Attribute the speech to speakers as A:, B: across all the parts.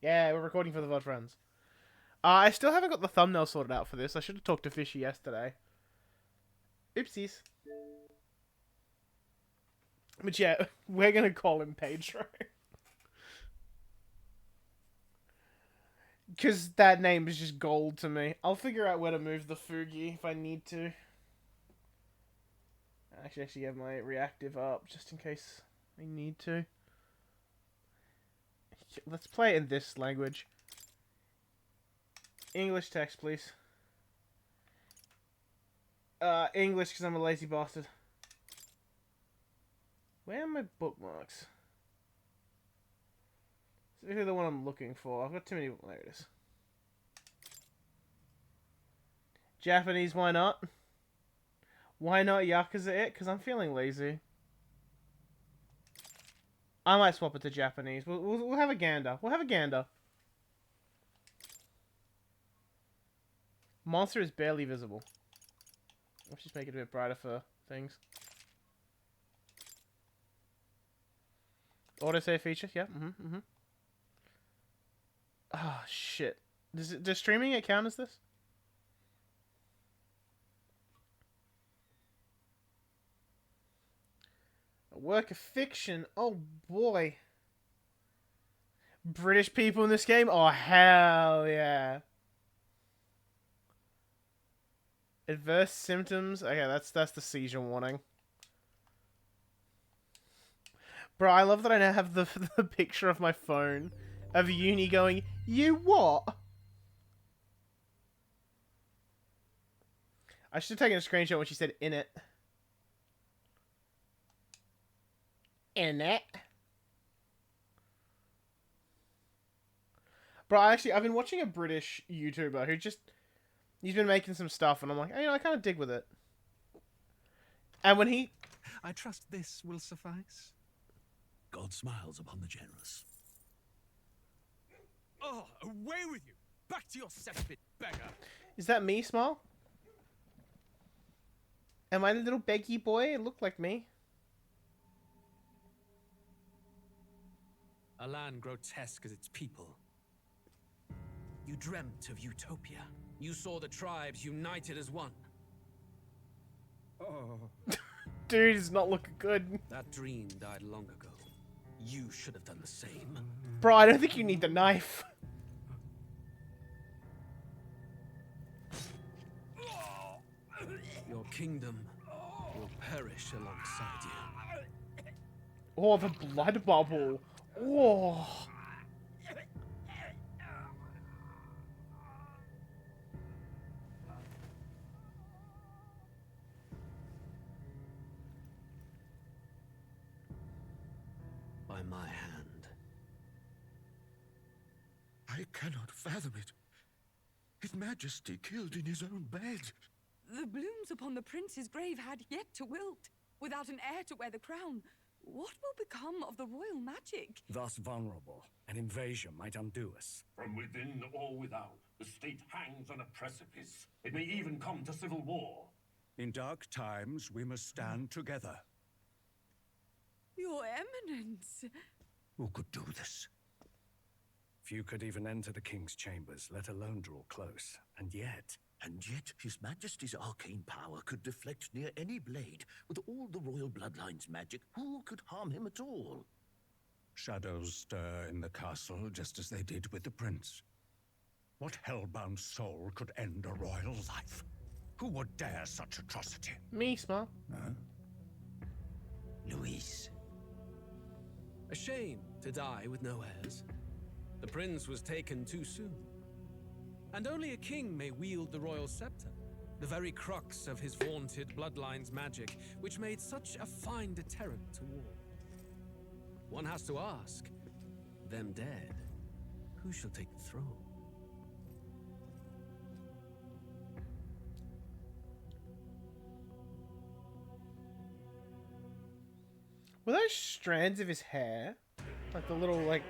A: Yeah, we're recording for the VOD friends. I still haven't got the thumbnail sorted out for this. I should have talked to Fishy yesterday. Oopsies. But yeah, we're gonna call him Pedro. Because that name is just gold to me. I'll figure out where to move the Fugi if I need to. I actually have my reactive up just in case I need to. Let's play it in this language. English text, please. English because I'm a lazy bastard. Where are my bookmarks? This is the one I'm looking for. I've got too many. There it is. Japanese, why not? Why not Yakuza it? Because I'm feeling lazy. I might swap it to Japanese. We'll have a gander. We'll have a gander. Monster is barely visible. Let's just make it a bit brighter for things. Autosave feature, yeah. Oh, shit. Does streaming it count as this? A work of fiction. Oh, boy. British people in this game? Oh, hell yeah. Adverse symptoms. Okay, that's the seizure warning. Bro, I love that I now have the picture of my phone of Uni going, "You what?" I should have taken a screenshot when she said "in it." In it. Bro, I've been watching a British YouTuber who he's been making some stuff, and I'm like, hey, I kind of dig with it. And when he...
B: I trust this will suffice.
C: God smiles upon the generous.
D: Oh, away with you! Back to your cesspit, beggar!
A: Is that me, Small? Am I the little beggy boy? It looked like me.
D: A land grotesque as its people. You dreamt of utopia. You saw the tribes united as one.
B: Oh.
A: Dude, it's not looking good.
D: That dream died long ago. You should have done the same.
A: Bro, I don't think you need the knife.
D: Your kingdom will perish alongside you.
A: Oh, the blood bubble. Oh.
D: By my hand.
C: I cannot fathom it. His Majesty killed in his own bed.
E: The blooms upon the prince's grave had yet to wilt. Without an heir to wear the crown, what will become of the royal magic?
B: Thus vulnerable, an invasion might undo us.
F: From within or without, the state hangs on a precipice. It may even come to civil war.
B: In dark times, we must stand together.
E: Your Eminence.
C: Who could do this?
B: Few could even enter the king's chambers, let alone draw close. And yet
C: His Majesty's arcane power could deflect near any blade. With all the royal bloodline's magic, who could harm him at all?
B: shadows stir in the castle just as they did with the prince. What hellbound soul could end a royal life? Who would dare such atrocity?
A: Me, Small.
B: Huh?
C: Luis.
D: A shame to die with no heirs. The prince was taken too soon. And only a king may wield the royal scepter, the very crux of his vaunted bloodline's magic, which made such a fine deterrent to war. One has to ask, them dead, who shall take the throne?
A: Were those strands of his hair? Like the little, like...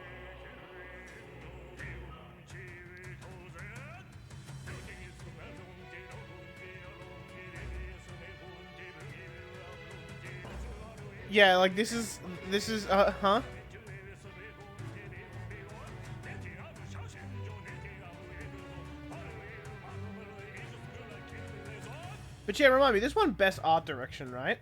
A: Yeah, like this is, huh? But yeah, remind me, this won Best Art Direction, right?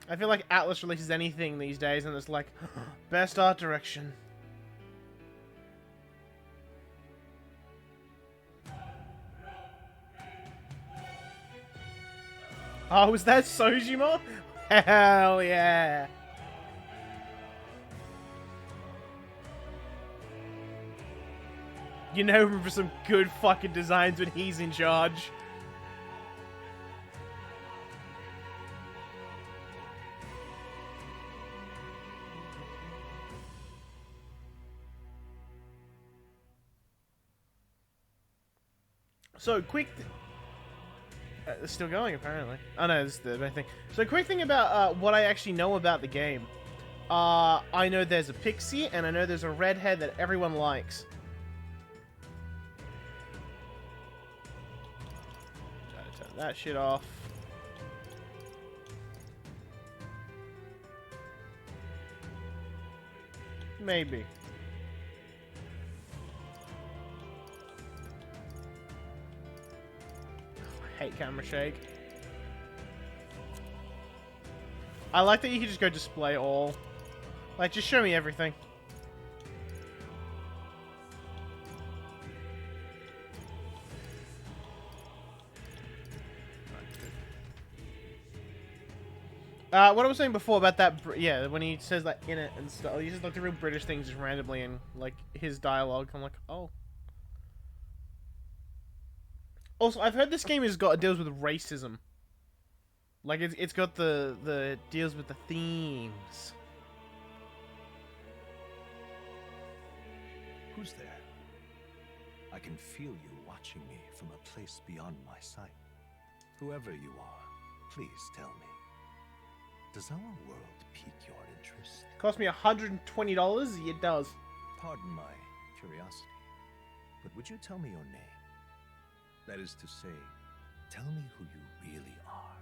A: I feel like Atlus releases anything these days and it's like, Best Art Direction. Oh, was that Sojima? Hell yeah. You know him for some good fucking designs when he's in charge. So, quick... it's still going, apparently. Oh no, this is the main thing. So, quick thing about what I actually know about the game. I know there's a pixie, and I know there's a redhead that everyone likes. Gotta turn that shit off. Maybe. I hate camera shake. I like that you can just go display all. Like, just show me everything. What I was saying before about that, yeah, when he says like in it and stuff, he just like the real British things just randomly in like his dialogue. I'm like, oh. Also, I've heard this game deals with racism. Like it's got the deals with the themes.
C: Who's there? I can feel you watching me from a place beyond my sight. Whoever you are, please tell me. Does our world pique your interest?
A: Cost me $120? It does.
C: Pardon my curiosity, but would you tell me your name? That is to say, tell me who you really are.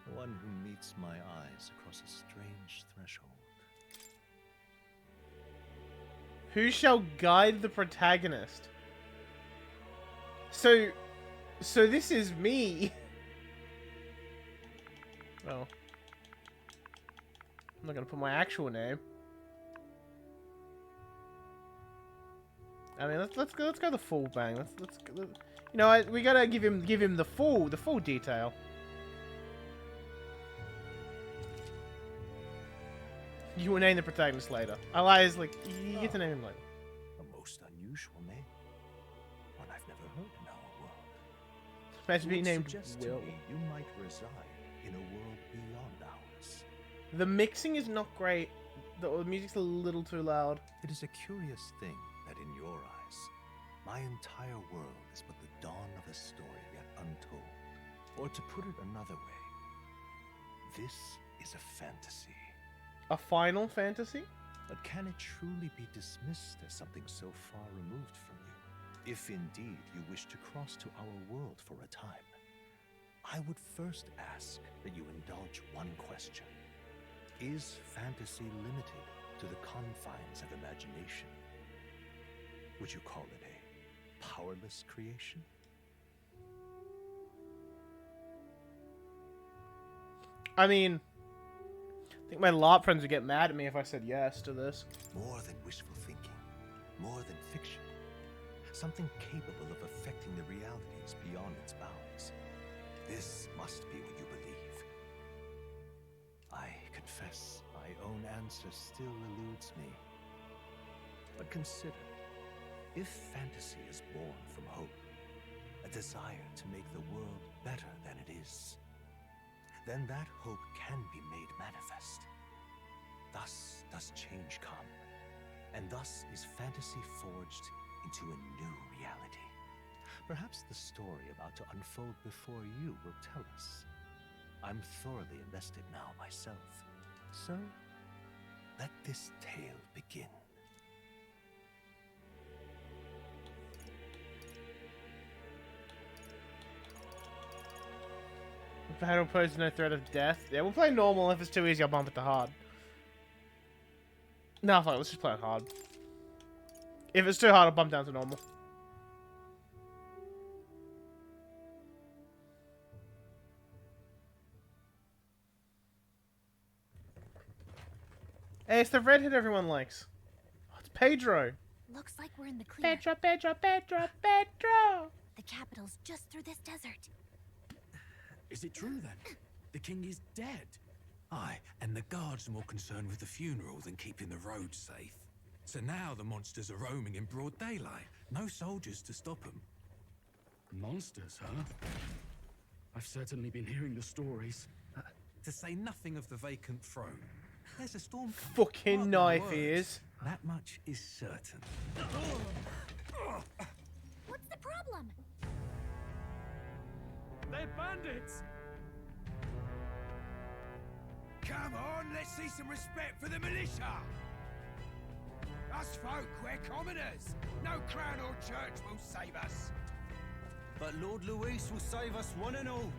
C: The one who meets my eyes across a strange threshold.
A: Who shall guide the protagonist? So this is me. Oh. I'm not gonna put my actual name. I mean, let's go the full bang. Let's you know, we gotta give him the full detail. You will name the protagonist later. Elias, like, you get to name him later.
C: A most unusual name. One I've never heard in our world.
A: Supposed to be named
C: Suggest
A: Will.
C: to me you might reside in a world beyond ours.
A: The mixing is not great. The music's a little too loud.
C: It is a curious thing that in your eyes, my entire world is but the dawn of a story yet untold. Or to put it another way, this is a fantasy.
A: A Final Fantasy?
C: But can it truly be dismissed as something so far removed from you? If indeed you wish to cross to our world for a time, I would first ask that you indulge one question. Is fantasy limited to the confines of imagination? Would you call it a powerless creation?
A: I mean, I think my LARP friends would get mad at me if I said yes to this.
C: More than wishful thinking, more than fiction. Something capable of affecting the realities beyond its bounds. This must be what you believe. I confess my own answer still eludes me. But consider, if fantasy is born from hope, a desire to make the world better than it is, then that hope can be made manifest. Thus does change come, and thus is fantasy forged into a new reality. Perhaps the story about to unfold before you will tell us. I'm thoroughly invested now myself. So, let this tale begin.
A: Battle poses no threat of death. Yeah, we'll play normal. If it's too easy, I'll bump it to hard. No, fuck, let's just play it hard. If it's too hard, I'll bump down to normal. Hey, it's the redhead everyone likes. Oh, it's Pedro.
G: Looks like we're in the clear.
A: Pedro, Pedro, Pedro, Pedro.
G: The capital's just through this desert.
H: Is it true then? The king is dead. Aye, and the guards are more concerned with the funeral than keeping the roads safe. So now the monsters are roaming in broad daylight. No soldiers to stop them.
I: Monsters, huh? I've certainly been hearing the stories.
H: To say nothing of the vacant throne. There's a storm coming.
A: Fucking
H: Mark
A: knife
H: my
A: he
H: words.
A: is.
H: That much is certain.
G: What's the problem?
I: They're bandits!
J: Come on, let's see some respect for the militia! Us folk, we're commoners. No crown or church will save us.
K: But Lord Luis will save us one and all.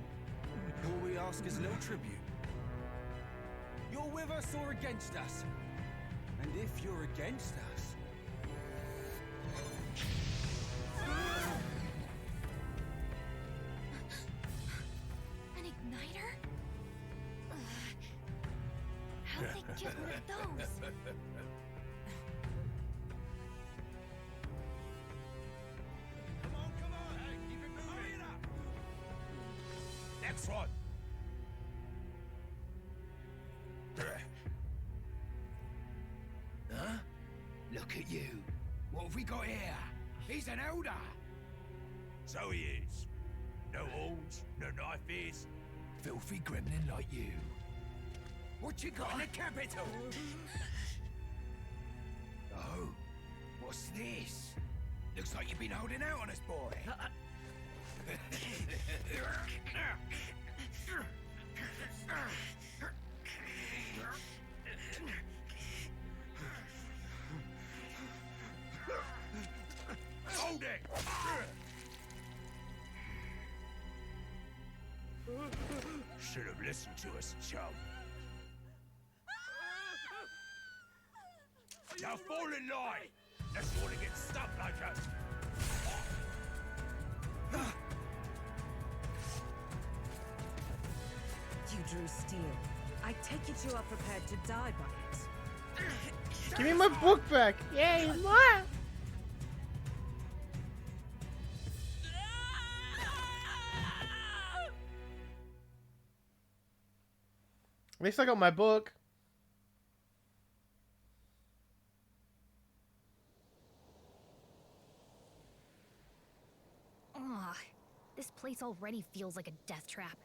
K: All we ask is a little tribute. You're with us or against us? And if you're against us...
G: An igniter? How'd they get one of those?
J: Come on, hey, keep it moving up. Next one. Huh? Look at you. What have we got here? He's an elder. So he is. No horns, no knife ears. Filthy gremlin like you. What you got in the capital? Oh, what's this? Looks like you've been holding out on us, boy. Hold it! Should have listened to us, chum. Now fall in line! Unless you want to get stuck like us.
L: You drew steel. I take it you are prepared to die by it.
A: Give me my book back. Yay, more. At least I got my book.
G: Ugh, this place already feels like a death trap.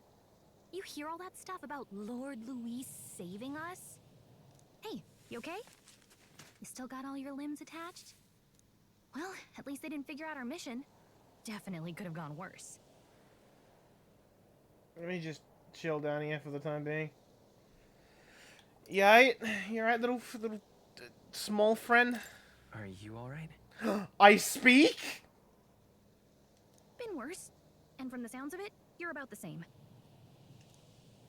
G: You hear all that stuff about Lord Luis saving us? Hey, you okay? You still got all your limbs attached? Well, at least they didn't figure out our mission. Definitely could have gone worse.
A: Let me just chill down here for the time being. Yeah, you're right, little small friend.
K: Are you alright?
A: I speak?
G: Been worse. And from the sounds of it, you're about the same.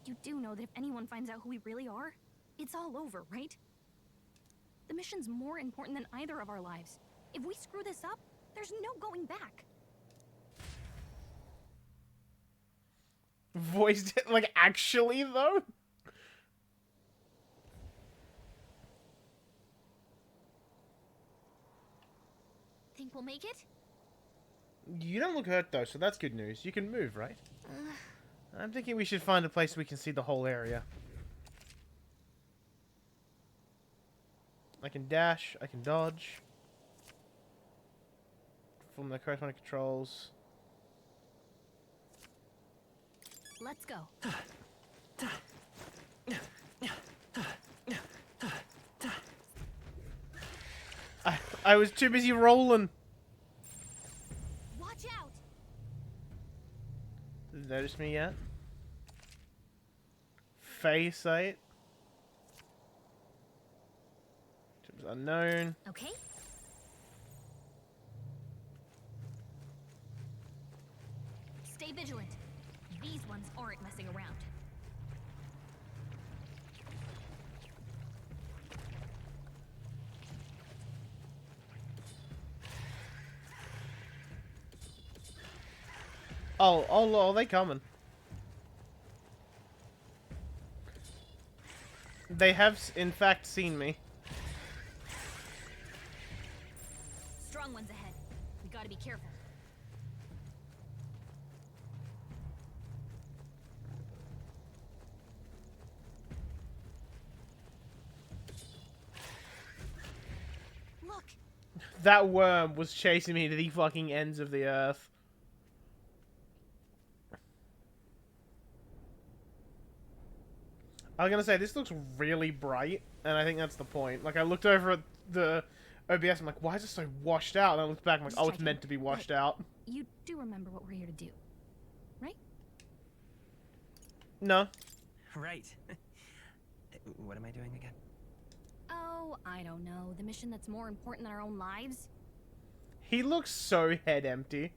G: You do know that if anyone finds out who we really are, it's all over, right? The mission's more important than either of our lives. If we screw this up, there's no going back.
A: Voiced it like actually though?
G: Think we'll make it?
A: You don't look hurt though, so that's good news. You can move, right? I'm thinking we should find a place we can see the whole area. I can dash, I can dodge. From the corresponding controls.
G: Let's go.
A: I was too busy rolling.
G: Watch out!
A: Didn't notice me yet. Face sight. Items unknown.
G: Okay. Stay vigilant. These ones aren't messing around.
A: Oh, they coming. They have, in fact, seen me.
G: Strong ones ahead. We gotta be careful. Look.
A: That worm was chasing me to the fucking ends of the earth. I was gonna say, this looks really bright, and I think that's the point. Like, I looked over at the OBS, I'm like, why is it so washed out? And I looked back, I'm like, oh, it's meant to be washed out.
G: You do remember what we're here to do, right?
A: No.
M: Right. What am I doing again?
G: Oh, I don't know. The mission that's more important than our own lives?
A: He looks so head empty.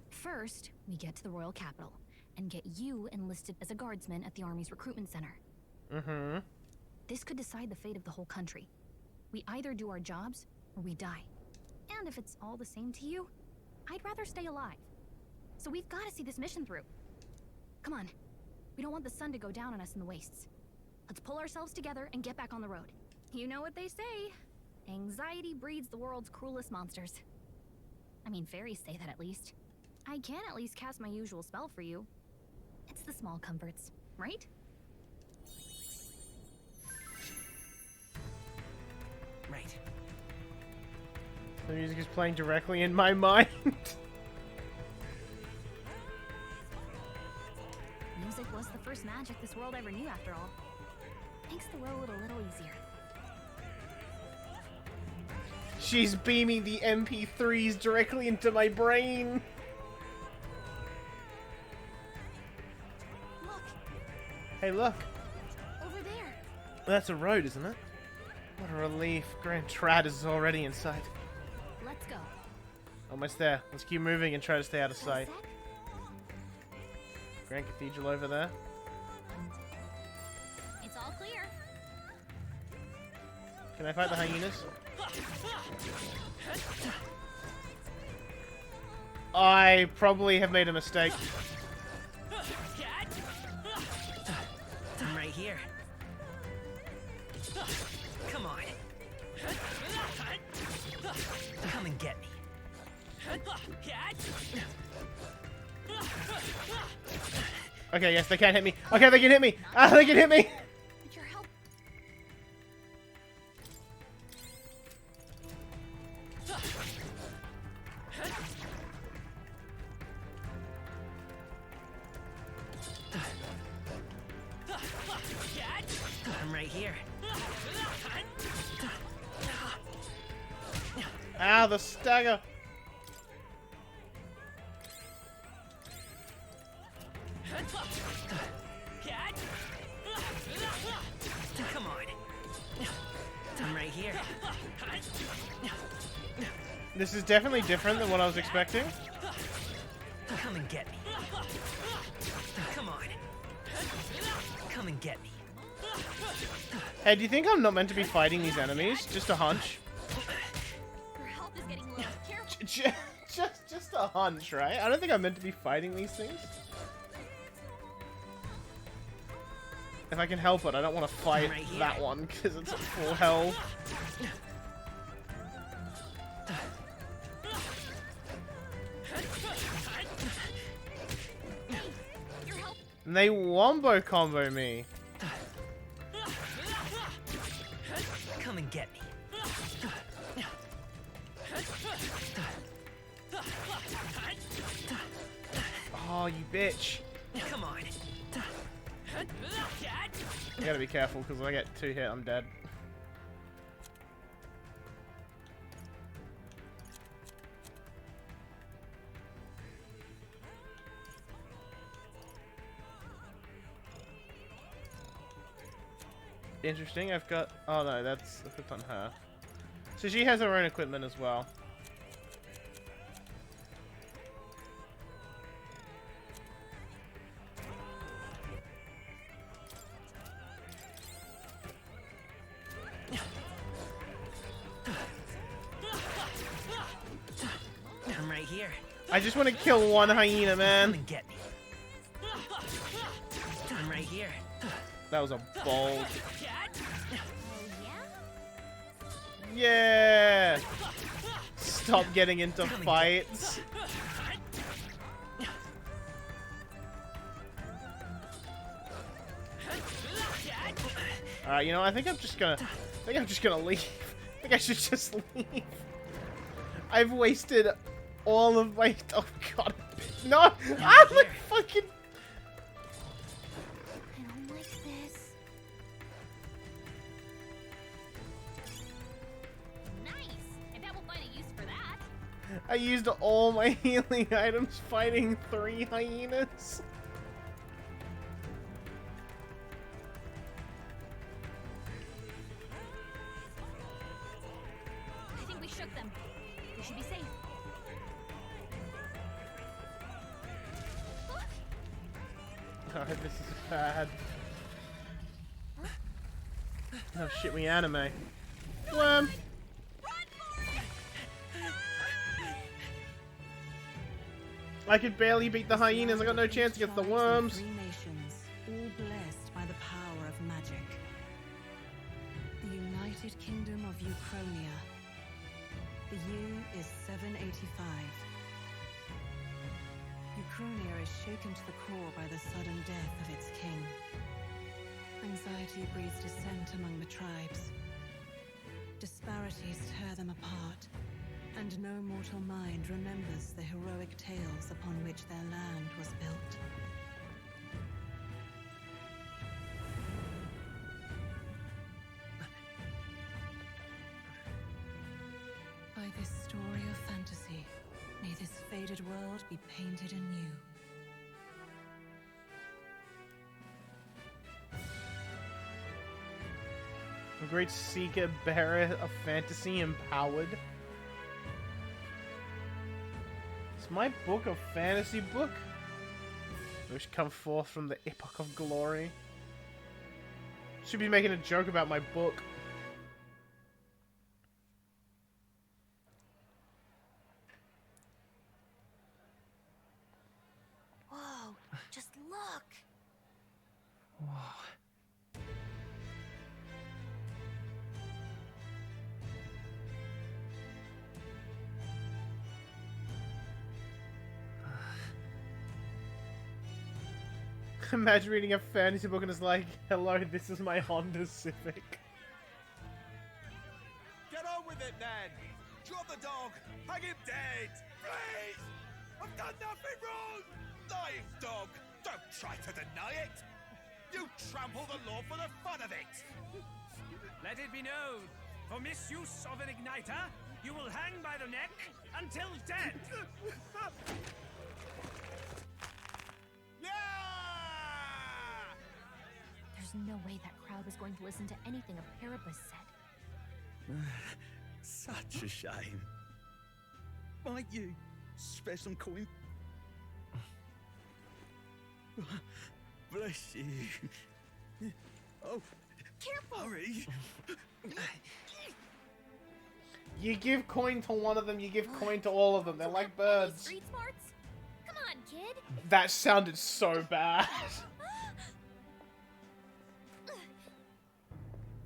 G: First, we get to the royal capital and get you enlisted as a guardsman at the army's recruitment center.
A: Mm-hmm.
G: This could decide the fate of the whole country. We either do our jobs or we die. And if it's all the same to you, I'd rather stay alive. So we've got to see this mission through. Come on. We don't want the sun to go down on us in the wastes. Let's pull ourselves together and get back on the road. You know what they say. Anxiety breeds the world's cruelest monsters. I mean, fairies say that at least. I can at least cast my usual spell for you. It's the small comforts, right?
M: Right.
A: The music is playing directly in my mind.
G: Music was the first magic this world ever knew, after all. Makes the road a little easier.
A: She's beaming the MP3s directly into my brain.
G: Look.
A: Hey, look.
G: Over there.
A: That's a road, isn't it? What a relief. Grand Trad is already in sight.
G: Let's go.
A: Almost there. Let's keep moving and try to stay out of sight. Grand Cathedral over there.
G: It's all clear.
A: Can I fight the hyenas? I probably have made a mistake.
M: I'm right here. Come on. Come and get me.
A: Okay, yes, they can't hit me. Okay, they can hit me. Ah, they can hit me.
G: Your help.
M: I'm right here.
A: Ah, the stagger.
M: Come on. I'm right here.
A: This is definitely different than what I was expecting.
M: Come and get me. Come on. Come and get me.
A: Hey, do you think I'm not meant to be fighting these enemies? Just a hunch.
G: Your health is getting low. Careful.
A: Just a hunch, right? I don't think I'm meant to be fighting these things. If I can help it, I don't want to fight that one because it's at full health. And they wombo combo me.
M: Come and get me.
A: Oh, you bitch.
M: Come on.
A: You gotta be careful because if I get 2 hit, I'm dead. Interesting, I've got... Oh no, that's equipped on her. So she has her own equipment as well. I just want to kill one hyena,
M: Come
A: man.
M: and get me. I'm right here.
A: That was a bold.
G: Oh, yeah?
A: Yeah. Stop getting into fights. Alright, you know, I think I'm just gonna leave. I think I should just leave. I've wasted all of my... Oh, God. No! I'm like fucking...
G: I don't like this. Nice! I bet we'll find a use for that.
A: I used all my healing items fighting 3 hyenas.
G: I think we shook them. We should be safe.
A: Oh, this is bad. Oh shit, we anime. Worm! I could barely beat the hyenas, I got no chance against the worms.
L: 3 nations, all blessed by the power of magic. The United Kingdom of Uchronia. The year is 785. Uchronia is shaken to the core by the sudden death of its king. Anxiety breeds dissent among the tribes. Disparities tear them apart, and no mortal mind remembers the heroic tales upon which their land was built. By this story of fantasy, may this faded world be painted anew.
A: A great seeker, bearer of fantasy, empowered. It's my book of fantasy book, which come forth from the epoch of glory. Should be making a joke about my book.
G: Whoa, just look.
M: Whoa.
A: Imagine reading a fantasy book and it's like, hello, this is my Honda Civic.
J: Get on with it, then! Drop the dog! Hang him dead! Please! I've done nothing wrong! Lying dog! Don't try to deny it! You trample the law for the fun of it!
N: Let it be known, for misuse of an igniter, you will hang by the neck until dead!
G: There's no way that crowd was going to listen to anything a Parapus said.
J: Such a shame. Might you spare some coin? Bless you. Oh,
G: careful!
J: Hurry!
A: You give coin to one of them, you give coin to all of them. They're like birds.
G: Street smarts? Come on, kid.
A: That sounded so bad.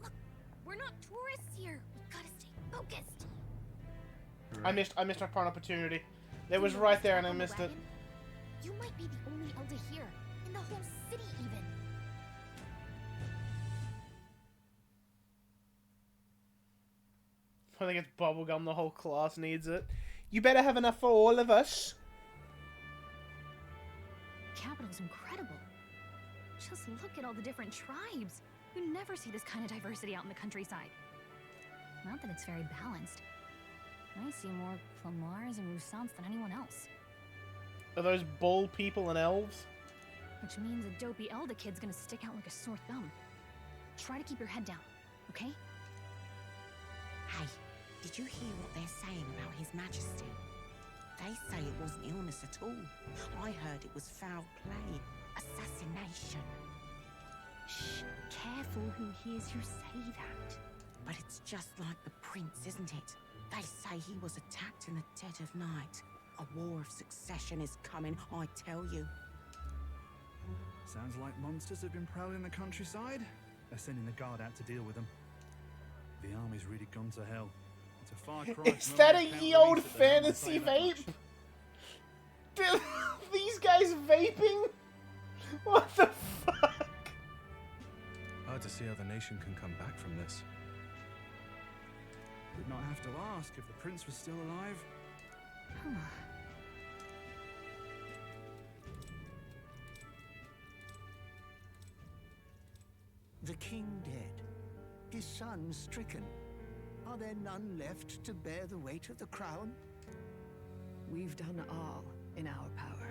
G: Look, we're not tourists here. We gotta stay focused.
A: I missed my prime opportunity. It was right there and I missed it.
G: You might be the only elder here, in the whole city even.
A: I think it's bubblegum, the whole class needs it. You better have enough for all of us.
G: Capital's incredible. Just look at all the different tribes. You never see this kind of diversity out in the countryside. Not that it's very balanced. I see more Clamars and Roussants than anyone else.
A: Are those bull people and elves?
G: Which means a dopey elder kid's gonna stick out like a sore thumb. Try to keep your head down, okay?
O: Hey, did you hear what they're saying about His Majesty? They say it wasn't illness at all. I heard it was foul play, assassination.
G: Shh, careful who hears you say that.
O: But it's just like the prince, isn't it? They say he was attacked in the dead of night. A war of succession is coming, I tell you.
P: Sounds like monsters have been prowling the countryside. They're sending the guard out to deal with them. The army's really gone to hell. It's a far cry.
A: Is that a ye old fantasy vape? Dude, these guys vaping? What the fuck?
Q: Hard to see how the nation can come back from this.
P: Would not have to ask if the prince was still alive.
R: The king dead, his son stricken. Are there none left to bear the weight of the crown?
L: We've done all in our power,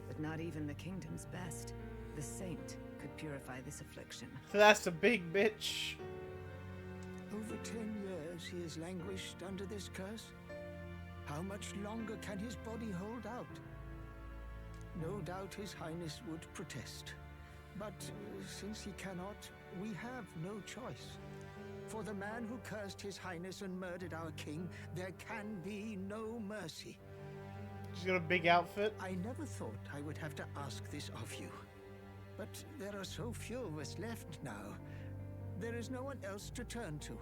L: but not even the kingdom's best, the saint, could purify this affliction.
A: So that's a big bitch.
R: Over 10 years he has languished under this curse. How much longer can his body hold out? No doubt his highness would protest. But since he cannot, we have no choice. For the man who cursed his highness and murdered our king, there can be no mercy.
A: She's got a big outfit.
R: I never thought I would have to ask this of you. But there are so few of us left now. There is no one else to turn to.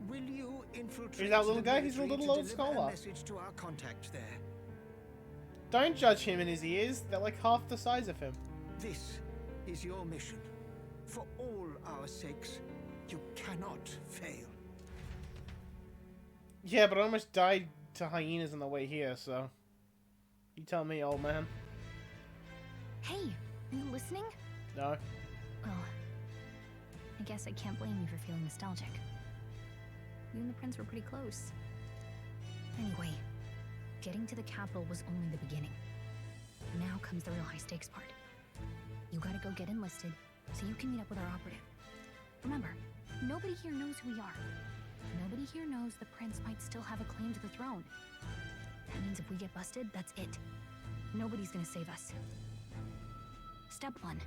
R: Will you infiltrate?
A: He's that little
R: the
A: guy? He's a
R: military
A: little
R: to
A: old
R: deliver
A: scholar.
R: a message to our contact there.
A: Don't judge him and his ears. They're like half the size of him.
R: This is your mission. For all our sakes, you cannot fail.
A: Yeah, but I almost died to hyenas on the way here, so... You tell me, old man.
G: Hey, are you listening?
A: No.
G: Well, I guess I can't blame you for feeling nostalgic. You and the prince were pretty close. Anyway, getting to the capital was only the beginning. Now comes the real high-stakes part. You gotta go get enlisted, so you can meet up with our operative. Remember, nobody here knows who we are. Nobody here knows the prince might still have a claim to the throne. That means if we get busted, that's it. Nobody's gonna save us. Step 1.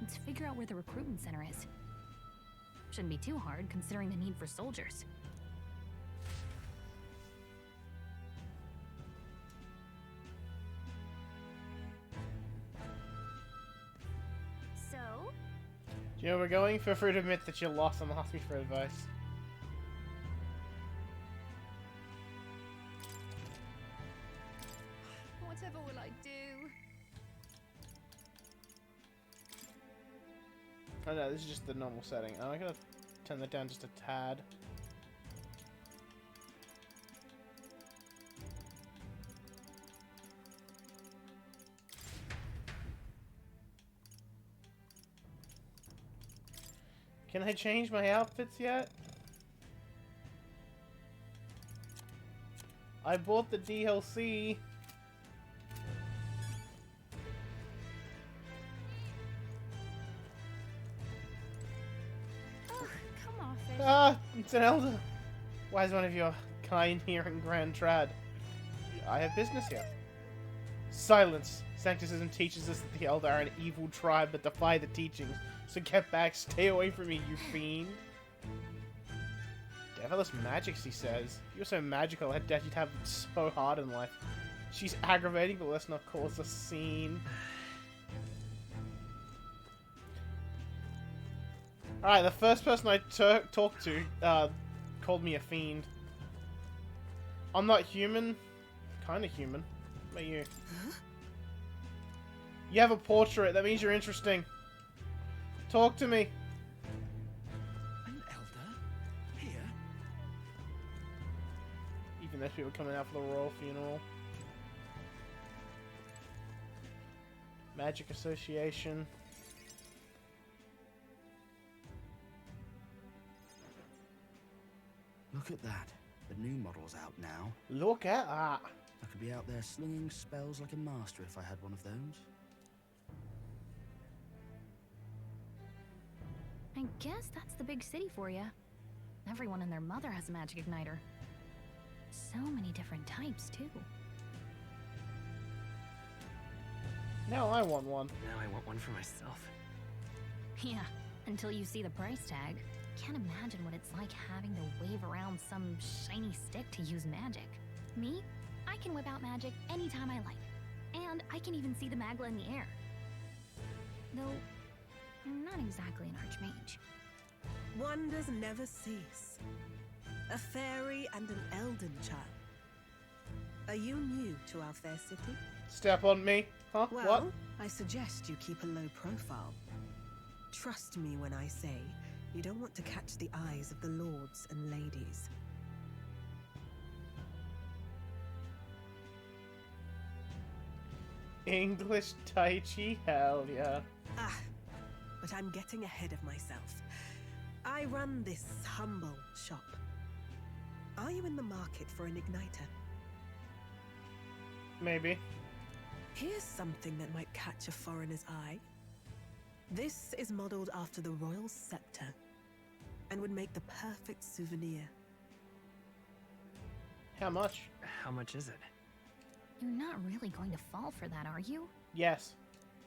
G: Let's figure out where the recruitment center is. Shouldn't be too hard, considering the need for soldiers. So?
A: Do you know where we're going? Feel free to admit that you're lost and ask me for advice.
E: Whatever will I do?
A: Oh no, this is just the normal setting. Oh, I gotta turn that down just a tad. Can I change my outfits yet? I bought the DLC.
E: Come off it.
A: Ah, it's an elder. Why is one of your kind here in Grand Trad? I have business here. Silence. Sancticism teaches us that the elder are an evil tribe that defy the teachings. So get back, stay away from me, you fiend. Devilish magic, she says. You're so magical, I doubt you'd have it so hard in life. She's aggravating, but let's not cause a scene. Alright, the first person I talked to called me a fiend. I'm not human. Kinda human. What about you? You have a portrait. That means you're interesting. Talk to me.
H: An elder? Here?
A: Even there's people coming out for the royal funeral. Magic Association.
H: Look at that. The new model's out now.
A: Look at that.
H: I could be out there slinging spells like a master if I had one of those.
G: I guess that's the big city for you. Everyone and their mother has a magic igniter. So many different types, too.
A: Now I want one.
M: Now I want one for myself.
G: Yeah, until you see the price tag. Can't imagine what it's like having to wave around some shiny stick to use magic. Me? I can whip out magic anytime I like. And I can even see the magla in the air. Though, I'm not exactly an archmage.
L: Wonders never cease. A fairy and an elden child. Are you new to our fair city?
A: Step on me? Huh?
L: Well,
A: What?
L: I suggest you keep a low profile. Trust me when I say you don't want to catch the eyes of the lords and ladies.
A: English Tai Chi? Hell yeah.
L: Ah, but I'm getting ahead of myself. I run this humble shop. Are you in the market for an igniter?
A: Maybe.
L: Here's something that might catch a foreigner's eye. This is modeled after the royal scepter and would make the perfect souvenir.
A: How much?
M: How much is it?
G: You're not really going to fall for that, are you?
A: Yes.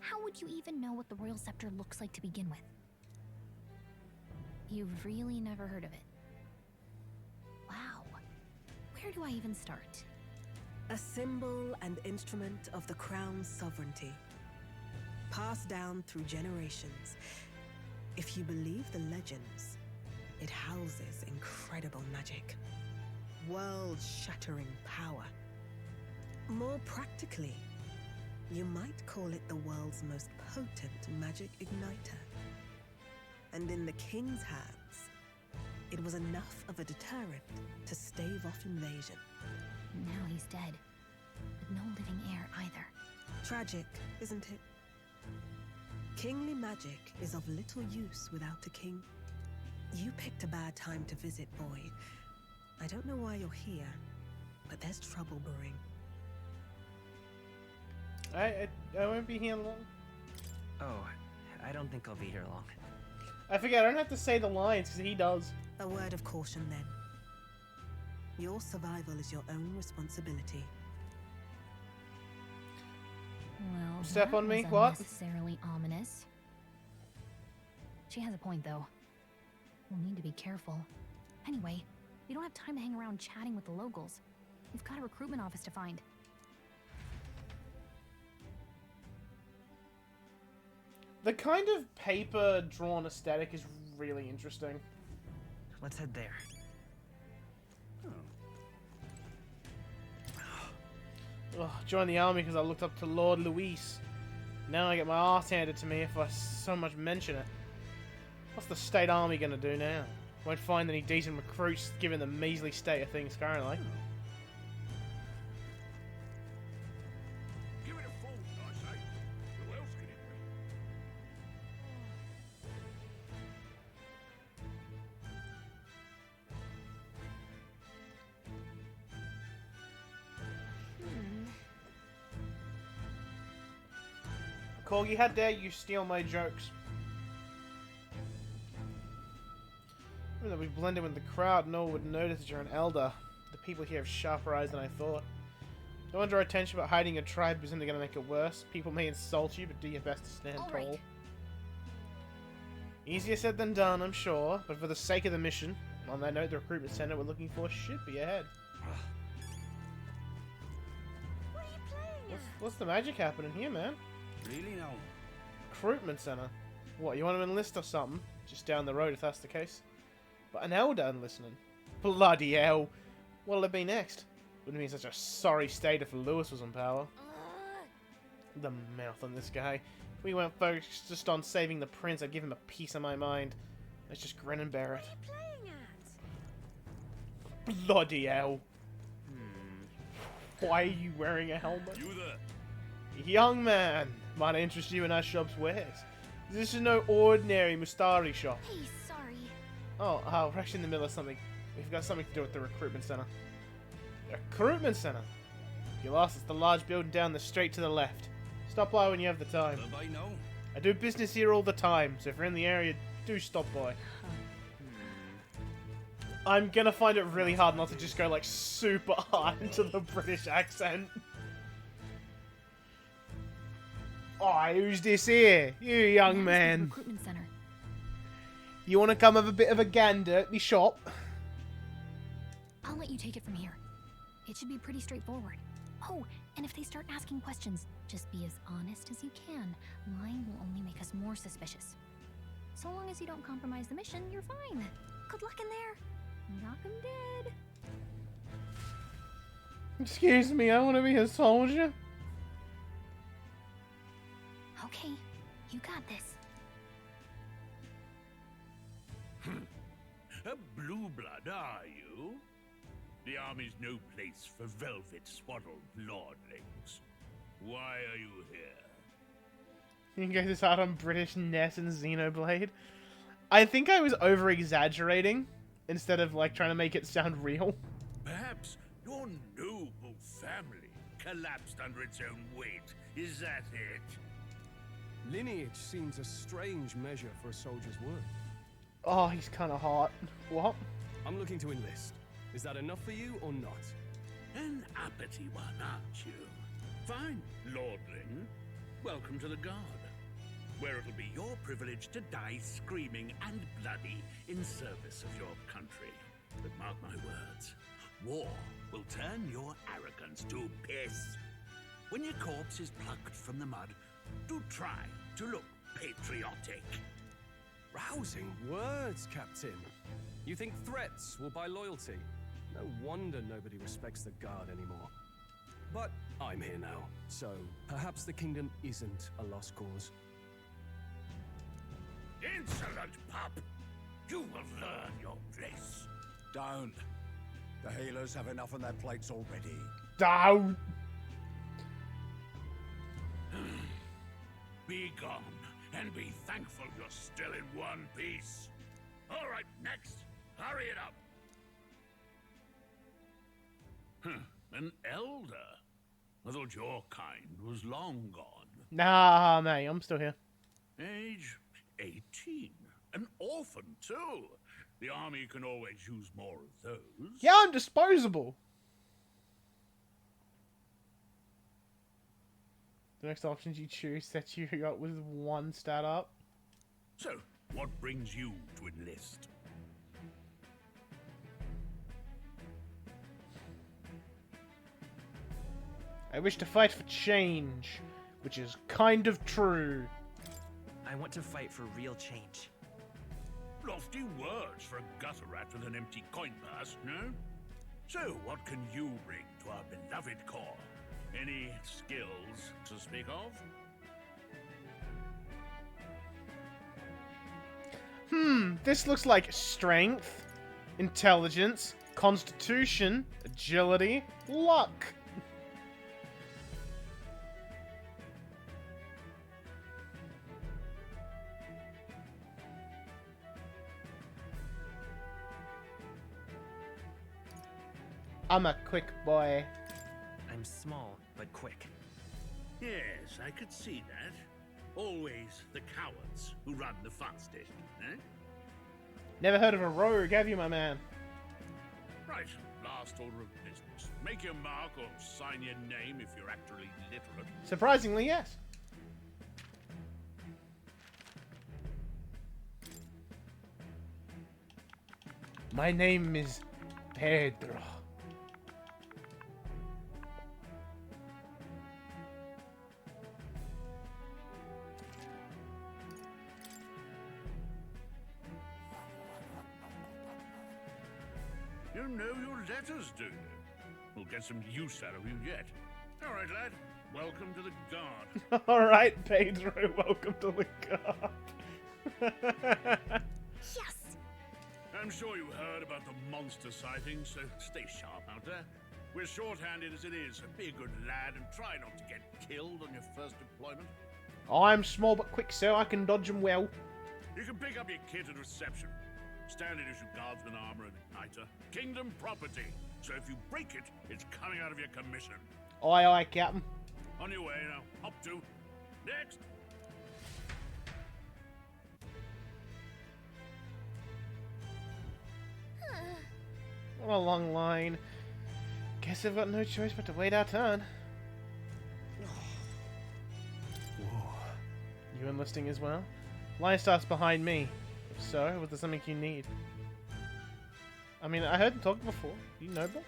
G: How would you even know what the royal scepter looks like to begin with? You've really never heard of it. Wow. Where do I even start?
L: A symbol and instrument of the crown's sovereignty, passed down through generations. If you believe the legends, it houses incredible magic, world-shattering power. More practically, you might call it the world's most potent magic igniter. And in the king's hands, it was enough of a deterrent to stave off invasion.
G: Now he's dead, with no living heir either.
L: Tragic, isn't it? Kingly magic is of little use without a king. You picked a bad time to visit, boy. I don't know why you're here, but there's trouble brewing.
A: I won't be here long.
M: Oh, I don't think I'll be here long.
A: I forget, I don't have to say the lines, because he does.
L: A word of caution, then. Your survival is your own responsibility.
G: Well,
A: Step
G: that
A: on me?
G: was
A: What?
G: unnecessarily ominous. She has a point, though. We'll need to be careful. Anyway, we don't have time to hang around chatting with the locals. We've got a recruitment office to find.
A: The kind of paper-drawn aesthetic is really interesting.
M: Let's head there.
A: Ugh, joined the army because I looked up to Lord Luis. Now I get my ass handed to me if I so much mention it. What's the state army gonna do now? Won't find any decent recruits given the measly state of things currently.
J: Give it a fold, I say. Who else could it
A: Corgi, how dare you steal my jokes? Even though we blend in with the crowd, no one would notice that you're an elder. The people here have sharper eyes than I thought. Don't want to draw attention, but hiding a tribe isn't going to make it worse. People may insult you, but do your best to stand tall.
G: Right.
A: Easier said than done, I'm sure, but for the sake of the mission, on that note, the recruitment center we're looking for should be ahead.
E: What are you playing
A: What's the magic happening here, man?
K: Really now?
A: Recruitment center. What, you want to enlist or something? Just down the road if that's the case. But an elder enlisting. Bloody hell. What'll it be next? Wouldn't be in such a sorry state if Lewis was in power. The mouth on this guy. If we weren't focused just on saving the prince, I'd give him a piece of my mind. Let's just grin and bear it.
E: What are you playing at?
A: Bloody hell. Why are you wearing a helmet?
J: You there?
A: Young man, might I interest you in our shop's wares? This is no ordinary Mustari shop.
G: Hey, sorry.
A: Oh, we're actually in the middle of something. We've got something to do with the recruitment center. Recruitment center? If you're lost, it's the large building down the street to the left. Stop by when you have the time.
J: I know.
A: I do business here all the time, so if you're in the area, do stop by. I'm gonna find it really hard not to just go like super hard into the British accent. Oh, who's this here? You young man.
G: Recruitment center.
A: You want to come have a bit of a gander at me shop?
G: I'll let you take it from here. It should be pretty straightforward. Oh, and if they start asking questions, just be as honest as you can. Lying will only make us more suspicious. So long as you don't compromise the mission, you're fine. Good luck in there. Knock 'em dead.
A: Excuse me, I want to be a soldier.
G: Okay, you got this.
B: A blue blood, are you? The army's no place for velvet-swaddled lordlings. Why are you here?
A: You can go this hard on British Ness and Xenoblade. I think I was over-exaggerating instead of like trying to make it sound real.
B: Perhaps your noble family collapsed under its own weight. Is that it?
S: Lineage seems a strange measure for a soldier's worth.
A: Oh, he's kind of hot. What?
S: I'm looking to enlist. Is that enough for you or not?
B: An uppity one, aren't you? Fine, lordling. Welcome to the Guard, where it'll be your privilege to die screaming and bloody in service of your country. But mark my words, war will turn your arrogance to piss. When your corpse is plucked from the mud, do try to look patriotic.
S: Rousing words, Captain. You think threats will buy loyalty? No wonder nobody respects the Guard anymore. But I'm here now, so perhaps the kingdom isn't a lost cause.
B: Insolent pup! You will learn your place.
T: Don't. The healers have enough on their plates already.
A: Don't.
B: Be gone, and be thankful you're still in one piece. All right, next. Hurry it up. An elder? I thought your kind was long gone.
A: Nah, mate, I'm still here.
B: Age 18. An orphan, too. The army can always use more of those.
A: Yeah, I'm disposable. The next options you choose sets you up with one stat up.
B: So, what brings you to enlist?
A: I wish to fight for change, which is kind of true.
M: I want to fight for real change.
B: Lofty words for a gutter rat with an empty coin purse, no? So, what can you bring to our beloved corps? Any skills to speak of?
A: This looks like strength, intelligence, constitution, agility, luck. I'm a quick boy.
M: I'm small, but quick.
B: Yes, I could see that. Always the cowards who run the fastest, eh?
A: Never heard of a rogue, have you, my man?
B: Right, last order of business. Make your mark or sign your name if you're actually literate.
A: Surprisingly, yes. My name is Pedro.
B: You know your letters, do you? We'll get some use out of you yet. All right, lad. Welcome to the Guard.
A: All right, Pedro. Welcome to the Guard.
G: Yes!
B: I'm sure you heard about the monster sightings, so stay sharp out there. We're short-handed as it is, so be a good lad and try not to get killed on your first deployment.
A: I'm small but quick, sir. I can dodge them well.
B: You can pick up your kit at reception. Standard issue guardsman armor and igniter. Kingdom property. So if you break it, it's coming out of your commission.
A: Aye, aye, Captain.
B: On your way now. Up to. Next.
A: What a long line. Guess I've got no choice but to wait our turn. You enlisting as well? Line starts behind me. If so, was there something you need? I mean, I heard him talk before. You noble?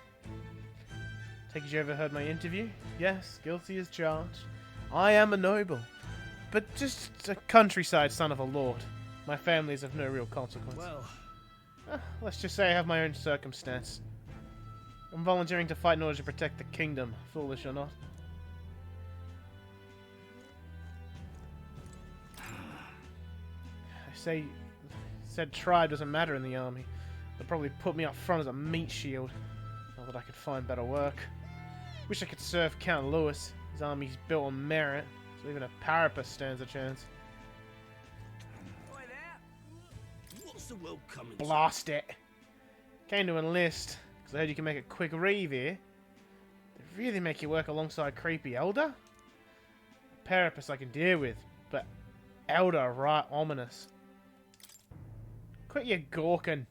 A: Take it you overheard my interview? Yes, guilty as charged. I am a noble, but just a countryside son of a lord. My family is of no real consequence.
S: Well,
A: Let's just say I have my own circumstance. I'm volunteering to fight in order to protect the kingdom, foolish or not. Said tribe doesn't matter in the army. They'll probably put me up front as a meat shield. Not that I could find better work. Wish I could serve Count Lewis. His army's built on merit, so even a parapet stands a chance.
B: What's the world coming
A: Blast it! Came to enlist, because I heard you can make a quick reeve here. They really make you work alongside creepy Elder? Parapets I can deal with, but Elder are right ominous. Quit your gawking.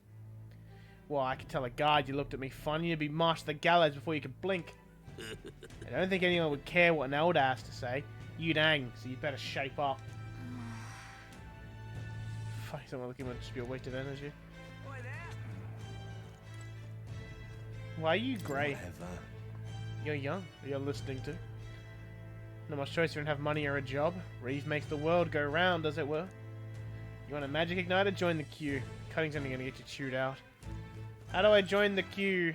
A: Well, I could tell a guard you looked at me funny, you'd be marched to the gallows before you could blink. I don't think anyone would care what an Elder has to say. You'd hang, so you'd better shape up. Fuck, someone looking would just be a wasted energy. Why are you grey? You're young. You're listening to. Not much choice. You don't have money or a job. Reeve makes the world go round, as it were. You want a magic igniter? Join the queue. Cutting's only gonna get you chewed out. How do I join the queue?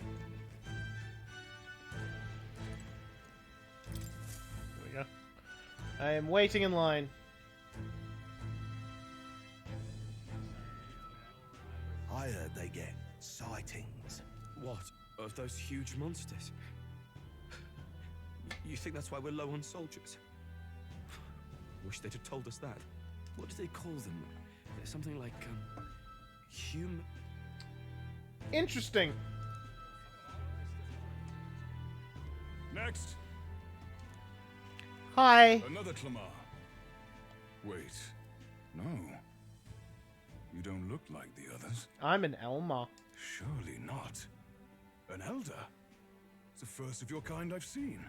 A: There we go. I am waiting in line.
J: I heard they get sightings.
S: What? Of those huge monsters? You think that's why we're low on soldiers? Wish they'd have told us that. What do they call them? Something like,
A: Interesting.
U: Next.
A: Hi.
U: Another Clamar. Wait. No. You don't look like the others.
A: I'm an Elmer.
U: Surely not. An elder? It's the first of your kind I've seen.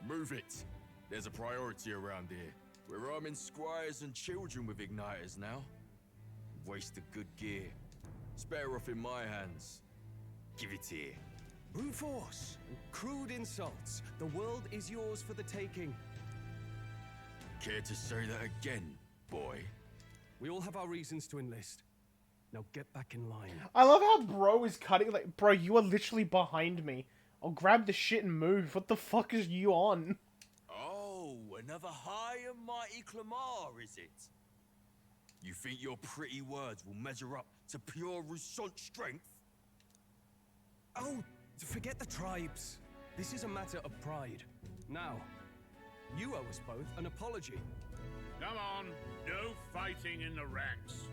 V: Move it. There's a priority around here. We're arming squires and children with igniters now. Waste of good gear. It's better off in my hands. Give it here.
S: brute force, crude insults. The world is yours for the taking.
V: Care to say that again, boy?
S: We all have our reasons to enlist. Now get back in line.
A: I love how bro is cutting. Like, bro, you are literally behind me. I'll grab the shit and move. What the fuck is you on?
V: Oh, another high and mighty Clamar, is it? You think your pretty words will measure up to pure Rousseau strength?
S: Oh, forget the tribes. This is a matter of pride. Now, you owe us both an apology.
B: Come on, no fighting in the ranks.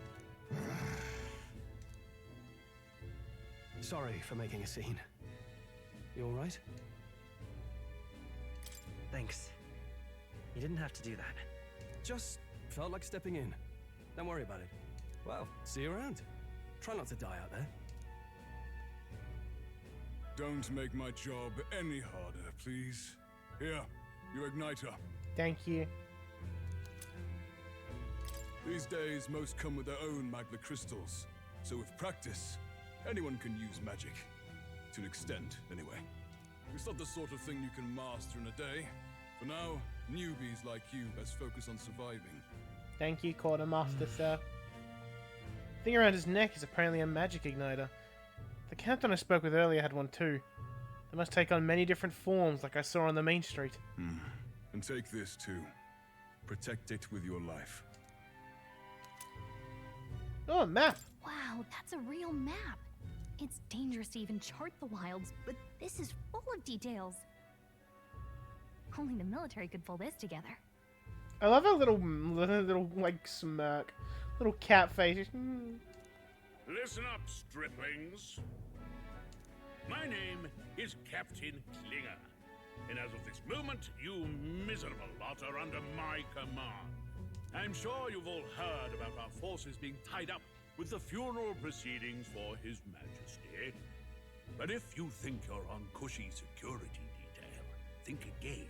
S: Sorry for making a scene. You all right?
M: Thanks. You didn't have to do that.
S: Just felt like stepping in. Don't worry about it. Well, see you around. Try not to die out there.
U: Don't make my job any harder, please. Here, your igniter.
A: Thank you.
U: These days, most come with their own magna crystals. So with practice, anyone can use magic. To an extent, anyway. It's not the sort of thing you can master in a day. For now, newbies like you best focus on surviving.
A: Thank you, Quartermaster, sir. The thing around his neck is apparently a magic igniter. The captain I spoke with earlier had one too. They must take on many different forms like I saw on the main street.
U: And take this too. Protect it with your life.
A: Oh, a map!
G: Wow, that's a real map. It's dangerous to even chart the wilds, but this is full of details. Only the military could pull this together.
A: I love her little like smirk, little cat face.
B: Listen up, striplings. My name is Captain Klinger, and as of this moment, you miserable lot are under my command. I'm sure you've all heard about our forces being tied up with the funeral proceedings for His Majesty. But if you think you're on cushy security detail, think again.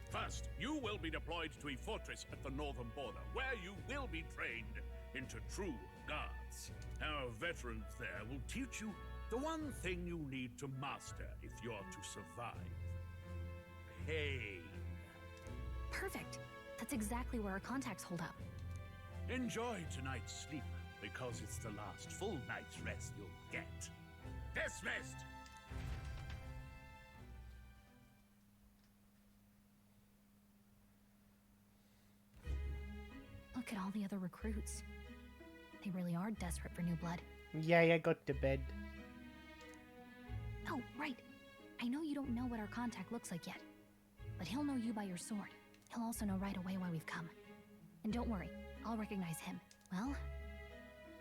B: First, you will be deployed to a fortress at the northern border, where you will be trained into true guards. Our veterans there will teach you the one thing you need to master if you're to survive. Pain.
G: Perfect. That's exactly where our contacts hold up.
B: Enjoy tonight's sleep, because it's the last full night's rest you'll get. Dismissed!
G: Look at all the other recruits. They really are desperate for new blood.
A: Yeah, got to bed.
G: Oh, right. I know you don't know what our contact looks like yet, but he'll know you by your sword. He'll also know right away why we've come. And don't worry, I'll recognize him. Well,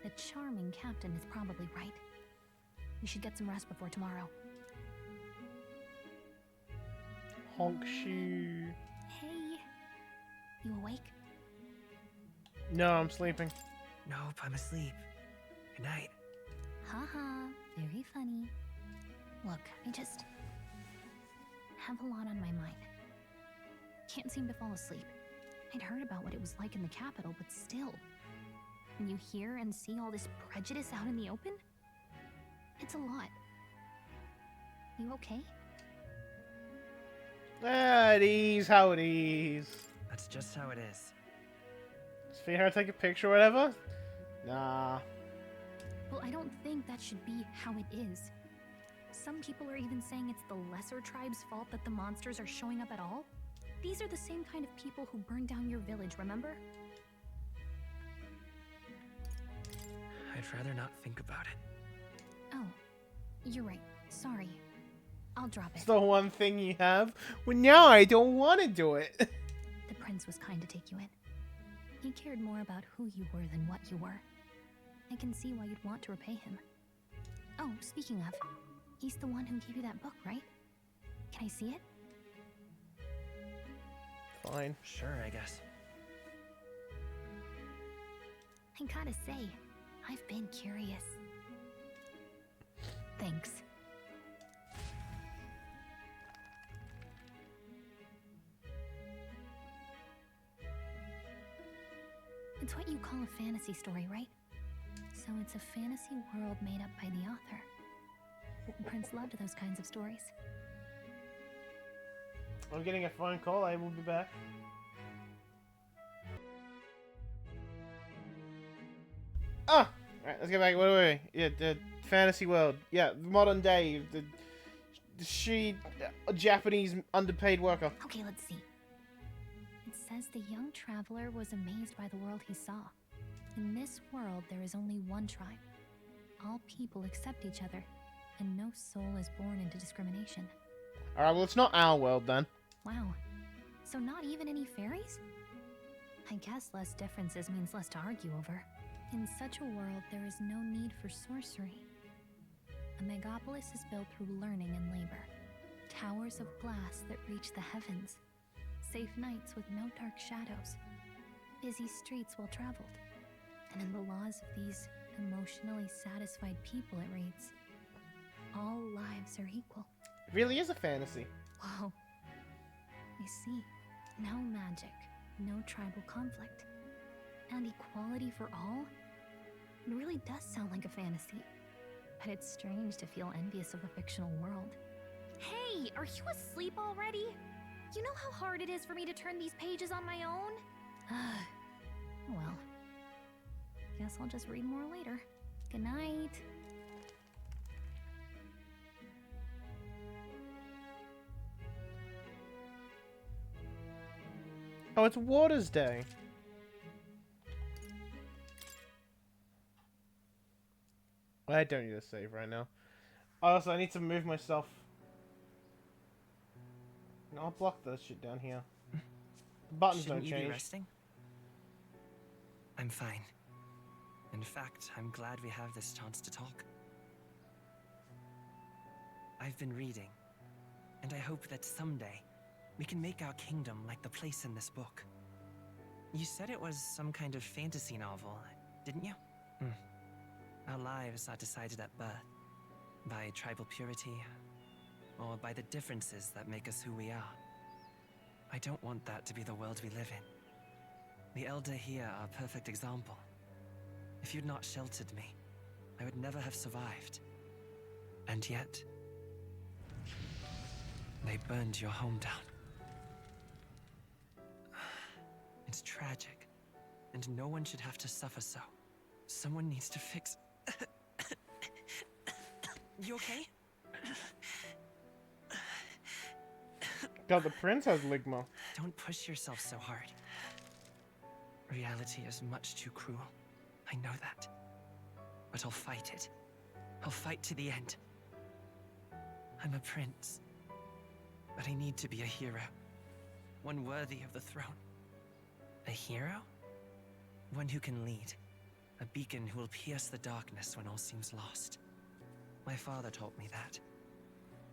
G: the charming captain is probably right. We should get some rest before tomorrow.
A: Honk shoe.
G: Hey, you awake?
A: No, I'm sleeping.
M: Nope, I'm asleep. Good night.
G: Haha, very funny. Look, I just have a lot on my mind. Can't seem to fall asleep. I'd heard about what it was like in the capital, but still. When you hear and see all this prejudice out in the open, it's a lot. You okay?
A: It is how it is.
M: That's just how it is.
A: Just figure out how to take a picture or whatever? Nah.
G: Well, I don't think that should be how it is. Some people are even saying it's the lesser tribe's fault that the monsters are showing up at all. These are the same kind of people who burned down your village, remember?
M: I'd rather not think about it.
G: Oh, you're right. Sorry. I'll drop
A: It's
G: it.
A: the one thing you have. Well, now I don't want to do it.
G: The prince was kind to take you in. He cared more about who you were than what you were. I can see why you'd want to repay him. Oh, speaking of, he's the one who gave you that book, right? Can I see it?
A: Fine.
M: Sure, I guess.
G: I gotta say, I've been curious. Thanks. It's what you call a fantasy story, right? So it's a fantasy world made up by the author. Prince loved those kinds of stories.
A: I'm getting a phone call. I will be back. Ah! Alright, let's get back. Wait. Yeah, the fantasy world. Yeah, modern day. The Japanese underpaid worker.
G: Okay, let's see. It says the young traveler was amazed by the world he saw. In this world, there is only one tribe. All people accept each other, and no soul is born into discrimination.
A: Alright, well, it's not our world then.
G: Wow. So not even any fairies? I guess less differences means less to argue over. In such a world, there is no need for sorcery. A megapolis is built through learning and labor. Towers of glass that reach the heavens. Safe nights with no dark shadows. Busy streets well traveled. And in the laws of these emotionally satisfied people, it reads, all lives are equal.
A: It really is a fantasy.
G: Whoa. I see. No magic, no tribal conflict, and equality for all? It really does sound like a fantasy. But it's strange to feel envious of a fictional world. Hey, are you asleep already? You know how hard it is for me to turn these pages on my own? Well, guess I'll just read more later. Good night.
A: Oh, it's Waters Day. I don't need to save right now. Also, I need to move myself. No, I'll block that shit down here. The buttons
M: Shouldn't
A: don't
M: you
A: change.
M: be resting? I'm fine. In fact, I'm glad we have this chance to talk. I've been reading, and I hope that someday we can make our kingdom like the place in this book. You said it was some kind of fantasy novel, didn't you? Our lives are decided at birth, by tribal purity, or by the differences that make us who we are. I don't want that to be the world we live in. The Elder here are a perfect example. If you'd not sheltered me, I would never have survived. And yet, they burned your home down. It's tragic, and no one should have to suffer so. Someone needs to fix... You okay?
A: God, the prince has ligma.
M: Don't push yourself so hard. Reality is much too cruel. I know that. But I'll fight it. I'll fight to the end. I'm a prince. But I need to be a hero. One worthy of the throne. A hero? One who can lead. A beacon who will pierce the darkness when all seems lost. My father taught me that.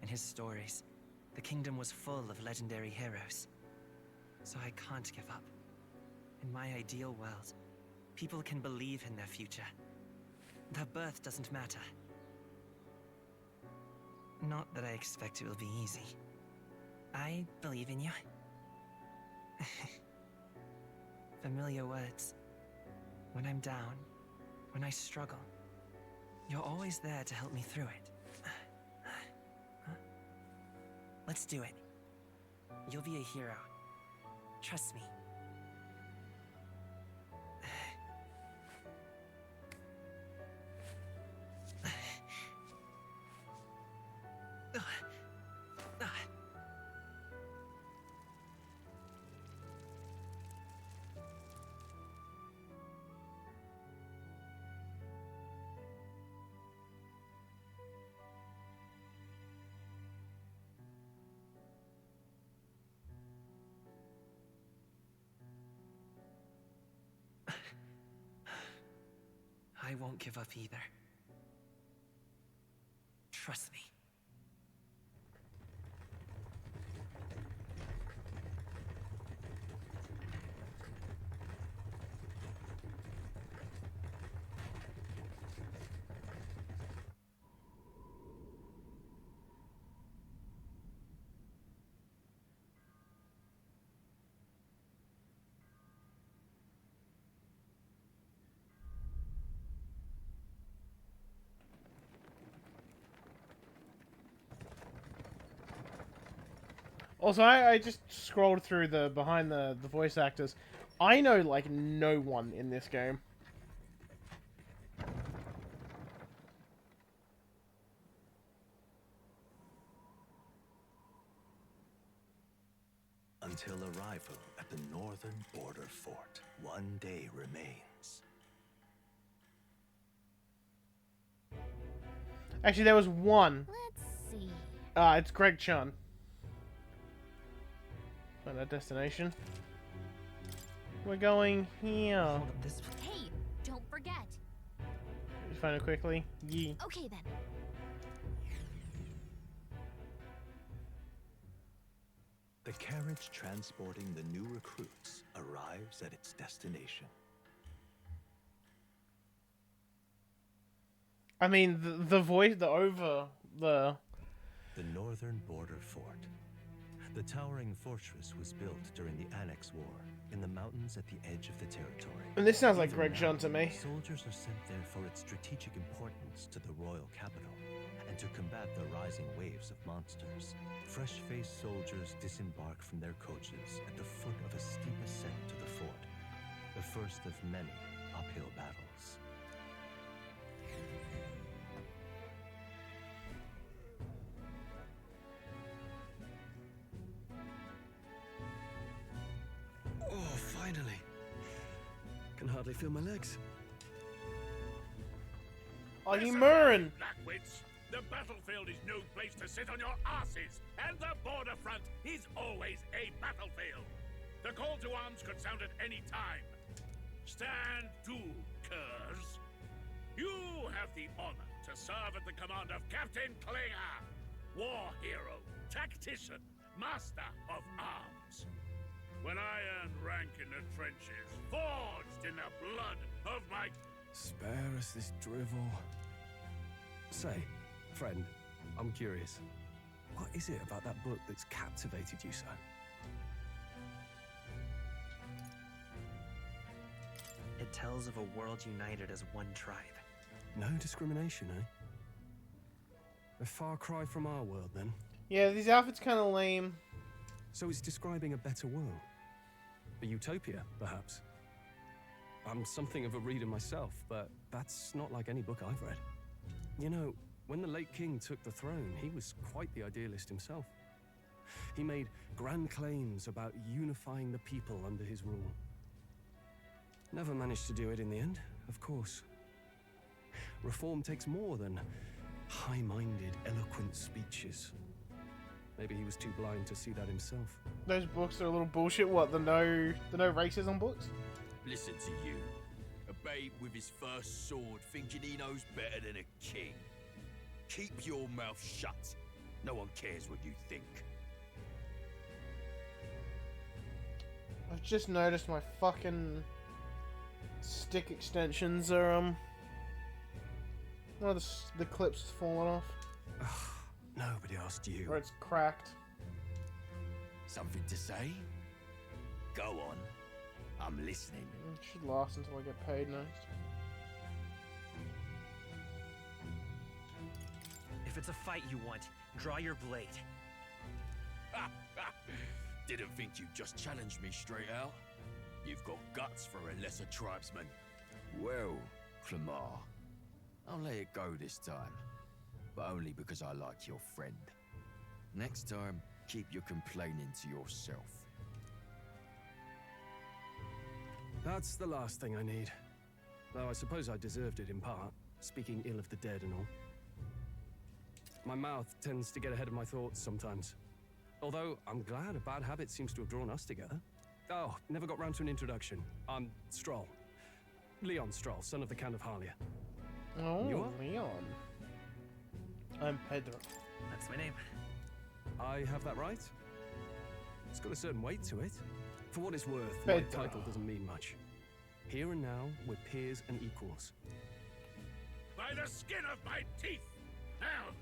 M: In his stories, the kingdom was full of legendary heroes. So I can't give up. In my ideal world, people can believe in their future. Their birth doesn't matter. Not that I expect it will be easy. I believe in you. Familiar words. When I'm down, when I struggle, you're always there to help me through it. Let's do it. You'll be a hero. Trust me. I won't give up either. Trust me.
A: Also, I just scrolled through the behind the voice actors. I know like no one in this game.
C: Until arrival at the northern border fort, one day remains.
A: Actually, there was one.
G: Let's see.
A: It's Greg Chun. Find our destination. We're going here.
G: Hey, don't forget.
A: Just find it quickly. Yee.
G: Okay then.
C: The carriage transporting the new recruits arrives at its destination.
A: I mean, the voice, the
C: northern border fort. The towering fortress was built during the Annex War in the mountains at the edge of the territory.
A: And this sounds like Greg Chun to me.
C: Soldiers are sent there for its strategic importance to the royal capital and to combat the rising waves of monsters. Fresh-faced soldiers disembark from their coaches at the foot of a steep ascent to the fort, the first of many uphill battles.
S: Oh, finally. Can hardly feel my legs.
A: Are you murring?
B: Blackwits, the battlefield is no place to sit on your asses, and the border front is always a battlefield. The call to arms could sound at any time. Stand to, curs. You have the honor to serve at the command of Captain Klinger, war hero, tactician, master of arms. When I earned rank in the trenches, forged in the blood of my...
S: Spare us this drivel. Say, friend, I'm curious. What is it about that book that's captivated you so?
M: tells of a world united as one tribe.
S: No discrimination, eh? A far cry from our world, then.
A: Yeah, these outfits kind of lame.
S: So it's describing a better world. A utopia, perhaps. I'm something of a reader myself, but that's not like any book I've read. You know, when the late king took the throne, he was quite the idealist himself. He made grand claims about unifying the people under his rule. Never managed to do it in the end, of course. Reform takes more than high-minded, eloquent speeches. Maybe he was too blind to see that himself.
A: Those books are a little bullshit. What, the no racism books?
V: Listen to you. A babe with his first sword thinking he knows better than a king. Keep your mouth shut. No one cares what you think.
A: I've just noticed my fucking stick extensions are, one of the clips has fallen off.
S: Nobody asked you.
A: Or it's cracked.
V: Something to say? Go on. I'm listening.
A: It should last until I get paid next.
M: If it's a fight you want, draw your blade.
V: Didn't think you'd just challenge me straight out. You've got guts for a lesser tribesman. Well, Clamar, I'll let it go this time. But only because I like your friend. Next time, keep your complaining to yourself.
S: That's the last thing I need. Though I suppose I deserved it in part, speaking ill of the dead and all. My mouth tends to get ahead of my thoughts sometimes. Although, I'm glad a bad habit seems to have drawn us together. Oh, never got round to an introduction. I'm Stroll. Leon Stroll, son of the Count of Harlia.
A: Oh,
S: You are?
A: Leon. I'm Pedro.
M: That's my name.
S: I have that right? It's got a certain weight to it. For what it's worth,
A: Pedro.
S: my title doesn't mean much. Here and now, we're peers and equals.
B: By the skin of my teeth! Now,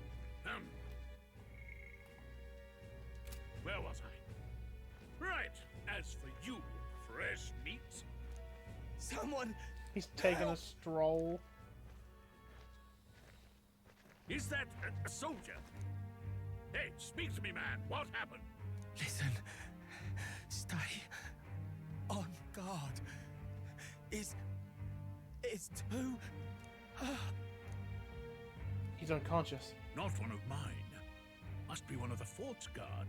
B: where was I? Right, as for you, fresh meat.
J: Someone!
A: He's taking a stroll.
B: Is that a soldier? Hey, speak to me, man. What happened?
J: Listen. Stay on guard. It's too...
A: He's unconscious.
B: Not one of mine. Must be one of the fort's guard.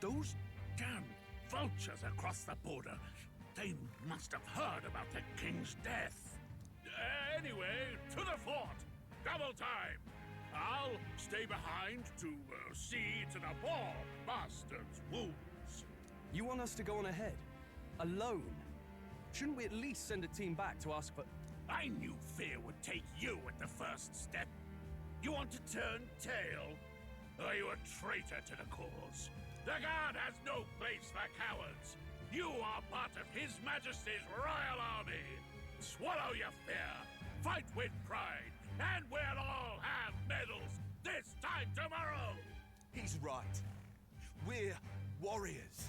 B: Those damn vultures across the border. They must have heard about the king's death. Anyway, to the fort. Double time. I'll stay behind to see to the poor bastard's wounds.
S: You want us to go on ahead? Alone? Shouldn't we at least send a team back to ask for...
B: I knew fear would take you at the first step. You want to turn tail? Are you a traitor to the cause? The Guard has no place for cowards. You are part of His Majesty's Royal Army. Swallow your fear. Fight with pride. And we'll all have medals this time tomorrow.
J: He's right. We're warriors.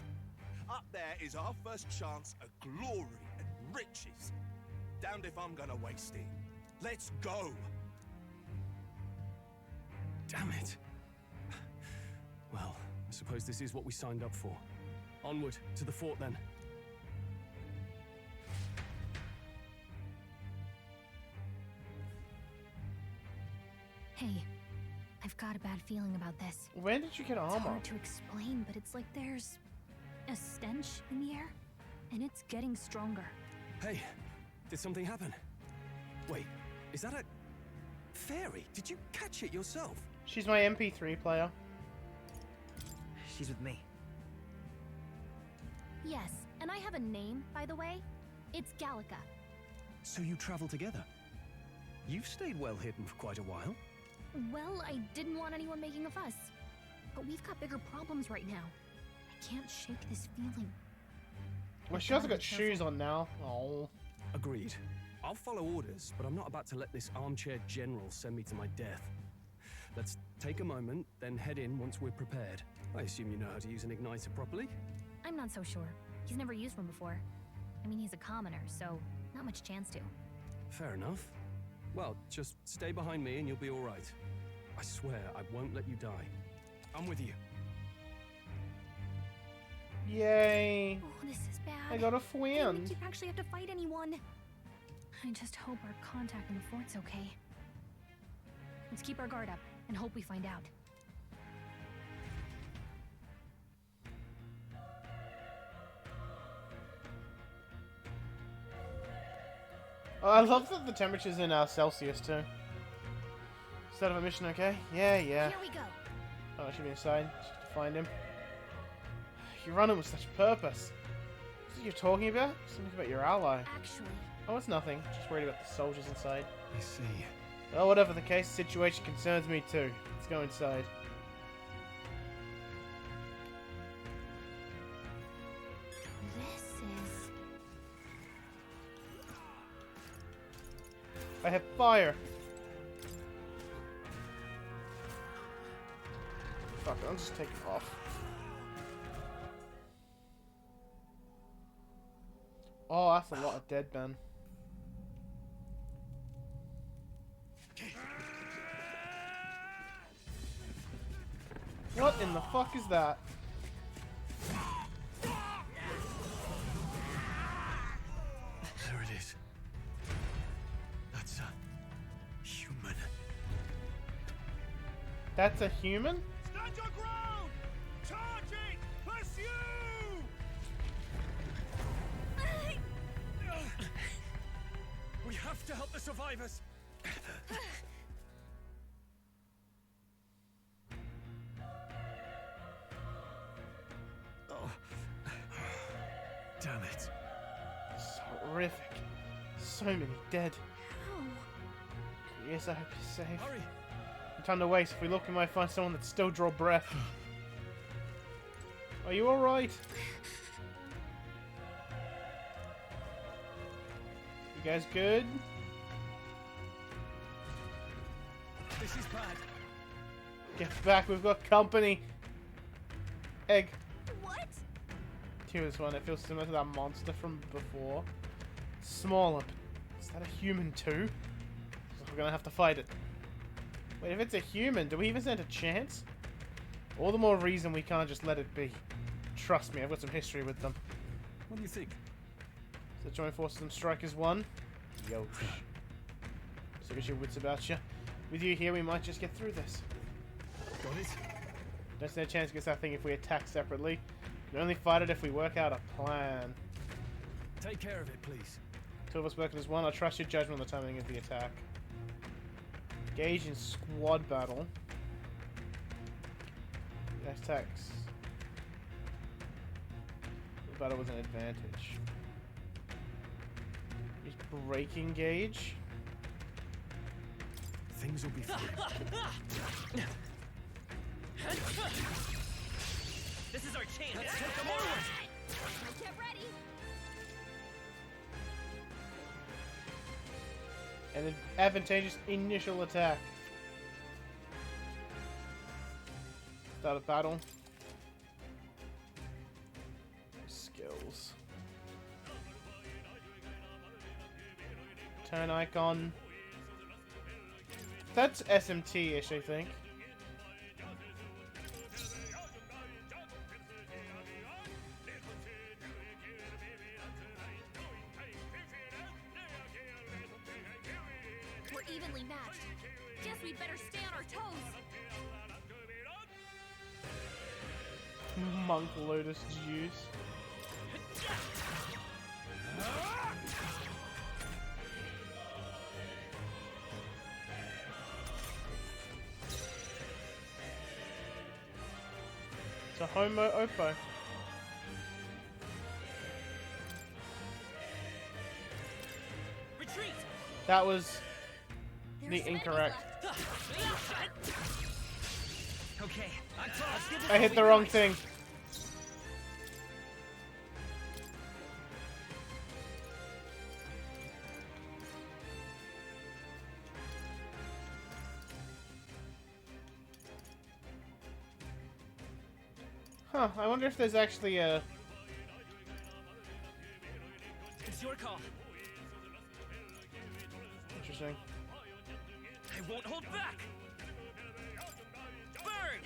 J: Up there is our first chance at glory and riches. Damned if I'm gonna waste it. Let's go.
S: Damn it. Well, I suppose this is what we signed up for. Onward, to the fort then.
G: Hey, I've got a bad feeling about this.
A: When did you get armor?
G: It's hard to explain, but it's like there's a stench in the air, and it's getting stronger.
S: Hey, did something happen? Wait, is that a... fairy? Did you catch it yourself?
A: She's my MP3 player.
M: She's with me.
G: Yes, and I have a name, by the way. It's Gallica.
S: So you travel together? You've stayed well hidden for quite a while.
G: Well, I didn't want anyone making a fuss. But we've got bigger problems right now. I can't shake this feeling.
A: Well, she also got shoes on now. Oh.
S: Agreed. I'll follow orders, but I'm not about to let this armchair general send me to my death. Let's take a moment, then head in once we're prepared. I assume you know how to use an igniter properly?
G: I'm not so sure. He's never used one before. I mean, he's a commoner, so not much chance to.
S: Fair enough. Well, just stay behind me and you'll be all right. I swear I won't let you die. I'm with you.
A: Yay!
G: Oh, this is bad.
A: I got a
G: We
A: friend.
G: keep actually have to fight anyone. I just hope our contact in the fort's okay. Let's keep our guard up and hope we find out.
A: Oh, I love that the temperature's in Celsius too. Start of a mission, okay? Yeah.
G: Here we go.
A: Oh, I should be inside. Just have to find him. You're running with such purpose. What are you talking about? Something about your ally.
G: Actually.
A: Oh, it's nothing. Just worried about the soldiers inside.
H: I see.
A: Oh, whatever the case, the situation concerns me too. Let's go inside.
G: This is...
A: I have fire. Fuck it, I'll just take it off. Oh, that's a lot of dead men. What in the fuck is that?
H: There it is. That's a human.
A: That's a human?
N: Stand your ground! Charging! Pursue!
S: We have to help the survivors.
H: Oh. Damn it.
A: It's horrific. So many dead. Yes, I hope you're safe.
S: Hurry!
A: No time to waste. If we look, we might find someone that still draw breath. Are you alright? You guys good?
S: This is bad.
A: Get back, we've got company. Egg.
G: What?
A: Here's this one. It feels similar to that monster from before. Smaller. Is that a human too? So we're gonna have to fight it. Wait, if it's a human, do we even stand a chance? All the more reason we can't just let it be. Trust me, I've got some history with them.
S: What do you think?
A: So join forces and strike as one. Yo. So get your wits about you. With you here, we might just get through this.
S: Got it?
A: Don't stand a chance against that thing if we attack separately. We can only fight it if we work out a plan.
S: Take care of it, please.
A: Two of us working as one. I trust your judgment on the timing of the attack. Engage in squad battle. Attacks. The battle with an advantage. Use break engage.
S: Things will be fine.
M: This is our chance.
S: Let's take them on.
G: Get ready.
A: And an advantageous initial attack. Start a battle. Skills. Turn icon. That's SMT-ish, I think.
G: We're evenly matched. Guess we'd better stay on our toes.
A: Monk Lotus juice. It's a Homo Oppo.
M: Retreat!
A: That was the incorrect.
M: Okay.
A: I hit the wrong thing. Huh, I wonder if there's actually a
N: your call.
A: Interesting.
N: I won't hold back. Burn!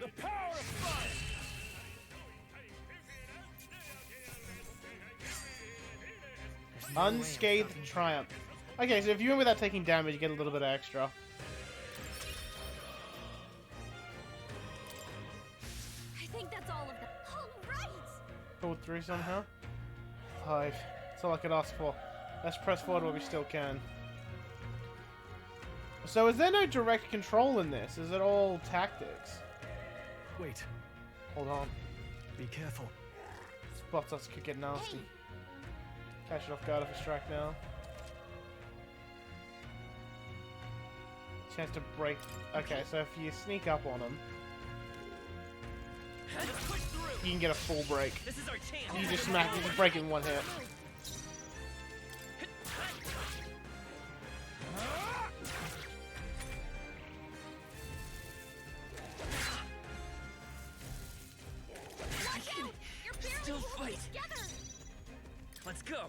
N: The power of fire!
A: Unscathed Triumph. Okay, so if you win without taking damage, you get a little bit extra.
G: I think that's all of them. All right.
A: Pulled through somehow. 5. That's all I could ask for. Let's press forward while we still can. So is there no direct control in this? Is it all tactics?
S: Wait.
A: Hold on.
S: Be careful.
A: Spots us could get nasty. Catch it off guard if we strike now. Chance to break. Okay, so if you sneak up on them, you can get a full break.
N: This is our chance.
A: You just smack. You just break it in one hit.
N: Still fight. Let's go.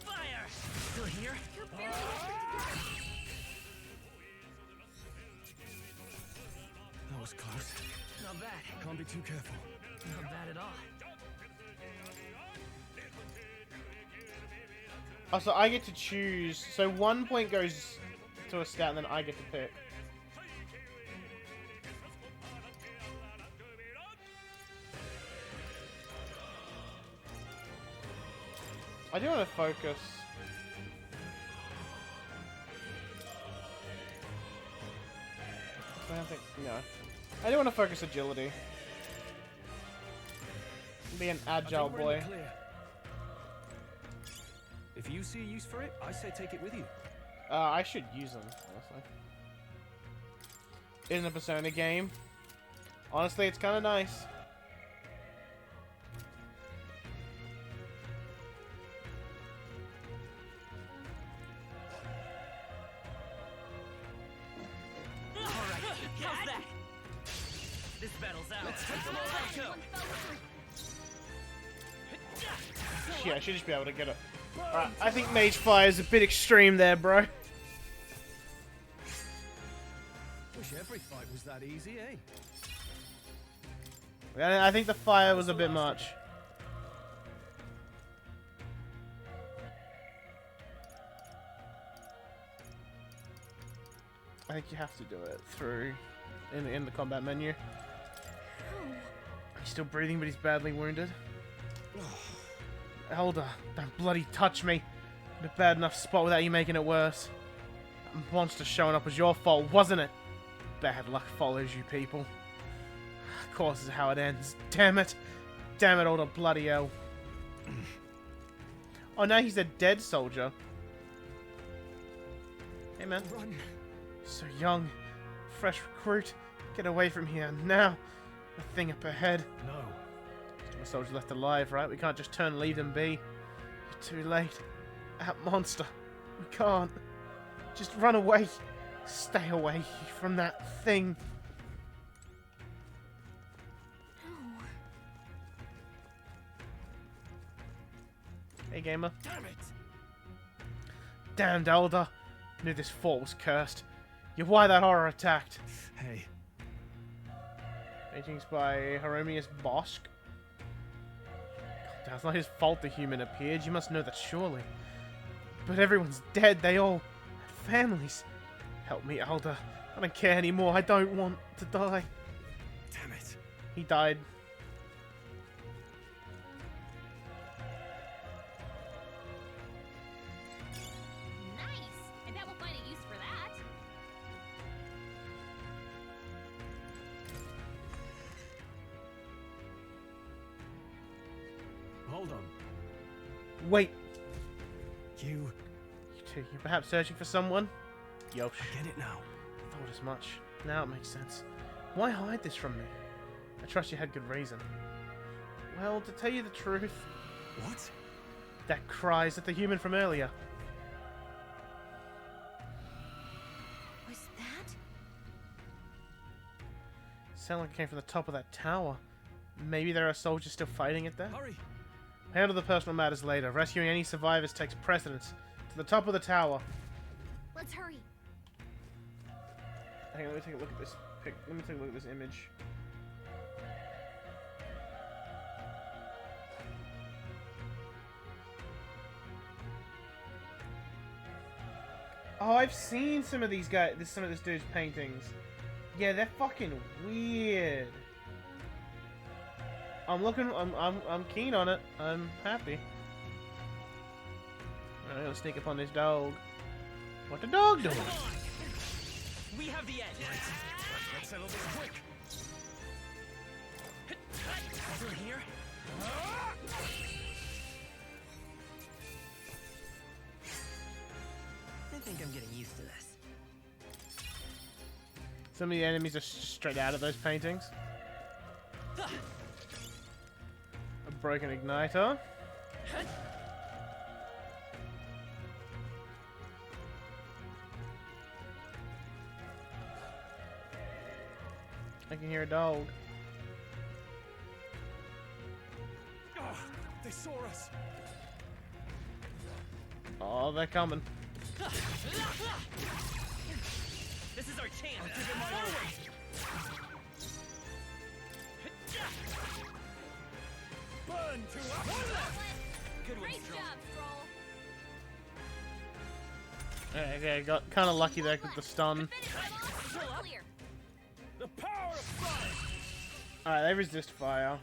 N: Fire. Still here?
S: That was close.
N: Not bad.
S: Can't be too careful.
N: Not bad at all.
A: Oh, so I get to choose. So 1 point goes to a stat, and then I get to pick. I do want to focus. I don't think. No. I do want to focus agility. Be an agile boy.
S: If you see a use for it, I say take it with you.
A: I should use them, honestly. In a Persona game. Honestly, it's kind of nice.
N: How's that? This battle's out. Let's take them all out.
A: Yeah, I should just be able to get it. Alright, I think Mage Fire is a bit extreme there, bro.
S: Wish every fight was that easy, eh?
A: I think the fire was a bit much. I think you have to do it through in the combat menu. He's still breathing, but he's badly wounded. Elder, don't bloody touch me. In a bad enough spot without you making it worse. That monster showing up was your fault, wasn't it? Bad luck follows you people. Of course, this is how it ends. Damn it. Damn it, Elder bloody hell. Oh, now he's a dead soldier. Hey, man.
S: Run.
A: So young. Fresh recruit. Get away from here now. The thing up ahead.
S: No.
A: Still a soldier left alive, right? We can't just turn and leave them be. You're too late. That monster. We can't. Just run away. Stay away from that thing. Hey, gamer.
N: Damn it!
A: Damned Elder. Knew this fort was cursed. You're why that horror attacked.
S: Hey.
A: Paintings by Hieronymus Bosch. It's not his fault the human appeared. You must know that surely. But everyone's dead. They all had families. Help me, Elder. I don't care anymore. I don't want to die.
S: Damn it.
A: He died.
G: Nice! I bet we'll find a use for that.
S: Hold on.
A: Wait.
S: You
A: two, you're perhaps searching for someone? Yosh.
S: I get it now.
A: Thought as much. Now it makes sense. Why hide this from me? I trust you had good reason. Well, to tell you the truth...
S: What?
A: That cries at the human from earlier.
G: Was that?
A: Sounded like it came from the top of that tower. Maybe there are soldiers still fighting it there?
S: Hurry!
A: Handle the personal matters later. Rescuing any survivors takes precedence. To the top of the tower.
G: Let's hurry.
A: Hang on, let me take a look at this pic. Let me take a look at this image. Oh, I've seen some of these guys, some of this dude's paintings. Yeah, they're fucking weird. I'm keen on it. I'm happy. I'm gonna sneak up on this dog. What the dog doing?
N: We have the edge. Let's settle this quick. Through here.
M: I think I'm getting used to this.
A: Some of the enemies are straight out of those paintings. A broken igniter. I can hear a dog.
N: Oh, they saw us.
A: Oh, they're coming.
N: This is our chance. I'll give it my all. Burn to us. Good one, Stroll.
A: Okay, got kind of lucky there with the stun.
N: The power of fire.
A: Alright, they resist fire.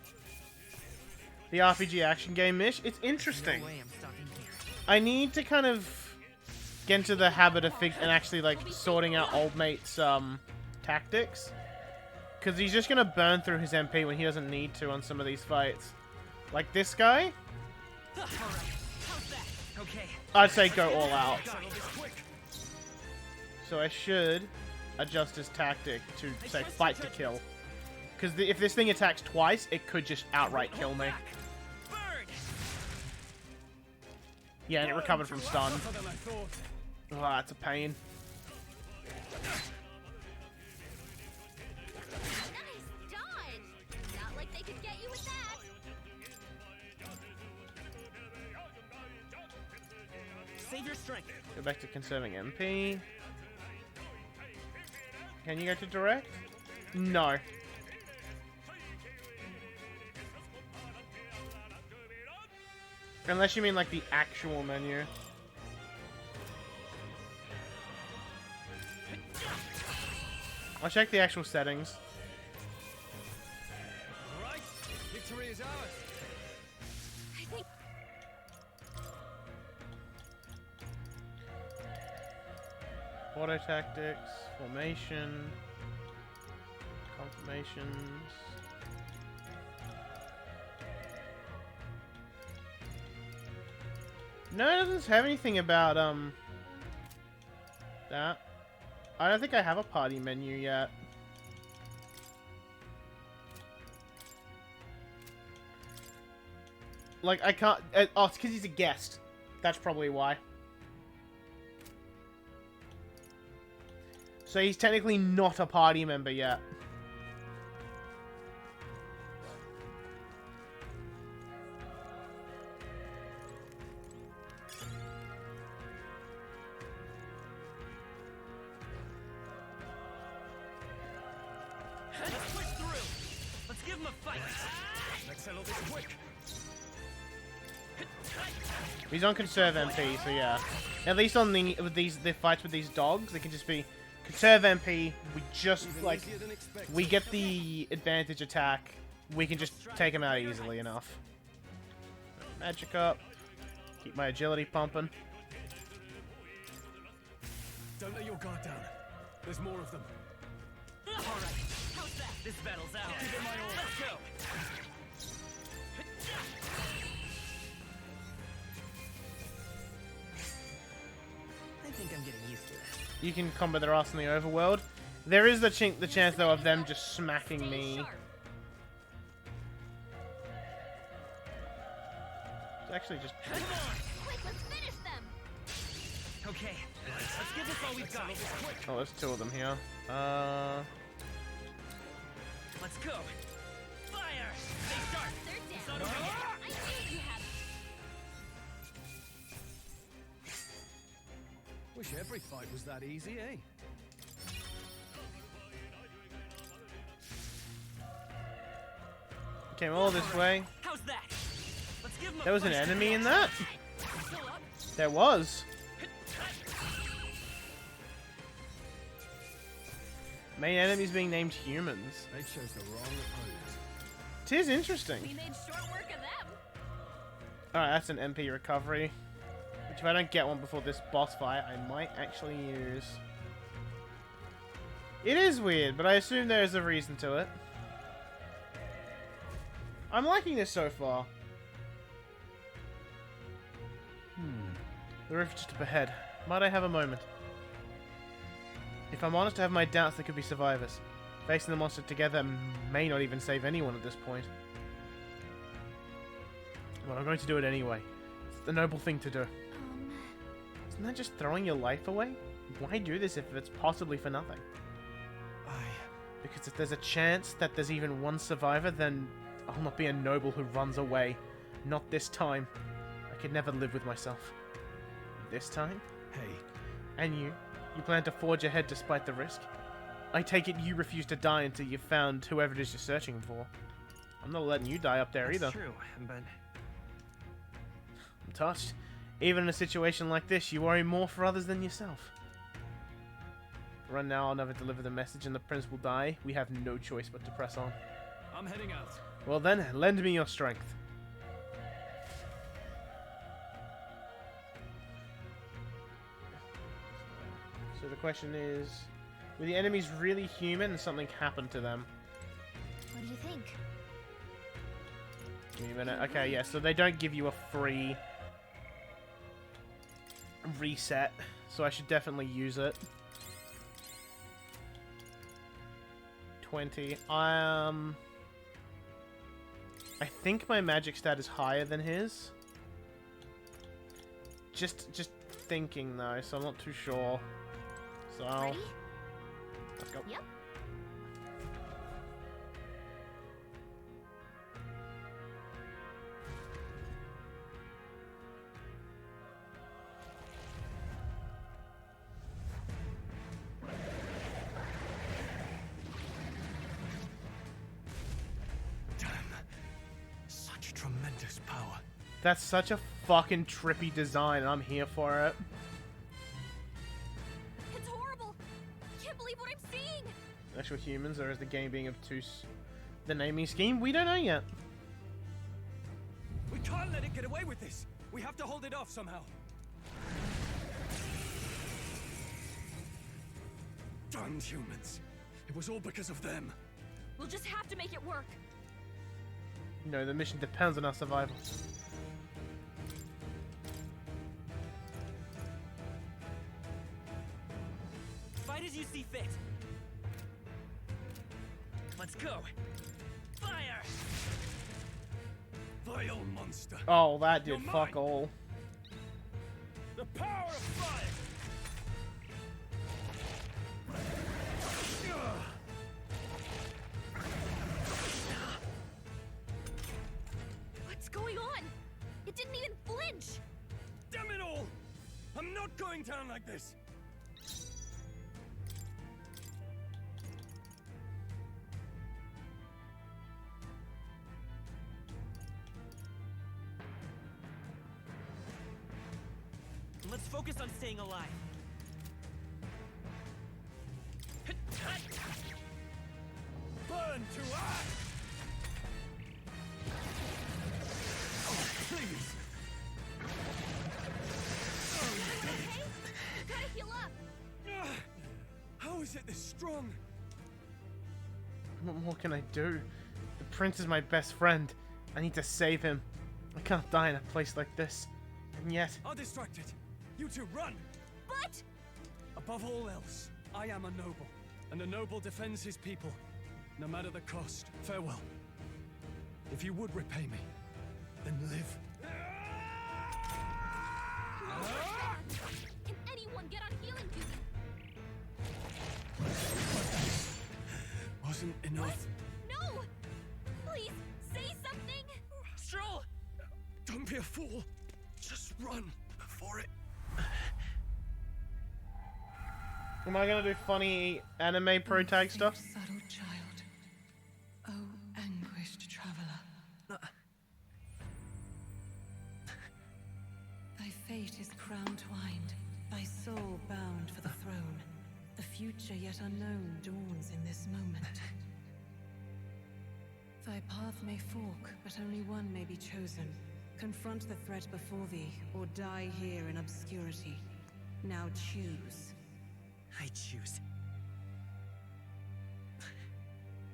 A: The RPG action game Mish, it's interesting. I need to kind of get into the habit of and actually like sorting out old mate's tactics, because he's just gonna burn through his MP when he doesn't need to on some of these fights. Like this guy, I'd say go all out. So I should adjust his tactic to say fight to kill, because if this thing attacks twice, it could just outright kill me. Yeah, and it recovered from stun. Oh, that's a pain.
G: Nice dodge! Not like they could get you with that.
N: Save your strength.
A: Go back to conserving MP. Can you go to direct? No. Unless you mean like the actual menu. I'll check the actual settings.
N: All right, victory is ours.
G: I think
A: Auto tactics, formation, confirmations. No, it doesn't have anything about that. I don't think I have a party menu yet. Like I can't. Oh, it's because he's a guest. That's probably why. So he's technically not a party member yet.
N: Let's push through. Let's give him a fight. Let's settle this quick.
A: He's on conserve MP, so yeah. At least on the fights with these dogs, they can just be conserve MP. We just like we get the advantage attack. We can just take him out easily enough. Magic up. Keep my agility pumping.
N: Don't let your guard down. There's more of them. All right. How's that? This battle's out. Give it my all. Let's go.
M: I think I'm getting used to this.
A: You can combo their ass in the overworld. There is the chance though of them just smacking me. It's actually just.
G: quick, let's finish them.
N: Okay. Let's give this all we've got.
A: Oh, there's two of them here.
N: Let's go. Fire! Stay sharp.
G: They're
N: It's
G: down.
N: not over yet.
G: I knew you had
N: Wish every fight was that easy, eh?
A: Came all this way.
N: How's that? Let's give him a
A: There was an
N: push.
A: enemy in that? There was. Main enemies being named humans.
N: They chose the wrong opponent.
A: Tis interesting.
G: We made short work of them.
A: Alright, that's an MP recovery. Which if I don't get one before this boss fight, I might actually use. It is weird, but I assume there is a reason to it. I'm liking this so far. The roof just up ahead. Might I have a moment? If I'm honest, I have my doubts there could be survivors. Facing the monster together may not even save anyone at this point. But I'm going to do it anyway. It's the noble thing to do. Isn't that just throwing your life away? Why do this if it's possibly for nothing? Because if there's a chance that there's even one survivor, then I'll not be a noble who runs away. Not this time. I could never live with myself. This time?
N: Hey.
A: And you? You plan to forge ahead despite the risk? I take it you refuse to die until you've found whoever it is you're searching for. I'm not letting you die up there either.
M: That's true, but...
A: I'm touched. Even in a situation like this, you worry more for others than yourself. Run now, I'll never deliver the message and the prince will die. We have no choice but to press on.
N: I'm heading out.
A: Well then, lend me your strength. So the question is, were the enemies really human and something happened to them?
G: What do you think?
A: Give me a minute. Okay, yeah, so they don't give you a free reset, so I should definitely use it. 20. I think my magic stat is higher than his. Just thinking though, so I'm not too sure. So
G: Ready?
A: Let's go.
G: Yep.
H: Such tremendous power.
A: That's such a fucking trippy design, and I'm here for it.
G: It's horrible. I can't believe what I'm seeing.
A: Actual humans, or is the game being obtuse? The naming scheme? We don't know yet.
N: We can't let it get away with this. We have to hold it off somehow. Damned humans. It was all because of them.
G: We'll just have to make it work.
A: No, the mission depends on our survival.
N: Fight as you see fit. Let's go. Fire! Vile monster.
A: Oh, that did
N: You're
A: fuck
N: mine.
A: all.
N: The power of fire!
G: What's going on? It didn't even flinch.
N: Damn it all! I'm not going down like this!
M: Let's focus on staying alive.
N: Burn to ash! Oh, please!
G: Okay? You gotta heal up.
N: How is it this strong?
A: What more can I do? The prince is my best friend. I need to save him. I can't die in a place like this. And yet...
N: I'll distract it. You two run!
G: But...
N: Above all else, I am a noble, and a noble defends his people, no matter the cost. Farewell. If you would repay me, then live.
G: Can anyone get on healing duty?
N: Wasn't enough.
G: No! Please, say something!
N: Stroll! Don't be a fool. Just run for it.
A: Am I gonna do funny anime pro tag stuff?
E: Subtle child. Oh, anguished traveler. Thy fate is crown twined, thy soul bound for the throne. The future yet unknown dawns in this moment. Thy path may fork, but only one may be chosen. Confront the threat before thee, or die here in obscurity. Now choose.
M: I choose.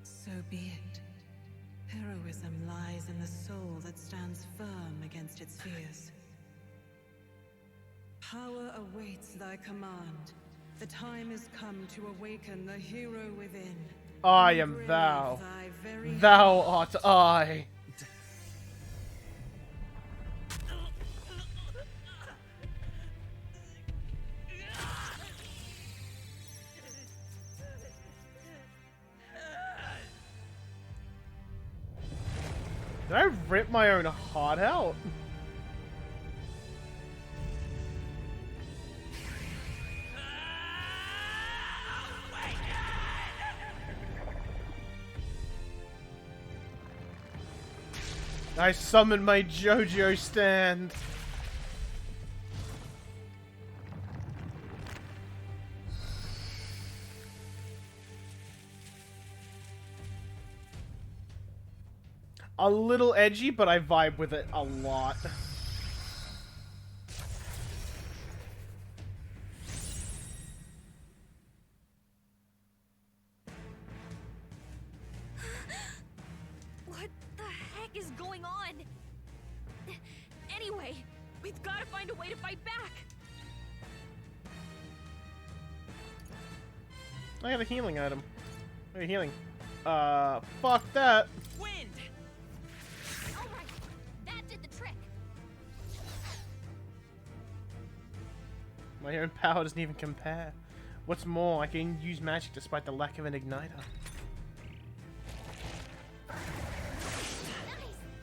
E: So be it. Heroism lies in the soul that stands firm against its fears. Power awaits thy command. The time is come to awaken the hero within.
A: I am thou. Thou art I. Did I rip my own heart out? I summoned my JoJo stand. A little edgy, but I vibe with it a lot.
G: What the heck is going on? Anyway, we've got to find a way to fight back.
A: I got a healing item. Wait, healing. Fuck that.
G: Wind. All right, that did the trick.
A: My own power doesn't even compare. What's more, I can use magic despite the lack of an igniter.
G: Nice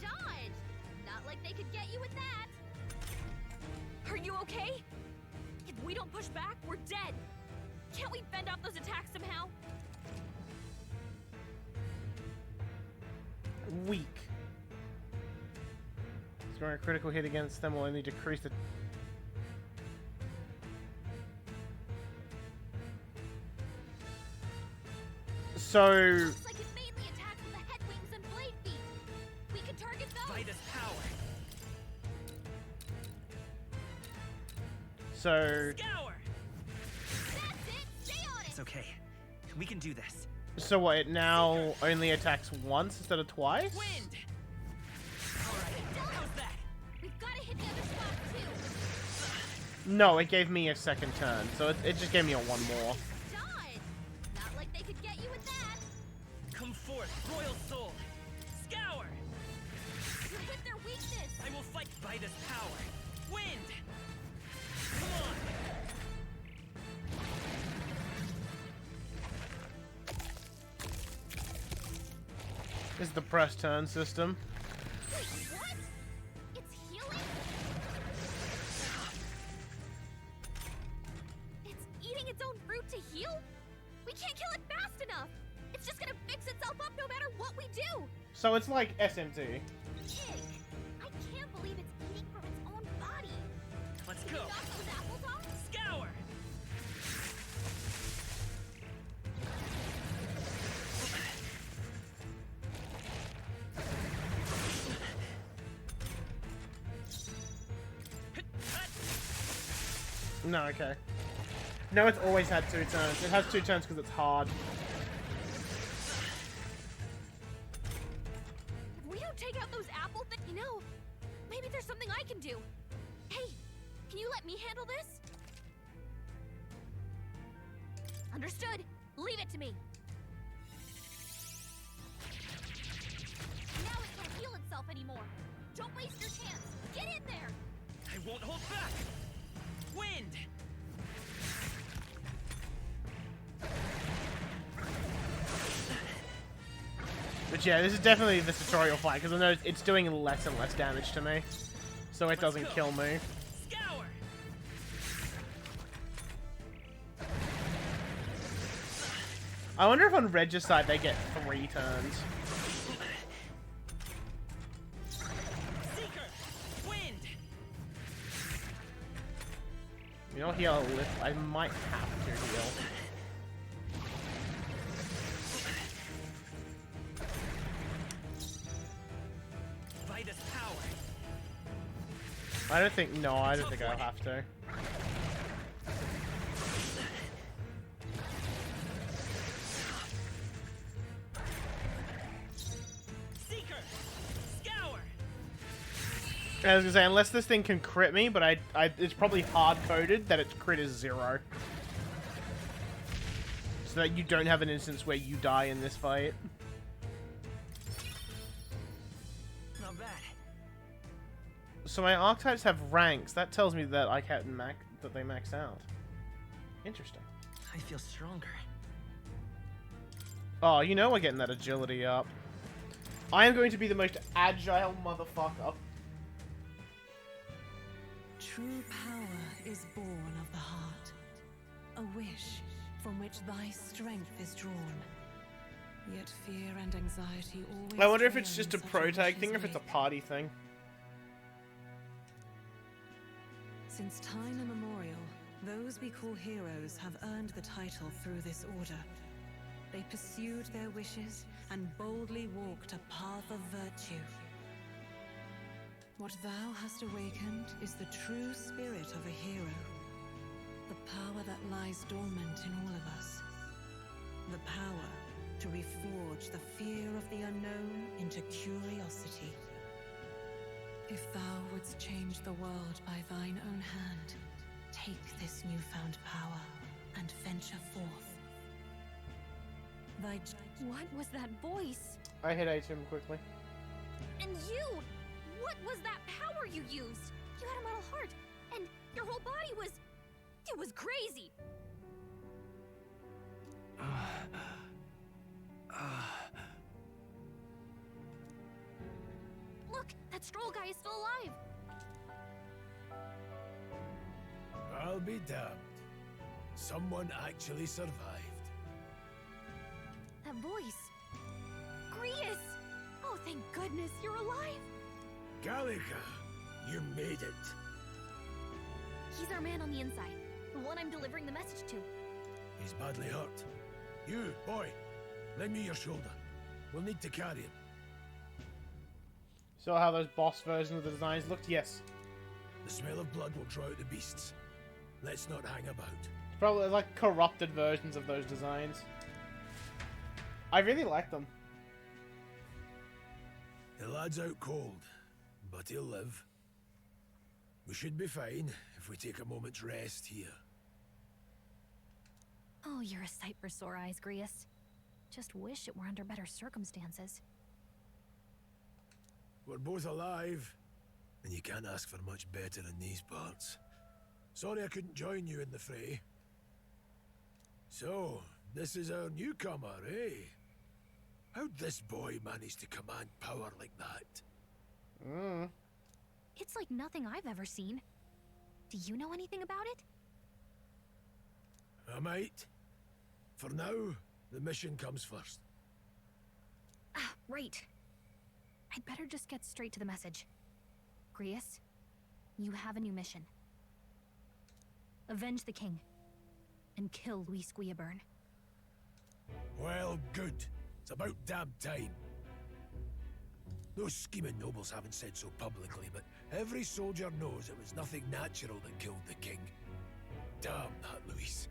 G: dodge. Not like they could get you with that. Are you okay? If we don't push back, we're dead. Can't we fend off those attacks somehow?
A: Weak. Scoring a critical hit against them will only decrease the... So...
G: Looks like it mainly attacks with the head wings and blade feet. We can target those.
M: By this power.
A: So...
M: Scour.
G: That's it. Stay on it.
M: It's okay. We can do this.
A: So what, it now only attacks once instead of twice?
M: Wind. All right. How's that?
G: We've got to hit the other spot too.
A: No, it gave me a second turn, so it just gave me a one more.
G: Dodge. Not like they could get you with that.
M: Come forth, royal soul. Scour.
G: You hit their weakness.
M: I will fight by this power. Wind. Come on.
A: This is the press turn system.
G: Wait, what? It's healing? It's eating its own fruit to heal? We can't kill it fast enough. It's just gonna fix itself up no matter what we do.
A: So it's like SMT.
G: Eek. I can't believe it's eating from its own body.
M: Let's
G: Can
M: go.
G: you knock those apples off?
M: Scour.
A: No, okay. No, it's always had 2 turns. It has 2 turns because it's hard.
G: If we don't take out those apples, then you know, maybe there's something I can do. Hey, can you let me handle this? Understood. Leave it to me. Now it can't heal itself anymore. Don't waste your chance. Get in there.
M: I won't hold back. Wind.
A: But yeah, this is definitely the tutorial fight, because I know it's doing less and less damage to me. So it doesn't kill me.
M: Scour.
A: I wonder if on Regicide they get 3 turns.
M: Seeker, wind.
A: You know, heal a lift. I might have to heal.
M: Vitus power.
A: I don't think. No, I don't think I'll have to.
M: Seeker, scour.
A: I was gonna say, unless this thing can crit me, but it's probably hard-coded that its crit is 0. So that you don't have an instance where you die in this fight.
M: Not bad.
A: So my archetypes have ranks. That tells me that I can that they max out. Interesting.
M: I feel stronger.
A: Oh, you know we're getting that agility up. I am going to be the most agile motherfucker.
E: True power is born of the heart, a wish from which thy strength is drawn. Yet fear and anxiety always.
A: I wonder if
E: trail
A: it's just
E: in
A: a
E: such
A: pro tag
E: wish's
A: thing or if it's a
E: wake.
A: party thing.
E: Since time immemorial, those we call heroes have earned the title through this order. They pursued their wishes and boldly walked a path of virtue. What thou hast awakened is the true spirit of a hero. The power that lies dormant in all of us. The power to reforge the fear of the unknown into curiosity. If thou wouldst change the world by thine own hand, take this newfound power and venture forth.
G: What was that voice?
A: I hit item quickly.
G: And you! What was that power you used? You had a metal heart, and your whole body was... It was crazy! Look, that Stroll guy is still alive!
J: I'll be damned. Someone actually survived.
G: That voice... Grius! Oh, thank goodness, you're alive!
J: Gallica, you made it.
G: He's our man on the inside, the one I'm delivering the message to.
J: He's badly hurt. You, boy, lend me your shoulder. We'll need to carry him.
A: So how those boss versions of the designs looked? Yes.
J: The smell of blood will draw out the beasts. Let's not hang about.
A: It's probably like corrupted versions of those designs. I really like them.
J: The lad's out cold, but he'll live. We should be fine if we take a moment's rest here.
G: Oh, you're a sight for sore eyes, Grius. Just wish it were under better circumstances.
J: We're both alive, and you can't ask for much better in these parts. Sorry I couldn't join you in the fray. So, this is our newcomer, eh? How'd this boy manage to command power like that?
G: It's like nothing I've ever seen. Do you know anything about it?
J: I might. For now, the mission comes first.
G: Ah, right. I'd better just get straight to the message. Grius, you have a new mission. Avenge the king. And kill Luis Guillaburn.
J: Well, good. It's about damn time. Those scheming nobles haven't said so publicly, but every soldier knows it was nothing natural that killed the king. Damn that Luis.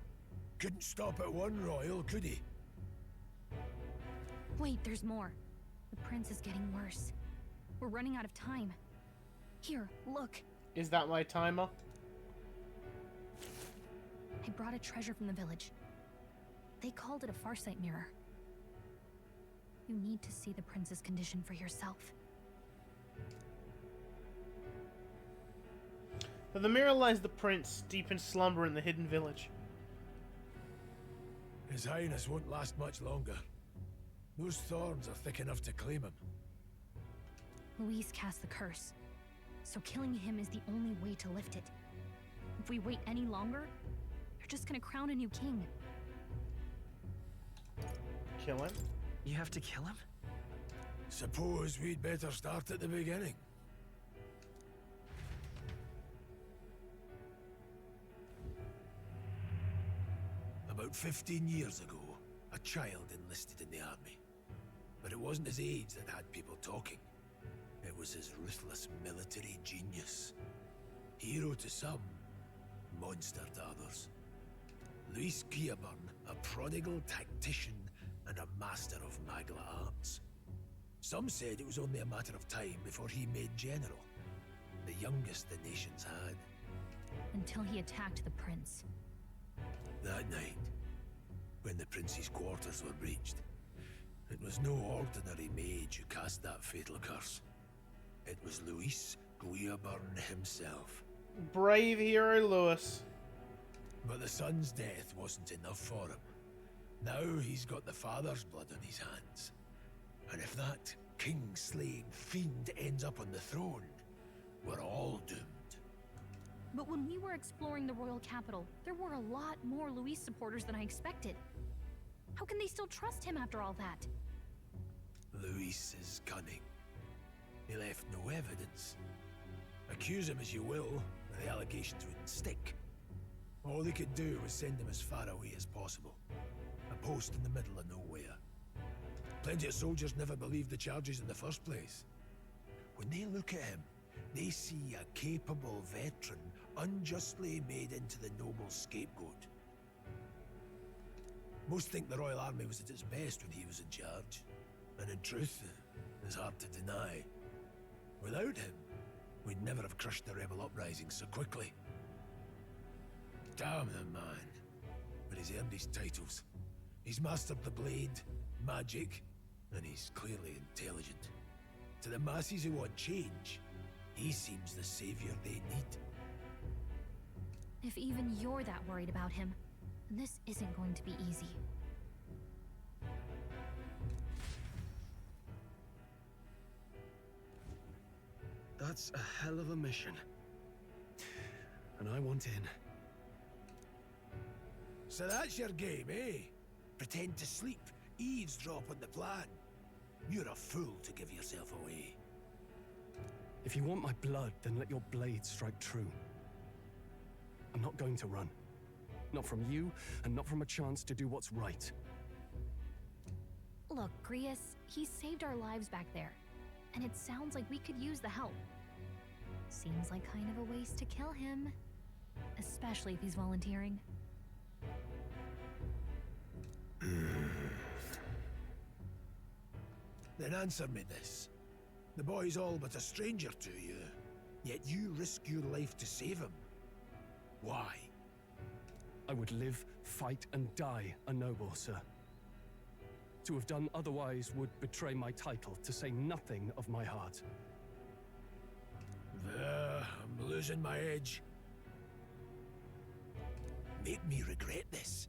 J: Couldn't stop at one royal, could he?
G: Wait, there's more. The prince is getting worse. We're running out of time. Here, look.
A: Is that my timer?
G: I brought a treasure from the village. They called it a farsight mirror. You need to see the prince's condition for yourself.
A: But the mirror lies the prince, deep in slumber in the hidden village.
J: His Highness won't last much longer. Those thorns are thick enough to claim him.
G: Luis cast the curse, so killing him is the only way to lift it. If we wait any longer, they're just gonna crown a new king.
A: kill him?
M: You have to kill him?
J: Suppose we'd better start at the beginning. About 15 years ago, a child enlisted in the army. But it wasn't his age that had people talking. It was his ruthless military genius. Hero to some, monster to others. Luis Guillaburn, a prodigal tactician and a master of Magla arts. Some said it was only a matter of time before he made general, the youngest the nations had.
G: Until he attacked the prince.
J: That night, when the prince's quarters were breached, it was no ordinary mage who cast that fatal curse. It was Luis Guillaburn himself.
A: Brave hero Lewis.
J: But the son's death wasn't enough for him. Now he's got the father's blood on his hands. And if that king-slaying fiend ends up on the throne, we're all doomed.
G: But when we were exploring the royal capital, there were a lot more Luis supporters than I expected. How can they still trust him after all that?
J: Luis is cunning. He left no evidence. Accuse him as you will, the allegations wouldn't stick. All they could do was send him as far away as possible. A post in the middle of nowhere. Plenty of soldiers never believed the charges in the first place. When they look at him, they see a capable veteran unjustly made into the noble scapegoat. Most think the Royal Army was at its best when he was in charge. And in truth, it's hard to deny. Without him, we'd never have crushed the rebel uprising so quickly. Damn the man. But he's earned his titles. He's mastered the blade, magic, and he's clearly intelligent. To the masses who want change, he seems the savior they need.
G: If even you're that worried about him, then this isn't going to be easy.
N: That's a hell of a mission. And I want in.
J: So that's your game, eh? Pretend to sleep, eavesdrop on the plan. You're a fool to give yourself away.
N: If you want my blood, then let your blade strike true. I'm not going to run. Not from you, and not from a chance to do what's right.
G: Look, Grius, he saved our lives back there. And it sounds like we could use the help. Seems like kind of a waste to kill him. Especially if he's volunteering.
J: Then answer me this. The boy's all but a stranger to you, yet you risk your life to save him. Why?
N: I would live, fight, and die a noble, sir. To have done otherwise would betray my title, to say nothing of my heart.
J: I'm losing my edge. Make me regret this,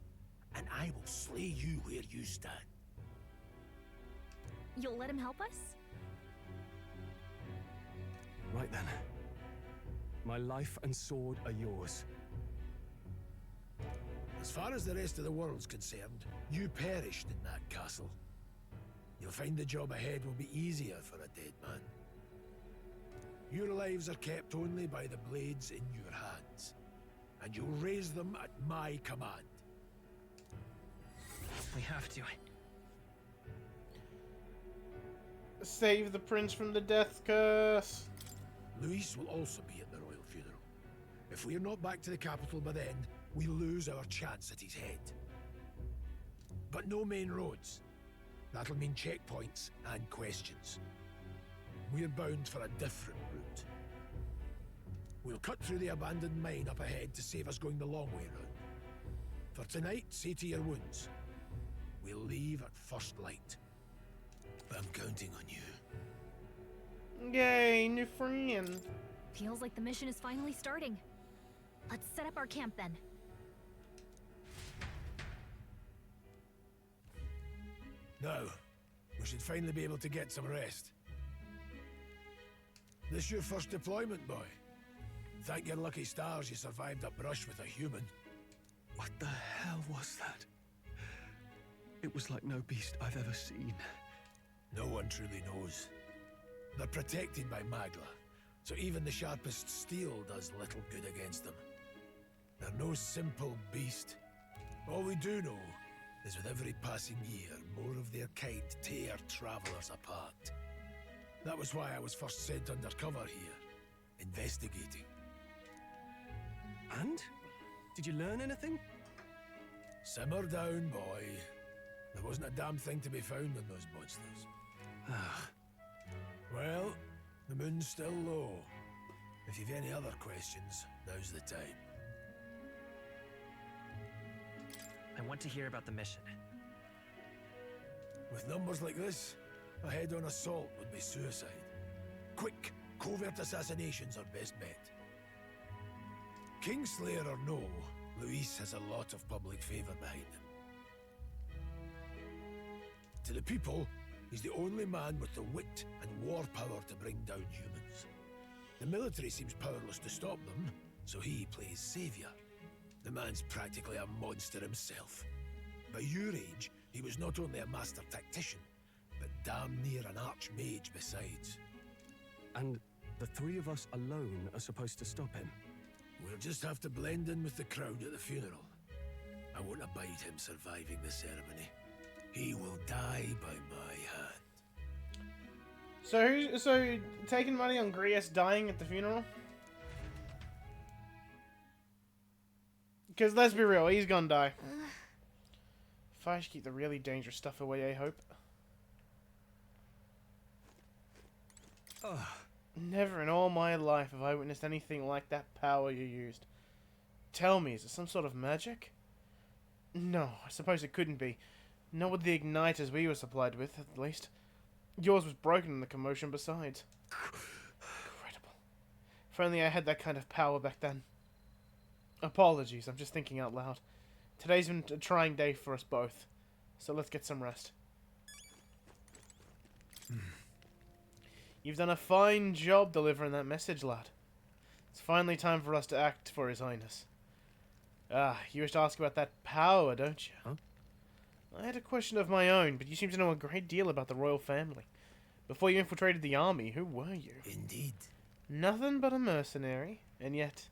J: and I will slay you where you stand.
G: You'll let him help us?
N: Right then. My life and sword are yours.
J: As far as the rest of the world's concerned, you perished in that castle. You'll find the job ahead will be easier for a dead man. Your lives are kept only by the blades in your hands, and you'll raise them at my command.
M: We have to.
A: Save the prince from the death curse.
J: Luis will also be at the royal funeral. If we're not back to the capital by then, we lose our chance at his head. But no main roads. That'll mean checkpoints and questions. We're bound for a different route. We'll cut through the abandoned mine up ahead to save us going the long way round. For tonight, see to your wounds. We'll leave at first light. I'm counting on you.
A: Yay, new friend.
G: Feels like the mission is finally starting. Let's set up our camp then.
J: Now, we should finally be able to get some rest. This your first deployment, boy? Thank your lucky stars you survived a brush with a human.
N: What the hell was that? It was like no beast I've ever seen.
J: No one truly knows. They're protected by Magla, so even the sharpest steel does little good against them. They're no simple beast. All we do know is with every passing year, more of their kind tear travelers apart. That was why I was first sent undercover here, investigating.
N: And? Did you learn anything?
J: Simmer down, boy. There wasn't a damn thing to be found on those monsters. Well, the moon's still low. If you've any other questions, now's the time.
M: I want to hear about the mission.
J: With numbers like this, a head-on assault would be suicide. Quick, covert assassinations are best bet. Kingslayer or no, Luis has a lot of public favor behind him. To the people, he's the only man with the wit and war power to bring down humans. The military seems powerless to stop them, so he plays savior. The man's practically a monster himself. By your age, he was not only a master tactician, but damn near an archmage besides.
N: And the three of us alone are supposed to stop him?
J: We'll just have to blend in with the crowd at the funeral. I won't abide him surviving the ceremony. He will die by my hand.
A: So taking money on Grius dying at the funeral? Because let's be real, he's gonna die. If I should keep the really dangerous stuff away, I hope. Never in all my life have I witnessed anything like that power you used. Tell me, is it some sort of magic? No, I suppose it couldn't be. Not with the igniters we were supplied with, at least. Yours was broken in the commotion besides. Incredible. If only I had that kind of power back then. Apologies, I'm just thinking out loud. Today's been a trying day for us both, so let's get some rest. You've done a fine job delivering that message, lad. It's finally time for us to act for His Highness. You wish to ask about that power, don't you?
M: Huh?
A: I had a question of my own, but you seem to know a great deal about the royal family. Before you infiltrated the army, who were you?
J: Indeed.
A: Nothing but a mercenary, and yet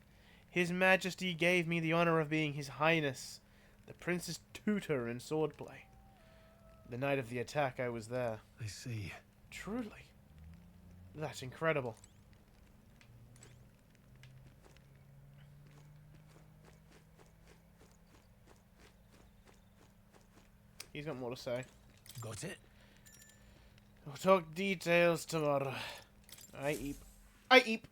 A: His Majesty gave me the honor of being His Highness, the Prince's tutor in swordplay. The night of the attack, I was there.
N: I see.
A: Truly. That's incredible. He's got more to say.
J: Got it?
A: We'll talk details tomorrow. I eep.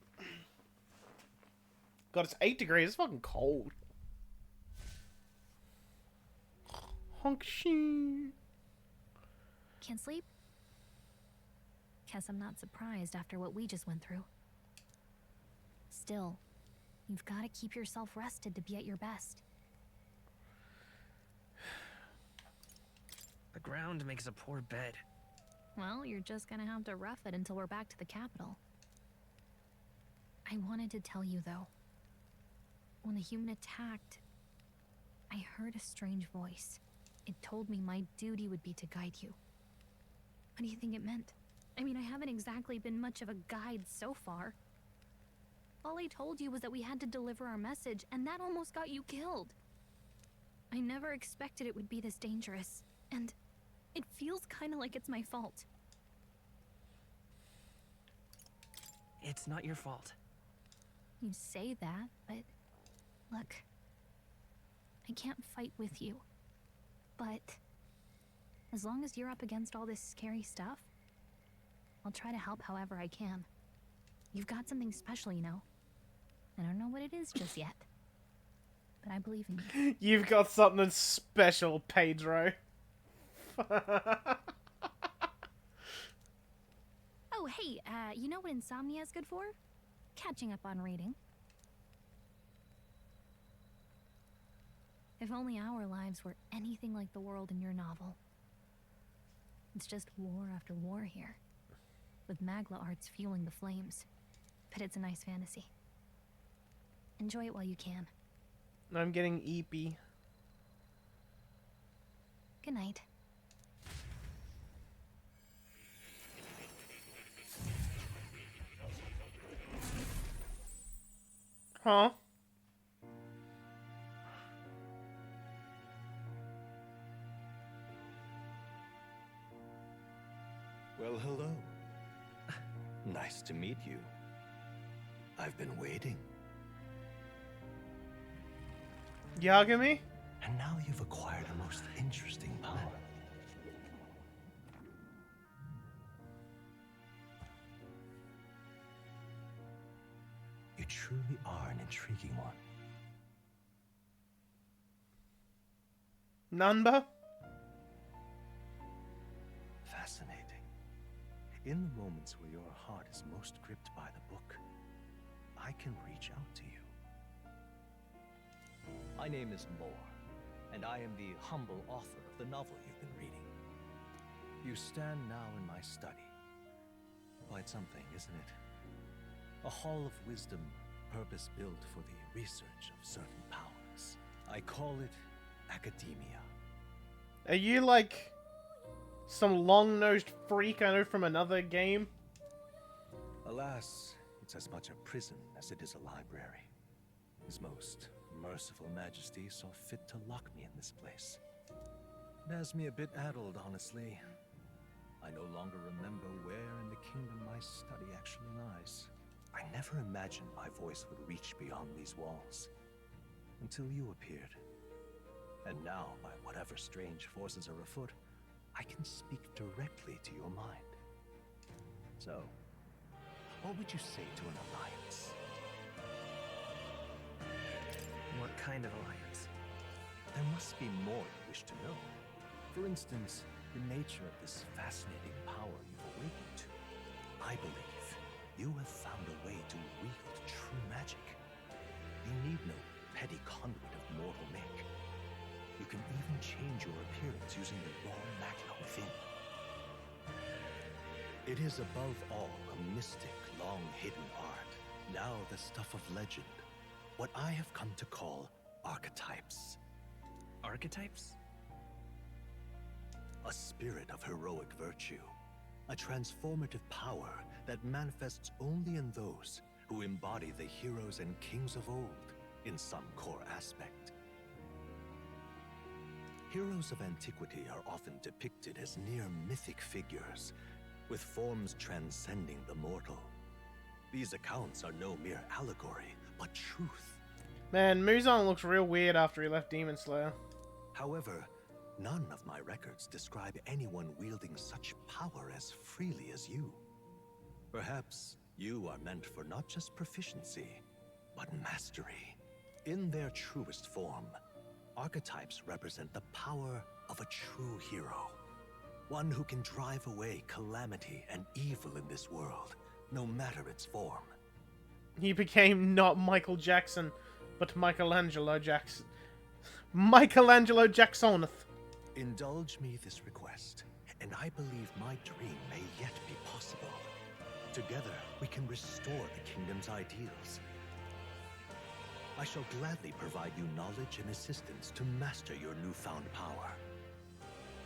A: God, it's 8 degrees. It's fucking cold. Honk shee.
G: Can't sleep? Guess I'm not surprised after what we just went through. Still, you've got to keep yourself rested to be at your best.
M: The ground makes a poor bed.
G: Well, you're just gonna have to rough it until we're back to the capital. I wanted to tell you, though. When the human attacked, I heard a strange voice. It told me my duty would be to guide you. What do you think it meant? I mean, I haven't exactly been much of a guide so far. All I told you was that we had to deliver our message, and that almost got you killed. I never expected it would be this dangerous, and it feels kind of like it's my fault.
M: It's not your fault.
G: You say that, but look, I can't fight with you. But as long as you're up against all this scary stuff, I'll try to help however I can. You've got something special, you know. I don't know what it is just yet, but I believe in you.
A: You've got something special, Pedro.
G: Oh, hey, you know what insomnia is good for? Catching up on reading. If only our lives were anything like the world in your novel. It's just war after war here, with Magla arts fueling the flames. But it's a nice fantasy. Enjoy it while you can.
A: I'm getting eepy.
G: Good night.
A: Huh?
C: Well, hello. Nice to meet you. I've been waiting.
A: Yagami?
C: And now you've acquired a most interesting power. You truly are an intriguing one.
A: Nanba?
C: Fascinating. In the moments where your heart is most gripped by the book, I can reach out to you. My name is Moore, and I am the humble author of the novel you've been reading. You stand now in my study. Quite something, isn't it? A hall of wisdom, purpose-built for the research of certain powers. I call it academia.
A: Are you like some long-nosed freak I know from another game?
C: Alas, it's as much a prison as it is a library. His most merciful majesty saw fit to lock me in this place. It has me a bit addled, honestly. I no longer remember where in the kingdom my study actually lies. I never imagined my voice would reach beyond these walls, until you appeared. And now, by whatever strange forces are afoot, I can speak directly to your mind. So, what would you say to an alliance?
M: What kind of alliance?
C: There must be more you wish to know. For instance, the nature of this fascinating power you've awakened to. I believe you have found a way to wield true magic. You need no petty conduit of mortal make. You can even change your appearance using the raw magic within. It is above all a mystic, long-hidden art, now the stuff of legend. What I have come to call archetypes.
M: Archetypes?
C: A spirit of heroic virtue. A transformative power that manifests only in those who embody the heroes and kings of old in some core aspect. Heroes of antiquity are often depicted as near mythic figures, with forms transcending the mortal. These accounts are no mere allegory, but truth.
A: Man, Muzan looks real weird after he left Demon Slayer.
C: However, none of my records describe anyone wielding such power as freely as you. Perhaps you are meant for not just proficiency, but mastery. In their truest form, archetypes represent the power of a true hero. One who can drive away calamity and evil in this world, no matter its form.
A: He became not Michael Jackson, but Michelangelo Jackson. Michelangelo Jacksoneth.
C: Indulge me this request, and I believe my dream may yet be possible. Together, we can restore the kingdom's ideals. I shall gladly provide you knowledge and assistance to master your newfound power.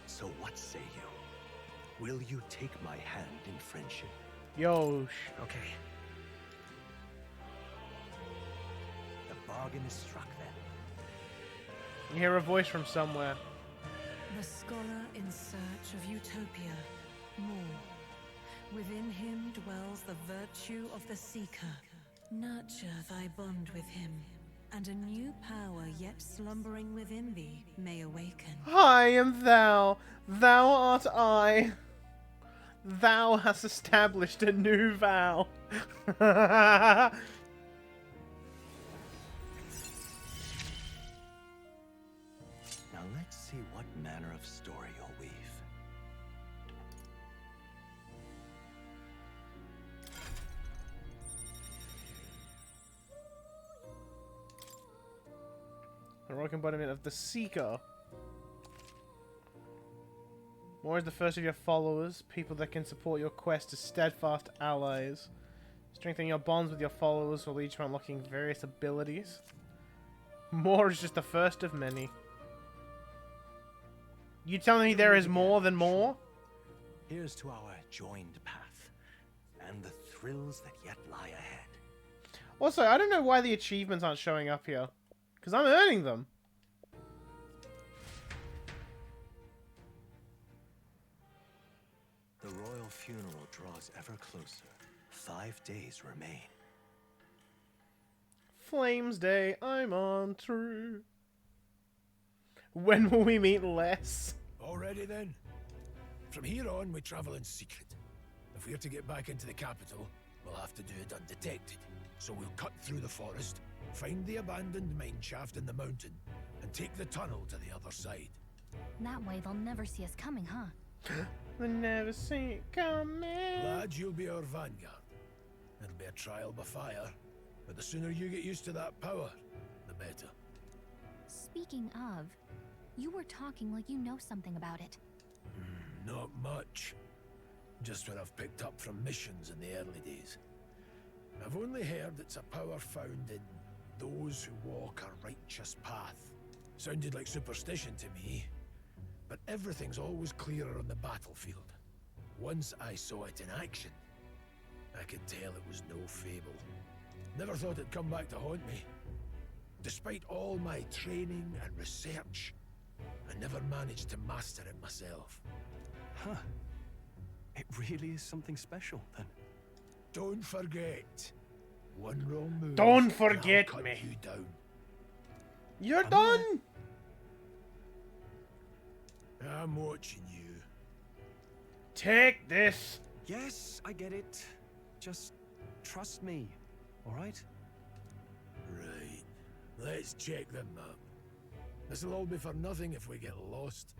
C: So what say you? Will you take my hand in friendship?
A: Yosh.
M: Okay.
C: The bargain is struck then.
A: You hear a voice from somewhere.
E: The scholar in search of utopia, more. Within him dwells the virtue of the seeker. Nurture thy bond with him, and a new power yet slumbering within thee may awaken.
A: I am thou, thou art I. Thou hast established a new vow.
C: Now let's see what manner of story you'll weave.
A: Heroic embodiment of the Seeker. More is the first of your followers, people that can support your quest as steadfast allies. Strengthening your bonds with your followers will lead to unlocking various abilities. More is just the first of many. You telling me there is more than more?
C: Here's to our joined path, and the thrills that yet lie ahead.
A: Also, I don't know why the achievements aren't showing up here. Because I'm earning them.
C: The royal funeral draws ever closer. 5 days remain.
A: Flames Day, I'm on true. When will we meet Les?
J: Already then? From here on, we travel in secret. If we're to get back into the capital, we'll have to do it undetected. So we'll cut through the forest, find the abandoned mine shaft in the mountain, and take the tunnel to the other side.
G: That way they'll never see us coming, huh?
A: They'll never see it coming.
J: Lad, you'll be our vanguard. It'll be a trial by fire, but the sooner you get used to that power, the better.
G: Speaking of, you were talking like you know something about it.
J: Not much. Just what I've picked up from missions in the early days. I've only heard it's a power found in those who walk a righteous path. Sounded like superstition to me, but everything's always clearer on the battlefield. Once I saw it in action, I could tell it was no fable. Never thought it'd come back to haunt me. Despite all my training and research, I never managed to master it myself.
S: Huh. It really is something special, then.
J: Don't forget. One wrong move.
A: Don't
J: and
A: forget
J: I'll cut
A: me.
J: you down.
A: You're done.
J: I'm watching you.
A: Take this.
S: Yes, I get it. Just trust me, all right?
J: Right. Let's check the map. This'll all be for nothing if we get lost.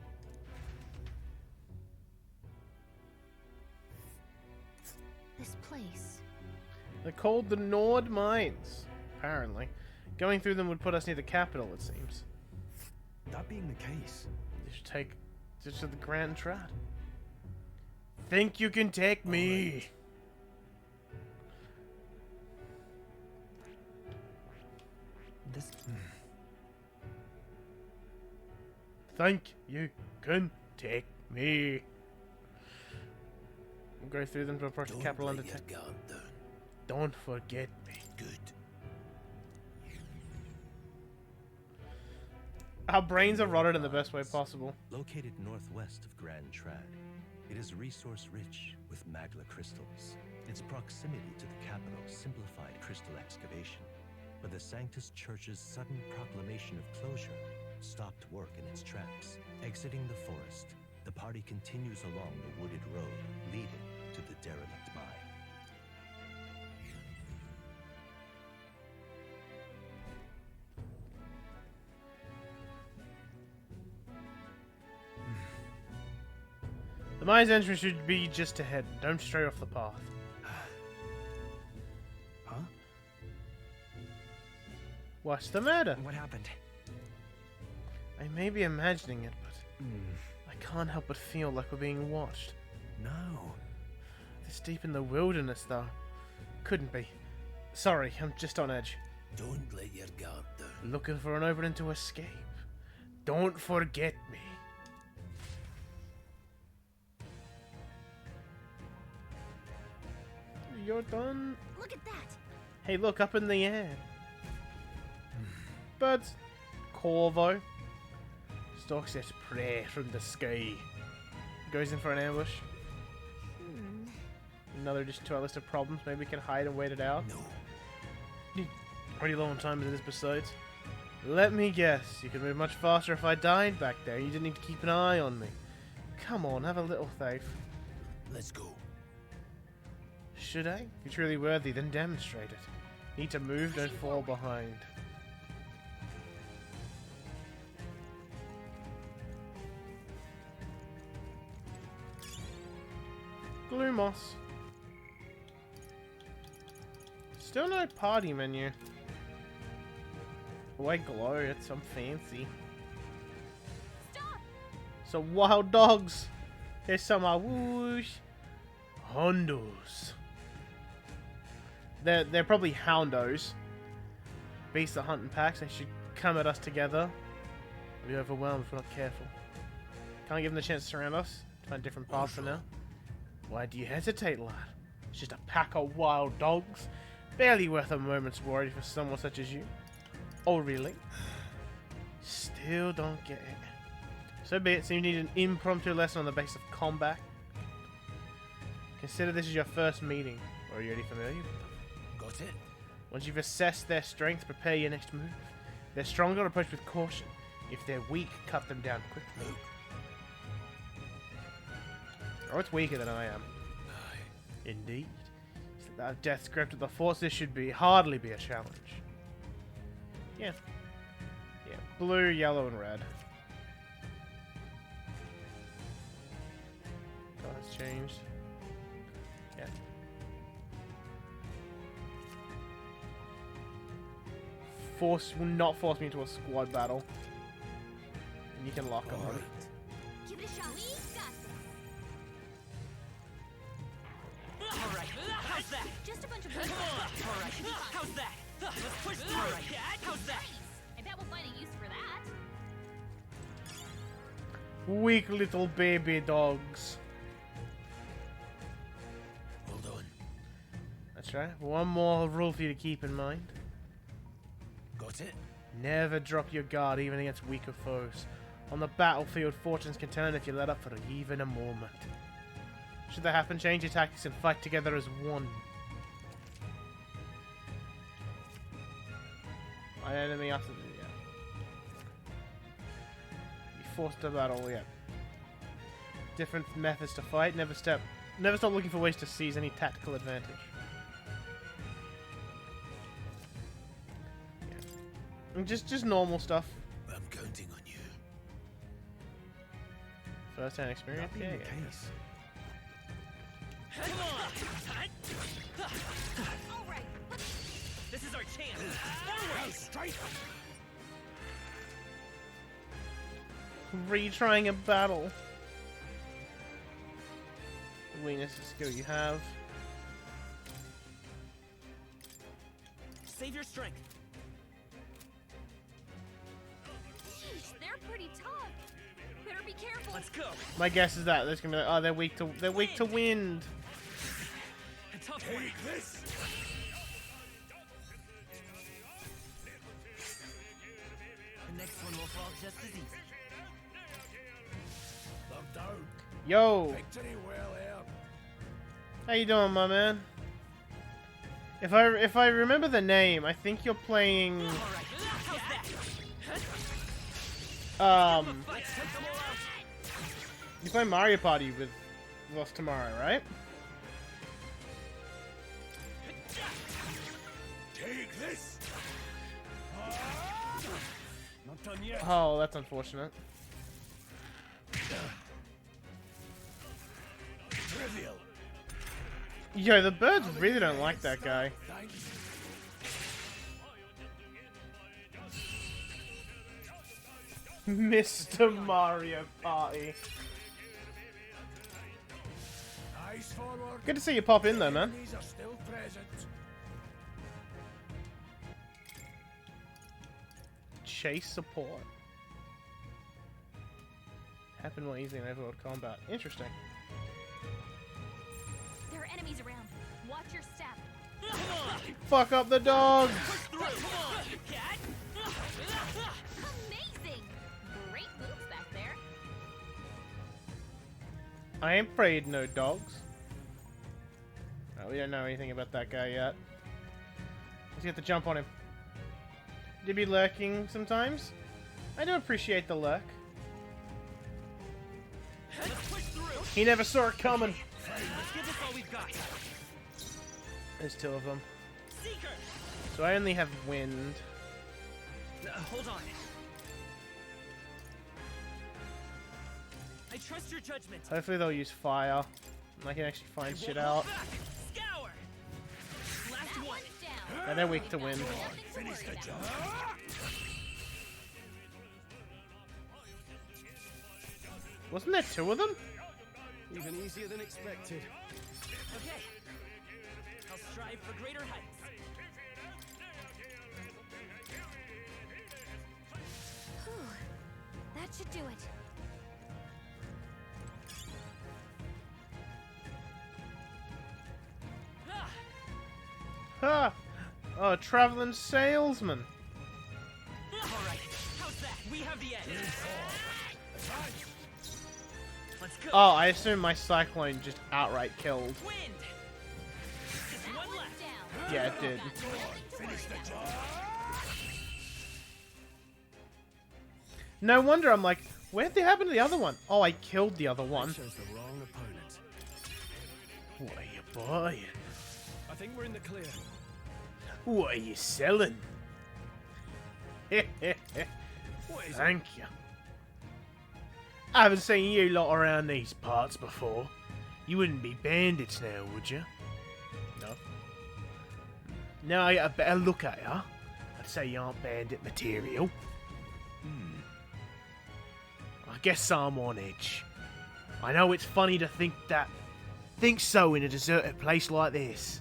G: This place.
A: They're called the Nord Mines, apparently. Going through them would put us near the capital, it seems.
S: That being the case,
A: You should take this to the Grand Trad. Think you can take me?
M: This.
A: Think you can take me? We'll go through them to approach the capital undetected. Don't forget me.
J: Good.
A: Our brains are rotted in the best way possible.
C: Located northwest of Grand Trad, it is resource-rich with magma crystals. Its proximity to the capital simplified crystal excavation, but the Sanctus Church's sudden proclamation of closure stopped work in its tracks. Exiting the forest, the party continues along the wooded road leading to the derelict mine.
A: The mine's entrance should be just ahead. Don't stray off the path.
S: Huh?
A: What's the matter?
M: What happened?
A: I may be imagining it, but I can't help but feel like we're being watched.
S: No.
A: This deep in the wilderness, though. Couldn't be. Sorry, I'm just on edge.
J: Don't let your guard down.
A: Looking for an opening to escape. Don't forget me. You're done.
G: Look at that.
A: Hey, look, up in the air. Birds. Corvo. Stalks its prey from the sky. Goes in for an ambush. Another addition to our list of problems. Maybe we can hide and wait it out. No. Pretty low on time as it is besides. Let me guess. You could move much faster if I died back there. You didn't need to keep an eye on me. Come on, have a little faith.
J: Let's go.
A: Should I? If you're truly worthy, then demonstrate it. Need to move, don't fall behind. Glue moss. Still no party menu. White glow, it's some fancy.
G: Stop!
A: So wild dogs. Here's some whoosh. Hondos. They're probably houndos. Beasts that hunt in packs. They should come at us together. We'll be overwhelmed if we're not careful. Can't give them the chance to surround us. Find different paths for now. Why do you hesitate, lad? It's just a pack of wild dogs. Barely worth a moment's worry for someone such as you. Oh, really? Still don't get it. So be it, so you need an impromptu lesson on the basis of combat. Consider this is your first meeting. Are you already familiar with them?
J: Got it?
A: Once you've assessed their strength, prepare your next move. If they're stronger, approach with caution. If they're weak, cut them down quickly. Oh, it's weaker than I am. Indeed. That death's grip of the forces should hardly be a challenge. Yeah. Yeah. Blue, yellow, and red. Color's changed. Yeah. Will not force me into a squad battle. And you can lock them on.
G: Give it a shot. We got this.
M: All right, how's that?
G: Just a bunch of
M: Come on. All right, how's that? Let's push through. All right, how's that?
G: I bet we'll find a use for that.
A: Weak little baby dogs.
J: Hold on.
A: That's right. One more rule for you to keep in mind.
J: Got it?
A: Never drop your guard even against weaker foes. On the battlefield, fortunes can turn if you let up for even a moment. Should that happen, change your tactics and fight together as one. My enemy after the Be forced to battle, yeah. Different methods to fight. Never stop looking for ways to seize any tactical advantage. Just normal stuff.
J: I'm counting on you.
A: First-hand experience.
J: That being the case.
M: Come on! All right. This is our chance. Forward!
J: Straight.
A: Retrying a battle. The weakness is skill you have.
M: Save your strength.
G: Sheesh, they're pretty tough. Better be careful.
M: Let's go.
A: My guess is that there's gonna be like, oh, they're weak to wind.
M: A tough one.
J: Take this.
M: The next one will fall just as easy.
J: Look down.
A: Yo,
J: Victory well out.
A: how you doing, my man? If I remember the name, I think you're playing. You play Mario Party with us tomorrow, right?
J: Take this. Not done yet.
A: Oh, that's unfortunate.
J: Trivial.
A: Yo, the birds really don't like that guy. Mr. Mario Party.
J: Eyes forward.
A: Good to see you pop in though, man.
J: Enemies are still present.
A: Chase support. Happen more easily in overworld combat. Interesting.
G: There are enemies around. Watch your step.
A: Fuck up the dogs!
G: Amazing! Great moves back there.
A: I ain't afraid no dogs. Oh, we don't know anything about that guy yet. Let's get the jump on him. You be lurking sometimes? I do appreciate the lurk. He never saw it coming.
M: Let's give this all we've got.
A: There's two of them.
M: Seeker.
A: So I only have wind.
M: Hold on. I trust your judgment.
A: Hopefully they'll use fire. And I can actually find shit out.
M: Scour. Last one.
A: And they're weak to wind.
J: Finish the job.
A: Wasn't there two of them?
N: Even easier than expected.
M: Okay. I'll strive for greater heights.
G: That should do it.
M: Ah!
A: Ha! Oh, a traveling salesman.
M: Alright, how's that? We have the edge. Let's go.
A: Oh, I assume my cyclone just outright killed.
M: Wind. Just one left.
A: Yeah, it did. No wonder I'm like, where'd they happen to the other one? Oh, I killed the other one.
S: Chose the wrong opponent.
A: What are you buying?
S: I think we're in the clear.
A: What are you selling? Thank you. I haven't seen you lot around these parts before. You wouldn't be bandits now, would you? No. Now I get a better look at you. I'd say you aren't bandit material. I guess I'm on edge. I know it's funny to think so in a deserted place like this,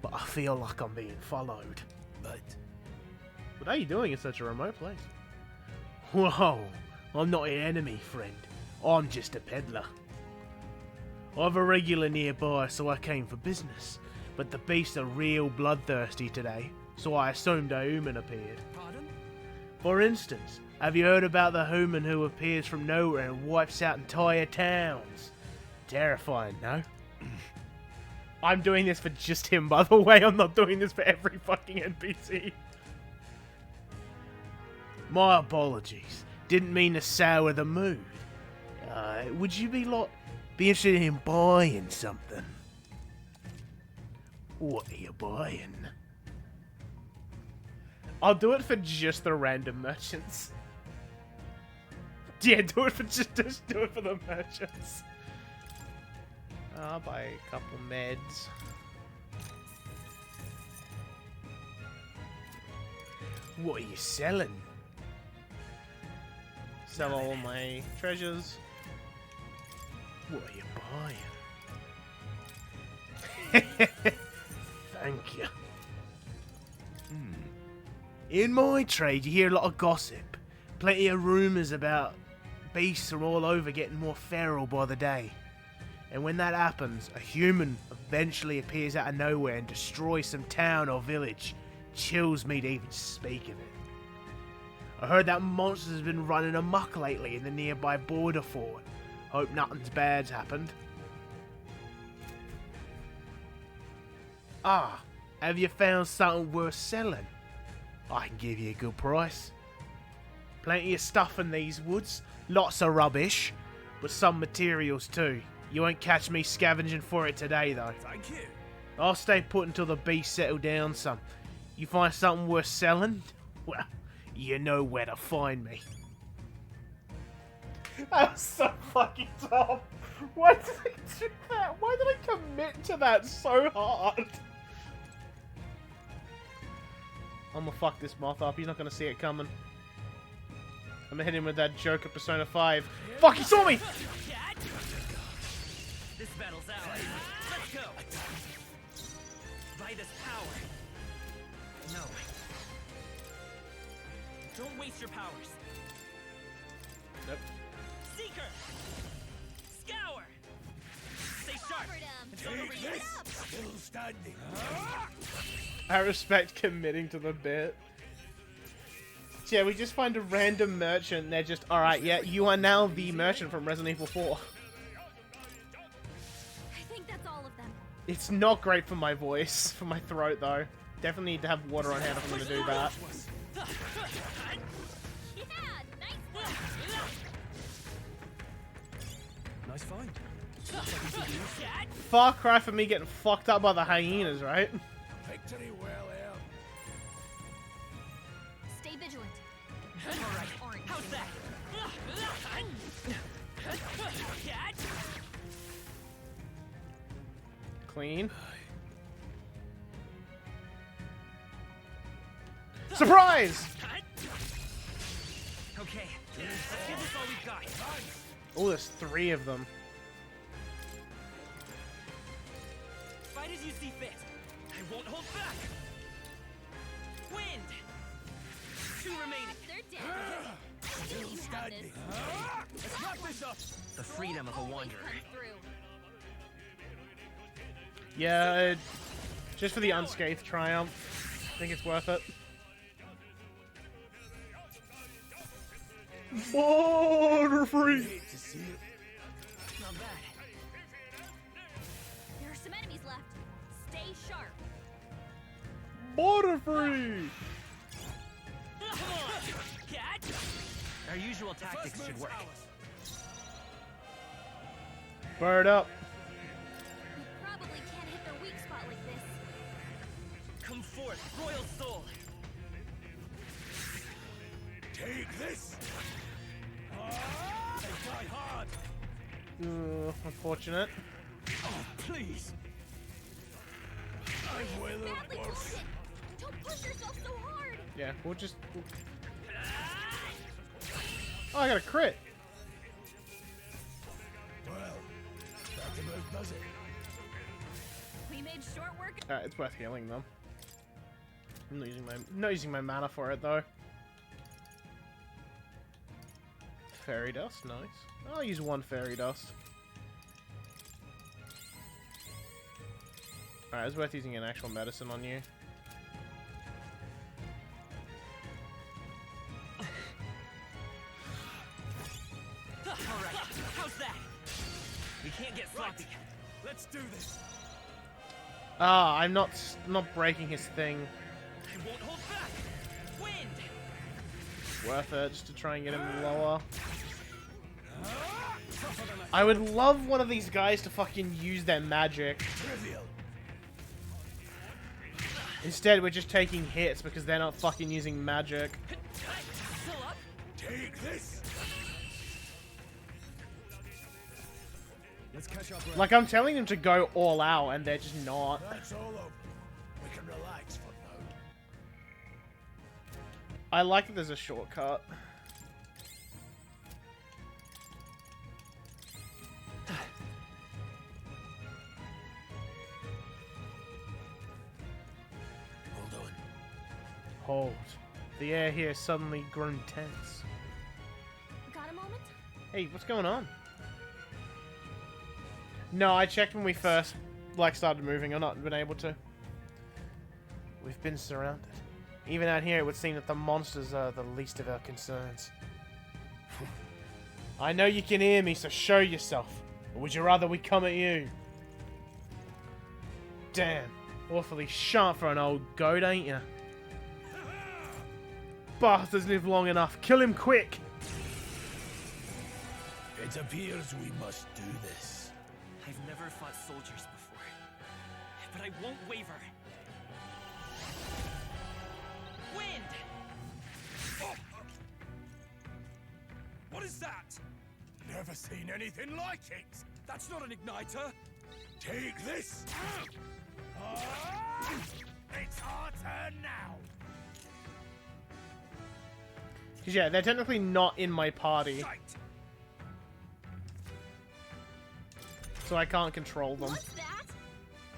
A: but I feel like I'm being followed.
H: But
A: what are you doing in such a remote place? Whoa, I'm not an enemy, friend. I'm just a peddler. I've a regular nearby, so I came for business. But the beasts are real bloodthirsty today, so I assumed a human appeared.
M: Pardon?
A: For instance, have you heard about the human who appears from nowhere and wipes out entire towns? Terrifying, no? I'm doing this for just him, by the way. I'm not doing this for every fucking NPC. My apologies. Didn't mean to sour the mood. Would you be interested in buying something? What are you buying? I'll do it for just the random merchants. Yeah, do it for just do it for the merchants. I'll buy a couple meds. What are you selling? Sell all my treasures. What are you buying? Thank you. In my trade, you hear a lot of gossip. Plenty of rumours about beasts from all over getting more feral by the day. And when that happens, a human eventually appears out of nowhere and destroys some town or village. Chills me to even speak of it. I heard that monster's been running amok lately in the nearby border fort. Hope nothing's bad's happened. Ah, have you found something worth selling? I can give you a good price. Plenty of stuff in these woods, lots of rubbish, but some materials too. You won't catch me scavenging for it today though.
S: Thank you.
A: I'll stay put until the beasts settle down some. You find something worth selling? Well, you know where to find me. That was so fucking dumb. Why did I do that? Why did I commit to that so hard? I'm gonna fuck this moth up. He's not gonna see it coming. I'm gonna hit him with that Joker Persona 5. Fuck, he saw me!
M: This battle's ours. Let's go. By this power. No. Don't waste your powers.
A: Nope.
M: Seeker. Scour. Stay sharp. Until the release.
J: Still standing.
A: I respect committing to the bit. So yeah, we just find a random merchant and they're just, alright, yeah, you are now the merchant from Resident Evil 4.
G: I think that's all of them.
A: It's not great for my voice, for my throat though. Definitely need to have water on hand if I'm going to do that.
G: Yeah, nice.
S: Nice find.
A: Far cry for me getting fucked up by the hyenas, right?
J: Victory well out.
G: Stay vigilant.
M: Alright, how's that?
A: Clean. Surprise!
M: Okay, let's give this all we've got.
A: Oh, there's 3 of them.
M: Fight as you see fit. I won't hold back. Wind. 2 remaining.
G: They're dead.
J: Still standing.
M: Let's wrap this up. The freedom of a wanderer.
A: Yeah, just for the unscathed triumph. think it's worth it. Butterfree!
G: Not bad. There are some enemies left. Stay sharp.
A: Butterfree!
M: Our usual tactics should work.
A: Bird up.
G: We probably can't hit their weak spot like this.
M: Come forth, royal soul.
J: Take this. They die hard.
A: Unfortunate.
J: Oh, please. I will
G: Badly wounded. Don't push yourself so hard.
A: Yeah, we'll just... Oh, I got a crit.
J: Well, that's about does it.
G: We made short work.
A: It's worth healing them. I'm not using my mana for it though. Fairy dust, nice. I'll use one fairy dust. Alright, it's worth using an actual medicine on you.
M: Alright, how's that? We can't get sloppy.
J: Let's do this.
A: Ah, I'm not breaking his thing.
M: I won't hold back. Wind.
A: Worth it, just to try and get him lower. I would love one of these guys to fucking use their magic.
J: Trivial.
A: Instead, we're just taking hits because they're not fucking using magic.
M: Still up?
J: Take this.
N: Let's catch up.
A: Like, I'm telling them to go all out, and they're just not.
J: That's all over. We can relax for now.
A: I like that there's a shortcut.
J: Hold on.
A: Hold. The air here has suddenly grown tense.
G: Got a moment?
A: Hey, what's going on? No, I checked when we first, started moving. I've not been able to. We've been surrounded. Even out here, it would seem that the monsters are the least of our concerns. I know you can hear me, so show yourself. Or would you rather we come at you? Damn. Awfully sharp for an old goat, ain't ya? Bastards live long enough. Kill him quick!
J: It appears we must do this.
M: I've never fought soldiers before, but I won't waver. Wind!
J: Oh. What is that? Never seen anything like it.
N: That's not an igniter.
J: Take this. It's our turn now.
A: Yeah, they're technically not in my party. So I can't control them.
G: What's that?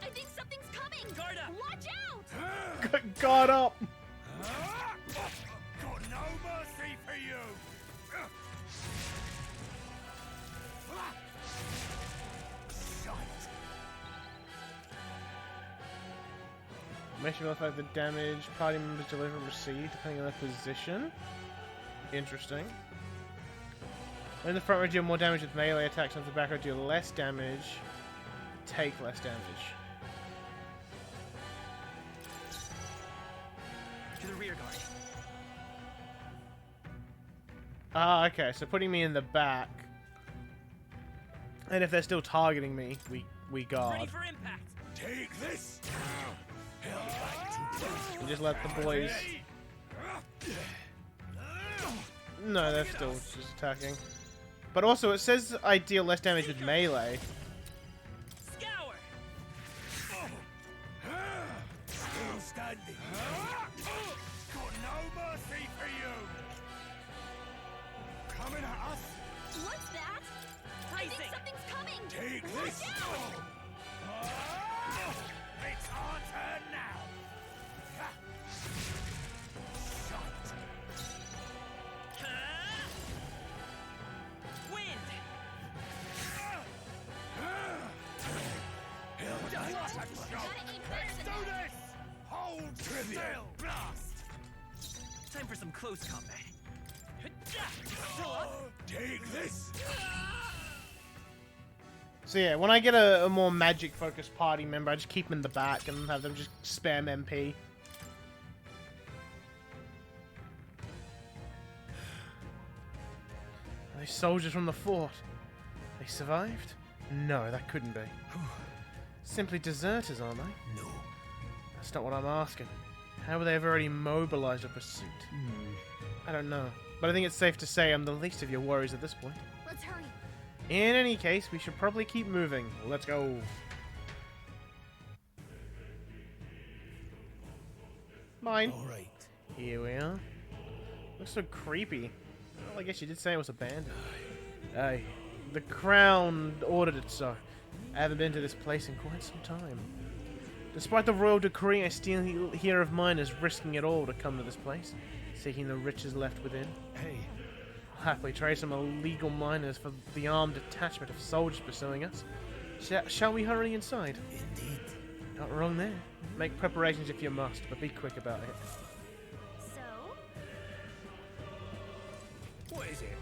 G: I think something's coming.
M: Guard up.
G: Watch out!
A: Guard up!
J: Got no mercy for you.
A: Makes you look like the damage party members deliver and receive, depending on their position. Interesting. When the front row deal more damage with melee attacks, and the back row deal less damage, take less damage.
M: To the rear guard.
A: Ah, okay, so putting me in the back. And if they're still targeting me, we guard.
M: Ready for impact.
J: Take this.
A: And just let the boys... No, they're still just attacking. But also, it says I deal less damage with melee.
M: Scour.
J: Still standing. Got no mercy for you. Coming at us.
G: What's that? I think something's coming.
J: Take
G: Watch
J: this.
G: out!
J: It's our turn now.
M: Wind.
J: Let's do this. Hold still.
M: for some close combat.
J: Take this!
A: So yeah, when I get a more magic-focused party member, I just keep them in the back and have them just spam MP. Are they soldiers from the fort? They survived? No, that couldn't be. Simply deserters, aren't they?
J: No.
A: That's not what I'm asking. How would they have already mobilized a pursuit? I don't know. But I think it's safe to say I'm the least of your worries at this point.
G: Let's hurry.
A: In any case, we should probably keep moving. Let's go. Mine.
J: All right.
A: Here we are. Looks so creepy. Well, I guess you did say it was abandoned. Hey, the Crown ordered it so. I haven't been to this place in quite some time. Despite the royal decree, I still hear of miners risking it all to come to this place, seeking the riches left within.
J: Hey.
A: I'll happily trade some illegal miners for the armed detachment of soldiers pursuing us. Shall we hurry inside?
J: Indeed.
A: Not wrong there. Make preparations if you must, but be quick about it.
G: So?
J: What is it?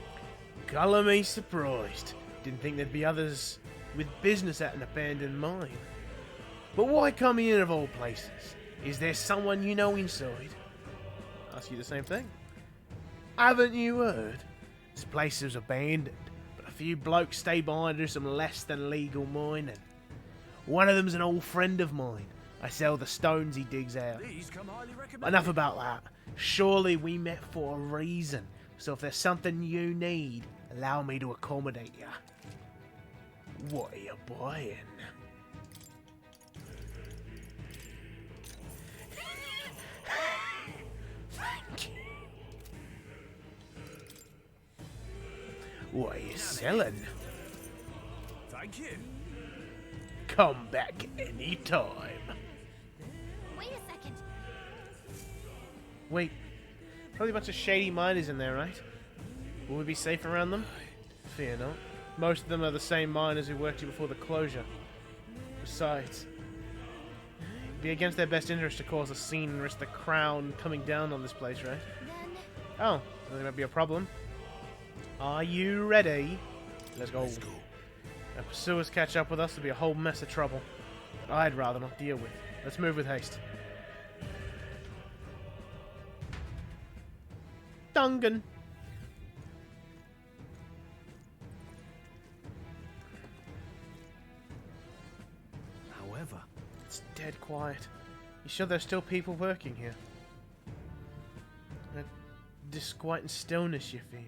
A: Color me surprised. Didn't think there'd be others with business at an abandoned mine. But why come here of all places? Is there someone you know inside? Ask you the same thing. Haven't you heard? This place is abandoned, but a few blokes stay by to do some less than legal mining. One of them's an old friend of mine. I sell the stones he digs out. Enough about that. Surely we met for a reason. So if there's something you need, allow me to accommodate you. What are you buying? What are you selling?
J: Thank you.
A: Come back anytime.
G: Wait a second.
A: Wait, probably a bunch of shady miners in there, right? Will we be safe around them? Fear not. Most of them are the same miners who worked here before the closure. Besides, it'd be against their best interest to cause a scene and risk the Crown coming down on this place, right?
G: Then...
A: Oh, there might be a problem. Are you ready? Let's go.
J: Let's go.
A: If pursuers catch up with us, there'll be a whole mess of trouble that I'd rather not deal with. Let's move with haste. Dungan.
J: However,
A: it's dead quiet. You sure there's still people working here? A disquieting stillness you feel.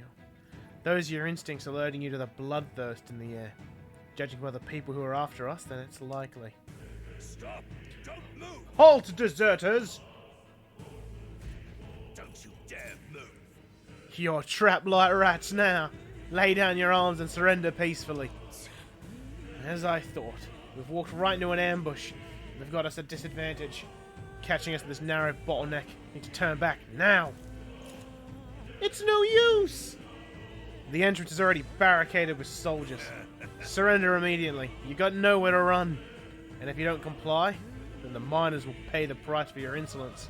A: Those are your instincts alerting you to the bloodthirst in the air. Judging by the people who are after us, then it's likely.
J: Stop! Don't move!
A: Halt, deserters!
J: Don't you dare move!
A: You're trapped like rats now. Lay down your arms and surrender peacefully. As I thought, we've walked right into an ambush. They've got us at disadvantage. Catching us in this narrow bottleneck. Need to turn back now. It's no use! The entrance is already barricaded with soldiers. Surrender immediately. You got nowhere to run. And if you don't comply, then the miners will pay the price for your insolence.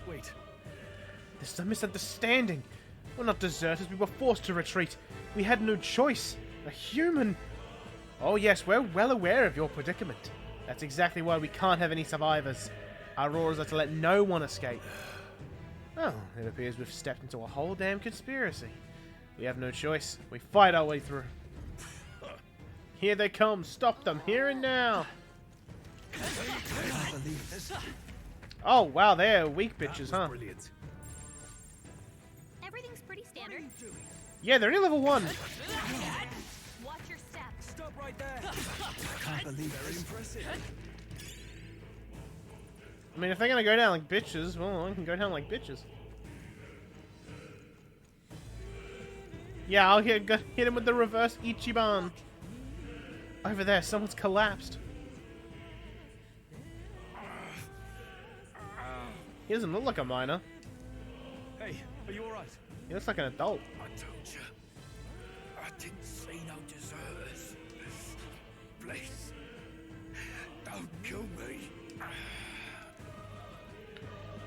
N: Wait.
A: This is a misunderstanding. We're not deserters. We were forced to retreat. We had no choice. A human... Oh yes, we're well aware of your predicament. That's exactly why we can't have any survivors. Our orders are to let no one escape. Oh, it appears we've stepped into a whole damn conspiracy. We have no choice. We fight our way through. Here they come. Stop them. Here and now. Oh, wow. They're weak bitches, huh?
J: Brilliant.
G: Everything's pretty standard.
A: Yeah, they're only level 1.
G: Watch your step.
N: Stop right there.
J: Can't believe
N: Very impressive.
A: I mean, if they're gonna go down like bitches, well, I can go down like bitches. Yeah, I'll hit him with the reverse Ichiban. Over there, someone's collapsed. He doesn't look like a miner.
N: Hey, are you alright?
A: He looks like an adult.
J: I told you. I didn't see no deserters. Please. Don't kill me.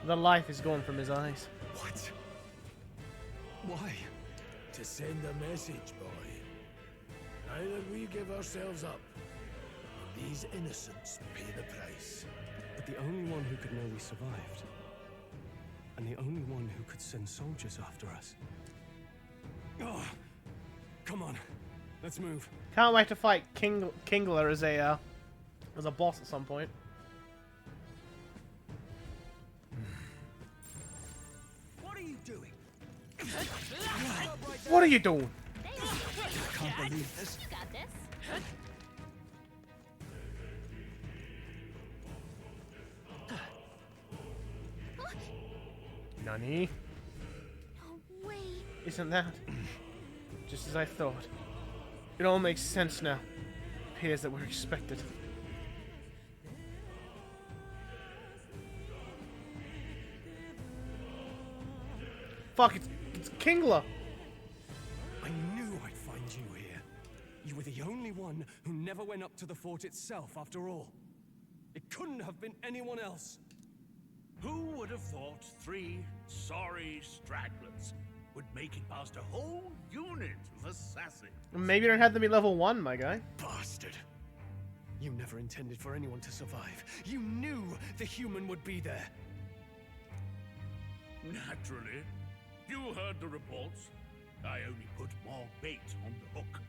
A: The life is gone from his eyes.
J: What?
H: Why?
D: To send a message, boy. Either we give ourselves up, or these innocents pay the price.
I: But the only one who could know we survived, and the only one who could send soldiers after us. Oh, come on, let's move.
A: Can't wait to fight Kingler as a boss at some point.
J: What are you doing?
A: What are you doing?
J: I can't believe this.
G: You got this.
A: Nani?
G: No way.
A: Isn't that just as I thought? It all makes sense now. Appears that we're expected. Fuck, it's Kingler!
I: I knew I'd find you here. You were the only one who never went up to the fort itself, after all. It couldn't have been anyone else.
B: Who would have thought 3 sorry stragglers would make it past a whole unit of assassins?
A: Maybe you don't have to be level 1, my guy.
I: Bastard. You never intended for anyone to survive. You knew the human would be there.
B: Naturally. You heard the reports. I only put more bait on the hook.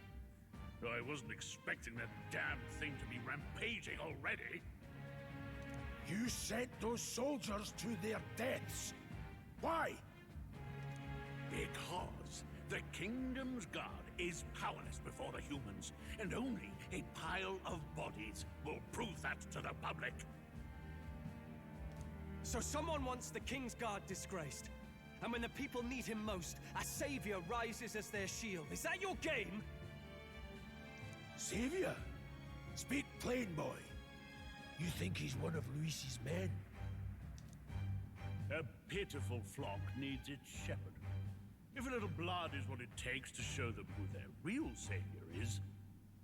B: I wasn't expecting that damn thing to be rampaging already.
D: You sent those soldiers to their deaths. Why?
B: Because the Kingdom's Guard is powerless before the humans, and only a pile of bodies will prove that to the public.
I: So someone wants the King's Guard disgraced. And when the people need him most, a savior rises as their shield. Is that your game?
D: Savior? Speak plain, boy. You think he's one of Luis's men?
B: A pitiful flock needs its shepherd. If a little blood is what it takes to show them who their real savior is,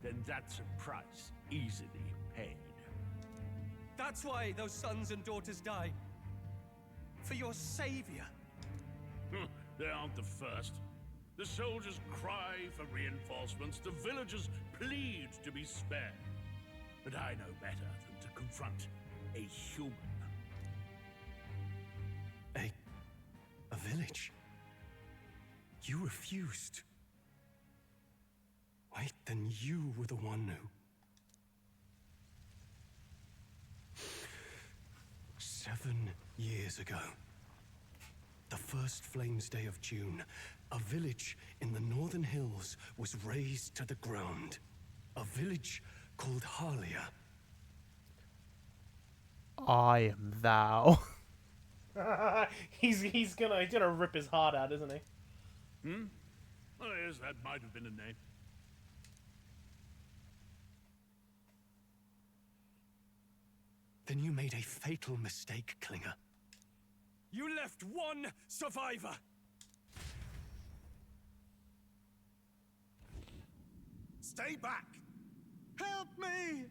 B: then that's a price easily paid.
I: That's why those sons and daughters died. For your savior.
B: They aren't the first. The soldiers cry for reinforcements, the villagers plead to be spared. But I know better than to confront a human.
I: A village? You refused. Wait, then you were the one who... 7 years ago. The first Flames Day of June, a village in the northern hills was razed to the ground. A village called Harlia.
A: I am thou. he's gonna rip his heart out, isn't he?
B: Oh yes, that might have been a name.
I: Then you made a fatal mistake, Klinger. You left one survivor!
J: Stay back! Help me!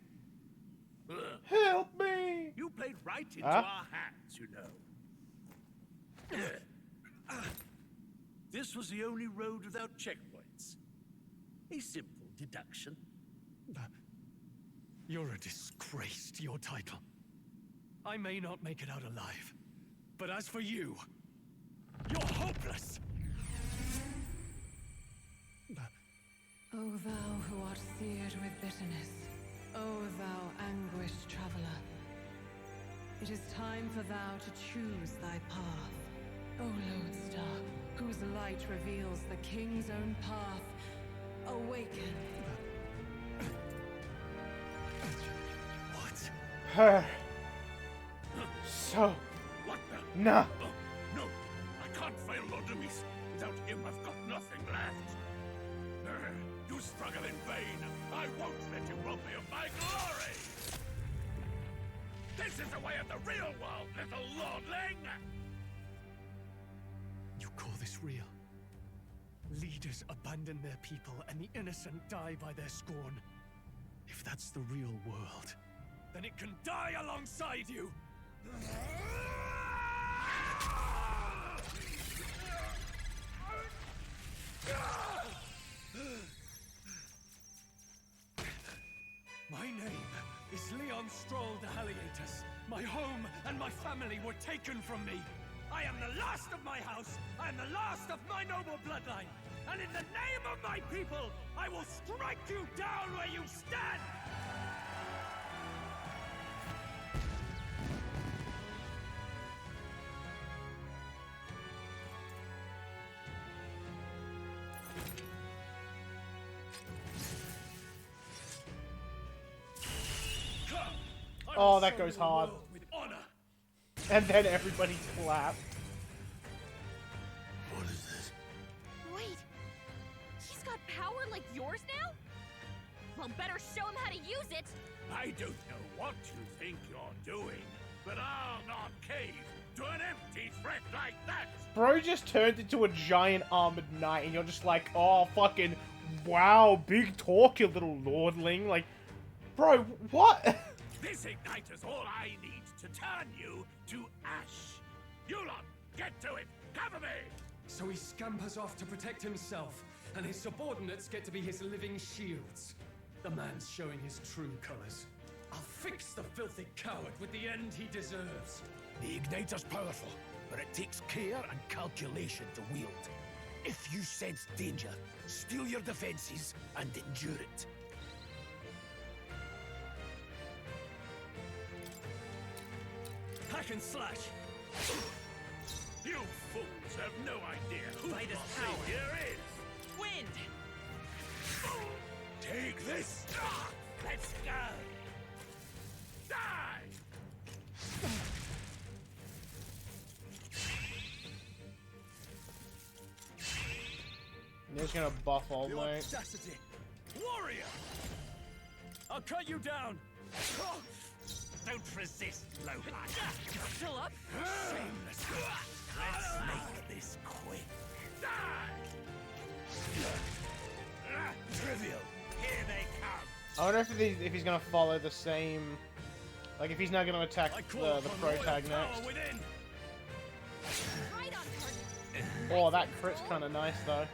A: Help me!
B: You played right into our hands, you know. This was the only road without checkpoints. A simple deduction.
I: You're a disgrace to your title. I may not make it out alive, but as for you, you're hopeless!
E: O thou who art seared with bitterness, O thou anguished traveler, it is time for thou to choose thy path. O lodestar, whose light reveals the king's own path, awaken.
I: What?
A: Her. So.
B: What the?
A: No.
B: Oh, no, I can't fail Lord Luis. Without him, I've got nothing left. You struggle in vain. I won't let you rob me of my glory. This is the way of the real world, little lordling.
I: You call this real? Leaders abandon their people and the innocent die by their scorn. If that's the real world, then it can die alongside you!
N: My family were taken from me. I am the last of my house. I am the last of my noble bloodline. And in the name of my people, I will strike you down where you stand!
A: Oh, that goes hard. And then everybody clapped.
J: What is this?
G: Wait, he's got power like yours now? Well, better show him how to use it.
B: I don't know what you think you're doing, but I'll not cave to an empty threat like that.
A: Bro just turned into a giant armored knight, and you're just like, oh, fucking, wow, big talk, you little lordling. Like, bro, what?
B: This igniter's all I need to turn you to ash. You lot, get to it. Cover me.
N: So he scampers off to protect himself, and his subordinates get to be his living shields. The man's showing his true colors. I'll fix the filthy coward with the end he deserves.
J: The igniter's powerful, but it takes care and calculation to wield. If you sense danger, steel your defenses and endure it.
N: Hack and slash!
B: You fools have no idea who
M: Light is
B: your
M: power.
B: savior is.
M: Wind!
B: Take this. Let's go. Die.
A: They're just gonna buff all
N: The
A: night.
N: audacity! Warrior! I'll cut you down!
B: Don't resist, lowlife.
G: Still up?
B: Shameless. Let's make this quick. Die.
J: Trivial.
B: Here they come.
A: I wonder if he's gonna follow the same, like if he's not gonna attack the protag next.
G: Right on target.
A: Oh, that crit's kind of nice though.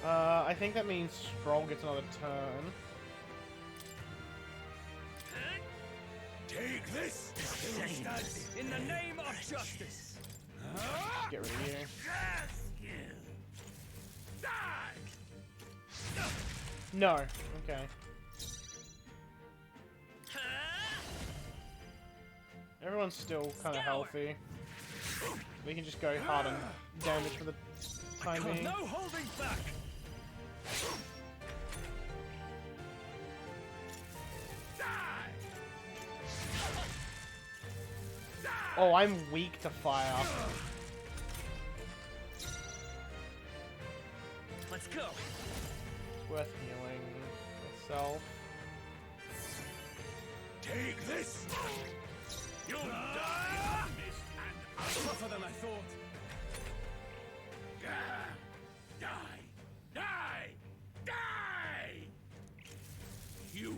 A: I think that means Stroll gets another turn.
J: Take this.
N: In the name of justice!
A: Get rid of you.
B: Die.
A: No. Okay. Everyone's still kind of healthy. We can just go hard on damage for the time being.
N: No holding back!
A: Oh, I'm weak to fire.
M: Let's go!
A: Worth healing myself.
J: Take this.
B: You'll die in this and
N: Tougher than I thought.
B: Die! Die! Die! You!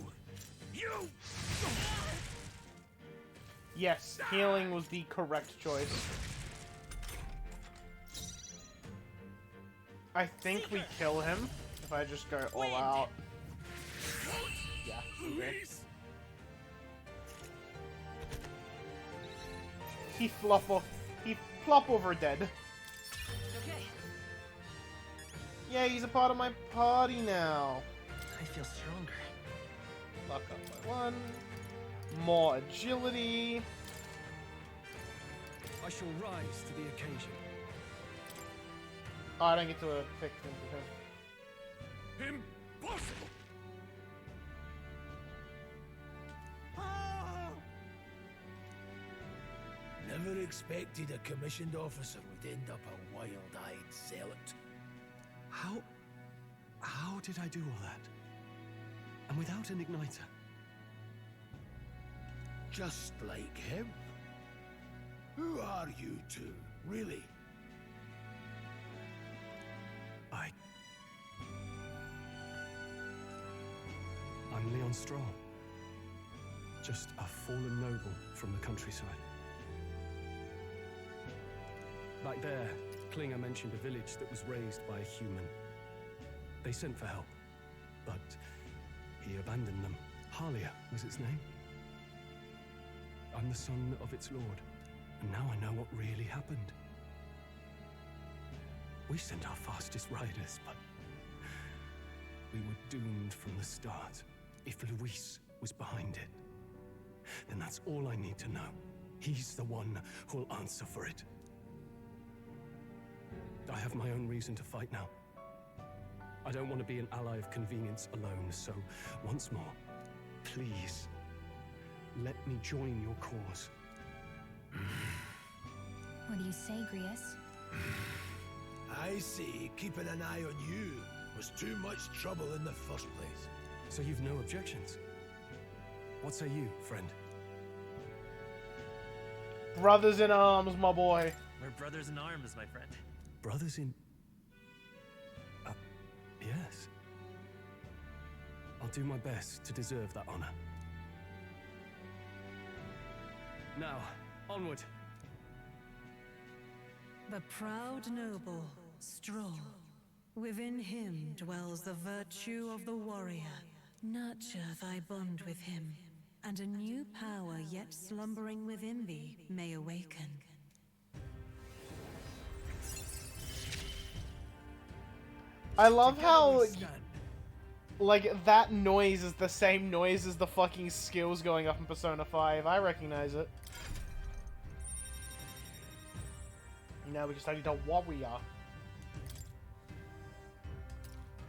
A: Yes, healing was the correct choice. I think we kill him if I just go all out. Yeah. Okay. He flop over dead.
M: Okay.
A: Yeah, he's a part of my party now.
M: I feel stronger.
A: Luck up by 1. More agility.
N: I shall rise to the occasion.
A: Oh, I don't get to pick him for him.
B: Impossible!
J: Never expected a commissioned officer would end up a wild-eyed zealot.
I: How did I do all that? And without an igniter?
J: Just like him. Who are you two, really?
I: I'm Leon Stroll. Just a fallen noble from the countryside. Back there, Klinger mentioned a village that was raised by a human. They sent for help, but he abandoned them. Halia was its name. I'm the son of its lord, and now I know what really happened. We sent our fastest riders, but we were doomed from the start. If Luis was behind it, then that's all I need to know. He's the one who'll answer for it. I have my own reason to fight now. I don't want to be an ally of convenience alone, so once more, please, let me join your cause.
G: What do you say, Grius?
D: I see keeping an eye on you was too much trouble in the first place.
I: So you've no objections? What say you, friend?
A: Brothers in arms, my boy.
M: We're brothers in arms, my friend.
I: Brothers in... yes. I'll do my best to deserve that honor. Now, onward.
E: The proud noble, strong. Within him dwells the virtue of the warrior. Nurture thy bond with him, and a new power yet slumbering within thee may awaken.
A: I love how, like, that noise is the same noise as the fucking skills going up in Persona 5. I recognize it. Now we can study the warrior.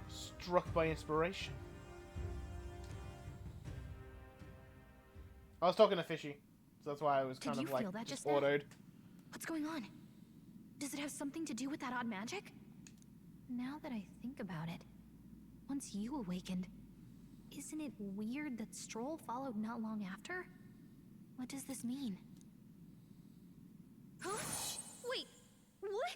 A: Struck by inspiration. I was talking to Fishy, so that's why I was kind of like just autoed.
G: What's going on? Does it have something to do with that odd magic? Now that I think about it, once you awakened, isn't it weird that Stroll followed not long after? What does this mean? Huh? Wait, what?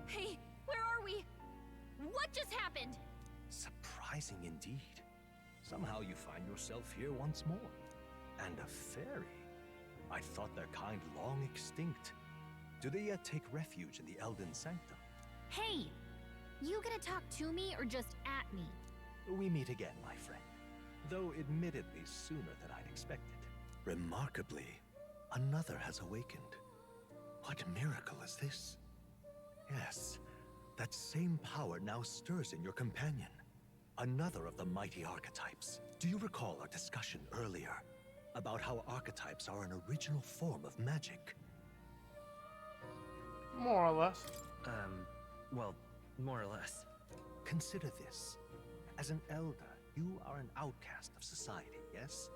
G: Hey, where are we? What just happened?
C: Surprising indeed. Somehow you find yourself here once more. And a fairy. I thought their kind long extinct. Do they yet take refuge in the Elden Sanctum?
G: Hey! You gonna talk to me or just at me?
C: We meet again, my friend. Though admittedly sooner than I'd expected. Remarkably, another has awakened. What miracle is this? Yes, that same power now stirs in your companion. Another of the mighty archetypes. Do you recall our discussion earlier about how archetypes are an original form of magic?
A: More or less.
M: Well, more or less.
C: Consider this. As an elder, you are an outcast of society, yes?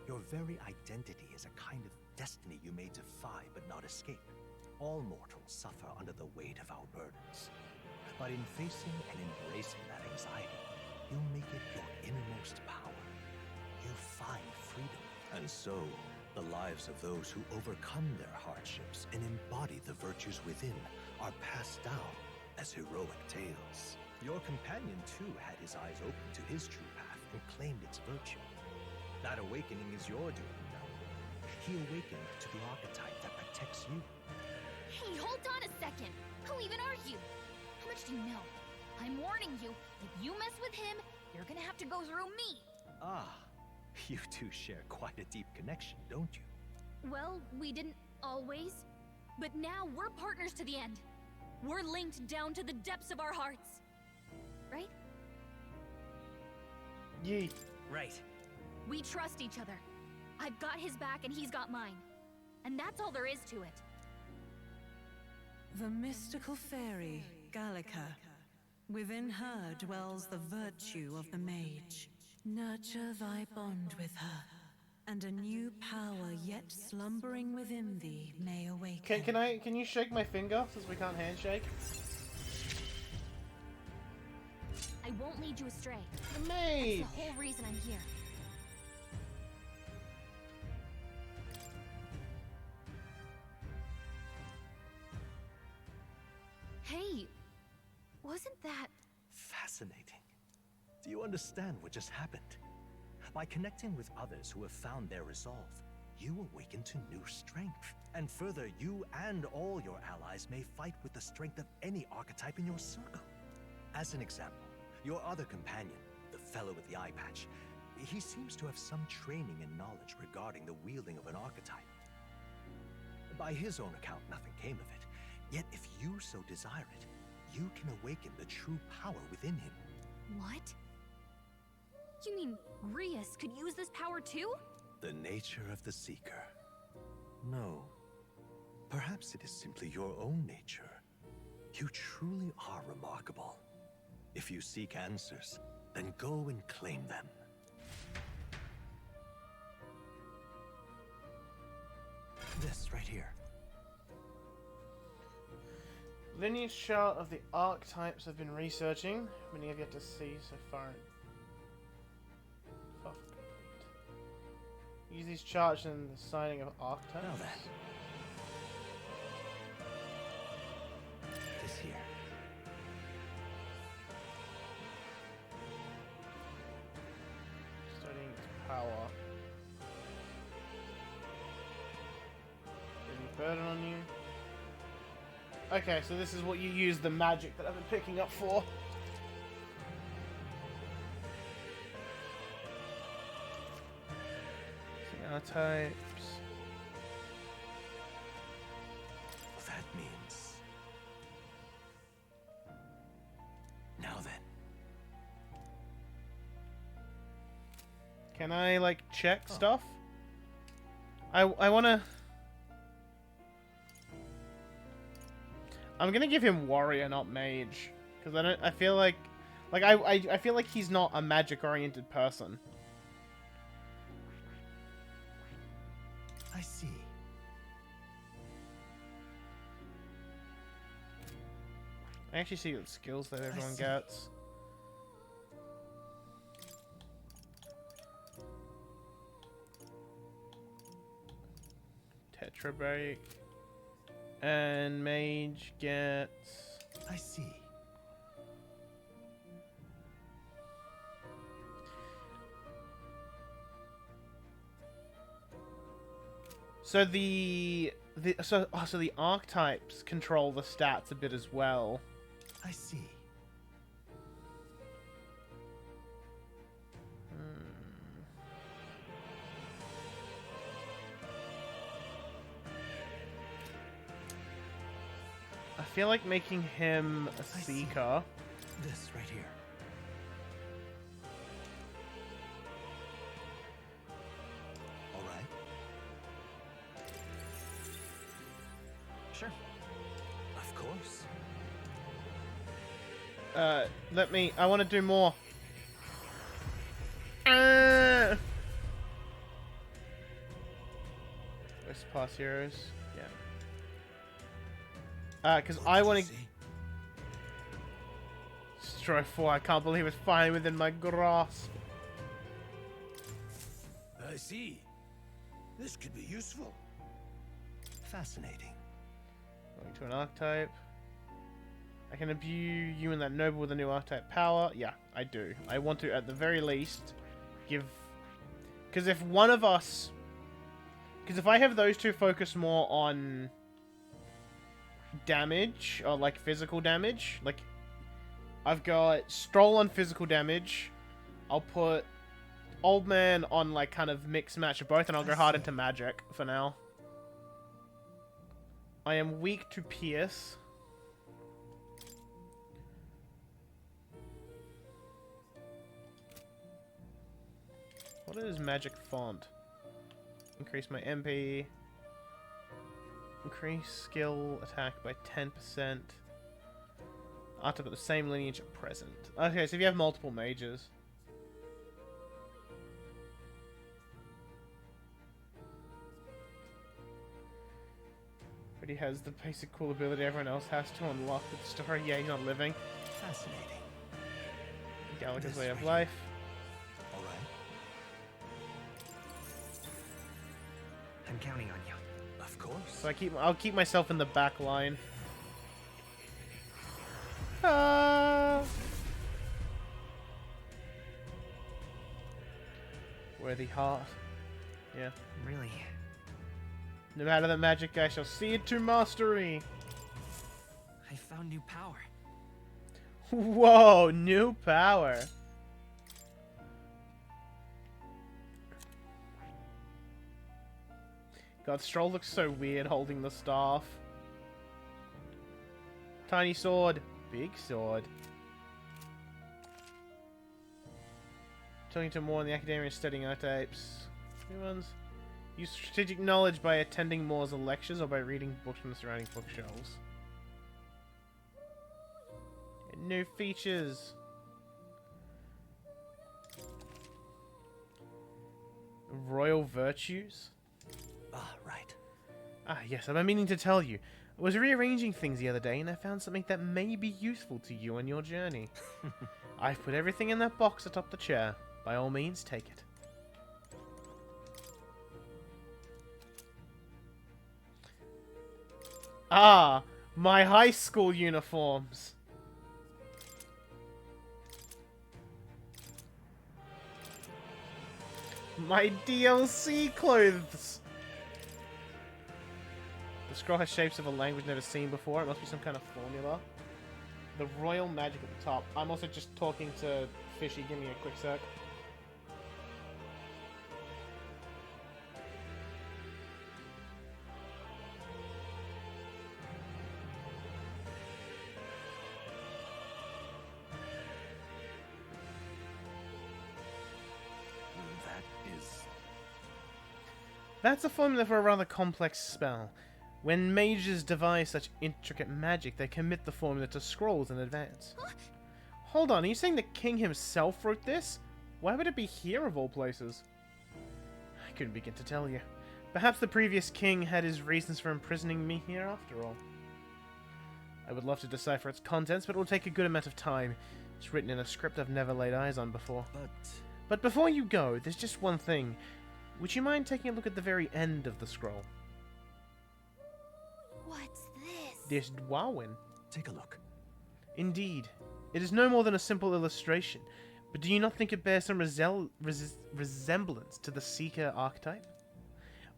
C: Your very identity is a kind of destiny you may defy but not escape. All mortals suffer under the weight of our burdens. But in facing and embracing that anxiety, you make it your innermost power. You find freedom. And so, the lives of those who overcome their hardships and embody the virtues within are passed down as heroic tales. Your companion, too, had his eyes open to his true path and claimed its virtue. That awakening is your doing, though. He awakened to the archetype that protects you.
G: Hey, hold on a second! Who even are you? How much do you know? I'm warning you, if you mess with him, you're gonna have to go through me!
C: Ah, you two share quite a deep connection, don't you?
G: Well, we didn't always. But now we're partners to the end. We're linked down to the depths of our hearts. Right?
A: Yeet.
M: Right.
G: We trust each other. I've got his back and he's got mine. And that's all there is to it.
E: The mystical fairy, Gallica. Within her dwells the virtue of the mage. Nurture thy bond with her, and a new power yet slumbering within thee may awaken.
A: Can you shake my finger since we can't handshake?
G: I won't lead you astray.
A: The mage!
G: That's the whole reason I'm here. Hey, wasn't that...
C: Fascinating. Do you understand what just happened? By connecting with others who have found their resolve, you awaken to new strength. And further, you and all your allies may fight with the strength of any archetype in your circle. As an example, your other companion, the fellow with the eye patch, he seems to have some training and knowledge regarding the wielding of an archetype. By his own account, nothing came of it. Yet if you so desire it, you can awaken the true power within him.
G: What? You mean Rias could use this power too?
C: The nature of the Seeker. No. Perhaps it is simply your own nature. You truly are remarkable. If you seek answers, then go and claim them. This right here.
A: Lineage chart of the archetypes I've been researching. Many I've yet to see so far. Far from complete. Use these charts in the signing of archetypes.
C: Now then. This here.
A: Studying its power. Any burden on you? Okay, so this is what you use the magic that I've been picking up for. Archetypes.
C: That means... Now then.
A: Can I, like, check stuff? I wanna... I'm gonna give him warrior, not mage, because I feel like I feel like he's not a magic-oriented person.
C: I see.
A: I actually see what skills that everyone gets. Tetra break. And mage gets...
C: I see.
A: So the archetypes control the stats a bit as well.
C: I see.
A: I feel like making him a seeker.
C: This right here. All right.
M: Sure.
C: Of course.
A: I want to do more. Where's past heroes? Yeah. Because I want to destroy 4. I can't believe it's finally within my grasp.
J: I see. This could be useful.
C: Fascinating.
A: Going to an archetype. I can imbue you and that noble with a new archetype power. Yeah, I do. I want to, at the very least, give... Because if one of us... Because if I have those two focus more on damage, or like physical damage, like I've got Stroll on physical damage, I'll put Old Man on like kind of mix match of both, and I'll go hard into magic for now. I am weak to Pierce. What is magic font? Increase my MP. Increase skill attack by 10%. Archetype of the same lineage at present. Okay, so if you have multiple mages. But he has the basic cool ability everyone else has to unlock the story. Yeah, he's not living.
C: Fascinating.
A: Gallagher's way of life.
C: All right.
M: I'm counting on you.
C: Of course.
A: So I'll keep myself in the back line. Ah. Worthy heart. Yeah.
M: Really
A: No matter the magic, I shall see it to mastery.
M: I found new power.
A: Whoa, new power. God, Stroll looks so weird holding the staff. Tiny sword, big sword. Talking to more in the academia and studying archetypes. New ones. Use strategic knowledge by attending Moore's lectures or by reading books from the surrounding bookshelves. And new features. Royal virtues.
I: Ah, right.
A: Ah, yes, I've been meaning to tell you. I was rearranging things the other day and I found something that may be useful to you on your journey. I've put everything in that box atop the chair. By all means, take it. Ah, my high school uniforms. My DLC clothes. The scroll has shapes of a language never seen before. It must be some kind of formula. The royal magic at the top. I'm also just talking to Fishy. Give me a quick sec. That's a formula for a rather complex spell. When mages devise such intricate magic, they commit the formula to scrolls in advance. Hold on, are you saying the king himself wrote this? Why would it be here of all places? I couldn't begin to tell you. Perhaps the previous king had his reasons for imprisoning me here after all. I would love to decipher its contents, but it will take a good amount of time. It's written in a script I've never laid eyes on before. But before you go, there's just one thing. Would you mind taking a look at the very end of the scroll?
G: What's this?
A: This Dwawin.
I: Take a look.
A: Indeed. It is no more than a simple illustration, but do you not think it bears some resemblance to the Seeker archetype?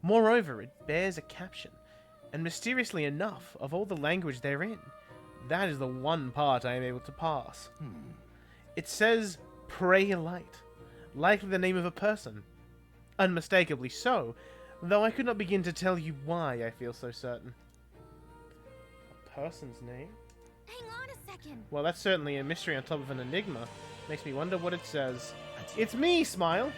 A: Moreover, it bears a caption, and mysteriously enough, of all the language therein, that is the one part I am able to parse. It says, "Pray light," likely the name of a person. Unmistakably so, though I could not begin to tell you why I feel so certain. A person's name?
G: Hang on a second.
A: Well, that's certainly a mystery on top of an enigma. Makes me wonder what it says. It's me, Smile!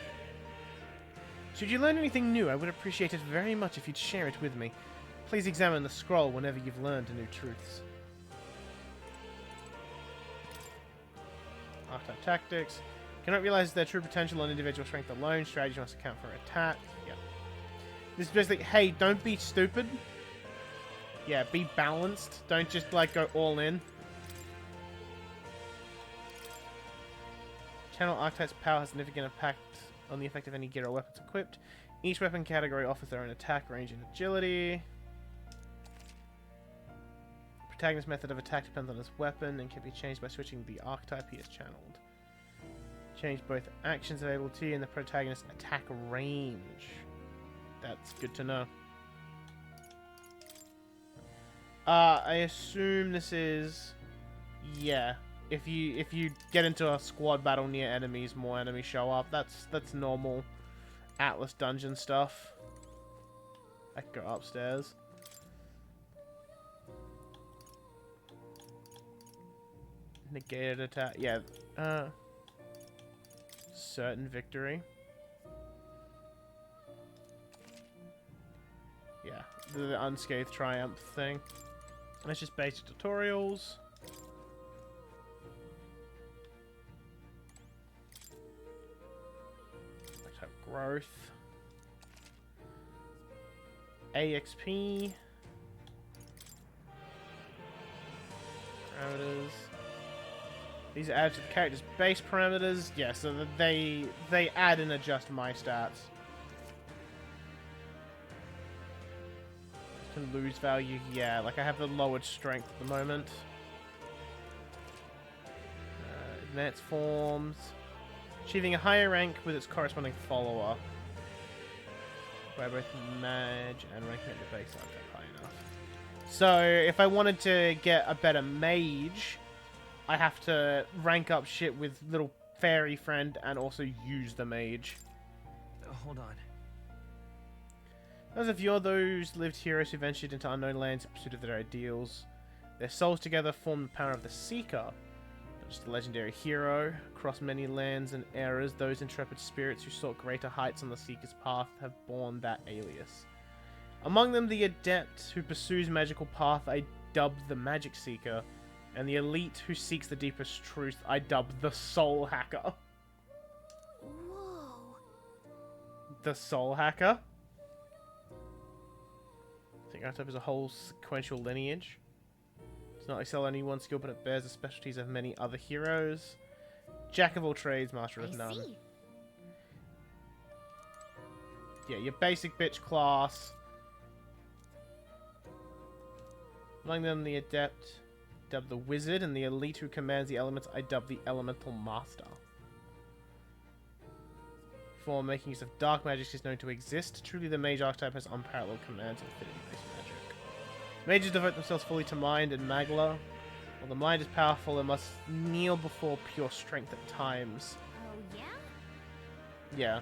A: Should you learn anything new, I would appreciate it very much if you'd share it with me. Please examine the scroll whenever you've learned new truths. Archetype tactics. Cannot realize their true potential on individual strength alone. Strategy must account for attack. Yeah. This is basically, hey, don't be stupid. Yeah, be balanced. Don't just, like, go all in. Channel Archetype's power has significant impact on the effect of any gear or weapons equipped. Each weapon category offers their own attack, range, and agility. Protagonist's method of attack depends on his weapon and can be changed by switching the archetype he has channeled. Change both actions available to you and the protagonist's attack range. That's good to know. I assume this is, yeah. If you get into a squad battle near enemies, more enemies show up. That's normal Atlus dungeon stuff. I can go upstairs. Negated attack. Yeah. Certain victory. Yeah, the unscathed triumph thing. That's just basic tutorials. Let's have growth. AXP. Parameters. These are added to the character's base parameters. Yeah, so that they add and adjust my stats. Can lose value. Yeah, like I have the lowered strength at the moment. Advanced forms. Achieving a higher rank with its corresponding follower. By both mage and ranking up the base archetype high enough. So if I wanted to get a better mage, I have to rank up shit with little fairy friend and also use the mage.
M: Hold on.
A: As a few of those lived heroes who ventured into unknown lands in pursuit of their ideals. Their souls together form the power of the Seeker. Not just a legendary hero. Across many lands and eras, those intrepid spirits who sought greater heights on the Seeker's path have borne that alias. Among them, the adept who pursues magical path I dubbed the Magic Seeker, and the elite who seeks the deepest truth I dubbed the Soul Hacker.
G: Whoa.
A: The Soul Hacker? I think archetype is a whole sequential lineage. It's not excel only one skill, but it bears the specialties of many other heroes. Jack of all trades, master of none.
G: See.
A: Yeah, your basic bitch class. Among them, the adept, dubbed the wizard, and the elite who commands the elements, I dubbed the elemental master. For making use of dark magic is known to exist. Truly, the mage archetype has unparalleled commands of affinity-based magic. Mages devote themselves fully to mind and magla. While the mind is powerful, it must kneel before pure strength at times.
G: Oh,
A: Yeah.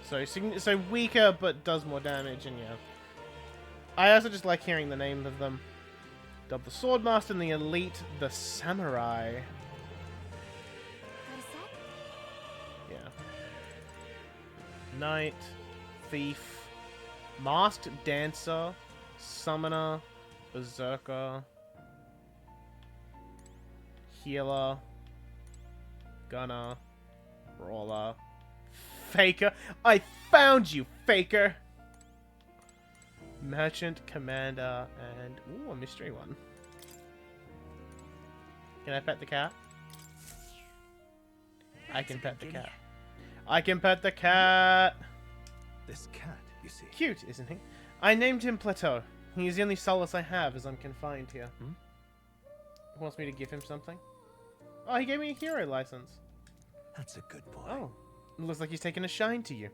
G: yeah?
A: So weaker, but does more damage, and yeah. I also just like hearing the name of them. Dub the Swordmaster and the Elite, the Samurai. Yeah. Knight, Thief, Masked Dancer, Summoner, Berserker, Healer, Gunner, Brawler, Faker. I found you, Faker! Merchant, Commander, and... ooh, a mystery one. Can I pet the cat? I can pet the cat. I can pet the cat!
C: This cat, you see.
A: Cute, isn't he? I named him Plateau. He is the only solace I have as I'm confined here. He wants me to give him something? Oh, he gave me a hero license.
C: That's a good boy.
A: Oh, it looks like he's taken a shine to you.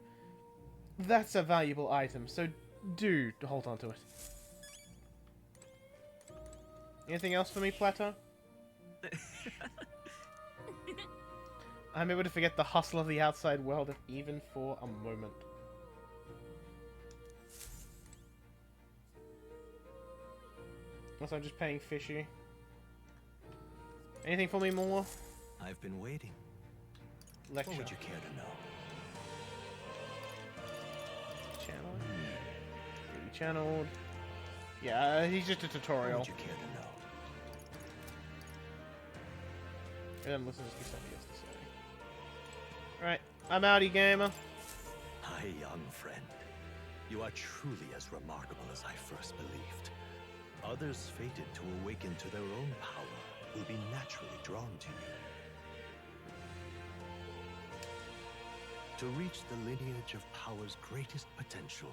A: That's a valuable item, so do hold on to it. Anything else for me, Plateau? I'm able to forget the hustle of the outside world even for a moment. Unless I'm just paying fishy. Anything for me more?
C: I've been waiting.
A: Lecture.
C: What would you care to know?
A: Channel. Channeled. Yeah, he's just a tutorial.
C: What would you care to know?
A: And then listen to what he has to say. Right, I'm outie, gamer.
C: My young friend, you are truly as remarkable as I first believed. Others fated to awaken to their own power will be naturally drawn to you. To reach the lineage of power's greatest potential,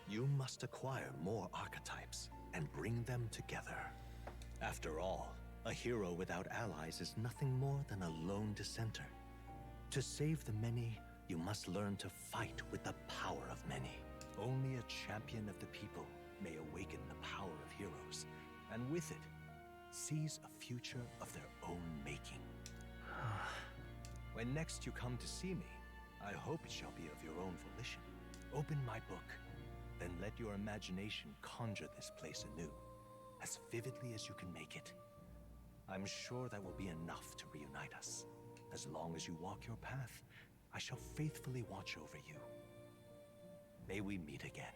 C: you must acquire more archetypes and bring them together. After all, a hero without allies is nothing more than a lone dissenter. To save the many, you must learn to fight with the power of many. Only a champion of the people may awaken the power of heroes, and with it, seize a future of their own making. When next you come to see me, I hope it shall be of your own volition. Open my book, then let your imagination conjure this place anew, as vividly as you can make it. I'm sure that will be enough to reunite us. As long as you walk your path, I shall faithfully watch over you. May we meet again.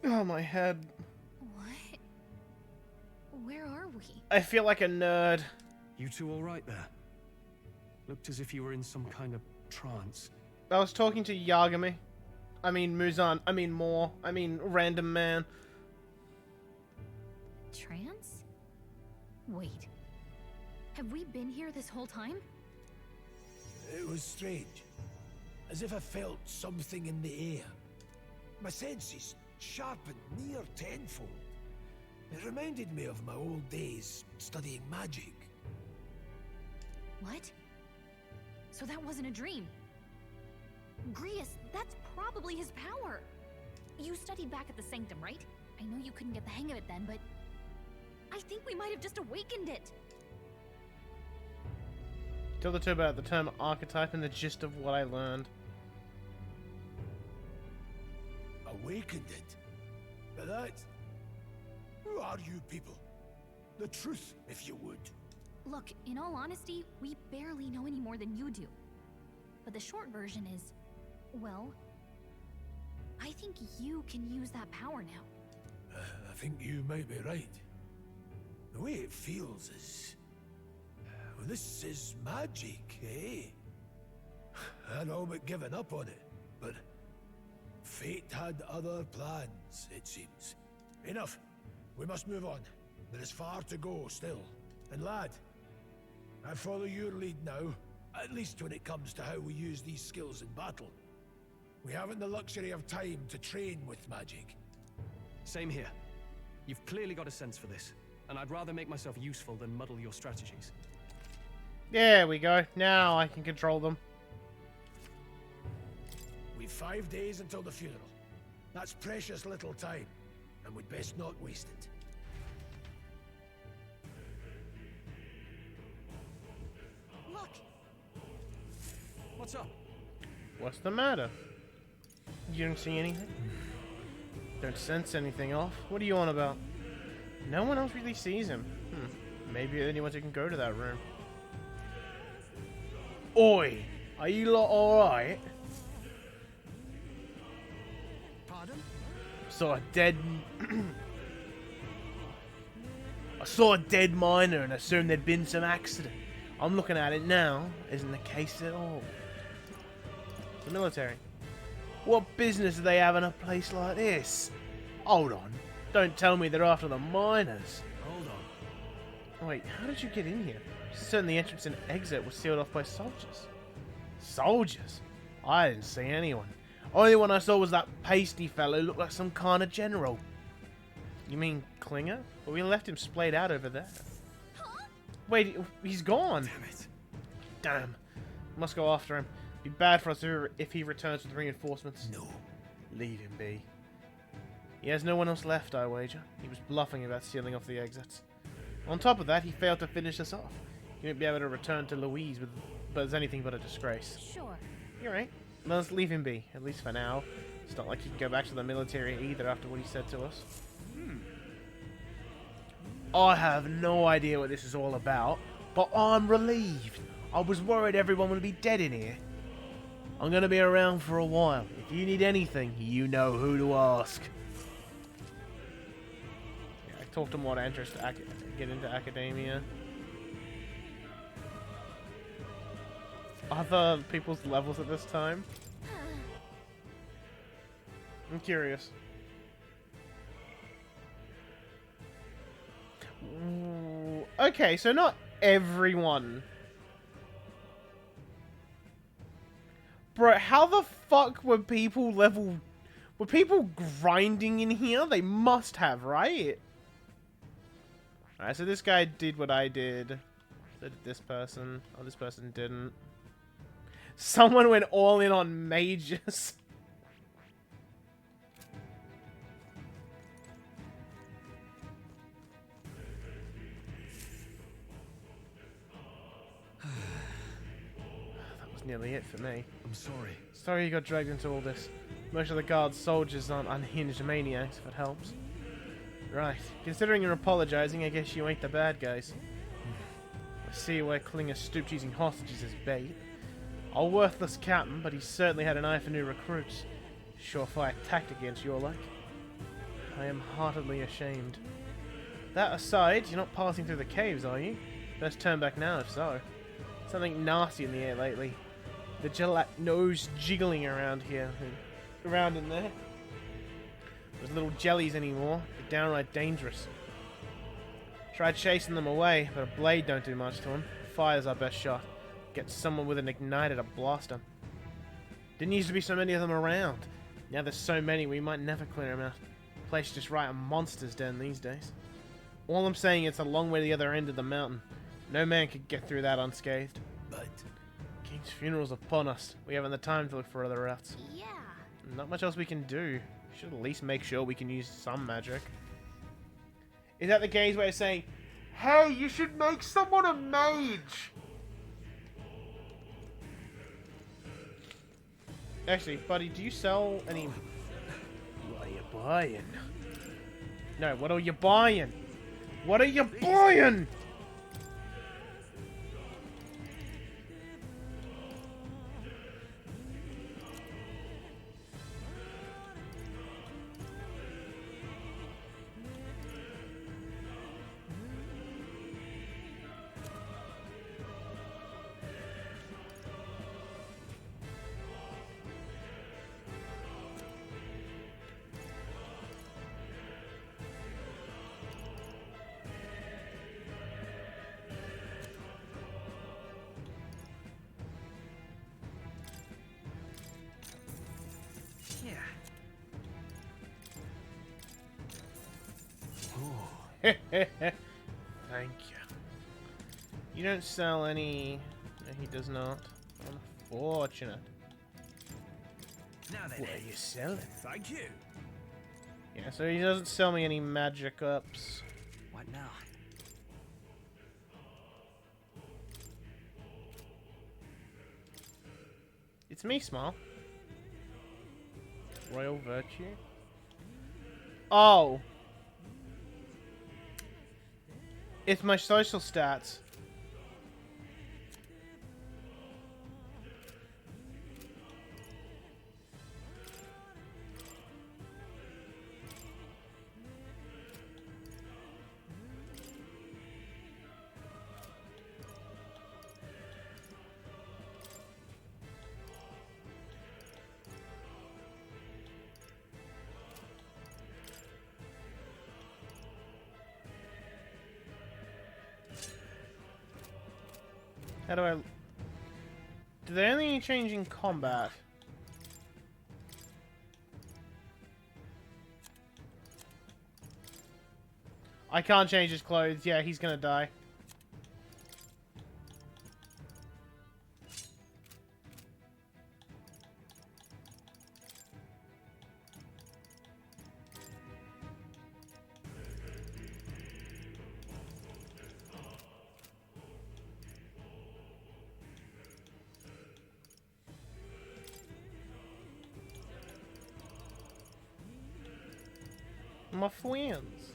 A: Oh, my head.
G: What? Where are we?
A: I feel like a nerd.
N: You two all right there? Looked as if you were in some kind of trance.
A: I was talking to Yagami. I mean Muzan. I mean Moore. I mean Random Man.
G: Trance? Wait. Have we been here this whole time?
D: It was strange. As if I felt something in the air. My senses sharpened near tenfold. It reminded me of my old days studying magic.
G: What? So that wasn't a dream. Grius, that's probably his power. You studied back at the Sanctum, right? I know you couldn't get the hang of it then, but I think we might have just awakened it.
A: Tell the two about the term archetype and the gist of what I learned.
D: Awakened it? But that... Who are you people? The truth, if you would.
G: Look, in all honesty, we barely know any more than you do. But the short version is, well, I think you can use that power now.
D: I think you might be right. The way it feels is... Well, this is magic, eh? I'd all but given up on it, but... Fate had other plans, it seems. Enough. We must move on. There is far to go still. And lad, I follow your lead now, at least when it comes to how we use these skills in battle. We haven't the luxury of time to train with magic.
S: Same here. You've clearly got a sense for this, and I'd rather make myself useful than muddle your strategies.
A: There we go. Now I can control them.
D: We've 5 days until the funeral. That's precious little time, and we'd best not waste it.
G: Look!
S: What's up?
A: What's the matter? You don't see anything? Don't sense anything off? What are you on about? No one else really sees him. Maybe anyone who can go to that room. Oi! Are you lot alright?
R: Pardon?
A: Saw a dead... I saw a dead miner and assumed there'd been some accident. I'm looking at it now. Isn't the case at all. The military. What business do they have in a place like this? Hold on. Don't tell me they're after the miners.
S: Hold on.
A: Wait, how did you get in here? Certainly the entrance and exit were sealed off by soldiers. Soldiers? I didn't see anyone. Only one I saw was that pasty fellow who looked like some kind of general. You mean Klinger? Well, we left him splayed out over there. Wait, he's gone.
S: Damn it.
A: Damn. Must go after him. Be bad for us if he returns with reinforcements.
D: No.
A: Leave him be. He has no one else left, I wager. He was bluffing about sealing off the exits. On top of that, he failed to finish us off. He won't be able to return to Louise, but it's anything but a disgrace.
G: Sure.
A: You're right. Let's leave him be, at least for now. It's not like he can go back to the military either after what he said to us. I have no idea what this is all about, but I'm relieved. I was worried everyone would be dead in here. I'm going to be around for a while. If you need anything, you know who to ask. Yeah, I talked to more interest to get into academia. Other people's levels at this time? I'm curious. Ooh, okay, so not everyone. Bro, how the fuck were people level... Were people grinding in here? They must have, right? Alright, so this guy did what I did. So did this person. Oh, this person didn't. Someone went all in on mages. Nearly it for me.
I: I'm sorry.
A: Sorry you got dragged into all this. Most of the guard's soldiers aren't unhinged maniacs, if it helps. Right. Considering you're apologizing, I guess you ain't the bad guys. I see why Klinger stooped using hostages as bait. A worthless captain, but he certainly had an eye for new recruits. Surefire tactic against your like. I am heartedly ashamed. That aside, you're not passing through the caves, are you? Best turn back now, if so. Something nasty in the air lately. The nose jiggling around here, around in there. Those little jellies anymore. They're downright dangerous. Tried chasing them away, but a blade don't do much to them. Fire's our best shot. Get someone with an igniter to blast them. Didn't used to be so many of them around. Now there's so many we might never clear them out. The place is just right a monster's den these days. All I'm saying is it's a long way to the other end of the mountain. No man could get through that unscathed. King's funeral's upon us. We haven't the time to look for other routes.
G: Yeah.
A: Not much else we can do. We should at least make sure we can use some magic. Is that the game's way of saying, hey, you should make someone a mage? Actually, buddy, do you sell any... What are you buying? No, what are you buying? What are you buying? Thank you. You don't sell any... No, he does not. Unfortunate.
M: Now then.
A: What are you selling?
K: Thank you.
A: Yeah, so he doesn't sell me any magic ups.
M: What now?
A: It's me, Small. Royal Virtue. Oh! It's my social stats. How do I... Do they only change in combat? I can't change his clothes. Yeah, he's gonna die. My friends.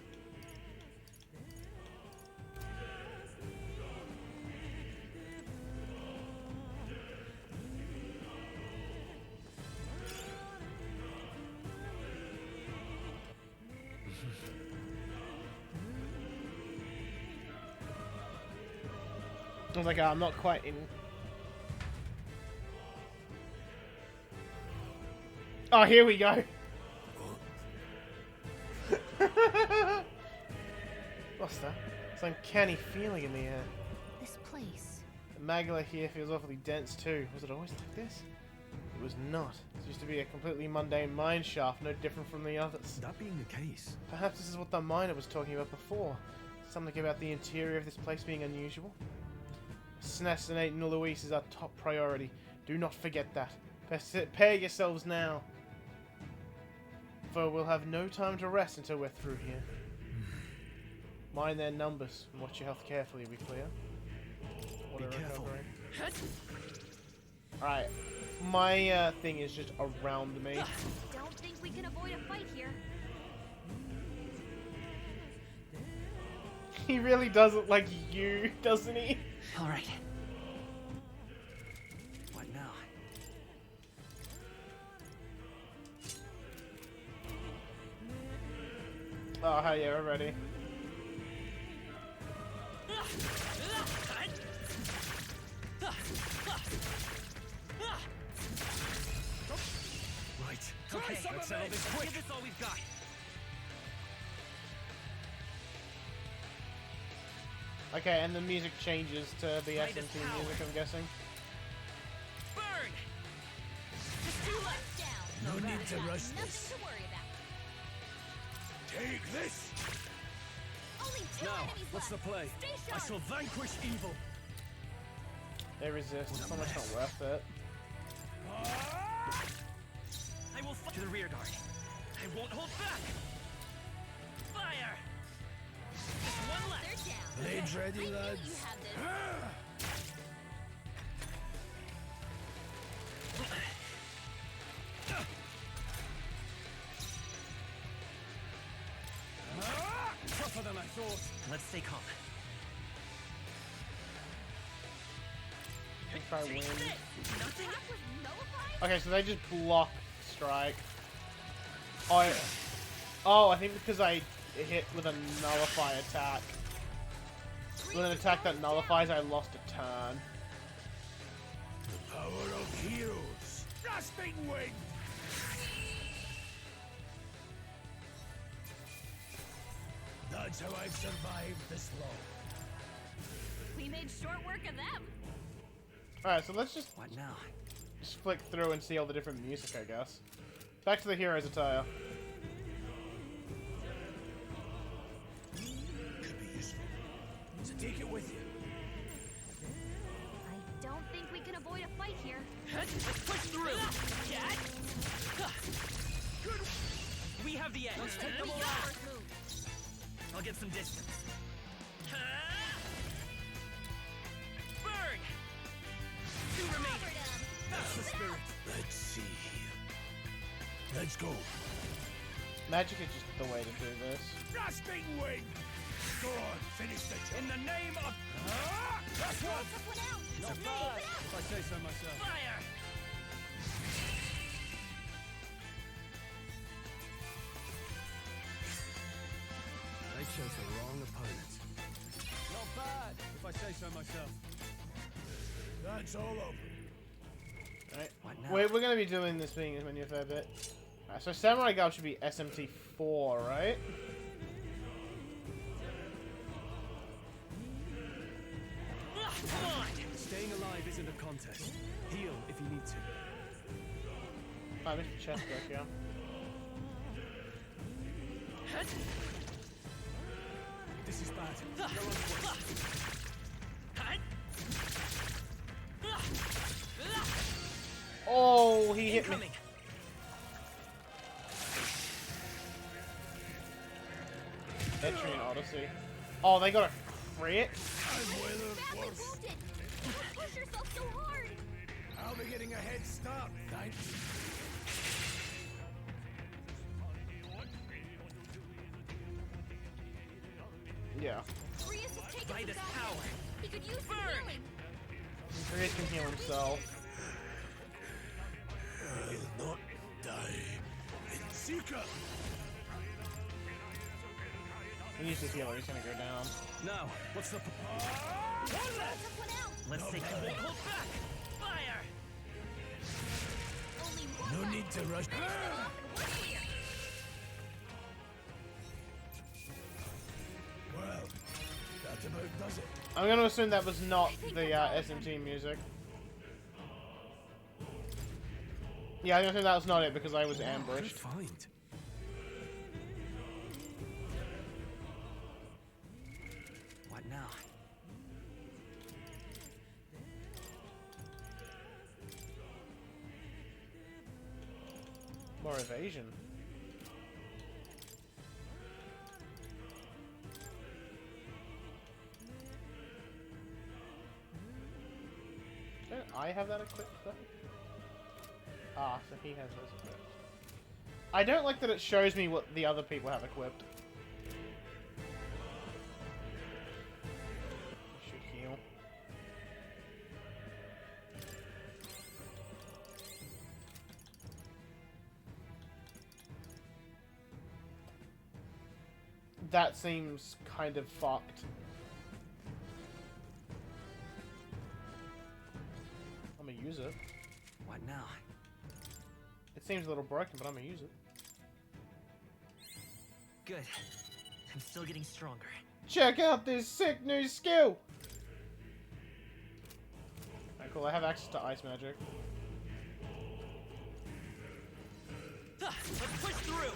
A: I was like, oh, I'm not quite in. Oh, here we go. What's that? It's an uncanny feeling in the air.
G: This place.
A: The magma here feels awfully dense too. Was it always like this? It was not. It used to be a completely mundane mine shaft, no different from the others.
H: That being the case,
A: perhaps this is what the miner was talking about before. Something about the interior of this place being unusual. Assassinating Luis is our top priority. Do not forget that. Prepare yourselves now. For we'll have no time to rest until we're through here. Mind their numbers and watch your health carefully, be clear.
H: Be careful.
A: Alright. My thing is just around me.
G: Don't think we can avoid a fight here.
A: He really does look like you, doesn't he?
M: Alright. What now?
A: Oh, hell yeah, we're ready.
M: Right. Okay, let's settle this quick. Give us all we've got.
A: Okay, and the music changes to the SMT music, I'm guessing.
M: Burn!
G: Just two left down.
D: No need to rush
G: Nothing
D: this.
G: to worry about.
D: Take this!
G: Only two
N: Now,
G: enemies
N: what's the
G: left.
N: play?
G: Stay
N: I
G: sharp.
N: shall vanquish evil.
A: They resist. It's almost not worth it.
M: I will fight to the rear guard. I won't hold back. Fire! Just one left.
J: Blades ready, lads.
M: Tougher than I thought. Let's stay calm.
A: Try win.
M: Nothing?
A: Okay, so they just block strike. Oh, I think because I hit with a nullify attack. With an attack that nullifies, I lost a turn.
J: The power of heroes. Grasping wing. That's how I've survived this long.
G: We made short work of them.
A: Alright, so let's just...
M: What now?
A: Just flick through and see all the different music, I guess. Back to the hero's attire.
J: Could be useful. So take it with you.
G: I don't think we can avoid a fight here.
M: Let's push through. We have the edge.
G: Let's take them around.
M: I'll get some distance. Burn! Two remaining. That's the spirit.
J: Let's see here. Let's go.
A: Magic is just the way to do this.
J: Grasping wing. Go on, finish the job.
S: In the name of...
J: That's one.
S: Not bad, if I say so myself.
M: Fire!
I: They chose the wrong opponent.
S: Not bad, if I say so myself.
J: That's all over.
A: Right.
M: What now?
A: We're going to be doing this being as many a fair bit. Alright, so Samurai Girl should be SMT4, right?
M: Come on!
S: Staying alive isn't a contest. Heal if you need to.
A: I missed the chest back here.
S: This is bad. No one's way.
A: Oh, he hit me. Etrian Odyssey. Oh, they got a crit?
G: Push yourself so hard.
J: I'll be getting a head start, thanks.
A: Yeah.
G: Rias has taken
M: By this
G: some
M: power.
G: damage. He could use some healing.
A: Rias can heal himself.
J: I'll not die in secret.
A: He needs to heal or he's gonna go down.
S: Now, what's the...
M: Let's take the won't hold back. Fire!
J: No need to rush. Well, that about does it.
A: I'm gonna assume that was not the SMT music. Yeah, I'm gonna assume that was not it because I was ambushed.
S: Good find.
M: What now?
A: More evasion. Don't I have that equipped though? Ah, so he has those equipped. I don't like that it shows me what the other people have equipped. Should heal. That seems kind of fucked. I'm gonna use it.
M: What now?
A: It seems a little broken, but I'm gonna use it.
M: Good. I'm still getting stronger.
A: Check out this sick new skill! Alright, cool. I have access to ice magic.
M: Let's push through.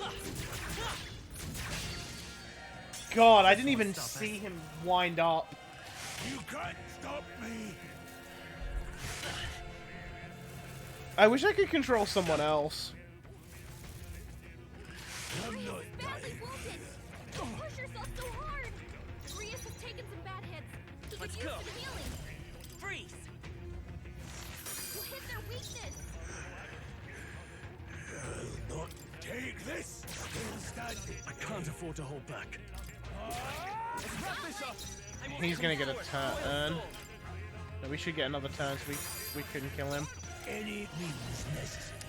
A: God, I didn't even see him wind up.
J: You can't stop me.
A: I wish I could control someone else.
G: Badly wounded. Don't push yourself so hard. Rias has taken some bad hits. He could use some healing.
M: Freeze!
G: You hit their weakness.
J: I'll not take this. Still standing.
N: I can't afford to hold back.
J: Let's wrap this up.
A: He's gonna get a turn. No, we should get another turn so we couldn't kill him.
J: Any means necessary.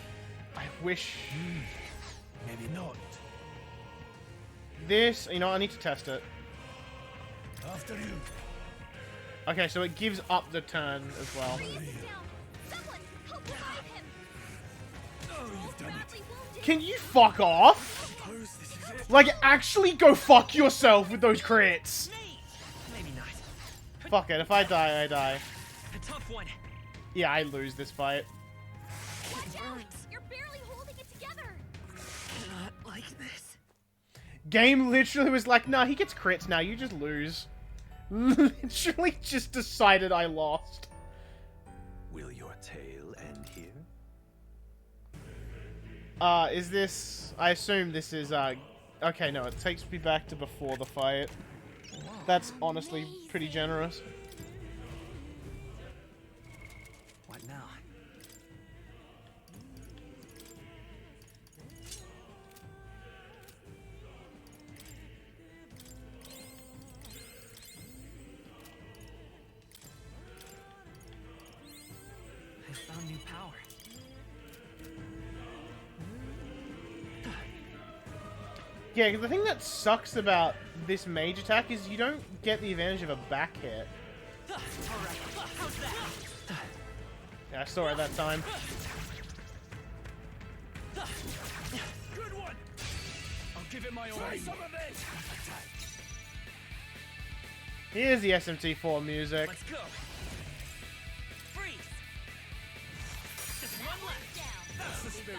A: I wish...
J: Maybe not.
A: This... You know, I need to test it.
J: After you.
A: Okay, so it gives up the turn as well.
G: Someone help revive him.
J: Oh, you've done it.
A: Can you fuck off? Like, actually go fuck yourself with those crits.
M: Maybe not.
A: Fuck it, if I die, I die.
M: A tough one.
A: Yeah, I lose this fight.
G: Watch out! You're barely holding it together.
M: Not like this.
A: Game literally was like, nah, he gets crits now, you just lose. Literally just decided I lost.
C: Will your tale end here?
A: Is this... I assume this is, okay, no, it takes me back to before the fight. That's honestly pretty generous.
M: What now? I found new power.
A: Yeah, the thing that sucks about this mage attack is you don't get the advantage of a back hit. Yeah, I saw it that time.
J: Good one. I'll give it my all. Try some of this.
A: Here's the SMT4 music.
M: Let's go. Freeze. Just one left.
J: That's the spirit.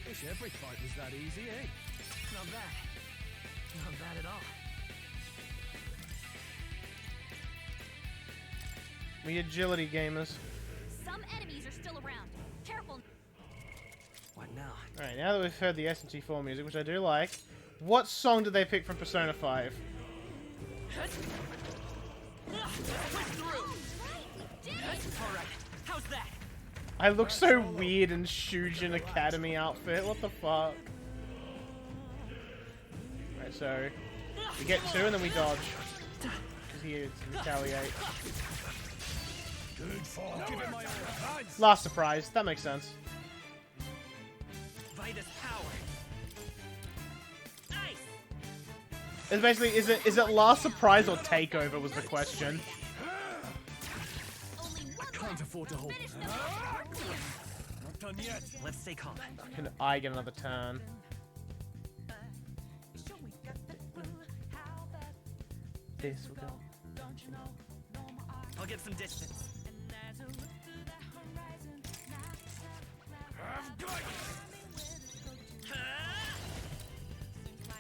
N: Wish every fight was that easy, eh?
M: Not bad. Not bad at all.
A: We agility gamers.
G: Some enemies are still around. Careful.
M: What now?
A: Alright, now that we've heard the SMT4 music, which I do like, what song did they pick from Persona 5?
M: Alright, how's that?
A: I look so weird in Shujin Academy outfit, what the fuck? Right, so we get 2 and then we dodge. Because he is retaliate.
J: Good fall. Give it my all.
A: Last surprise, that makes sense.
M: Vitus power. Ice.
A: It's basically, is it last surprise or takeover was the question.
N: I can't afford to hold.
J: Not done yet.
M: Let's stay calm.
A: Can I get another turn? This will go.
M: I'll get some distance.
J: I've got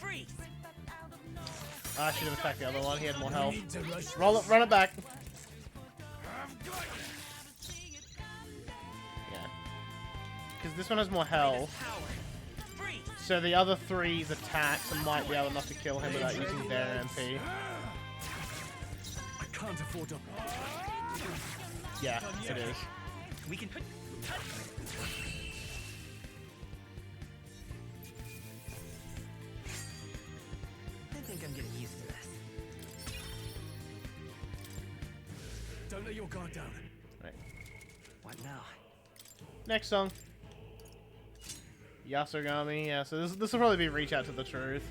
M: Freeze.
A: I should have attacked the other one, he had more health. Roll it, run it back. Yeah. Because this one has more health. So the other 3's attacks might be able enough to kill him without using their MP.
N: I can't afford to.
A: Yeah, it is.
M: We can. I think I'm getting used to this.
N: Don't let your guard down.
A: Right.
M: What now?
A: Next song. Yasogami, yeah, so this will probably be Reach Out to the Truth.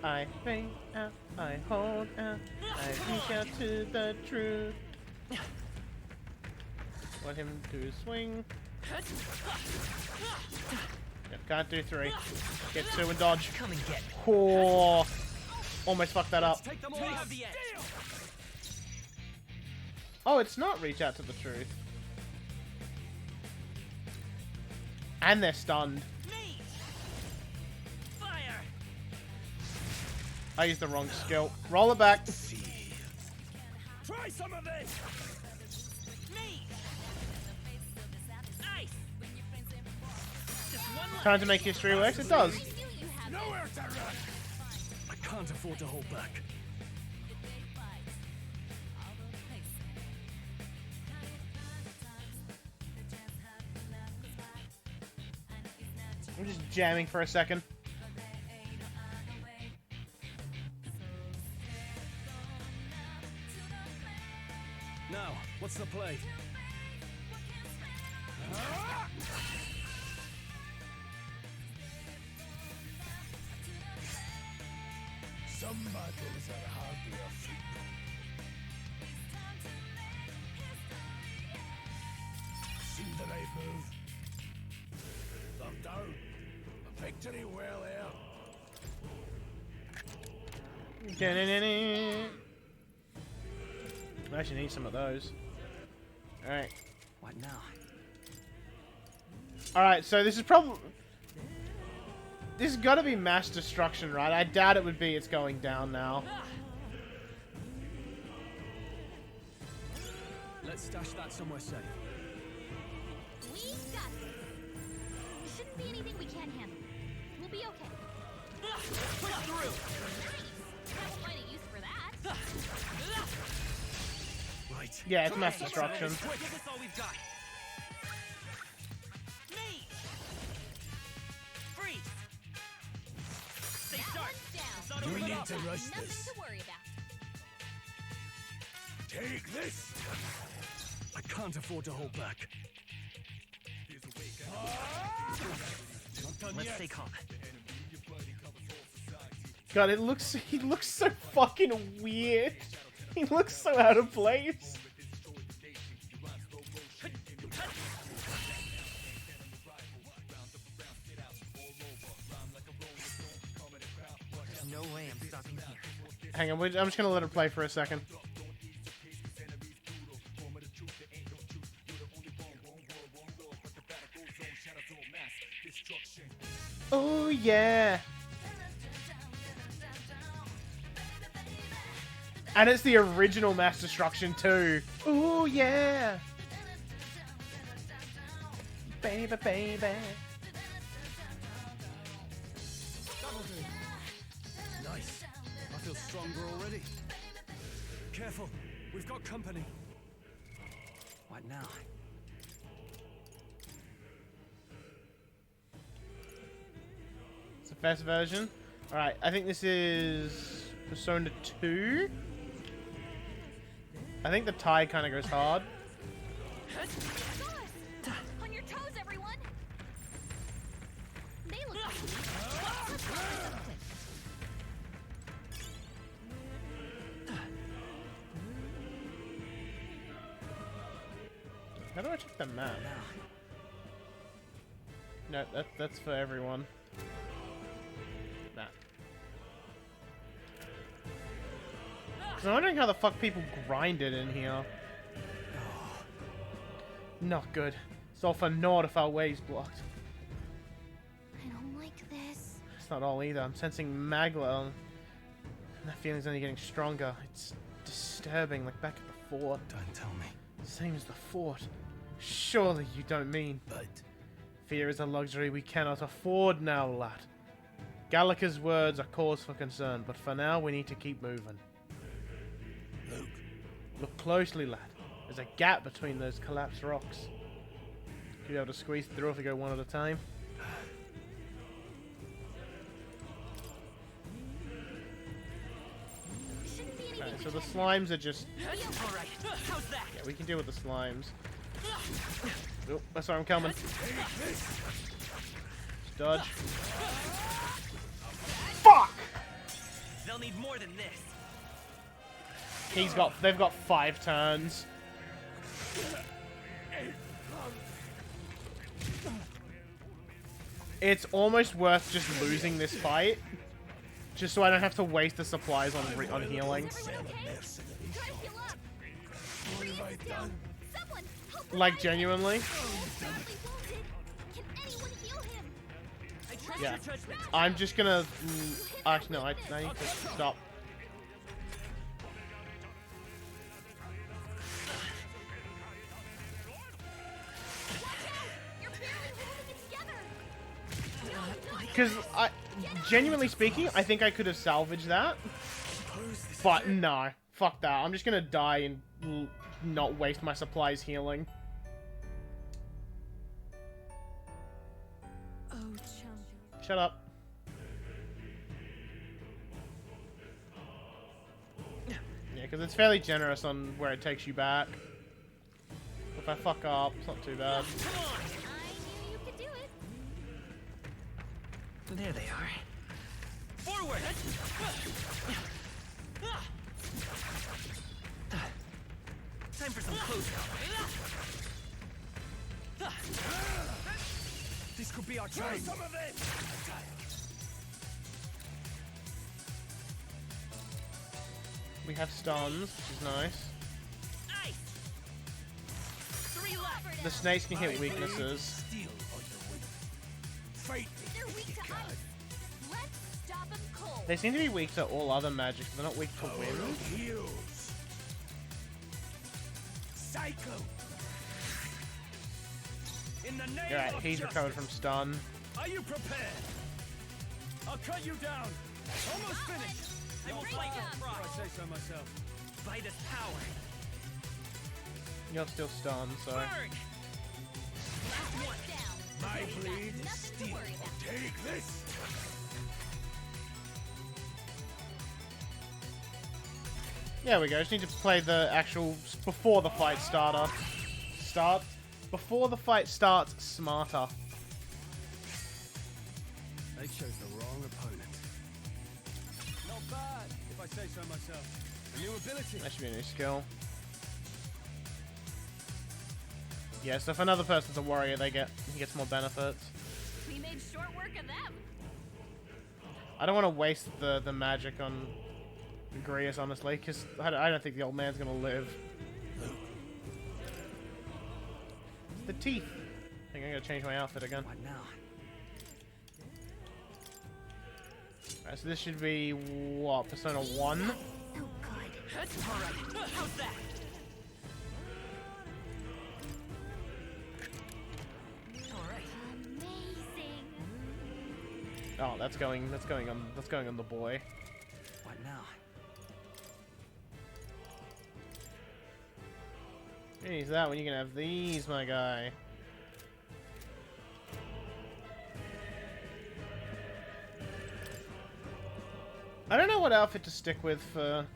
A: I reach out, I hold out, I reach out to the truth. Want him to swing. Yep, can't do 3. Get 2 and dodge.
M: Come and get.
A: Oh, almost fucked that up.
M: Take them all out the edge.
A: Oh, it's not Reach Out to the Truth. And they're stunned. I used the wrong skill. Roll it back.
J: Try some of this.
A: Time to make history works. It does.
J: Nowhere to run.
N: I can't afford to hold back.
A: I'm just jamming for a second.
N: Now, what's the play?
J: Some battles are hardly a football. See the right move. They're down. Victory well earned.
A: I actually need some of those. Alright.
M: What now?
A: Alright, so this is probably... This has got to be mass destruction, right? I doubt it would be. It's going down now.
N: Let's stash that somewhere safe.
G: We got this. There shouldn't be anything we can't handle. We'll be okay.
J: Push through.
G: Nice. Have a find a use for that.
N: Right.
A: Yeah, it's mass destruction.
M: Give us all we've got. Freeze. Stay sharp.
J: We need to rush
G: Nothing
J: this.
G: to worry about.
J: Take this.
N: I can't afford to hold back.
M: Let's stay calm.
A: God, it looks... He looks so fucking weird. He looks so out of place.
M: There's no way I'm stopping here.
A: Hang on, I'm just gonna let it play for a second. Oh yeah! And it's the original mass destruction too. Oh yeah! Baby, baby.
N: Nice. I feel stronger already. Careful. We've got company.
M: What now?
A: It's the first version. Alright, I think this is Persona 2. I think the tie kind of goes hard.
G: On your toes, everyone. They look
A: How do I check the map? No, that's for everyone. Nah. I'm wondering how the fuck people grind it in here. Not good. It's all for naught if our way's blocked.
G: I don't like this.
A: It's not all either. I'm sensing Magla. And that feeling's only getting stronger. It's disturbing, like back at the fort.
I: Don't tell me.
A: Same as the fort. Surely you don't mean.
I: But
A: fear is a luxury we cannot afford now, lad. Gallica's words are cause for concern, but for now we need to keep moving. Look closely, lad. There's a gap between those collapsed rocks. You'll be able to squeeze through if we go one at a time. Alright, so the slimes are just...
M: Alright, how's that?
A: Yeah, we can deal with the slimes. Oh, that's where I'm coming. Dodge. Fuck!
M: They'll need more than this.
A: They've got 5 turns. It's almost worth just losing this fight, just so I don't have to waste the supplies on healing. Like genuinely. Yeah. I'm just gonna... Actually, no, I need to stop. Because, genuinely speaking, I think I could have salvaged that. But no, fuck that. I'm just gonna die and not waste my supplies healing. Shut up. Yeah, because it's fairly generous on where it takes you back. If I fuck up, it's not too bad.
M: There they are. Forward! Time for some close up.
J: This could be our chance. Some of it.
A: We have stuns, which is nice. The snakes can hit weaknesses. They seem to be weak to all other magic, but they're not weak to wind. Alright, he's recovered from stun.
J: Are you prepared? I'll cut you down. Almost finished.
M: I will fight your pride.
J: I say so myself.
M: By this power.
A: You're still stunned, so.
J: My blade is steel. Take this.
A: There we go. Just need to play the actual before the fight starts. Before the fight starts, smarter.
J: They chose the wrong opponent. Not bad, if I say so myself. A new ability.
A: That should be a new skill. Yeah, so if another person's a warrior, he gets more benefits.
G: We made short work of them.
A: I don't want to waste the magic on Grius, honestly, because I don't think the old man's gonna live. The teeth. I think I'm gonna change my outfit again.
M: What now?
A: Alright, so this should be what? Persona 1?
G: So good.
M: Alright, how's that?
A: Oh, that's going on the boy.
M: What now?
A: You can use that when you can have these, my guy. I don't know what outfit to stick with for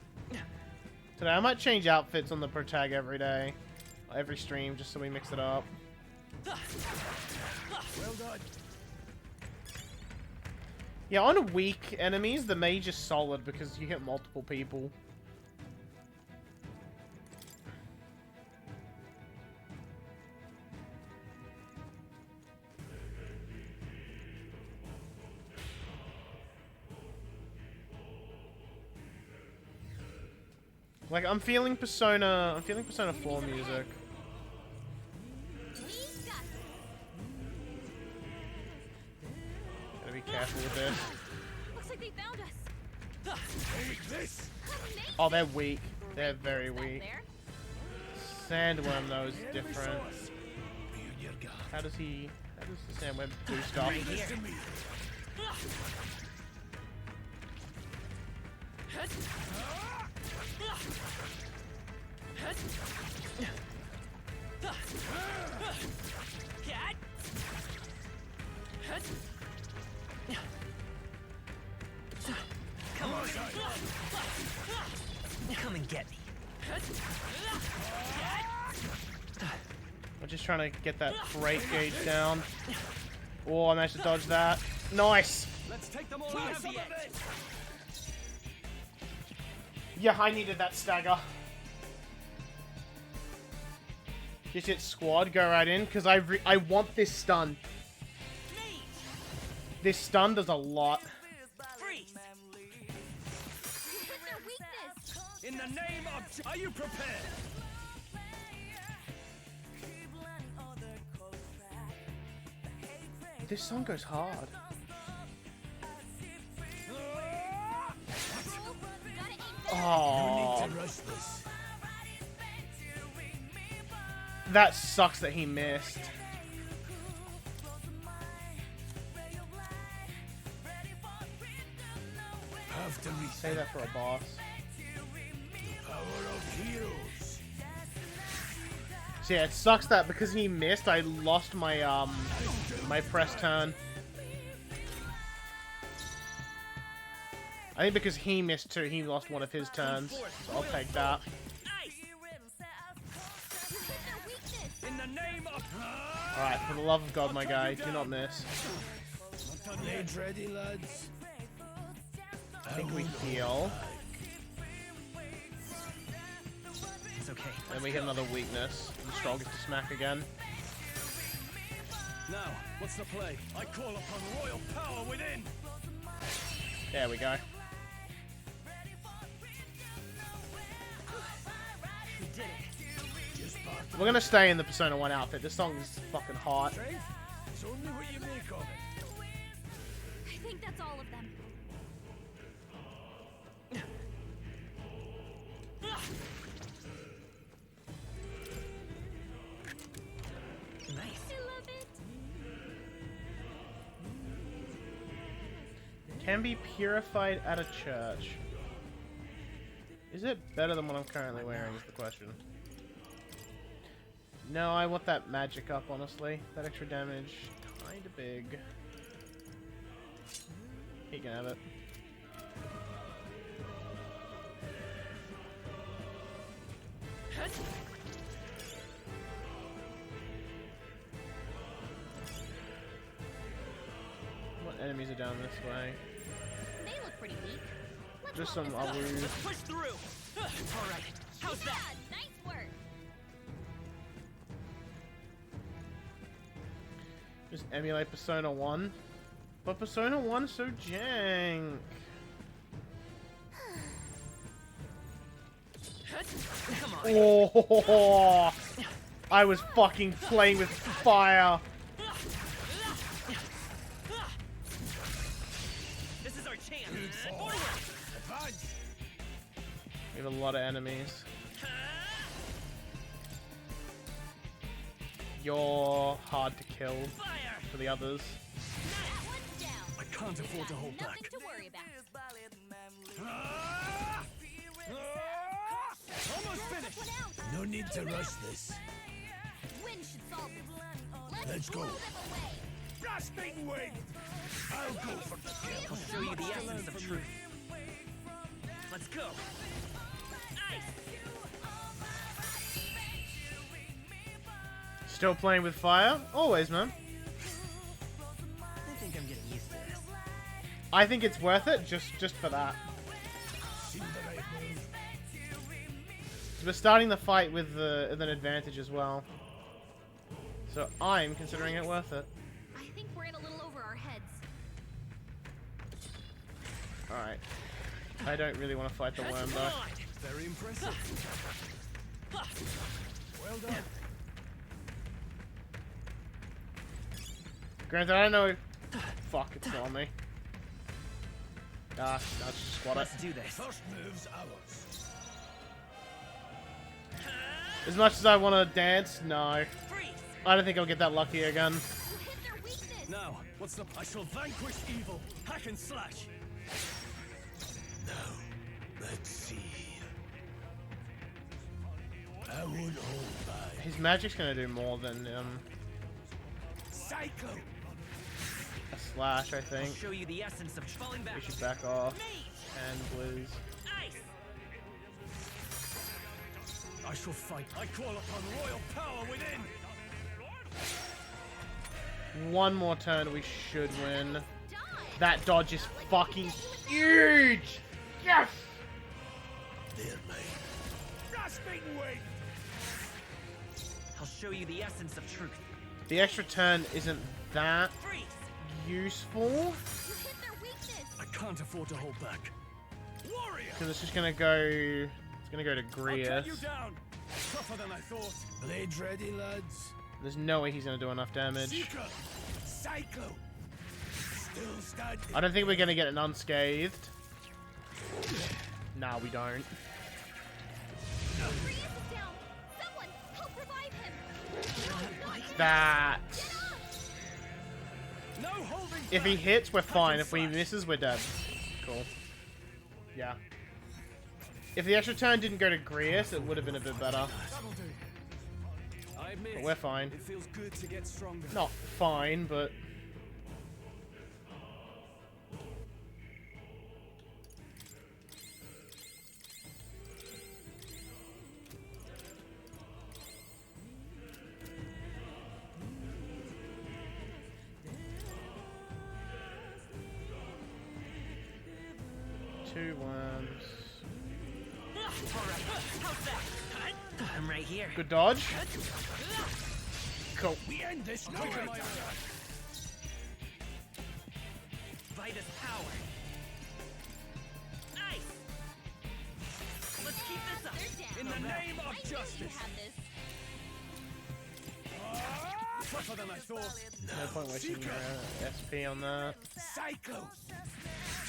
A: today. I might change outfits on the protag every day, every stream, just so we mix it up.
J: Well done.
A: Yeah, on weak enemies, the mage is solid because you hit multiple people. Like, I'm feeling Persona 4 music. Gotta be careful with this.
G: Looks like they found us.
J: Take this.
A: Oh, they're weak. They're very weak. Sandworm, though, is different. How does the Sandworm do stuff?
M: Come on. Come and get me.
A: I'm just trying to get that break gauge down. Oh, I managed to dodge that. Nice!
J: Let's take them all out of it.
A: Yeah, I needed that stagger. Just hit squad, go right in, because I want this stun. This stun does a lot.
J: In the name of... Are you prepared?
A: This song goes hard. Oh.
D: No need to rush this.
A: That sucks that he missed.
D: Have to
A: say that for a boss.
D: The power of heroes.
A: So yeah, it sucks that because he missed, I lost my my press turn. I think because he missed too, he lost one of his turns. So I'll take that. Alright, for the love of God, my guy, do not miss.
D: Blades ready, lads.
A: I think we heal.
M: It's okay.
A: Then we hit another weakness. The strongest to smack again.
N: Now, what's the play? I call upon royal power within.
A: There we go.
M: We did it.
A: We're gonna stay in the Persona 1 outfit. This song is fucking hot.
D: It's only what you make of it.
G: I think that's all of them.
M: Nice.
G: I love it.
A: Can be purified at a church. Is it better than what I'm currently wearing is the question. No, I want that magic up, honestly. That extra damage, kinda big. He can have it. What enemies are down this way?
G: They look pretty weak.
A: Just some Atlus.
M: Push through. All right. How's that?
G: Nice work.
A: Just emulate Persona 1. But Persona 1's so jank.
M: Come on.
A: Oh, I was fucking playing with fire.
M: This is our chance. Forward.
D: Advance.
A: We have a lot of enemies. You're hard to kill for the others.
N: I can't afford to hold back.
G: Nothing to worry about.
N: Almost finished.
D: No need to rush this.
G: Wind should solve this.
D: Let's go.
G: Move them away.
D: Blasting wind. I'll go for the kill.
M: I'll show you the essence of truth. Let's go.
A: Still playing with fire? Always, man.
M: I think I'm getting used to this.
A: I think it's worth it just for that.
D: See the right move.
A: So we're starting the fight with an advantage as well. So I'm considering it worth it.
G: I think we're in a little over our heads.
A: Alright. I don't really want to fight the worm though.
N: Very impressive.
D: Well done.
A: Granted, I don't know. Fuck, it's on me. Ah, I'll just squat it.
M: Let's do this.
D: First move's ours.
A: As much as I want to dance, no. I don't think I'll get that lucky again.
N: Now, what's the... I shall vanquish evil. Hack and slash.
D: Now, let's see. I won't hold back.
A: His magic's gonna do more than
D: Cycle.
A: a slash, I
M: I'll
A: think.
M: show you the essence of falling back.
A: We should back off. And blues.
N: I shall fight. I call upon royal power within.
A: One more turn, we should win. That dodge is fucking huge! Yes!
D: There, mate. Blasting wind.
M: I'll show you the essence of truth.
A: The extra turn isn't that useful.
N: I can't afford to hold back. Warrior.
A: Because it's just gonna go... It's gonna go to
N: I'll cut
A: Grius.
N: you down. Tougher than I thought.
D: Blades ready, lads.
A: There's no way he's gonna do enough damage.
D: Seeker. Cyclo. Still standing.
A: I don't think we're gonna get an unscathed. Nah, we don't.
G: Reyes is down. Someone help revive him.
A: That.
J: No holding
A: If he hits, we're fine. If he misses, we're dead. Cool. Yeah. If the extra turn didn't go to Grius, it would have been a bit better.
S: I admit,
A: But we're fine.
S: it feels good to get stronger.
A: Not fine, but... Two worms.
M: I'm right here.
A: Good dodge. Cool.
J: We end this quicker.
M: Vitus power. Nice. Let's keep this up.
J: In the name of justice. Tougher than I thought.
A: No point wasting your SP on that.
J: Cyclone.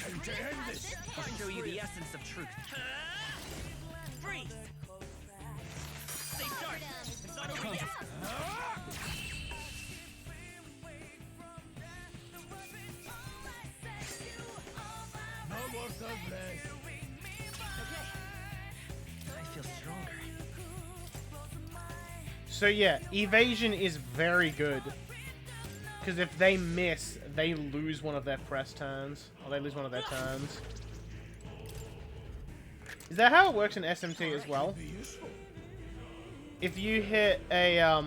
J: Time to end this.
M: I'll show you the essence of truth. Freeze. Stay sharp. It's not over yet.
J: No more sunblast.
M: Okay. I feel stronger.
A: So yeah, evasion is very good. Because if they miss, they lose one of their press turns. Or they lose one of their turns. Is that how it works in SMT as well? If you hit a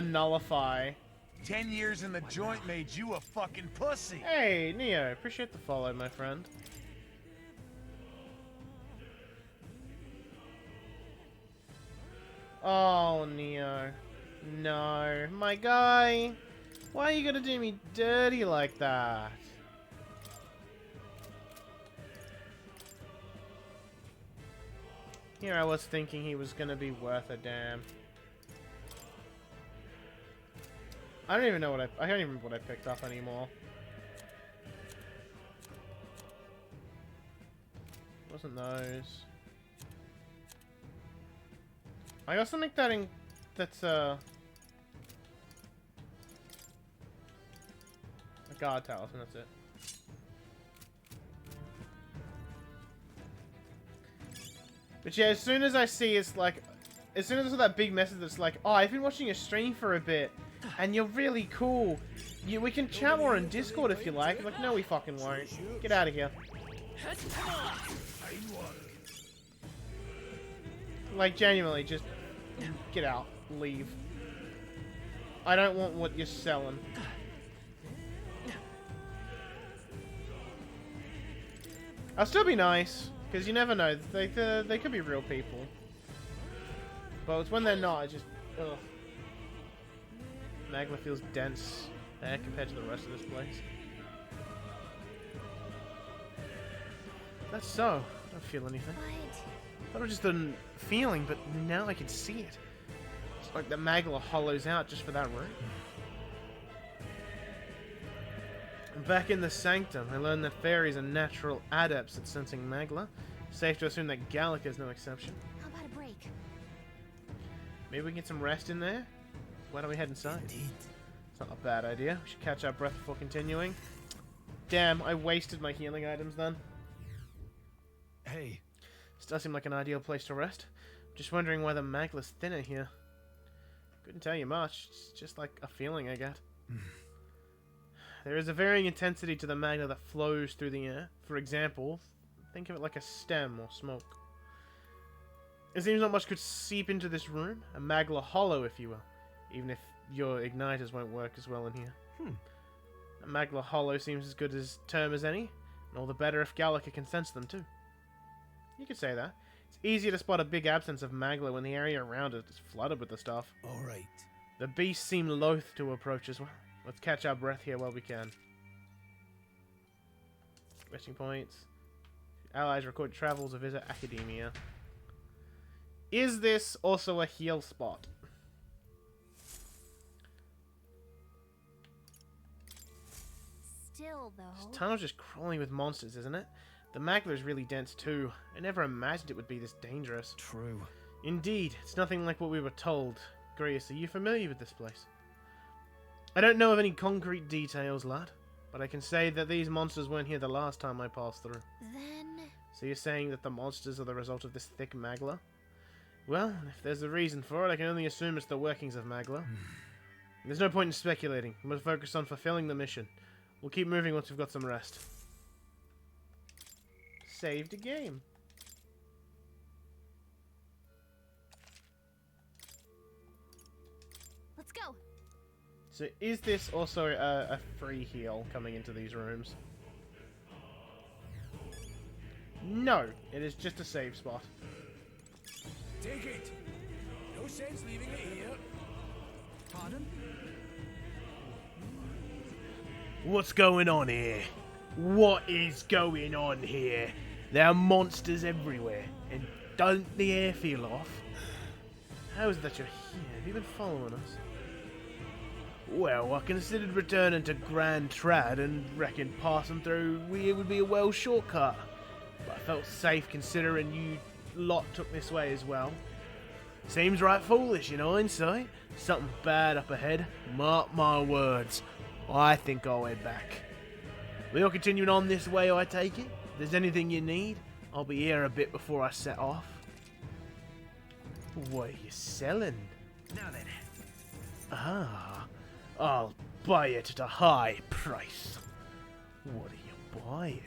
A: nullify...
J: 10 years in the joint made you a fucking pussy.
A: Hey, Neo, appreciate the follow, my friend. Oh, Neo. No, my guy. Why are you gonna do me dirty like that? Here I was thinking he was gonna be worth a damn. I don't even know what I don't even remember what I picked up anymore. Wasn't those. I got something that's a guard talisman, that's it. But yeah, as soon as I see it's like, as soon as I saw that big message that's like, oh, I've been watching your stream for a bit, and you're really cool. We can chat more on Discord if you like. I'm like, no, we fucking won't. Get out of here. Like, genuinely, just get out. Leave. I don't want what you're selling. I'll still be nice, because you never know. They could be real people. But it's when they're not, it's just... Ugh. Magma feels dense there compared to the rest of this place. That's so. I don't feel anything. I thought it was just a feeling, but now I can see it. It's like the Magla hollows out just for that room. Back in the Sanctum, I learned that fairies are natural adepts at sensing Magla. Safe to assume that Gallic is no exception.
G: How about a break?
A: Maybe we can get some rest in there? Why don't we head inside? It's not a bad idea. We should catch our breath before continuing. Damn, I wasted my healing items then.
D: Hey.
A: This does seem like an ideal place to rest. Just wondering why the Magla's thinner here. Couldn't tell you much. It's just like a feeling I get. There is a varying intensity to the Magla that flows through the air. For example, think of it like a stem or smoke. It seems not much could seep into this room. A Magla hollow, if you will. Even if your igniters won't work as well in here. A Magla hollow seems as good as term as any. And all the better if Gallica can sense them too. You could say that. It's easier to spot a big absence of Magla when the area around it is flooded with the stuff.
D: Alright.
A: The beasts seem loath to approach as well. Let's catch our breath here while we can. Resting points. Allies record travel to visit Academia. Is this also a heal spot?
G: Still, though.
A: This tunnel's just crawling with monsters, isn't it? The magma is really dense too. I never imagined it would be this dangerous.
I: True.
A: Indeed, it's nothing like what we were told. Grace, are you familiar with this place? I don't know of any concrete details, lad, but I can say that these monsters weren't here the last time I passed through.
G: Then...
A: So you're saying that the monsters are the result of this thick magma? Well, if there's a reason for it, I can only assume it's the workings of magma. There's no point in speculating. I'm going to focus on fulfilling the mission. We'll keep moving once we've got some rest. Saved a game.
G: Let's go.
A: So is this also a free heal coming into these rooms? No, it is just a save spot.
J: Take it. No sense leaving it here. Pardon?
A: What's going on here? What is going on here? There are monsters everywhere, and don't the air feel off? How is it that you're here? Have you been following us? Well, I considered returning to Grand Trad and reckoned passing through here would be a well shortcut. But I felt safe considering you lot took this way as well. Seems right foolish in hindsight. Something bad up ahead. Mark my words. I think I'll head back. We're continuing on this way, I take it? If there's anything you need, I'll be here a bit before I set off. What are you selling?
M: Now then.
A: Ah, I'll buy it at a high price. What are you buying?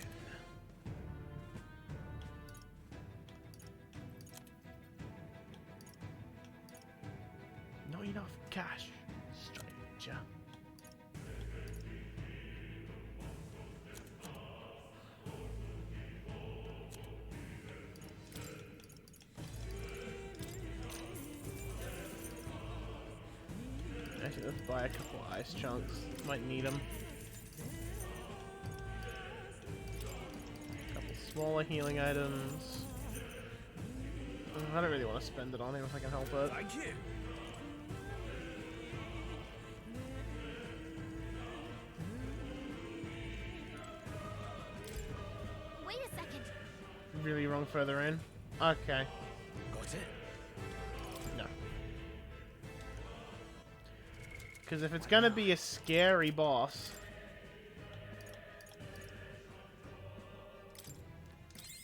A: Not enough cash, stranger. Actually, let's buy a couple ice chunks. Might need them. A couple smaller healing items. I don't really want to spend it on him if I can help it.
J: Thank you.
G: Wait a second.
A: Really wrong further in? Okay.
J: Got it.
A: No. Because if it's gonna be a scary boss,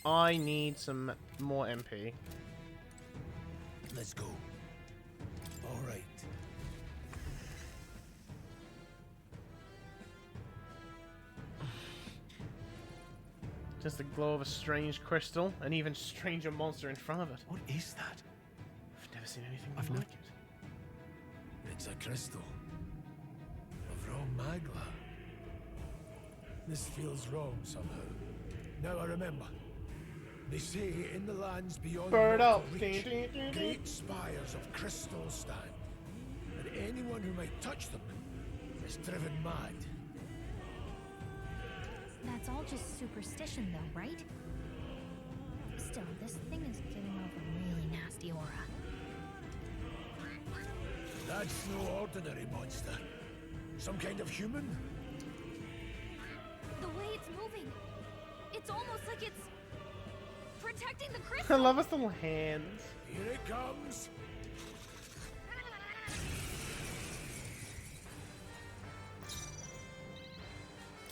A: I need some more MP.
J: Let's go. All right.
A: Just the glow of a strange crystal, an even stranger monster in front of it.
I: What is that?
A: I've never seen anything
I: I've
A: like
I: not-
A: it.
D: It's a crystal. Of raw magma. This feels wrong somehow. Now I remember. They say in the lands beyond
A: Bird
D: mortal
A: up.
D: reach,
A: Ding, ding, ding, ding.
D: great spires of crystal stand. And anyone who might touch them is driven mad.
G: That's all just superstition though, right? Still, this thing is giving off a really nasty aura.
D: That's no ordinary monster. Some kind of human?
G: The way it's moving, it's almost like it's protecting the
A: I
G: crystal.
A: love his little hands.
D: Here it comes.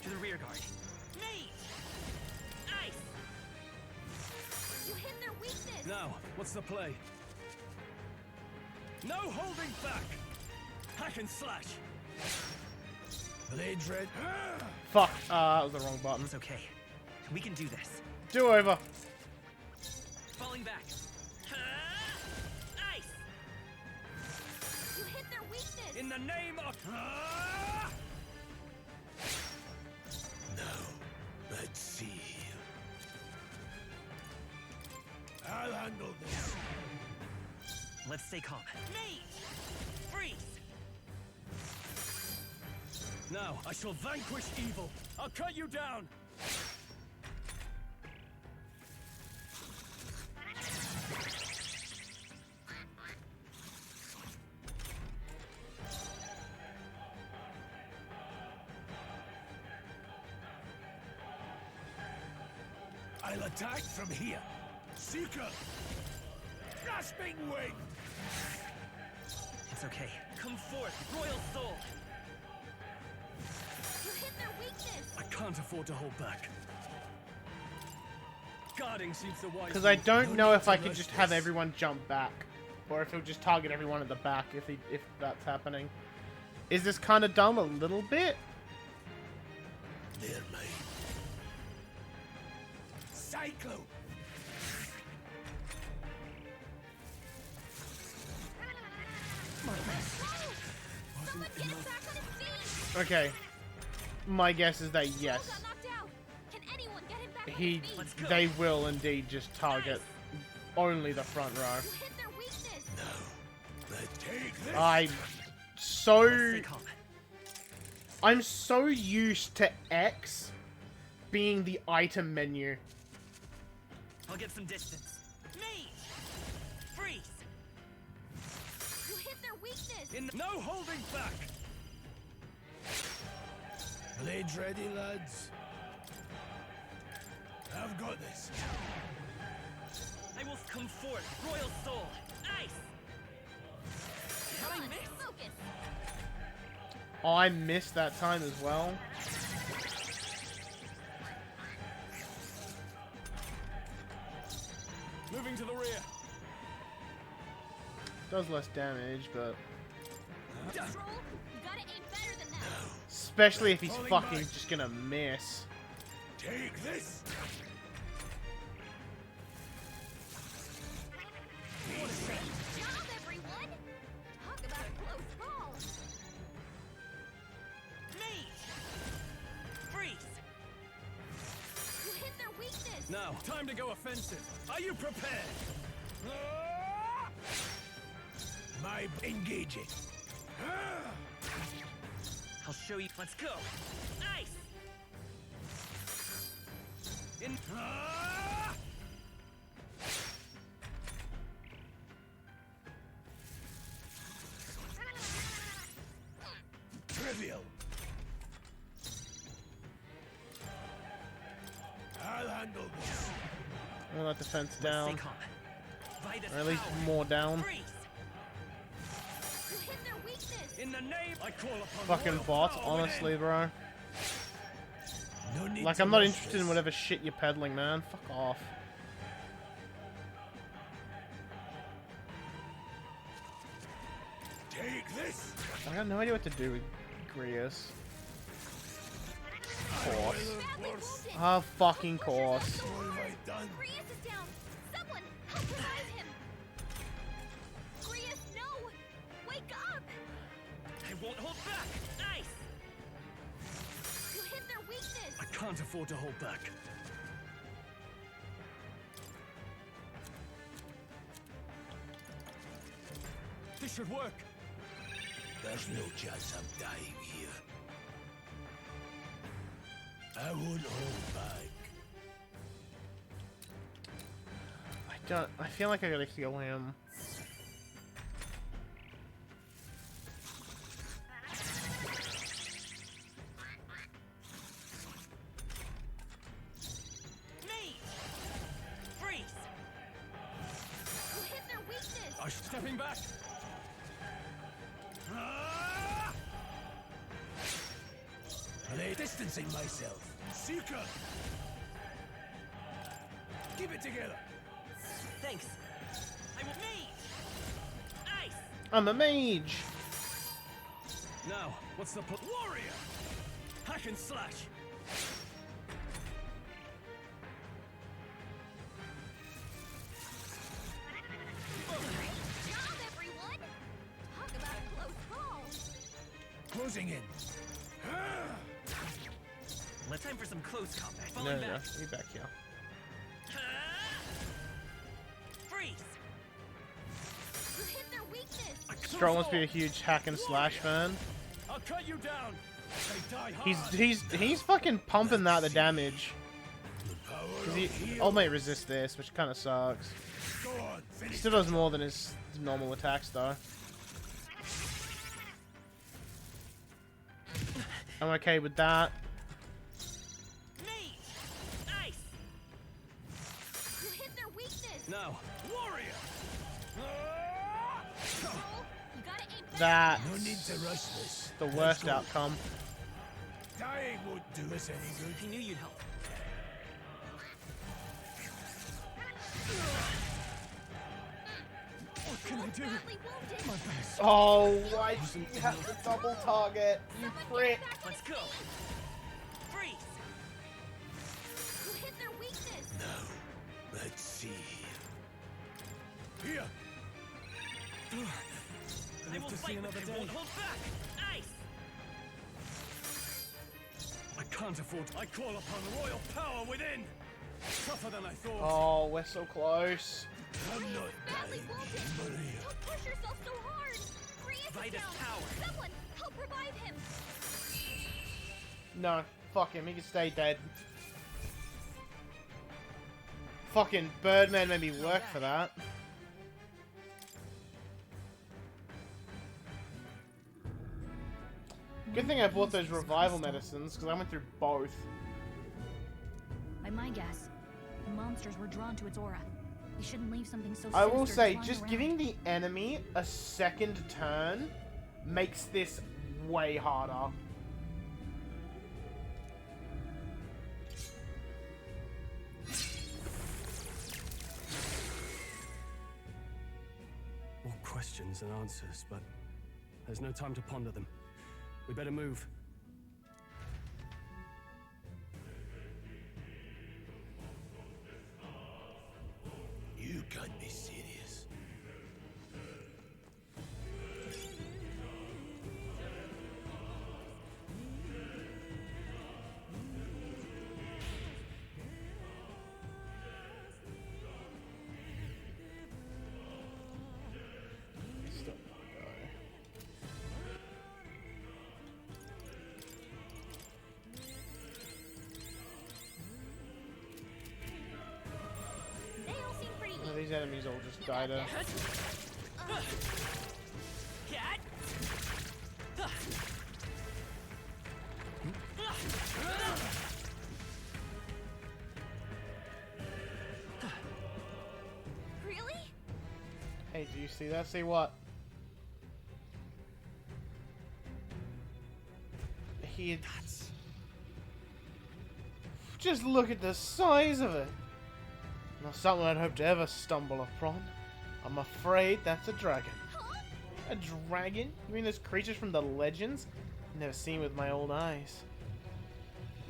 M: To the rear guard.
G: You hit their weakness.
S: Now, what's the play? No holding back! Hack and slash!
D: Blade red.
A: Fuck, that was the wrong button.
M: It's okay. We can do this.
A: Do over.
M: Falling back. Ice!
G: You hit their weakness.
S: In the name of...
D: Now, let's see. I'll handle this.
M: Let's stay calm. Freeze!
S: Now, I shall vanquish evil. I'll cut you down!
J: I'll attack from here. Seeker! Grasping wing!
M: It's okay. Come forth, Royal Soul!
G: You hit their weakness!
N: I can't afford to hold back. Guarding seems the wise.
A: Because I don't know if I could just have everyone jump back, or if he'll just target everyone at the back if that's happening. Is this kind of dumb a little bit?
J: Nearly. Cyclo!
G: Someone get him back on his feet!
A: Okay. My guess is that yes.
G: Got knocked out. Can anyone get him back on his feet?
A: They will indeed just target only the front row.
G: You hit their weakness!
A: I'm so used to X being the item menu.
M: I'll get some distance. Mage! Freeze!
G: You hit their weakness!
N: No holding back!
J: Blades ready, lads. I've got this.
M: I will come forth, Royal Soul! Ice! How I miss?
G: Focus!
A: Oh, I missed that time as well.
N: Moving to the rear.
A: Does less damage, but
G: Troll, you gotta aim better than that!
A: especially if he's fucking just gonna miss.
J: Take this!
G: Great job, everyone! Talk about a close call!
M: Mage! Freeze!
G: You hit their weakness!
N: Now, time to go offensive. Are you prepared?
J: My engaging.
M: I'll show you. Let's go! Ice! In.
J: Trivial. I'll handle this.
A: I'm gonna let defense down.
M: Vitus
A: Or at least
M: power.
A: more down.
M: Freeze!
G: You hit their weakness!
N: In the name, I call upon
A: Fucking
N: royal
A: bots,
N: power
A: honestly,
N: within.
A: bro.
J: No need
A: Like,
J: to
A: I'm not
J: rush
A: interested in
J: this.
A: whatever shit you're peddling, man. Fuck off.
J: Take this.
A: I got no idea what to do with Grius. Course. Oh, fucking course.
J: What have I done?
G: Grius is down! Someone, help revive him! Grius, no! Wake up!
M: I won't hold back! Ice!
G: You hit their weakness!
N: I can't afford to hold back. This should work.
J: There's no chance I'm dying here. I won't hold back.
A: I feel like I gotta kill him.
M: Mage! Freeze!
G: You hit their weakness!
N: I'm stepping back.
J: Play distancing myself. Seeker! Keep it together.
M: Thanks. I will mage! Ice!
A: I'm a mage!
N: Now, what's the warrior? Hack and slash.
G: Great job, everyone! Talk about a close call!
J: Closing in.
M: Let's time for some close combat.
A: No,
M: Falling
A: no,
M: back.
A: you back here.
M: Freeze!
G: You hit their weakness!
A: Stroll must be a huge hack and slash fan.
N: I'll cut you down. They die hard.
A: He's fucking pumping that the damage. 'Cause he might resist this, which kind of sucks.
J: Go on, finish.
A: Still does more than his normal attacks, though. I'm okay with that.
M: Mage! Ice!
S: Now, warrior!
A: That's
D: No need to rush this.
A: the worst outcome.
D: Dying won't do us any good.
M: He knew you'd help.
S: What can I do? My best.
A: Oh, why did you have to double target? You prick.
M: Let's go. Freeze.
G: You hit their weakness.
D: No. Let's see. Here.
S: Live to see another day.
M: Hold back. Ice.
S: I can't afford. I call upon royal power within. Tougher than I thought.
A: Oh, we're so close.
D: I'm not
G: Badly wounded.
D: Maria.
G: Don't push yourself so hard. Freeze
M: Vitus
G: down.
M: power.
G: Someone help revive him.
A: No, fuck him. He can stay dead. Fucking Birdman made me work for that. Good thing I bought those revival medicines, because I went through both.
G: By my guess, the monsters were drawn to its aura. They shouldn't leave something so
A: I will
G: sinister
A: say,
G: flying
A: just
G: around.
A: giving the enemy a second turn makes this way harder.
S: More questions than answers, but there's no time to ponder them. We better move.
D: You can't be serious.
G: They all seem pretty
A: Oh, these enemies all just died out.
G: Really?
A: Hey, do you see that? See what? He... Just look at the size of it. Not something I'd hope to ever stumble upon. I'm afraid that's a dragon. A dragon? You mean those creatures from the legends? Never seen with my own eyes.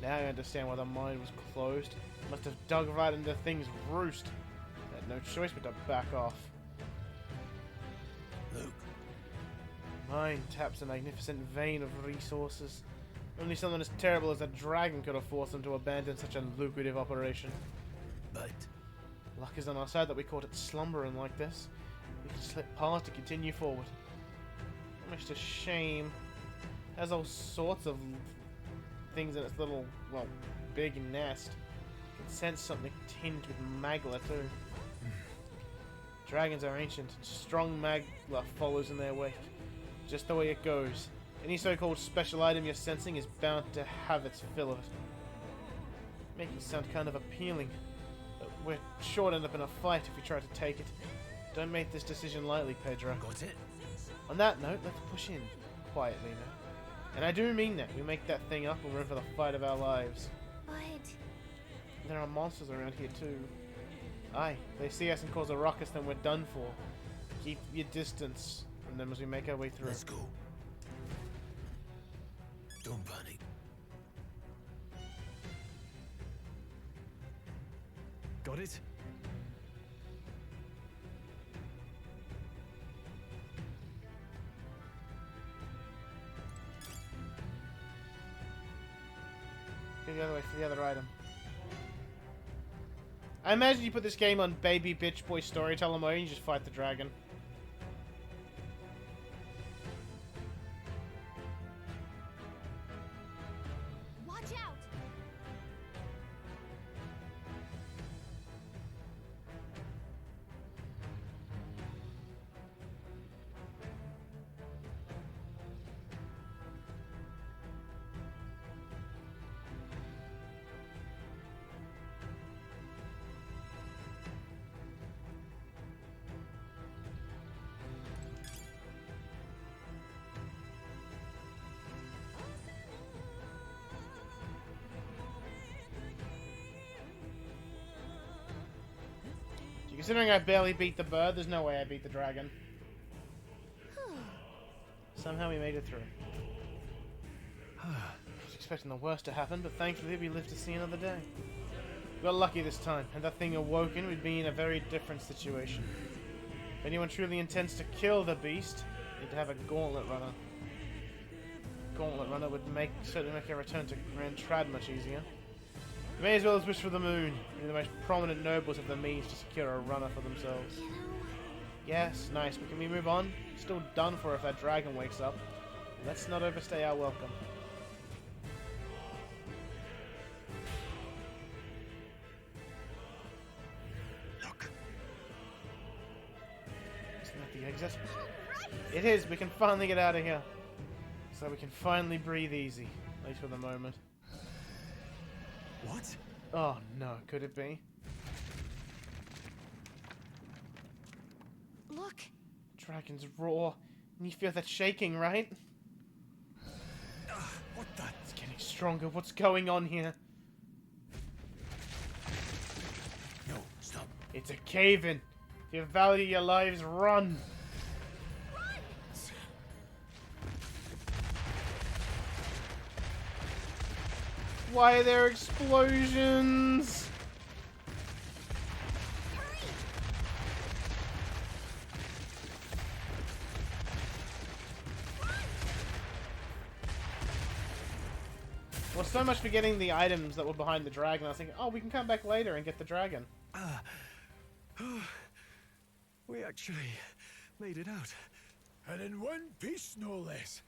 A: Now I understand why the mine was closed. Must have dug right into things' roost. I had no choice but to back off.
D: Luke.
A: Mine taps a magnificent vein of resources. Only someone as terrible as a dragon could have forced them to abandon such a lucrative operation.
D: But
A: luck is on our side that we caught it slumbering like this. We can slip past to continue forward. Almost a shame. It has all sorts of things in its little, well, big nest. You can sense something tinged with magla too. Dragons are ancient, and strong magla follows in their wake. Just the way it goes. Any so-called special item you're sensing is bound to have its fill of it. Making it sound kind of appealing. But we're sure to end up in a fight if we try to take it. Don't make this decision lightly, Pedro.
D: got it?
A: On that note, let's push in. Quietly now. And I do mean that. We make that thing up and we're in for the fight of our lives.
G: But
A: There are monsters around here too. Aye, they see us and cause a ruckus, then we're done for. Keep your distance from them as we make our way through.
D: Let's go. Don't panic.
S: Got it?
A: Go the other way for the other item. I imagine you put this game on baby bitch boy storyteller mode and you just fight the dragon.
G: watch out!
A: Considering I barely beat the bird, there's no way I beat the dragon. Somehow we made it through. I was expecting the worst to happen, but thankfully we lived to see another day. We got lucky this time. Had that thing awoken, we'd be in a very different situation. If anyone truly intends to kill the beast, they'd have a gauntlet runner. Gauntlet runner would certainly make a return to Grand Trad much easier. You may as well as wish for the moon. Only the most prominent nobles have the means to secure a runner for themselves. Yes, nice, but can we move on? Still done for if that dragon wakes up. Let's not overstay our welcome.
I: Look.
A: Isn't that the exit? It is! We can finally get out of here. So we can finally breathe easy. At least for the moment.
I: What?
A: Oh no, could it be?
G: Look!
A: Dragons roar. And you feel that shaking, right?
I: What the?
A: It's getting stronger. What's going on here?
D: No, stop.
A: It's a cave-in. If you value your lives, run! Why are there explosions? Well, so much for getting the items that were behind the dragon. I was thinking, oh, we can come back later and get the dragon.
I: We actually made it out.
D: And in one piece, no less.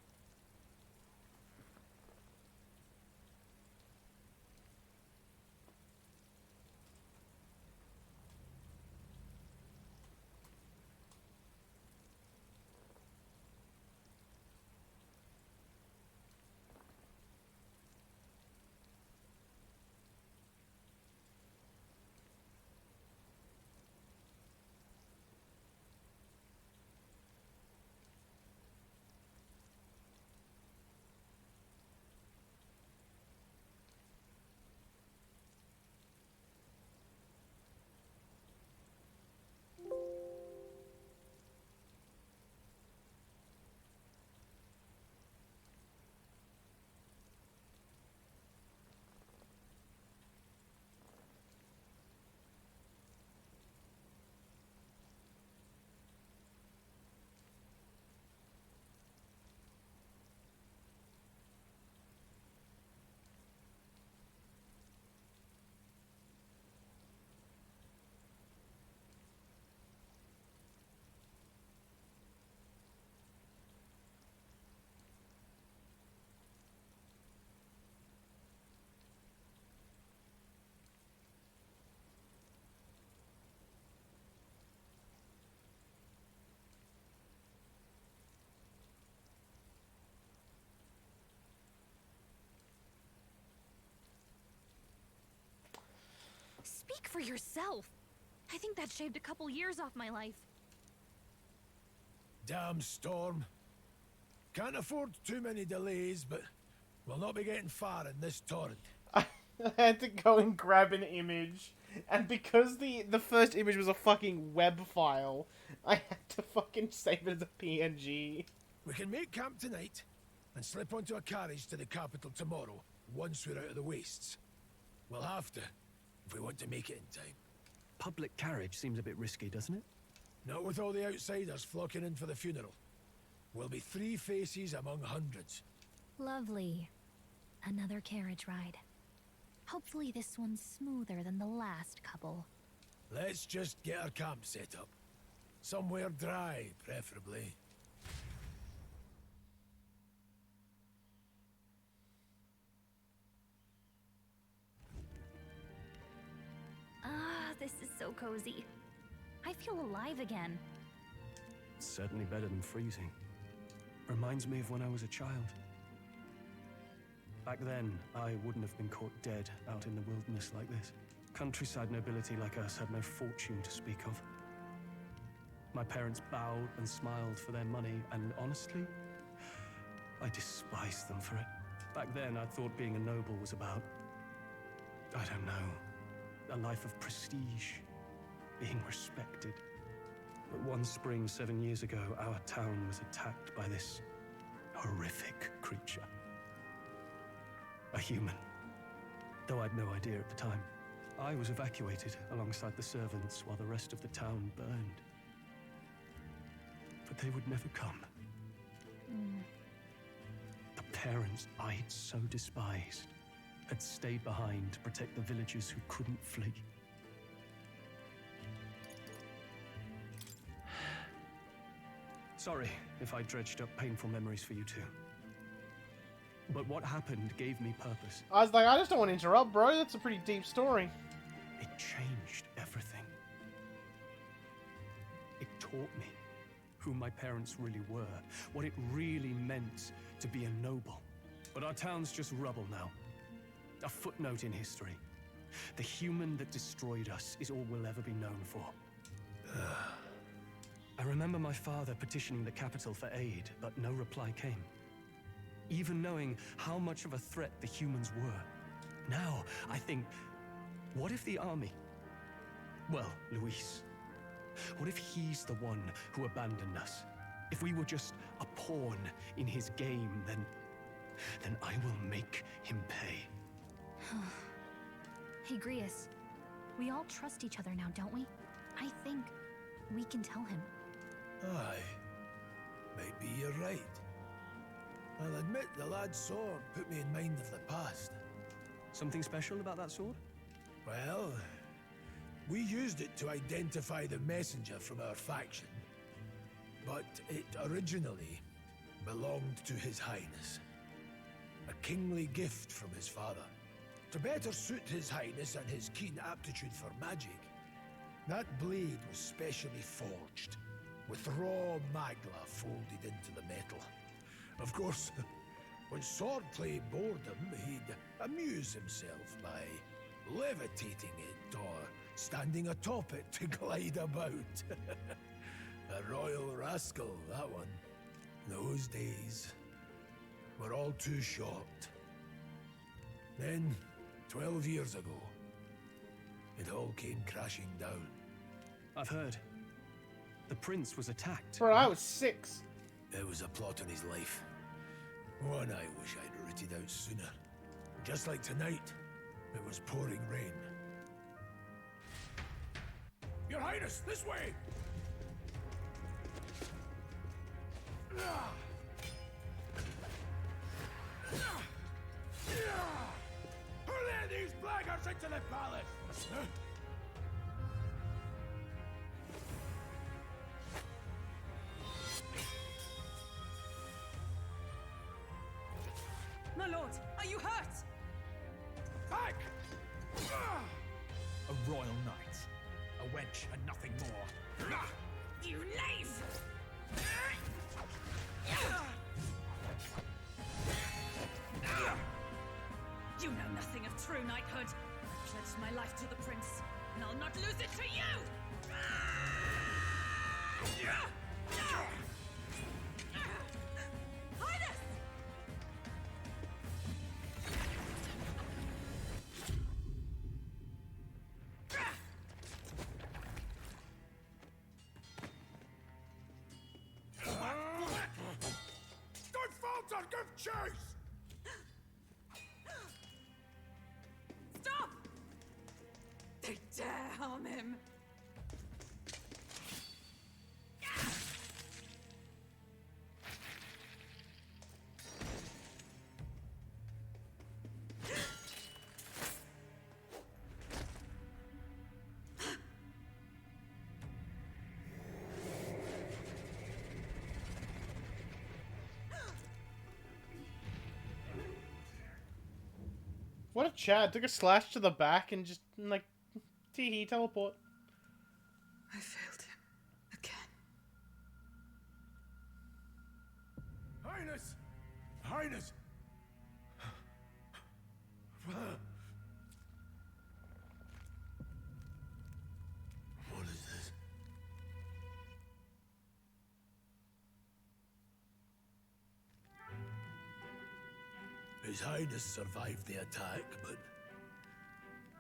G: Speak for yourself. I think that shaved a couple years off my life.
D: Damn storm. Can't afford too many delays, but we'll not be getting far in this torrent.
A: I had to go and grab an image, and because the first image was a fucking web file, I had to fucking save it as a PNG.
D: We can make camp tonight, and slip onto a carriage to the capital tomorrow, once we're out of the wastes. We'll have to, if we want to make it in time.
I: Public carriage seems a bit risky, doesn't it?
D: Not with all the outsiders flocking in for the funeral. We'll be 3 faces among hundreds.
G: Lovely. Another carriage ride. Hopefully this one's smoother than the last couple.
D: Let's just get our camp set up. Somewhere dry, preferably.
G: Ah, this is so cozy. I feel alive again.
I: Certainly better than freezing. Reminds me of when I was a child. Back then, I wouldn't have been caught dead out in the wilderness like this. Countryside nobility like us had no fortune to speak of. My parents bowed and smiled for their money, and honestly, I despised them for it. Back then, I thought being a noble was about, I don't know, a life of prestige. being respected. But one spring 7 years ago, our town was attacked by this horrific creature. A human. Though I'd no idea at the time. I was evacuated alongside the servants while the rest of the town burned. But they would never come. The parents I'd so despised had stayed behind to protect the villagers who couldn't flee. Sorry if I dredged up painful memories for you too. But what happened gave me purpose.
A: I was like, I just don't want to interrupt, bro. That's a pretty deep story.
I: It changed everything. It taught me who my parents really were, what it really meant to be a noble. But our town's just rubble now. A footnote in history. The human that destroyed us is all we'll ever be known for. I remember my father petitioning the capital for aid, but no reply came. Even knowing how much of a threat the humans were. Now, I think, what if the army? Well, Luis. What if he's the one who abandoned us? If we were just a pawn in his game, then I will make him pay.
G: Hey, Grius. We all trust each other now, don't we? I think we can tell him.
D: Aye. Maybe you're right. I'll admit the lad's sword put me in mind of the past.
I: Something special about that sword?
D: Well, we used it to identify the messenger from our faction. But it originally belonged to His Highness. A kingly gift from his father. To better suit His Highness and his keen aptitude for magic, that blade was specially forged, with raw magla folded into the metal. Of course, when swordplay bored him, he'd amuse himself by levitating it or standing atop it to glide about. A royal rascal, that one. Those days were all too short. Then, 12 years ago, it all came crashing down.
I: I've heard. The prince was attacked.
A: Bro, I was 6.
D: There was a plot on his life. One I wish I'd rooted out sooner. Just like tonight, it was pouring rain. Your Highness, this way! Who let these blackguards into the palace?
F: My lord, are you hurt?
D: Back!
J: A royal knight. A wench and nothing more.
F: You knave! You know nothing of true knighthood. I pledged my life to the prince, and I'll not lose it to you! Highness!
D: Don't falter! Give chase!
F: Stop! They dare harm him!
A: What if Chad took a slash to the back and just, like, tee-hee, teleport?
F: I failed him. Again.
D: Highness! Highness! What is this? His Highness survived the attack, but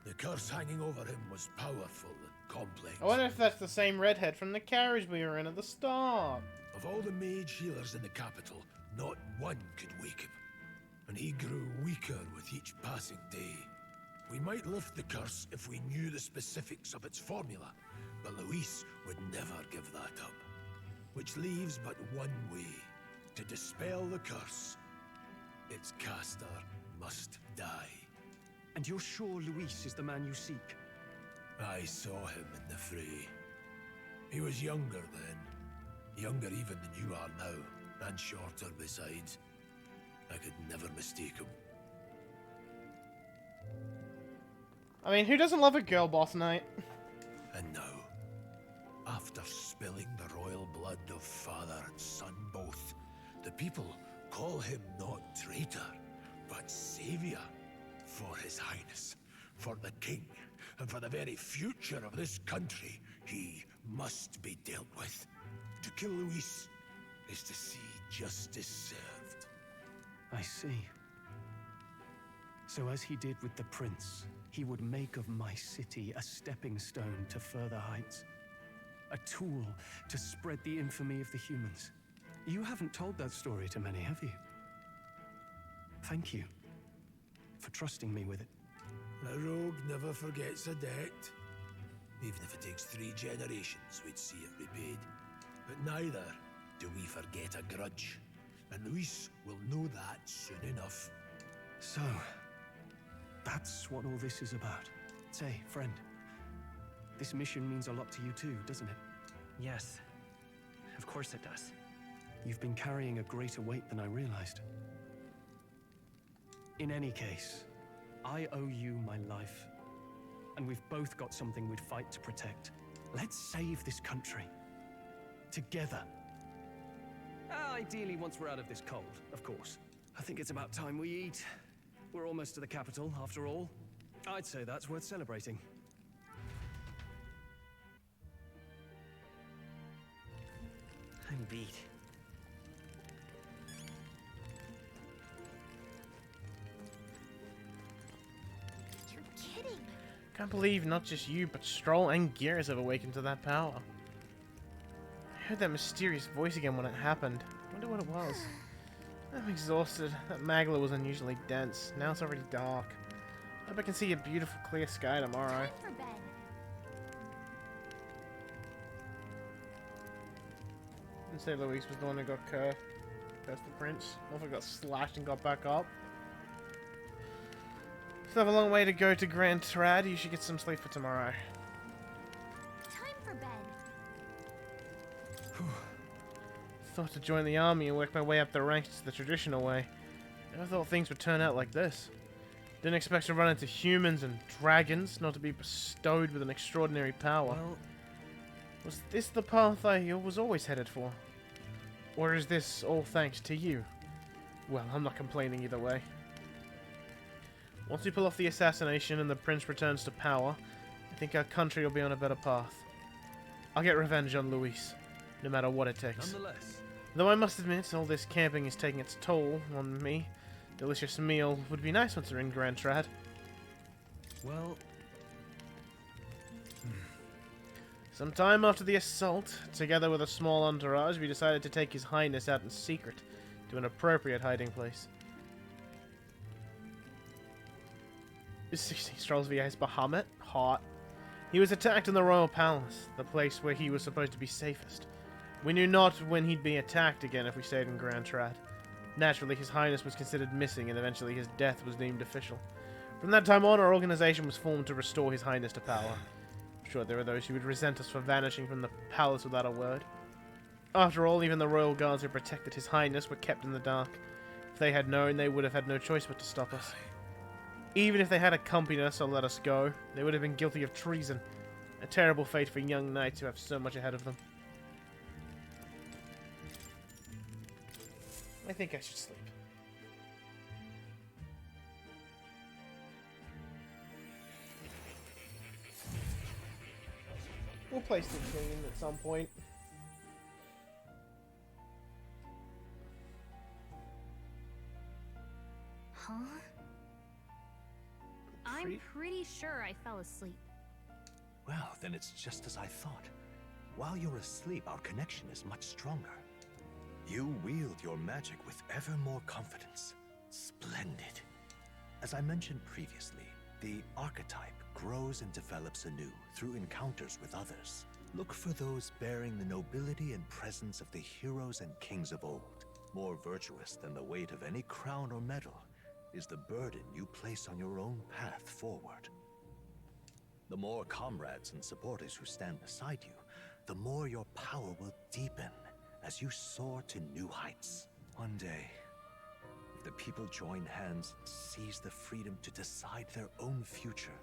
D: The curse hanging over him was powerful and complex.
A: I wonder if that's the same redhead from the carriage we were in at the start.
D: Of all the mage healers in the capital, not one could wake him. And he grew weaker with each passing day. We might lift the curse if we knew the specifics of its formula, but Luis would never give that up. Which leaves but one way. To dispel the curse, its caster must die.
I: And you're sure Luis is the man you seek?
D: I saw him in the fray. He was younger then. Younger even than you are now, and shorter besides. I could never mistake him.
A: I mean, who doesn't love a girl boss night?
D: And now, after spilling the royal blood of father and son both, the people call him not traitor, but savior. For his highness, for the king, and for the very future of this country, he must be dealt with. To kill Luis is to see justice served.
I: I see. So as he did with the prince, he would make of my city a stepping stone to further heights. A tool to spread the infamy of the humans. You haven't told that story to many, have you? Thank you for trusting me with it.
D: A rogue never forgets a debt. Even if it takes 3 generations, we'd see it repaid. But neither do we forget a grudge. And Luis will know that soon enough.
I: So, that's what all this is about. Say, friend, this mission means a lot to you too, doesn't it?
M: Yes, of course it does.
I: You've been carrying a greater weight than I realized. In any case, I owe you my life. And we've both got something we'd fight to protect. Let's save this country. Together.
S: Ideally, once we're out of this cold, of course.
I: I think it's about time we eat. We're almost to the capital, after all. I'd say that's worth celebrating.
M: I'm beat.
G: You're kidding.
A: Can't believe not just you, but Stroll and Gears have awakened to that power. I heard that mysterious voice again when it happened. Wonder what it was. I'm exhausted. That magla was unusually dense. Now it's already dark. Hope I can see a beautiful clear sky tomorrow.
G: Time for bed.
A: Didn't say Luis was the one who got cursed. Cursed the prince. What if I got slashed and got back up? Still have a long way to go to Grand Trad. You should get some sleep for tomorrow.
G: Time for bed.
A: Thought to join the army and work my way up the ranks the traditional way. Never thought things would turn out like this. Didn't expect to run into humans and dragons, not to be bestowed with an extraordinary power.
I: Well,
A: was this the path I was always headed for? Or is this all thanks to you? Well, I'm not complaining either way. Once we pull off the assassination and the prince returns to power, I think our country will be on a better path. I'll get revenge on Luis, no matter what it takes.
S: Nonetheless,
A: Though I must admit, all this camping is taking its toll on me. Delicious meal would be nice once we're in Grand Trad.
I: well,
A: Sometime after the assault, together with a small entourage, we decided to take His Highness out in secret to an appropriate hiding place. 16 strolls via his Bahamut. Hot. He was attacked in the royal palace, the place where he was supposed to be safest. We knew not when he'd be attacked again if we stayed in Grand Trad. Naturally, His Highness was considered missing, and eventually his death was deemed official. From that time on, our organization was formed to restore His Highness to power. I'm sure there are those who would resent us for vanishing from the palace without a word. After all, even the royal guards who protected His Highness were kept in the dark. If they had known, they would have had no choice but to stop us. Even if they had accompanied us or let us go, they would have been guilty of treason. A terrible fate for young knights who have so much ahead of them. I think I should sleep. We'll play Splatoon at some point.
G: Huh? I'm pretty sure I fell asleep.
C: Well, then it's just as I thought. While you're asleep, our connection is much stronger. You wield your magic with ever more confidence. Splendid. As I mentioned previously, the archetype grows and develops anew through encounters with others. Look for those bearing the nobility and presence of the heroes and kings of old. More virtuous than the weight of any crown or medal is the burden you place on your own path forward. The more comrades and supporters who stand beside you, the more your power will deepen as you soar to new heights. One day, if the people join hands and seize the freedom to decide their own future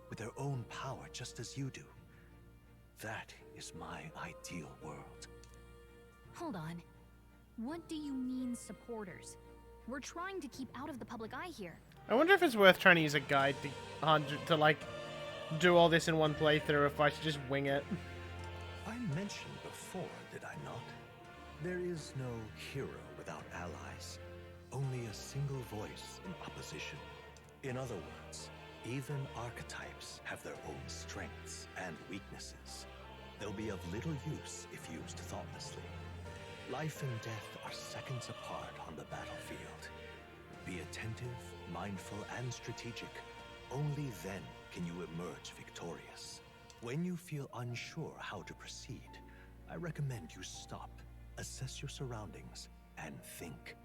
C: with their own power just as you do, that is my ideal world.
G: Hold on. What do you mean, supporters? We're trying to keep out of the public eye here.
A: I wonder if it's worth trying to use a guide to like, do all this in one playthrough, if I should just wing it.
C: I mentioned before, did I not? There is no hero without allies. Only a single voice in opposition. In other words, even archetypes have their own strengths and weaknesses. They'll be of little use if used thoughtlessly. Life and death are seconds apart on the battlefield. Be attentive, mindful, and strategic. Only then can you emerge victorious. When you feel unsure how to proceed, I recommend you stop, assess your surroundings, and think.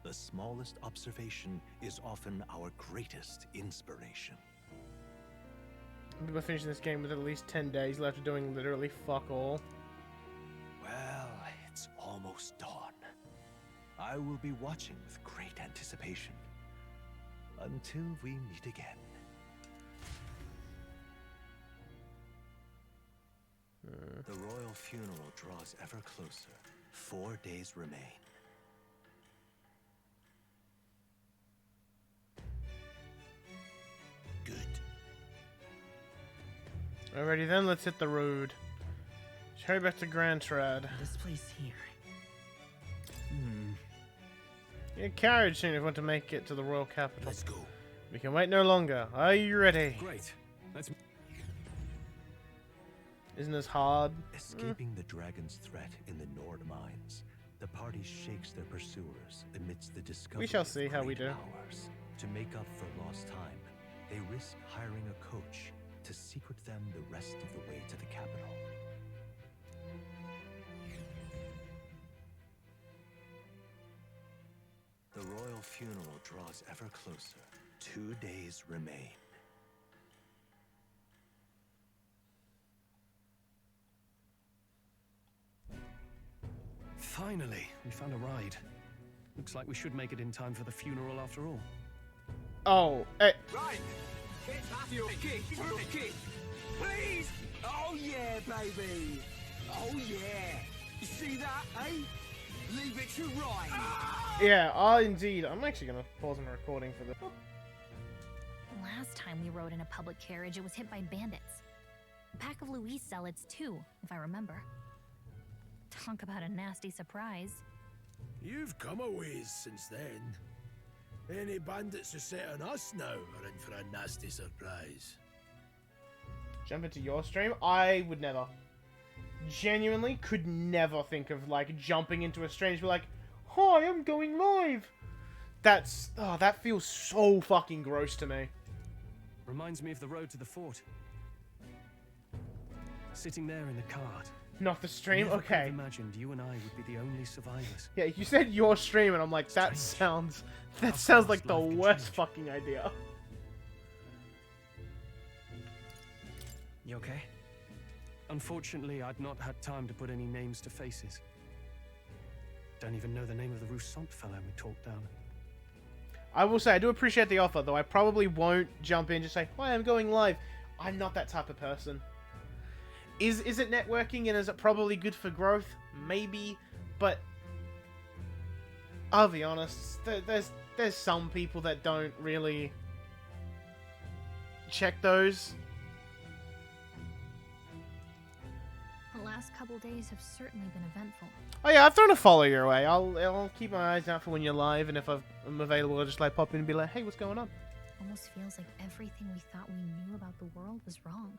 C: The smallest observation is often our greatest inspiration.
A: People finishing this game with at least 10 days left of doing literally fuck all.
C: Well, it's almost dawn. I will be watching with great anticipation. Until we meet again. The royal funeral draws ever closer. 4 days remain. Good.
A: Alrighty then, let's hit the road. Let's hurry back to Grand Trad.
M: This place here.
A: Get a carriage soon if you want to make it to the royal capital.
C: Let's go.
A: We can wait no longer. Are you ready?
S: Great. Let's...
A: Isn't this hard?
C: Escaping the dragon's threat in the Nord mines, the party shakes their pursuers amidst the discovery.
A: We shall see how we do.
C: Powers. To make up for lost time, they risk hiring a coach to secret them the rest of the way to the capital. The royal funeral draws ever closer. 2 days remain.
S: Finally, we found a ride. Looks like we should make it in time for the funeral after all.
A: Oh,
J: Right! Get off your kick! Kick! Please! Oh yeah, baby! Oh yeah! You see that, eh? Leave it to right!
A: yeah, indeed. I'm actually gonna pause my recording for this.
G: Last time we rode in a public carriage, it was hit by bandits. A pack of Louis zealots too, if I remember. Talk about a nasty surprise.
D: You've come a ways since then. Any bandits who set on us now are in for a nasty surprise.
A: Jump into your stream? I would never. Genuinely could never think of like jumping into a stream and be like, hi, I'm going live. That feels so fucking gross to me.
S: Reminds me of the road to the fort. Sitting there in the cart.
A: Not the stream?
S: Never could have
A: Okay.
S: imagined you and I would be the only survivors.
A: Yeah, you said your stream and I'm like, that sounds like the worst fucking idea.
S: You okay? Unfortunately, I'd not had time to put any names to faces. Don't even know the name of the Roussant fellow we talked down.
A: I will say, I do appreciate the offer, though I probably won't jump in and just say, hi, I'm going live. I'm not that type of person. Is it networking and is it probably good for growth? Maybe, but I'll be honest, there's some people that don't really check those.
G: The last couple days have certainly been eventful.
A: Oh yeah, I've thrown a follow your way. I'll keep my eyes out for when you're live, and if I'm available, I'll just like pop in and be like, hey, what's going on?
G: Almost feels like everything we thought we knew about the world was wrong.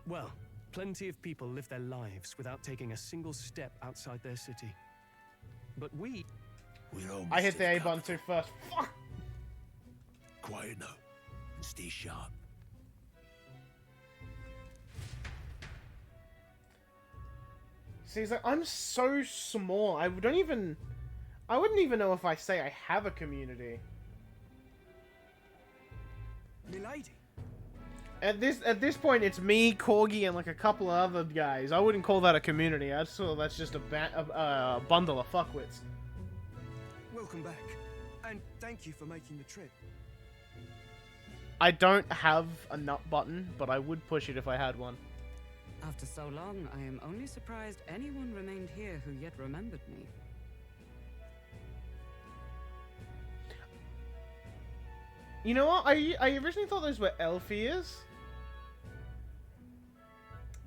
I: Well, plenty of people live their lives without taking a single step outside their city. But we...
A: I hit the A button too first. Fuck!
D: Quiet now, and stay sharp.
A: See, it's like, I'm so small. I wouldn't even know if I say I have a community.
K: Milady.
A: At this point, it's me, Corgi, and like a couple of other guys. I wouldn't call that a community. I'd sort of, that's just a bundle of fuckwits.
K: Welcome back, and thank you for making the trip.
A: I don't have a nut button, but I would push it if I had one.
O: After so long, I am only surprised anyone remained here who yet remembered me.
A: You know what? I originally thought those were elf ears.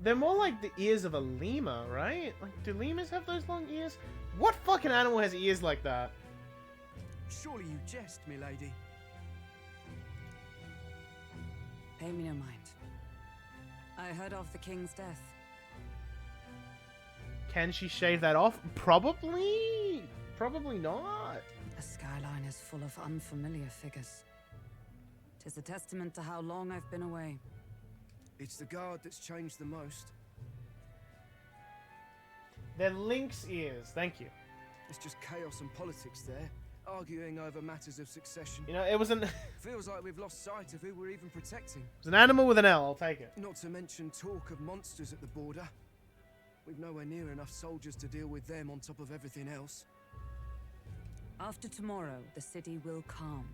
A: They're more like the ears of a lemur, right? Like, do lemurs have those long ears? What fucking animal has ears like that?
K: Surely you jest, milady.
O: Pay me no mind. I heard of the king's death.
A: Can she shave that off? Probably. Probably not.
O: The skyline is full of unfamiliar figures. 'Tis a testament to how long I've been away.
K: It's the guard that's changed the most.
A: They're lynx ears. Thank you.
K: It's just chaos and politics there, arguing over matters of succession.
A: You know, it was
K: Feels like we've lost sight of who we're even protecting.
A: It's an animal with an L. I'll take it.
K: Not to mention talk of monsters at the border. We've nowhere near enough soldiers to deal with them on top of everything else.
O: After tomorrow, the city will calm.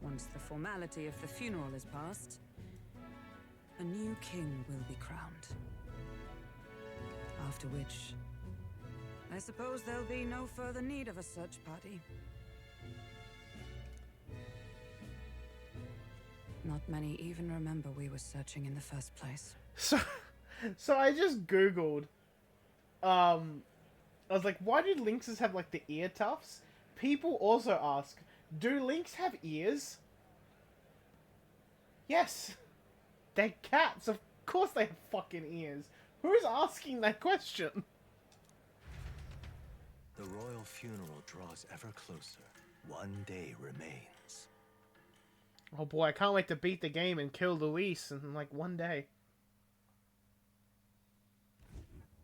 O: Once the formality of the funeral is past, a new king will be crowned. After which, I suppose there'll be no further need of a search party. Not many even remember we were searching in the first place.
A: So I just Googled, I was like, why do lynxes have, like, the ear tufts? People also ask, do lynx have ears? Yes. They're cats. Of course they have fucking ears. Who's asking that question?
C: The royal funeral draws ever closer. One day remains.
A: Oh boy, I can't wait to beat the game and kill Luis in, like, one day.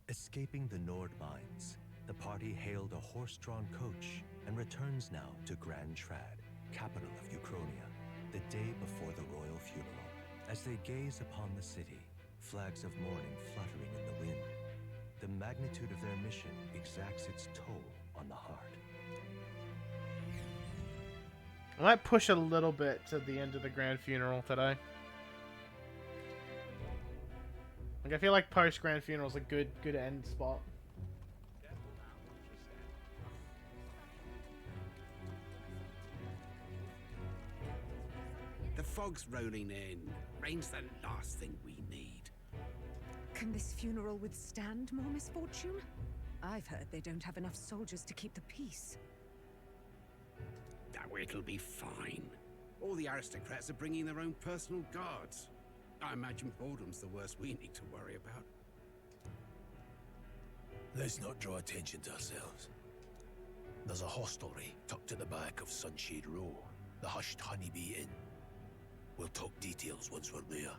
C: Escaping the Nord mines, the party hailed a horse-drawn coach and returns now to Grand Trad, capital of Uchronia, the day before the royal funeral. As they gaze upon the city, flags of mourning fluttering in the wind, the magnitude of their mission exacts its toll on the heart.
A: I might push a little bit to the end of the grand funeral today. Like, I feel like post-grand funeral is a good end spot.
B: The fog's rolling in. Rain's the last thing we need.
E: Can this funeral withstand more misfortune? I've heard they don't have enough soldiers to keep the peace.
B: Oh, it'll be fine. All the aristocrats are bringing their own personal guards. I imagine boredom's the worst we need to worry about.
D: Let's not draw attention to ourselves. There's a hostelry tucked at the back of Sunshade Row, the Hushed Honeybee Inn. We'll talk details once we're there.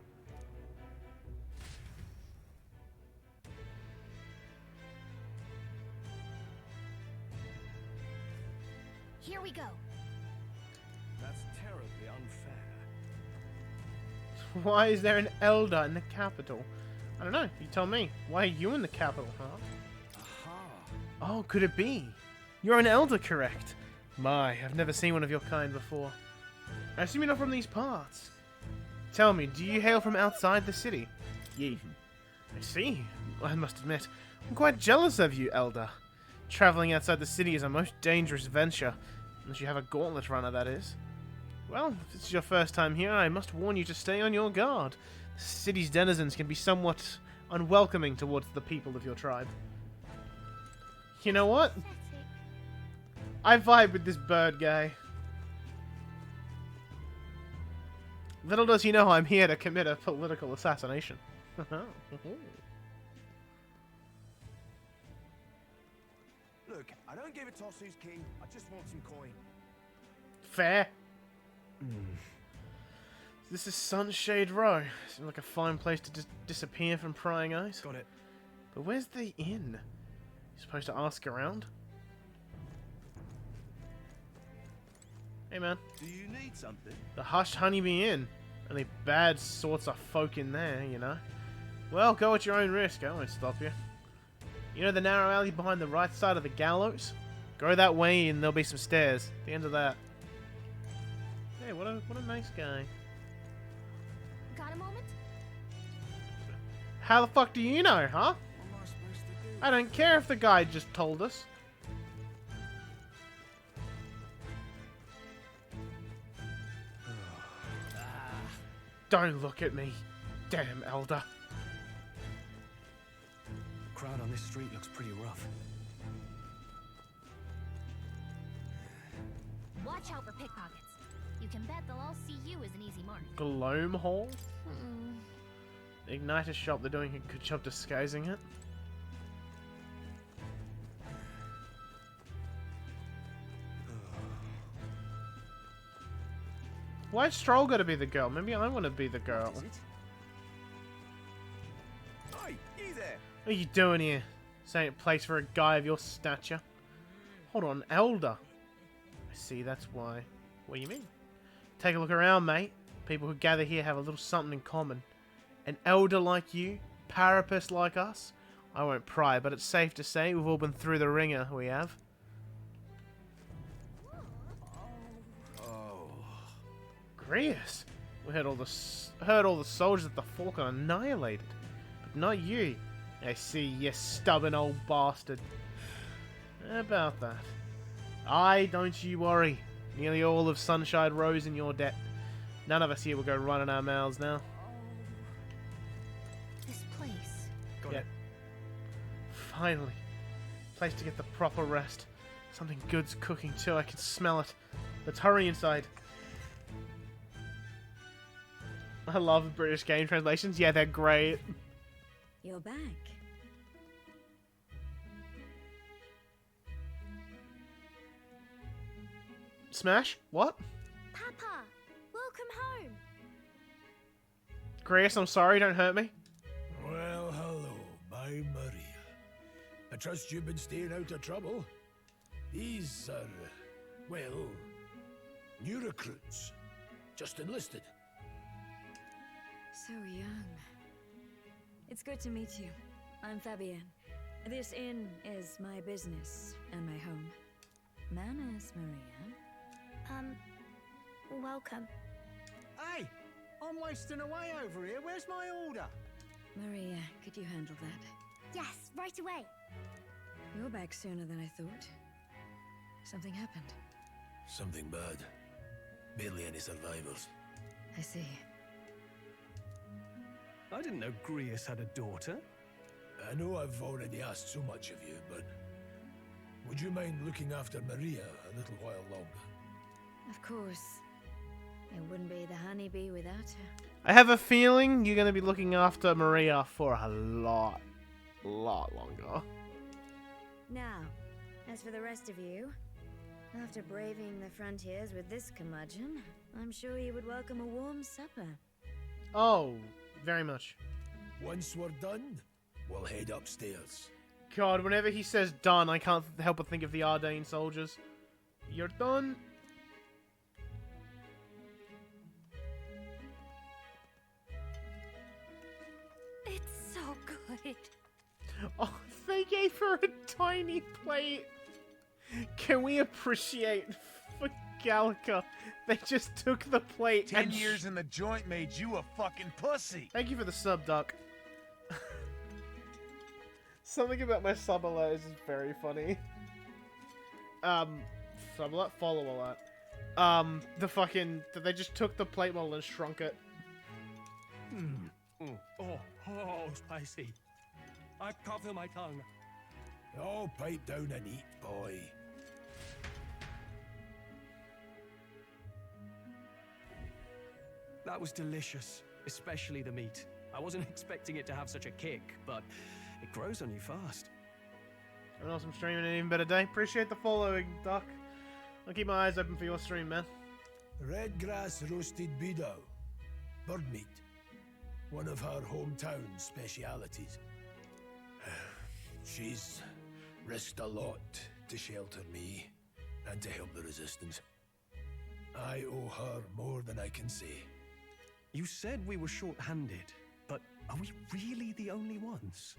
G: Here we go.
I: That's terribly unfair.
A: Why is there an elder in the capital? I don't know. You tell me. Why are you in the capital, huh?
B: Aha.
A: Oh, could it be? You're an elder, correct? My, I've never seen one of your kind before. I assume you're not from these parts. Tell me, do you hail from outside the city? Ye. I see. I must admit, I'm quite jealous of you, elder. Traveling outside the city is a most dangerous venture. Unless you have a gauntlet runner, that is. Well, if this is your first time here, I must warn you to stay on your guard. The city's denizens can be somewhat unwelcoming towards the people of your tribe. You know what? I vibe with this bird guy. Little does he know I'm here to commit a political assassination.
J: Look, I don't give a toss who's king. I just want some coin.
A: Fair. This is Sunshade Row. Seems like a fine place to disappear from prying eyes.
S: Got it.
A: But where's the inn? You supposed to ask around? Hey man.
J: Do you need something?
A: The Hushed Honeybee Inn. Only bad sorts of folk in there, you know. Well, go at your own risk. I won't stop you. You know the narrow alley behind the right side of the gallows? Go that way and there'll be some stairs. At the end of that. Hey, what a nice guy.
G: Got a moment?
A: How the fuck do you know, huh? I don't care if the guy just told us. Don't look at me. Damn, Elder.
I: The crowd on this street looks pretty rough.
G: Watch out for pickpockets. You can bet they'll all see you as an easy mark.
A: Gloam Hall? Igniter shop, they're doing a good job disguising it. Why's Stroll gotta be the girl? Maybe I want to be the girl.
J: Hey, you there?
A: What are you doing here? This ain't a place for a guy of your stature. Hold on, Elder. I see, that's why. What do you mean? Take a look around, mate. People who gather here have a little something in common. An elder like you, parapets like us. I won't pry, but it's safe to say we've all been through the ringer, we have. Grius, we heard all the soldiers at the Fork are annihilated, but not you. I see, you stubborn old bastard. About that. Aye, don't you worry. Nearly all of Sunshine Row's in your debt. None of us here will go running our mouths now.
G: This place.
A: Got it. Finally, place to get the proper rest. Something good's cooking too. I can smell it. Let's hurry inside. I love British game translations. Yeah, they're great.
F: You're back.
A: Smash? What?
G: Papa, welcome home.
A: Grace, I'm sorry. Don't hurt me.
D: Well, hello, my Maria. I trust you've been staying out of trouble. These are, well, new recruits. Just enlisted.
F: So young. It's good to meet you. I'm Fabienne. This inn is my business and my home. Manners, Maria.
R: Welcome. Hey, I'm wasting away over here. Where's my order?
F: Maria, could you handle that?
G: Yes, right away.
F: You're back sooner than I thought. Something happened.
D: Something bad. Barely any survivors.
F: I see.
I: I didn't know Grius had a daughter.
D: I know I've already asked so much of you, but would you mind looking after Maria a little while longer?
F: Of course. It wouldn't be the honeybee without her.
A: I have a feeling you're going to be looking after Maria for a lot longer.
F: Now, as for the rest of you, after braving the frontiers with this curmudgeon, I'm sure you would welcome a warm supper.
A: Oh, very much.
D: Once we're done, we'll head upstairs.
A: God, whenever he says done, I can't help but think of the Ardennes soldiers. You're done.
G: It's so good.
A: Oh, they gave her a tiny plate. Can we appreciate for Gallica? They just took the plate
J: 10
A: and
J: years in the joint made you a fucking pussy.
A: Thank you for the sub, Duck. Something about my sub alert is very funny. Sub alert? Follow alert. They just took the plate model and shrunk it.
I: Oh, spicy. I can't feel my tongue.
D: Oh, pipe down and eat, boy.
I: That was delicious, especially the meat. I wasn't expecting it to have such a kick, but it grows on you fast.
A: An awesome stream and an even better day. Appreciate the following, Doc. I'll keep my eyes open for your stream, man.
D: Red grass roasted beedou. Bird meat. One of her hometown specialities. She's risked a lot to shelter me and to help the resistance. I owe her more than I can say.
I: You said we were short-handed, but are we really the only ones?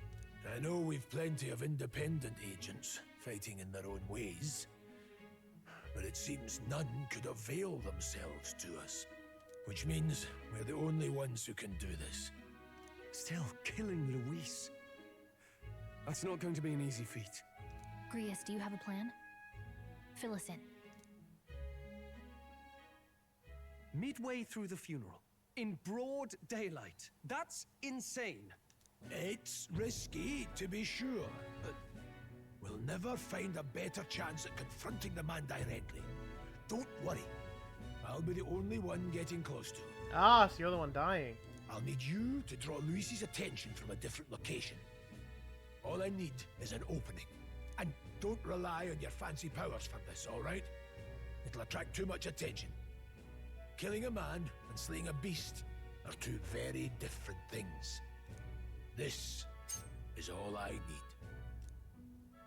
D: I know we've plenty of independent agents fighting in their own ways, but it seems none could avail themselves to us. Which means we're the only ones who can do this.
I: Still, killing Luis. That's not going to be an easy feat.
G: Grius, do you have a plan? Fill us in.
I: Midway through the funeral, in broad daylight. That's insane.
D: It's risky, to be sure, but we'll never find a better chance at confronting the man directly. Don't worry. I'll be the only one getting close to him.
A: Ah, so you're the one dying.
D: I'll need you to draw Luis's attention from a different location. All I need is an opening. And don't rely on your fancy powers for this, all right? It'll attract too much attention. Killing a man and slaying a beast are two very different things. This is all I need.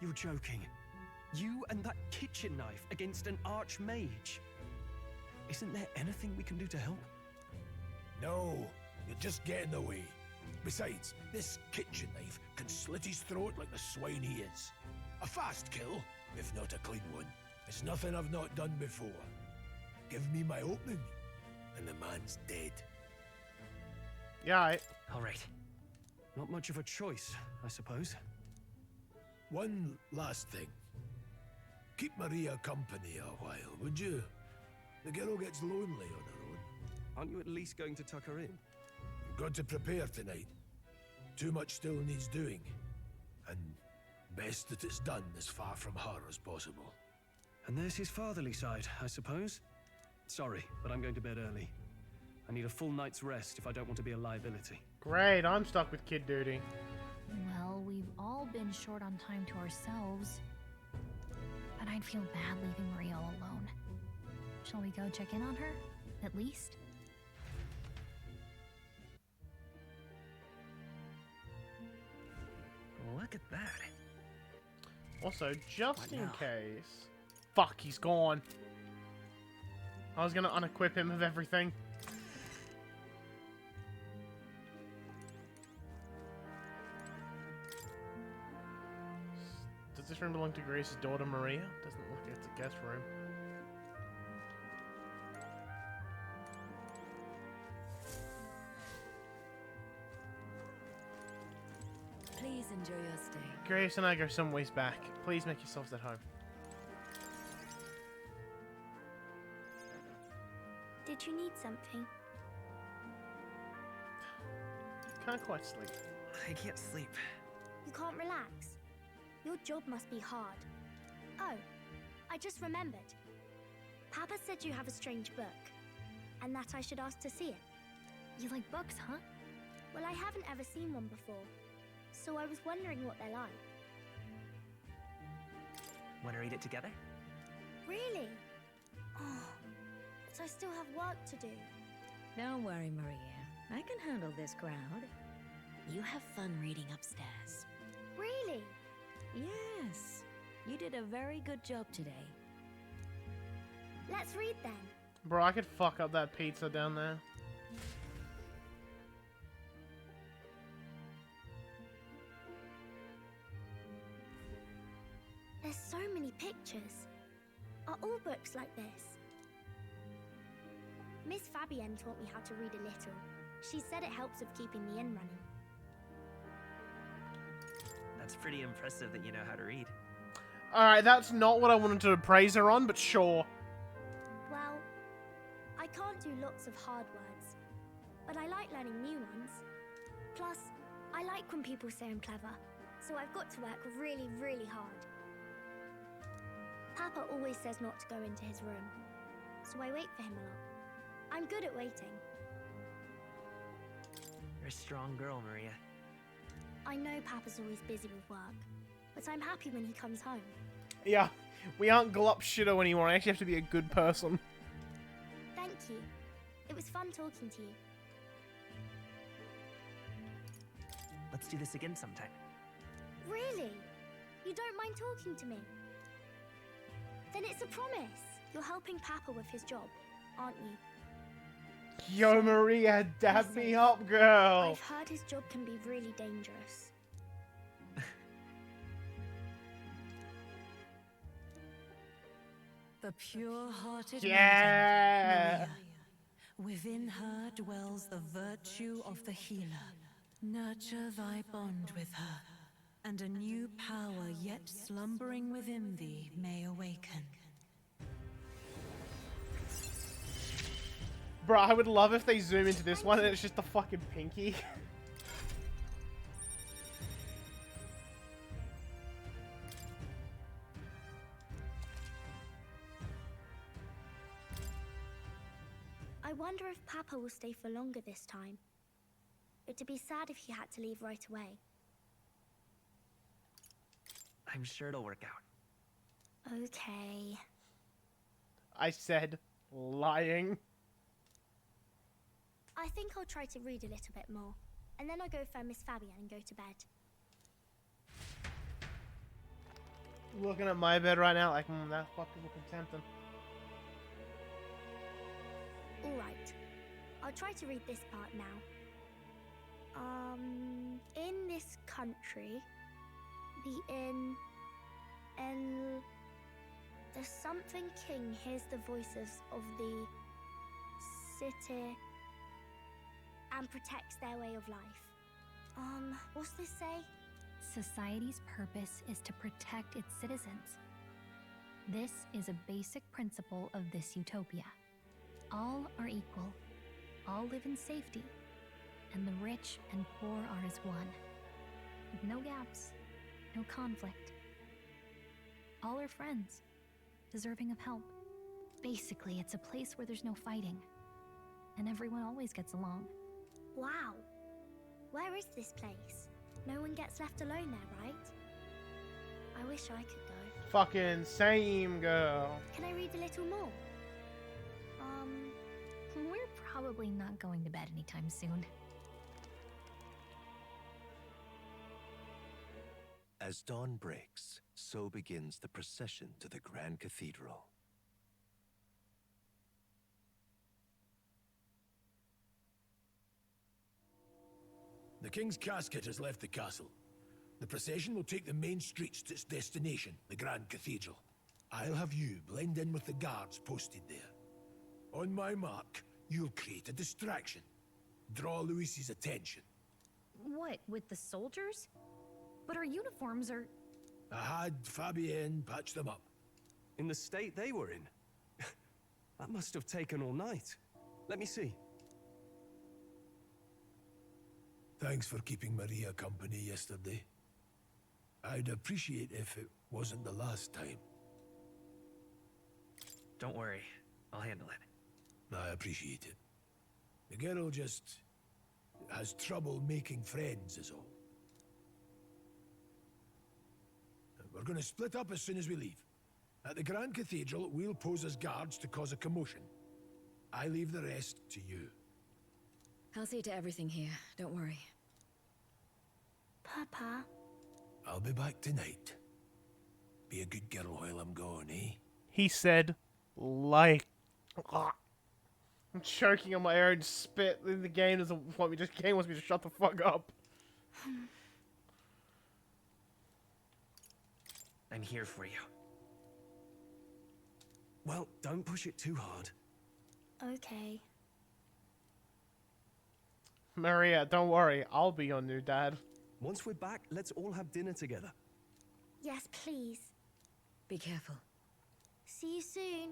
I: You're joking. You and that kitchen knife against an archmage. Isn't there anything we can do to help?
D: No, you're just getting away. Besides, this kitchen knife can slit his throat like the swine he is. A fast kill, if not a clean one. It's nothing I've not done before. Give me my opening, and the man's dead.
A: Yeah,
I: All right. Not much of a choice, I suppose.
D: One last thing. Keep Maria company a while, would you? The girl gets lonely on her own.
I: Aren't you at least going to tuck her in?
D: You've got to prepare tonight. Too much still needs doing. And best that it's done as far from her as possible.
I: And there's his fatherly side, I suppose. Sorry, but I'm going to bed early. I need a full night's rest if I don't want to be a liability.
A: Great, I'm stuck with kid duty.
G: Well, we've all been short on time to ourselves. But I'd feel bad leaving Maria all alone. Shall we go check in on her? At least?
M: Look at that.
A: Also, just in case... Fuck, he's gone. I was gonna unequip him of everything. Does this room belong to Grace's daughter, Maria? Doesn't look like it's a guest room.
F: Please enjoy your stay.
A: Grace and I go some ways back. Please make yourselves at home.
P: Did you need something?
A: Can't quite sleep.
M: I can't sleep.
P: You can't relax? Your job must be hard. Oh, I just remembered. Papa said you have a strange book, and that I should ask to see it.
G: You like books, huh?
P: Well, I haven't ever seen one before, so I was wondering what they're like.
M: Want to read it together?
P: Really? Oh, but I still have work to do.
F: Don't worry, Maria. I can handle this crowd. You have fun reading upstairs.
P: Really?
F: Yes. You did a very good job today.
P: Let's read then.
A: Bro, I could fuck up that pizza down there.
P: There's so many pictures. Are all books like this? Miss Fabienne taught me how to read a little. She said it helps with keeping the inn running.
M: That's pretty impressive that you know how to read.
A: Alright, that's not what I wanted to praise her on, but sure.
P: Well, I can't do lots of hard words, but I like learning new ones. Plus, I like when people say I'm clever, so I've got to work really, really hard. Papa always says not to go into his room, so I wait for him a lot. I'm good at waiting.
M: a strong girl, Maria.
P: I know Papa's always busy with work, but I'm happy when he comes home.
A: Yeah, we aren't glop shitto anymore. I actually have to be a good person.
P: Thank you. It was fun talking to you.
M: Let's do this again sometime.
P: Really? You don't mind talking to me? Then it's a promise. You're helping Papa with his job, aren't you?
A: Yo, Maria, dab me up, girl.
P: I've heard his job can be really dangerous.
E: The pure-hearted
A: Yeah.
E: Maria. Within her dwells the virtue of the healer. Nurture thy bond with her, and a new power yet slumbering within thee may awaken.
A: Bro, I would love if they zoom into this one and it's just the fucking pinky.
P: I wonder if Papa will stay for longer this time. It'd be sad if he had to leave right away.
M: I'm sure it'll work out.
P: Okay.
A: I said lying.
P: I think I'll try to read a little bit more, and then I'll go find Miss Fabian and go to bed.
A: Looking at my bed right now like, that fucking looking tempting.
P: Alright. I'll try to read this part now. In this country, the something king hears the voices of the city and protects their way of life. What's this say?
G: Society's purpose is to protect its citizens. This is a basic principle of this utopia. All are equal, all live in safety, and the rich and poor are as one. With no gaps, no conflict. All are friends, deserving of help. Basically, it's a place where there's no fighting, and everyone always gets along.
P: Wow. Where is this place? No one gets left alone there, right? I wish I could go.
A: Fucking same, girl.
P: Can I read a little more?
G: We're probably not going to bed anytime soon.
C: As dawn breaks, so begins the procession to the Grand Cathedral.
D: The King's casket has left the castle. The procession will take the main streets to its destination, the Grand Cathedral. I'll have you blend in with the guards posted there. On my mark, you'll create a distraction. Draw Luis's attention.
G: What, with the soldiers? But our uniforms are...
D: I had Fabienne patch them up.
S: In the state they were in? That must have taken all night. Let me see.
D: Thanks for keeping Maria company yesterday. I'd appreciate if it wasn't the last time.
M: Don't worry, I'll handle it.
D: I appreciate it. The girl just has trouble making friends is all. We're gonna split up as soon as we leave. At the Grand Cathedral, we'll pose as guards to cause a commotion. I leave the rest to you.
F: I'll see to everything here, don't worry.
P: Papa?
D: I'll be back tonight. Be a good girl while I'm gone, eh?
A: He said, like... I'm choking on my own spit. The game doesn't want me to... The game wants me to shut the fuck up.
M: I'm here for you.
S: Well, don't push it too hard.
P: Okay.
A: Maria, don't worry. I'll be your new dad.
S: Once we're back, let's all have dinner together.
P: Yes, please.
F: Be careful.
P: See you soon.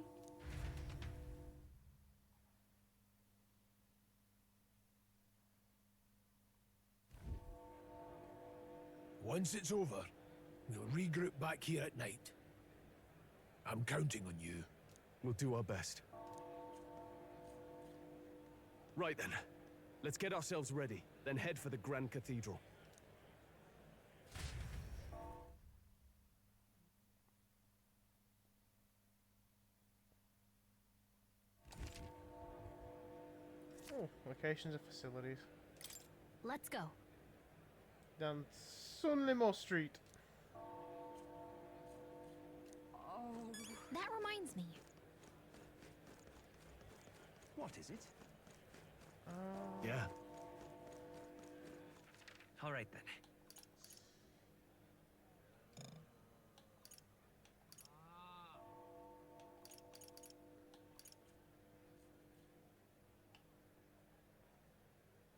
D: Once it's over, we'll regroup back here at night. I'm counting on you.
S: We'll do our best. Right then. Let's get ourselves ready.
I: then head for the Grand Cathedral.
A: Oh, locations of facilities.
G: Let's go.
A: Down Sunlimore Street.
G: That reminds me.
K: What is it?
I: Yeah.
M: All right then.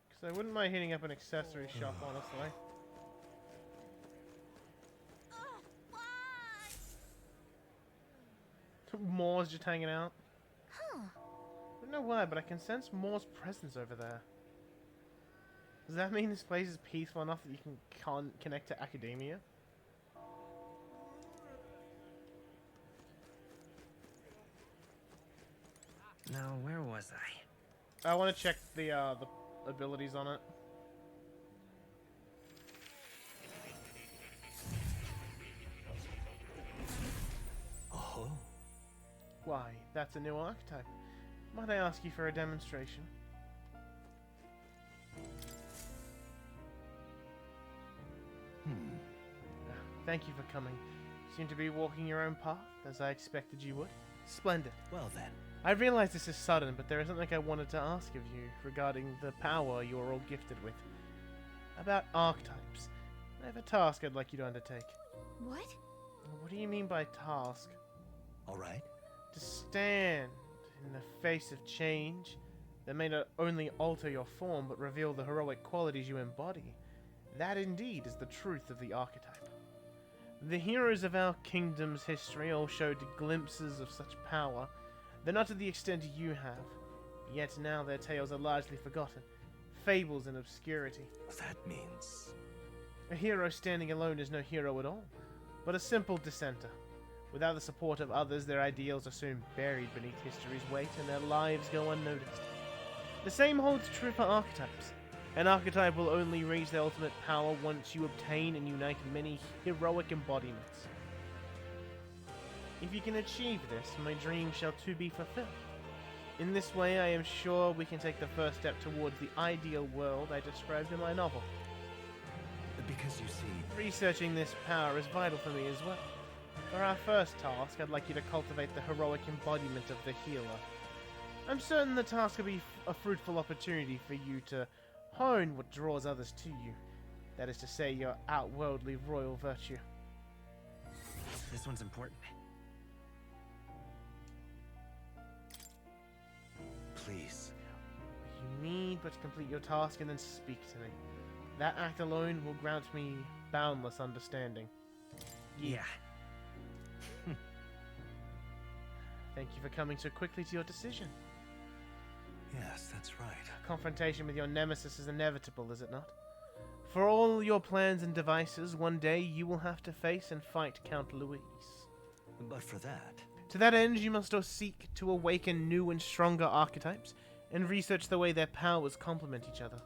A: Because I wouldn't mind hitting up an accessory shop, honestly. Moore's just hanging out.
G: Huh.
A: I don't know why, but I can sense Moore's presence over there. Does that mean this place is peaceful enough that you can connect to academia?
M: Now, where was I?
A: I want to check the abilities on it.
I: Oh.
A: Why, that's a new archetype. Might I ask you for a demonstration? Thank you for coming. Seem to be walking your own path, as I expected you would. Splendid.
C: Well then.
A: I realize this is sudden, but there is something I wanted to ask of you regarding the power you are all gifted with. About archetypes. I have a task I'd like you to undertake.
G: What?
A: What do you mean by task?
C: Alright.
A: To stand in the face of change that may not only alter your form, but reveal the heroic qualities you embody. That indeed is the truth of the archetype. The heroes of our kingdom's history all showed glimpses of such power, though not to the extent you have. Yet now their tales are largely forgotten, fables in obscurity.
C: That means...
A: A hero standing alone is no hero at all, but a simple dissenter. Without the support of others, their ideals are soon buried beneath history's weight, and their lives go unnoticed. The same holds true for archetypes. An archetype will only reach their ultimate power once you obtain and unite many heroic embodiments. If you can achieve this, my dream shall too be fulfilled. In this way, I am sure we can take the first step towards the ideal world I described in my novel.
C: Because you see...
A: Researching this power is vital for me as well. For our first task, I'd like you to cultivate the heroic embodiment of the healer. I'm certain the task will be a fruitful opportunity for you to hone what draws others to you. That is to say, your outworldly royal virtue.
M: This one's important.
C: Please.
A: You need but to complete your task and then speak to me. That act alone will grant me boundless understanding.
M: Yeah.
A: Thank you for coming so quickly to your decision.
C: Yes, that's right.
A: A confrontation with your nemesis is inevitable, is it not? For all your plans and devices, one day you will have to face and fight Count Louis.
C: But for that...
A: To that end, you must seek to awaken new and stronger archetypes, and research the way their powers complement each other.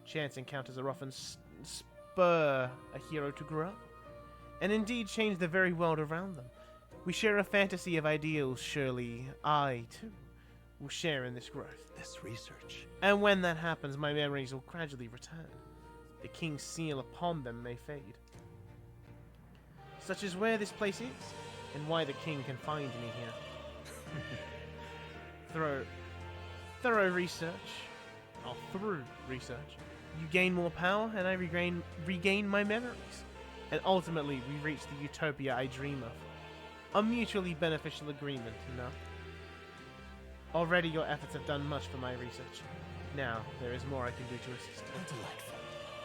A: Chance encounters are often spur a hero to grow, and indeed change the very world around them. We share a fantasy of ideals, surely I, too, will share in this growth.
C: This research.
A: And when that happens, my memories will gradually return. The king's seal upon them may fade. Such is where this place is, and why the king can find me here. Through research, you gain more power, and I regain my memories. And ultimately, we reach the utopia I dream of. A mutually beneficial agreement, no? Already your efforts have done much for my research. Now, there is more I can do to assist.
C: Delightful.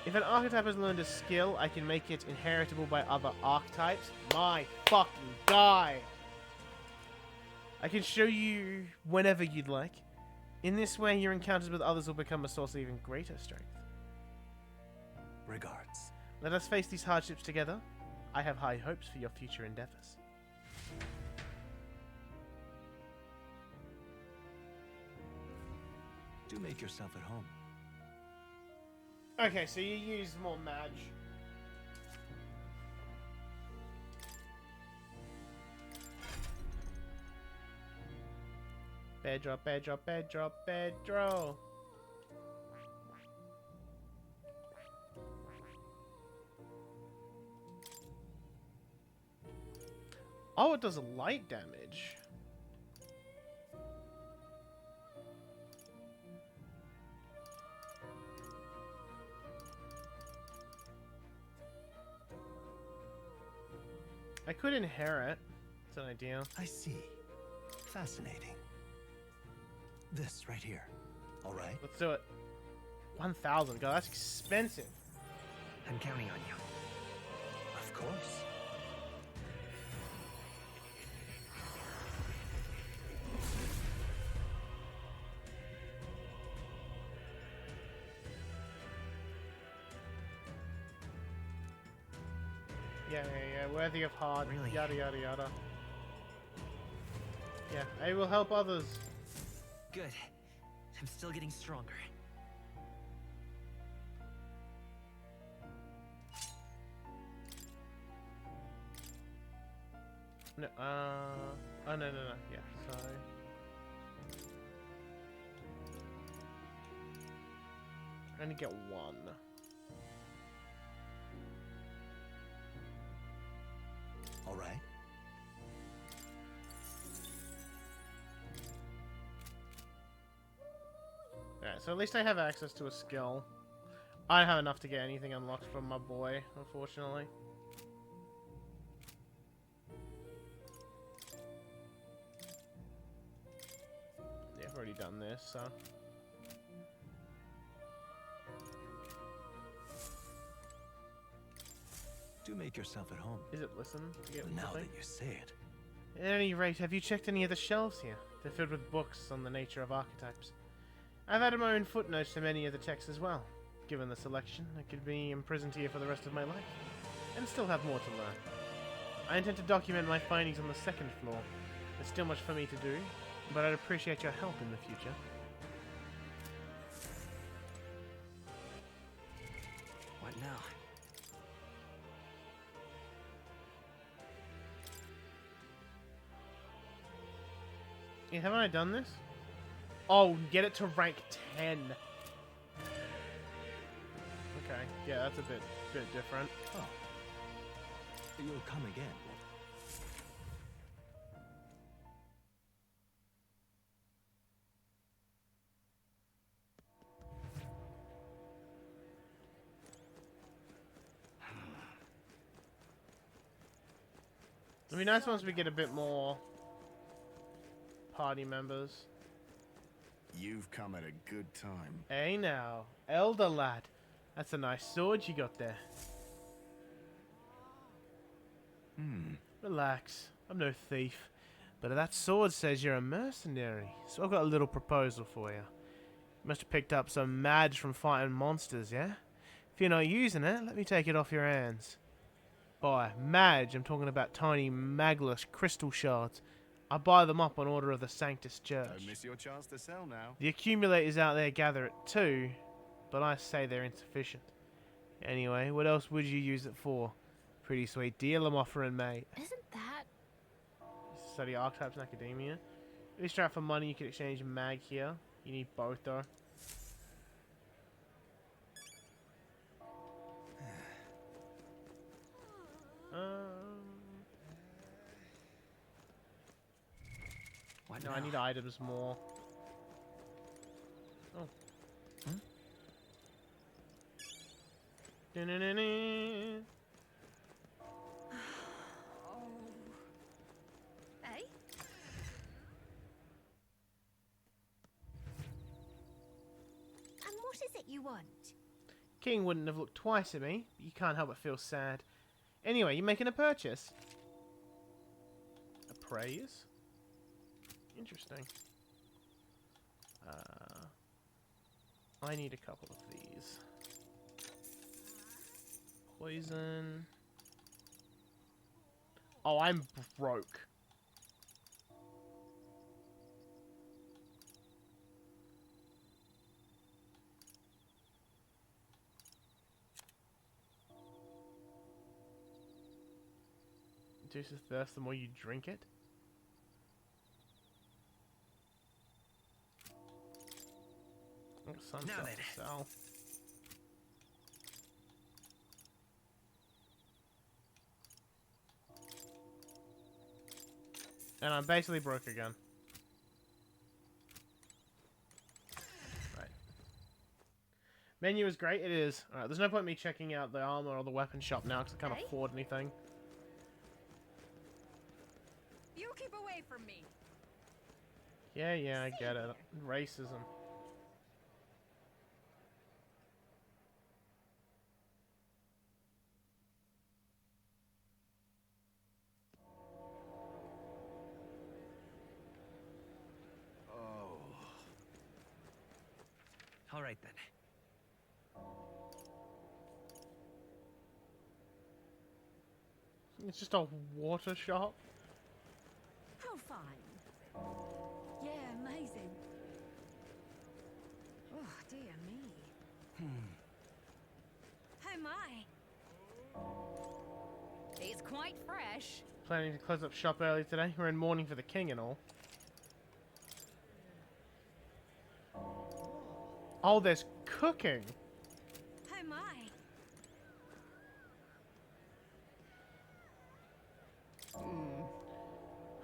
A: If an archetype has learned a skill, I can make it inheritable by other archetypes. My fucking guy! I can show you whenever you'd like. In this way, your encounters with others will become a source of even greater strength.
C: Regards.
A: Let us face these hardships together. I have high hopes for your future endeavors.
C: Do make yourself at home.
A: Okay, so you use more Mage. Bedrock, bedrock, bedrock, bedrock. Oh, it does a light damage. I could inherit. It's an idea.
C: I see. Fascinating. This right here. All right.
A: Let's do it. 1,000. God, that's expensive.
M: I'm counting on you.
C: Of course.
A: Yeah. Worthy of heart.
M: Really?
A: Yada, yada, yada. Yeah, I will help others.
M: Good. I'm still getting stronger.
A: No, oh, no. Yeah, sorry. I only get one.
C: All right.
A: Alright, so at least I have access to a skill. I don't have enough to get anything unlocked from my boy, unfortunately. Yeah, I've already done this, so...
C: Do make yourself at home.
A: Is it listen? To get
C: Now
A: something?
C: that you say it.
A: At any rate, have you checked any of the shelves here? They're filled with books on the nature of archetypes. I've added my own footnotes to many of the texts as well. Given the selection, I could be imprisoned here for the rest of my life, and still have more to learn. I intend to document my findings on the second floor. There's still much for me to do, but I'd appreciate your help in the future.
M: What now?
A: Yeah, haven't I done this? Oh, get it to rank 10. Okay, yeah, that's a bit different.
C: Oh. You'll come again.
A: It'd be nice once we get a bit more party members.
T: You've come at a good time.
A: Hey now, elder lad. That's a nice sword you got there. Relax, I'm no thief. But that sword says you're a mercenary, so I've got a little proposal for you. You must have picked up some Madge from fighting monsters, yeah? If you're not using it, let me take it off your hands. By Madge, I'm talking about tiny magless crystal shards. I buy them up on order of the Sanctus Church.
T: Don't miss your chance to sell now.
A: The accumulators out there gather it too, but I say they're insufficient. Anyway, what else would you use it for? Pretty sweet deal I'm offering, mate.
G: Isn't that...
A: Study archetypes in academia. If you strap for money, you can exchange mag here. You need both though.
M: What
A: no,
M: now?
A: I need items more. Oh. Da-na-na-na.
G: Hey? And what is it you want?
A: King wouldn't have looked twice at me, but you can't help but feel sad. Anyway, you making a purchase? Appraise? Interesting. I need a couple of these. Poison. Oh, I'm broke. reduces thirst the more you drink it. Some stuff to sell. And I'm basically broke again. Right. Menu is great. It is. Alright, there's no point in me checking out the armor or the weapon shop now because I can't afford anything.
L: You keep away from me.
A: Yeah, I get it. Racism.
M: All right then.
A: It's just a water shop.
L: How fine. Yeah, amazing. Oh, dear me. Oh my. It's quite fresh.
A: Planning to close up shop early today. We're in mourning for the king and all. Oh, there's cooking.
L: Oh my.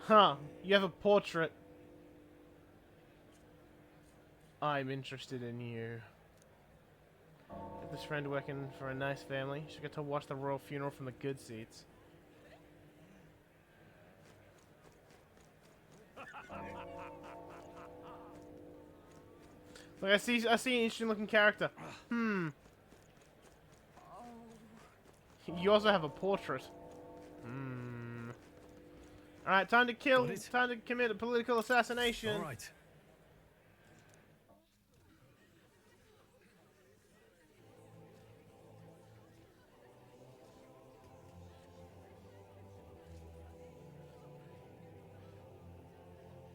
A: Huh. You have a portrait. I'm interested in you. Get this friend working for a nice family. Should get to watch the royal funeral from the good seats. Look, I see an interesting looking character. You also have a portrait. Alright, time to kill. Time to commit a political assassination.
I: Alright.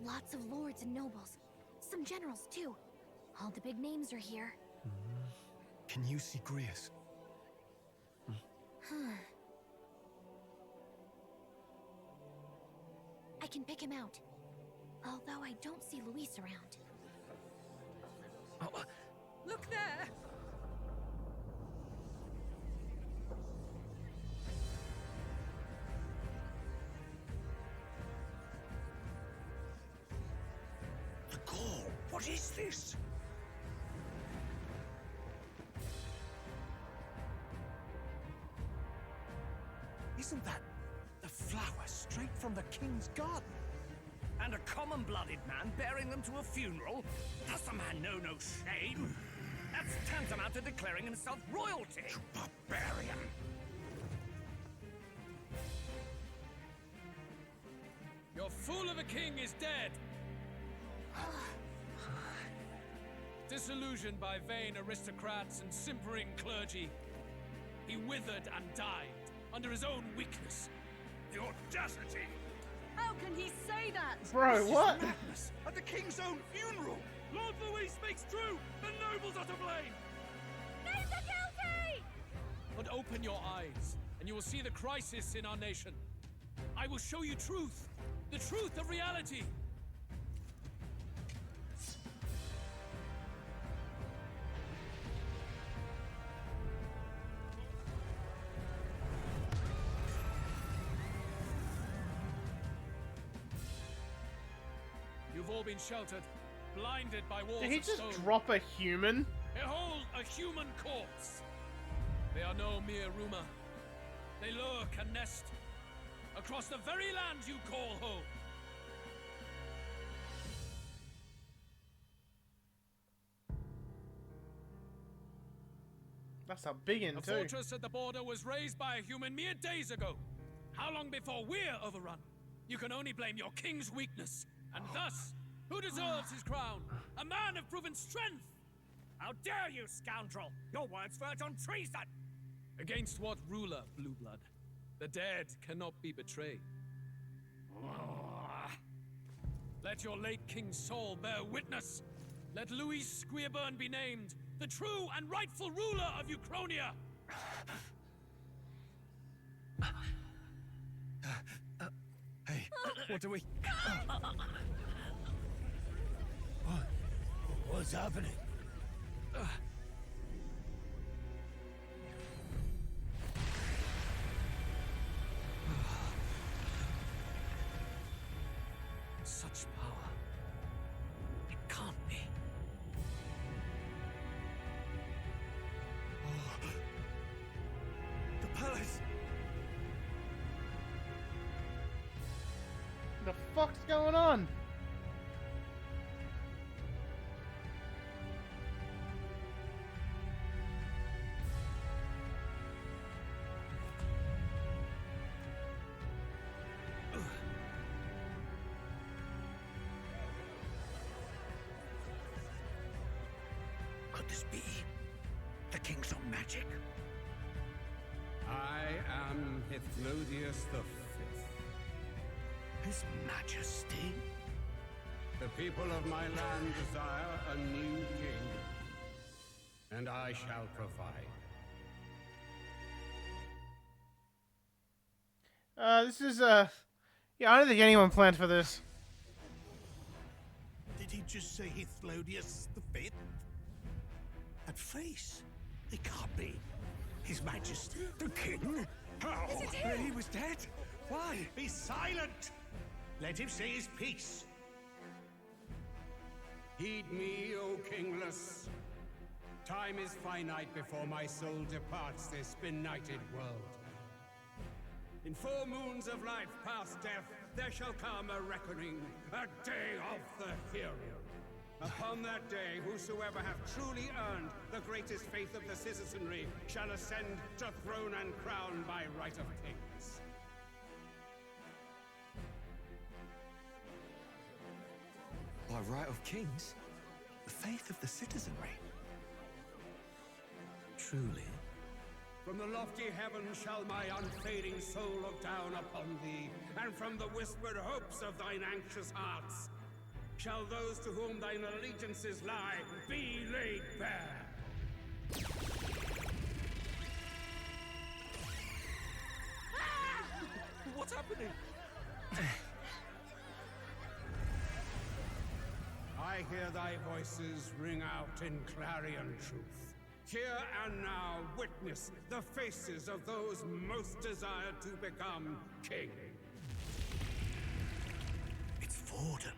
G: Lots of lords and nobles. Some generals, too. All the big names are here.
I: Can you see Grius?
G: I can pick him out. Although I don't see Luis around.
L: Look there.
J: The call. What is this?
K: Isn't that the flower straight from the king's garden? And a common-blooded man bearing them to a funeral? Does the man know no shame? That's tantamount to declaring himself royalty. You barbarian!
N: Your fool of a king is dead! Disillusioned by vain aristocrats and simpering clergy, he withered and died under his own weakness.
J: The audacity!
L: How can he say that?
A: Bro, what?
J: Madness! At the king's own funeral!
N: Lord Louis speaks true! The nobles are to blame!
L: Name the guilty!
N: But open your eyes, and you will see the crisis in our nation. I will show you truth. The truth of reality. You've all been sheltered, blinded by walls
A: Did he
N: of
A: just
N: stone.
A: drop a human?
N: Behold a human corpse. They are no mere rumor. They lurk and nest across the very land you call home.
A: That's a big one,
N: The
A: too.
N: fortress at the border was raised by a human mere days ago. How long before we're overrun? You can only blame your king's weakness. And thus, who deserves his crown? A man of proven strength!
K: How dare you, scoundrel! Your words verge on treason!
N: Against what ruler, Blue Blood? The dead cannot be betrayed. Let your late king's soul bear witness. Let Louis Squeerburn be named the true and rightful ruler of Uchronia.
S: What do we...
D: What's happening?
S: Such power. It can't be. Oh. The palace!
A: The fuck's going on?
J: Could this be the King's own magic?
Q: I am Hythlodius V.
J: His Majesty?
Q: The people of my land desire a new king, and I shall provide.
A: This is, yeah, I don't think anyone planned for this.
J: Did he just say Hythlodius V? That face? It can't be. His Majesty, the King? How?
D: Is it him? He was dead? Why?
J: Be silent! Let him say his piece.
Q: Heed me, O kingless. Time is finite before my soul departs this benighted world. In 4 moons of life past death, there shall come a reckoning, a day of the hero. Upon that day, whosoever hath truly earned the greatest faith of the citizenry shall ascend to throne and crown by right of kings.
C: By right of kings? The faith of the citizenry?
Q: Truly? From the lofty heavens shall my unfading soul look down upon thee, and from the whispered hopes of thine anxious hearts shall those to whom thine allegiances lie be laid bare.
S: What's happening?
Q: I hear thy voices ring out in clarion truth. Here and now witness the faces of those most desired to become king.
J: It's Forden.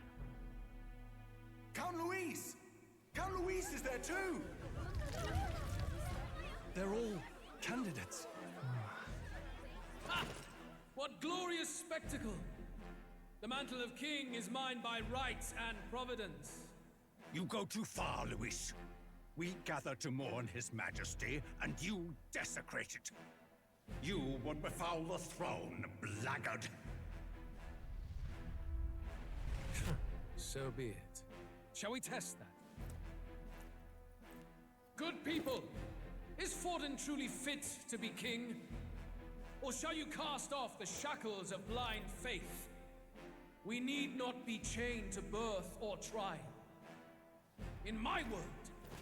D: Count Louise! Count Louise is there too!
I: They're all candidates.
U: Ha! What glorious spectacle! The mantle of king is mine by rights and providence.
J: You go too far, Louis. We gather to mourn His Majesty, and you desecrate it. You would befoul the throne, blackguard.
U: So be it. Shall we test that? Good people, is Forden truly fit to be king? Or shall you cast off the shackles of blind faith? We need not be chained to birth or trial. In my world,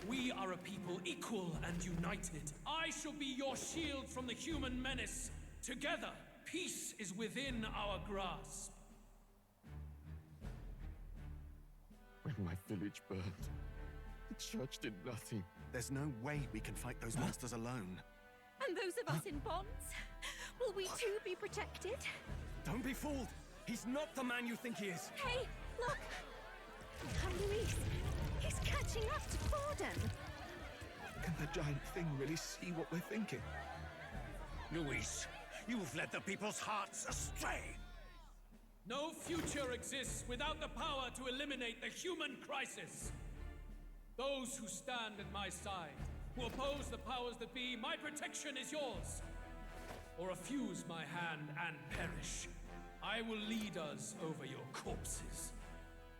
U: we are a people equal and united. I shall be your shield from the human menace. Together, peace is within our grasp.
V: When my village burned, the church did nothing.
C: There's no way we can fight those monsters alone.
L: And those of us in bonds? Will we too be protected?
I: Don't be fooled! He's not the man you think he is!
L: Hey, look! Come, Louise! He's catching up to Forden!
C: Can the giant thing really see what we're thinking?
J: Louis, you've led the people's hearts astray!
U: No future exists without the power to eliminate the human crisis. Those who stand at my side, who oppose the powers that be, my protection is yours. Or refuse my hand and perish. I will lead us over your corpses.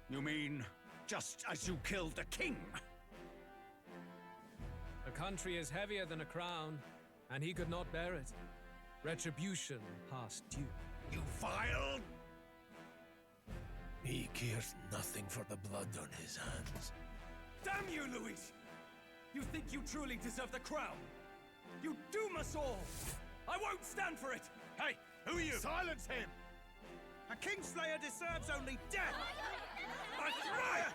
J: You mean, just as you killed the king?
U: A country is heavier than a crown, and he could not bear it. Retribution past due.
J: You vile...
D: He cares nothing for the blood on his hands.
S: Damn you, Louis! You think you truly deserve the crown? You doom us all! I won't stand for it!
J: Hey, who are you? Silence him! A Kingslayer deserves only death! A riot!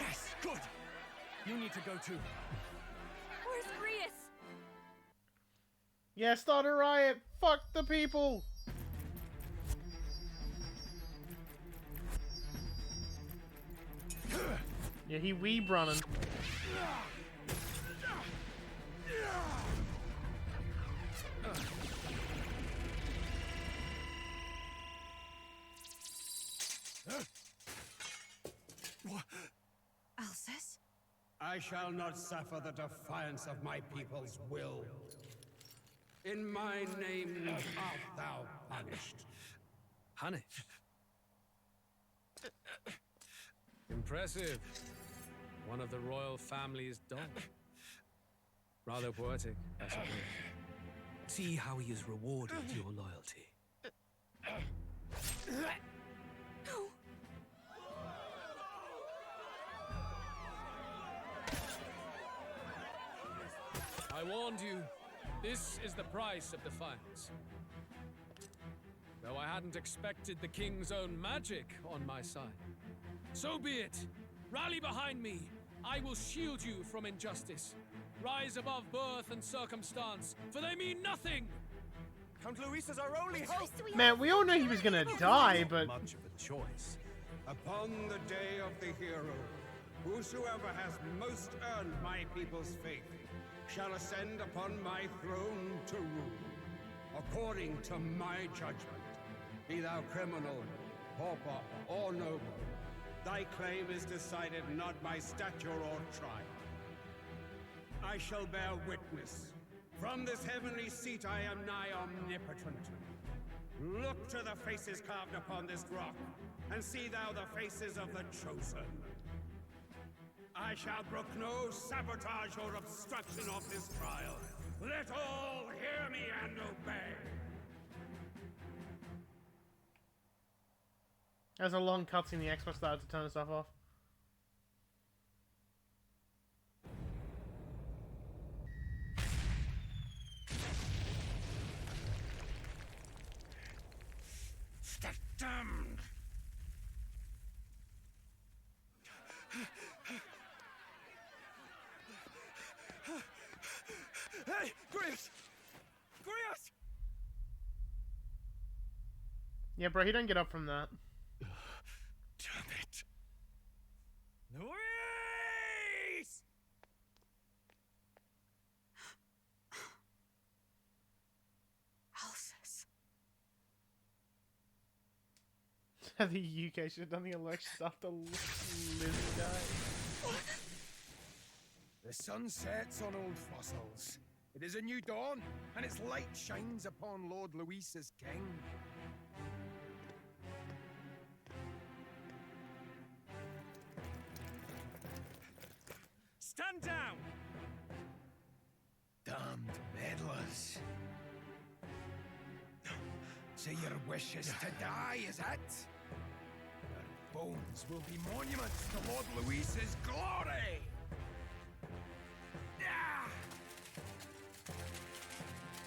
S: Yes, good. You need to go too.
L: Where's Grius?
A: Yeah, start a riot. Fuck the people. Yeah, he weeb running.
E: Alcest?
Q: I shall not suffer the defiance of my people's will. In my name art thou punished.
N: Punished? Impressive. One of the royal family's dog. Rather poetic, I suppose. See how he has rewarded your loyalty. I warned you. This is the price of defiance. Though I hadn't expected the king's own magic on my side. So be it. Rally behind me. I will shield you from injustice. Rise above birth and circumstance, for they mean nothing.
J: Count Luis is our only hope.
A: Man, we all know he was gonna die, but
J: Much of a choice. Upon the day of the hero, whosoever has most earned my people's faith shall ascend upon my throne to rule, according to my judgment. Be thou criminal, pauper, or noble, thy claim is decided not by stature or tribe. I shall bear witness. From this heavenly seat I am nigh omnipotent. Look to the faces carved upon this rock, and see thou the faces of the chosen. I shall brook no sabotage or obstruction of this trial. Let all hear me and obey.
A: there's a long cutscene. The Xbox started to turn stuff off.
J: The damned!
S: Hey, Grius! Grius!
A: Yeah, bro, he don't get up from that.
S: Damn it! Luis!
E: Alcest.
A: The UK should have done the election stuff to Liz guy.
J: The sun sets on old fossils. It is a new dawn, and its light shines upon Lord Luis as king.
S: Stand down!
J: Damned meddlers. So your wish is to die, is it? Your bones will be monuments to Lord Luis's glory!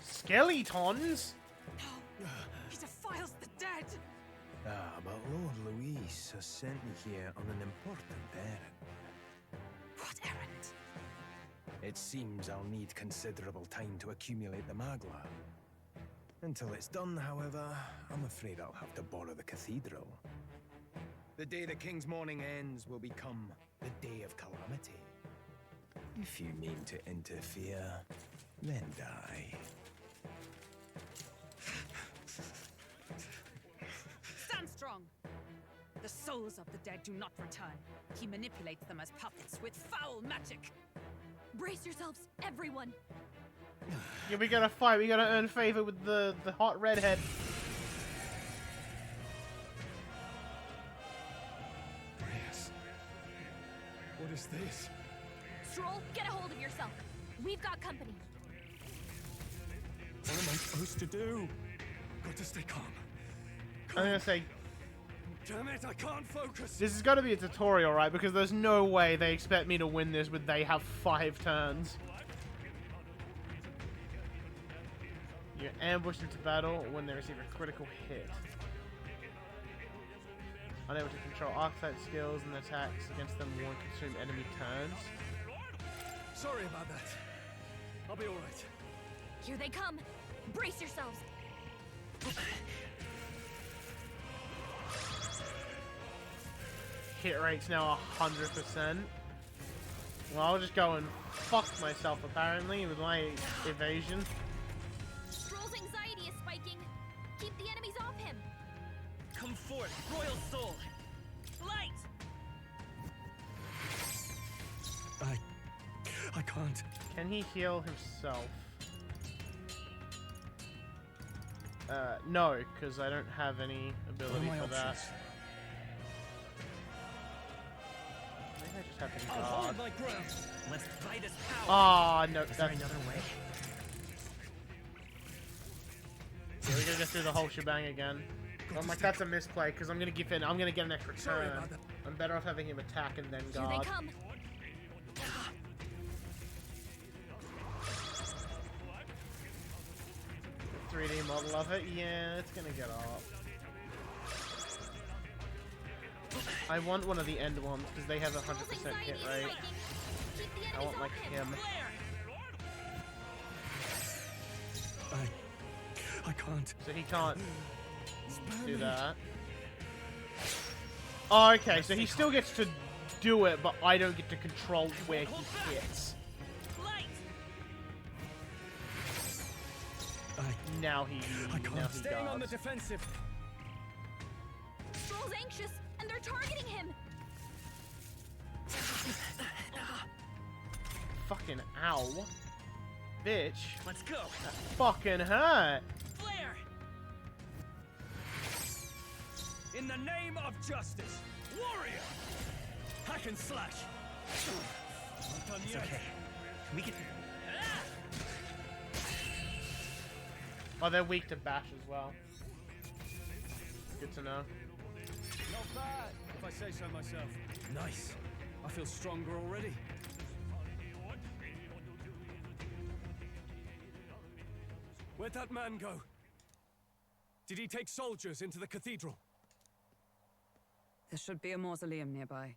A: Skeletons?
E: He defiles the dead!
C: Ah, but Lord Luis has sent me here on an important errand.
E: What errand?
C: It seems I'll need considerable time to accumulate the magla. Until it's done, however, I'm afraid I'll have to borrow the cathedral. The day the king's mourning ends will become the day of calamity. If you mean to interfere, then die.
E: Stand strong! The souls of the dead do not return. He manipulates them as puppets with foul magic.
L: Brace yourselves, everyone!
A: Yeah, we gotta fight. We gotta earn favor with the hot redhead.
S: Grius. What is this?
L: Stroll, get a hold of yourself. We've got company.
S: What am I supposed to do? Got to stay calm.
A: I'm gonna say,
S: Damn it, I can't focus!
A: this has got to be a tutorial, right? Because there's no way they expect me to win this with they have 5 turns. You're Ambushed into battle when they receive a critical hit. Unable to control archetype skills and attacks against them won't consume enemy turns.
N: Sorry about that. I'll be alright.
L: Here they come. Brace yourselves.
A: Hit rate's now 100%. Well, I'll just go and fuck myself apparently with my evasion.
L: Stroll's anxiety is spiking. Keep the enemies off him.
K: Come forth, royal soul. Light.
I: I can't.
A: Can he heal himself? No, because I don't have any ability for that. Maybe I just have to
K: I'll
A: guard.
K: hold my ground. Let's fight his power.
A: Ah, no,
K: Is
A: that's
K: there another way?
A: Yeah, we're gonna go through the whole shebang again. I'm like, that's a misplay because I'm gonna get an extra turn. I'm better off having him attack and then guard.
L: Here they come.
A: 3D model of it. Yeah, it's gonna get up. I want one of the end ones because they have a 100% hit rate. I want like him.
I: I can't.
A: So he can't do that. Oh, okay, so he still gets to do it, but I don't get to control where he hits. Now he guards.
K: Staying on the defensive.
L: Stroll's anxious, and they're targeting him.
A: Fucking ow. Bitch.
K: Let's go.
A: That fucking hurt.
K: Flare. In the name of justice, warrior. Hack and slash. Not done yet. Okay. We can.
A: Oh, they're weak to bash as well. Good to know.
K: Not bad, if I say so myself.
S: Nice. I feel stronger already. Where'd that man go? Did he take soldiers into the cathedral?
H: There should be a mausoleum nearby.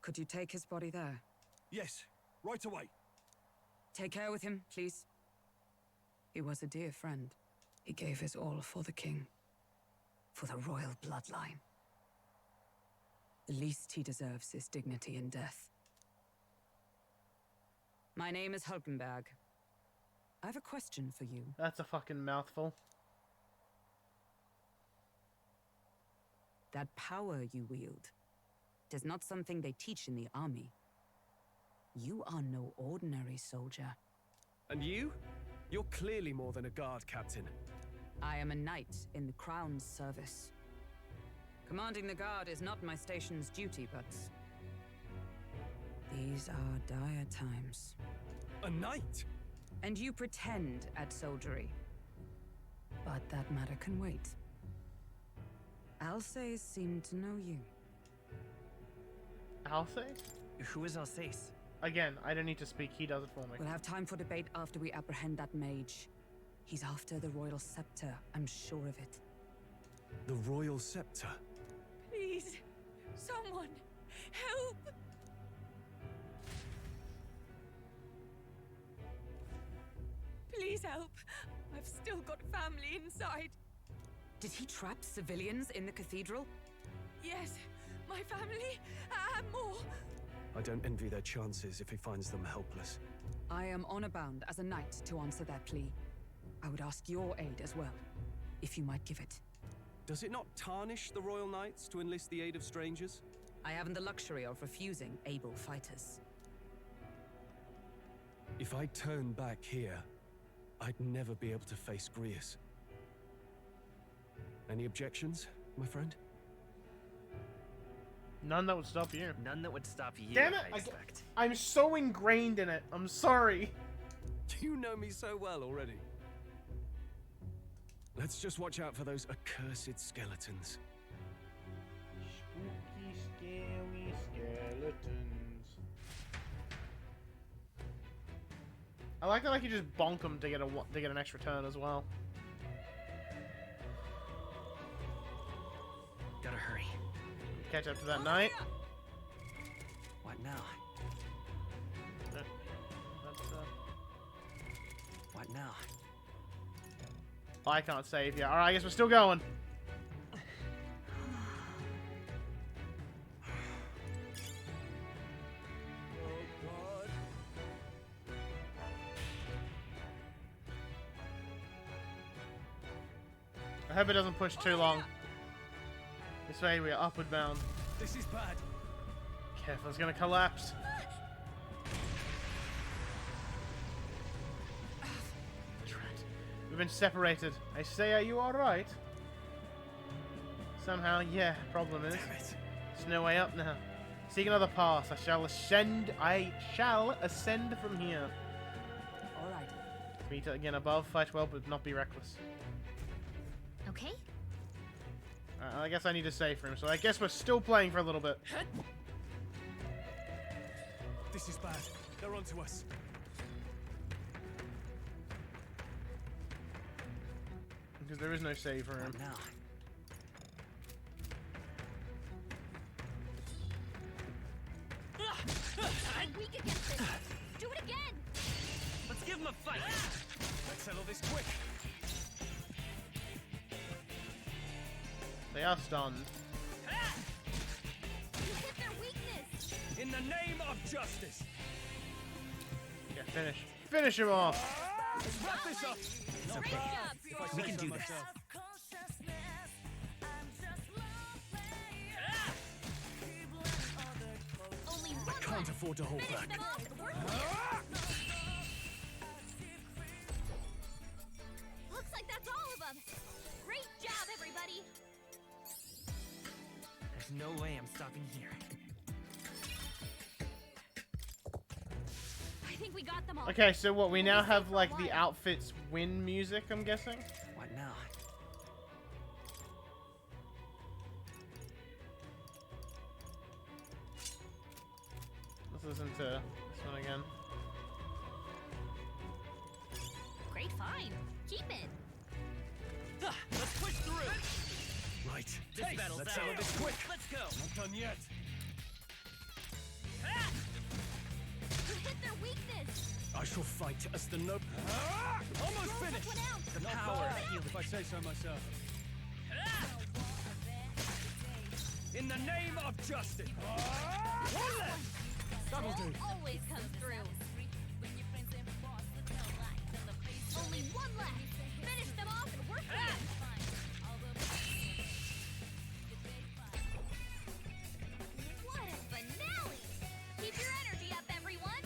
H: Could you take his body there?
S: Yes, right away.
H: Take care with him, please. He was a dear friend. He gave his all for the king. For the royal bloodline. The least he deserves is dignity in death. My name is Hulkenberg. I have a question for you.
A: That's a fucking mouthful.
H: That power you wield is not something they teach in the army. You are no ordinary soldier.
S: And you? You're clearly more than a guard, Captain.
H: I am a knight in the Crown's service. Commanding the guard is not my station's duty, but these are dire times.
S: A knight?
H: And you pretend at soldiery. But that matter can wait. Alsace seemed to know you.
A: Alsace?
M: Who is Alsace?
A: Again, I don't need to speak. He does it for me.
H: We'll have time for debate after we apprehend that mage. He's after the royal scepter, I'm sure of it.
I: The royal scepter?
L: Please, someone, help! Please help. I've still got family inside.
H: Did he trap civilians in the cathedral?
L: Yes, my family, and more.
I: I don't envy their chances if he finds them helpless.
H: I am honor bound as a knight to answer their plea. I would ask your aid as well, if you might give it.
S: Does it not tarnish the Royal Knights to enlist the aid of strangers?
H: I haven't the luxury of refusing able fighters.
I: If I turn back here, I'd never be able to face Grius. Any objections, my friend?
A: None that would stop you.
M: None that would stop you,
A: Damn it!
M: I expect.
A: I'm so ingrained in it. I'm sorry.
S: You know me so well already.
I: Let's just watch out for those accursed skeletons.
A: Spooky, scary skeletons. I like that I can just bonk them to get an extra turn as well. catch up to that knight.
M: What now? What now?
A: I can't save you. Alright, I guess we're still going. I hope it doesn't push too long. This way we are upward bound.
N: This is bad.
A: Careful, it's gonna collapse. That's right. We've been separated. I say, are you alright? Somehow, yeah. Problem is, there's no way up now. Seek another path. I shall ascend from here.
M: Alright.
A: Meet again above. Fight well, but not be reckless.
G: Okay?
A: I guess I need to save for him, so I guess we're still playing for a little bit.
N: This is bad. They're onto us.
A: Because there is no save for him.
M: Now.
L: I'm weak against this. Do it again.
M: Let's give him a fight.
N: Let's settle this quick.
A: They are stunned.
L: You hit their weakness.
N: In the name of justice.
A: Yeah, finish. Finish him off.
N: Let's wrap this up.
M: It's okay. We can do this.
L: Only
N: I
L: one
N: can't
L: left.
N: afford to hold
L: Finish
N: back.
L: them off and work with it. Looks like that's all of them. Great job, everybody.
M: There's no way I'm stopping here.
L: I think we got them all.
A: Okay, so what? We now have like the outfits win music, I'm guessing?
M: What now?
A: Let's listen to this one again.
L: Great find. Keep it.
M: Let's push through.
N: Right.
M: This battle's
N: Let's
M: out.
N: settle this quick.
M: Let's go.
N: Not done yet.
L: You hit their weakness.
N: I shall fight as the noble. Almost finished.
M: The
N: Not
M: power
N: bad,
M: that heals.
N: if I say so myself. In the name of justice. One left. That'll do.
L: Always comes through. Only one left. Finish them off and work with it. What a finale! Keep your energy up, everyone.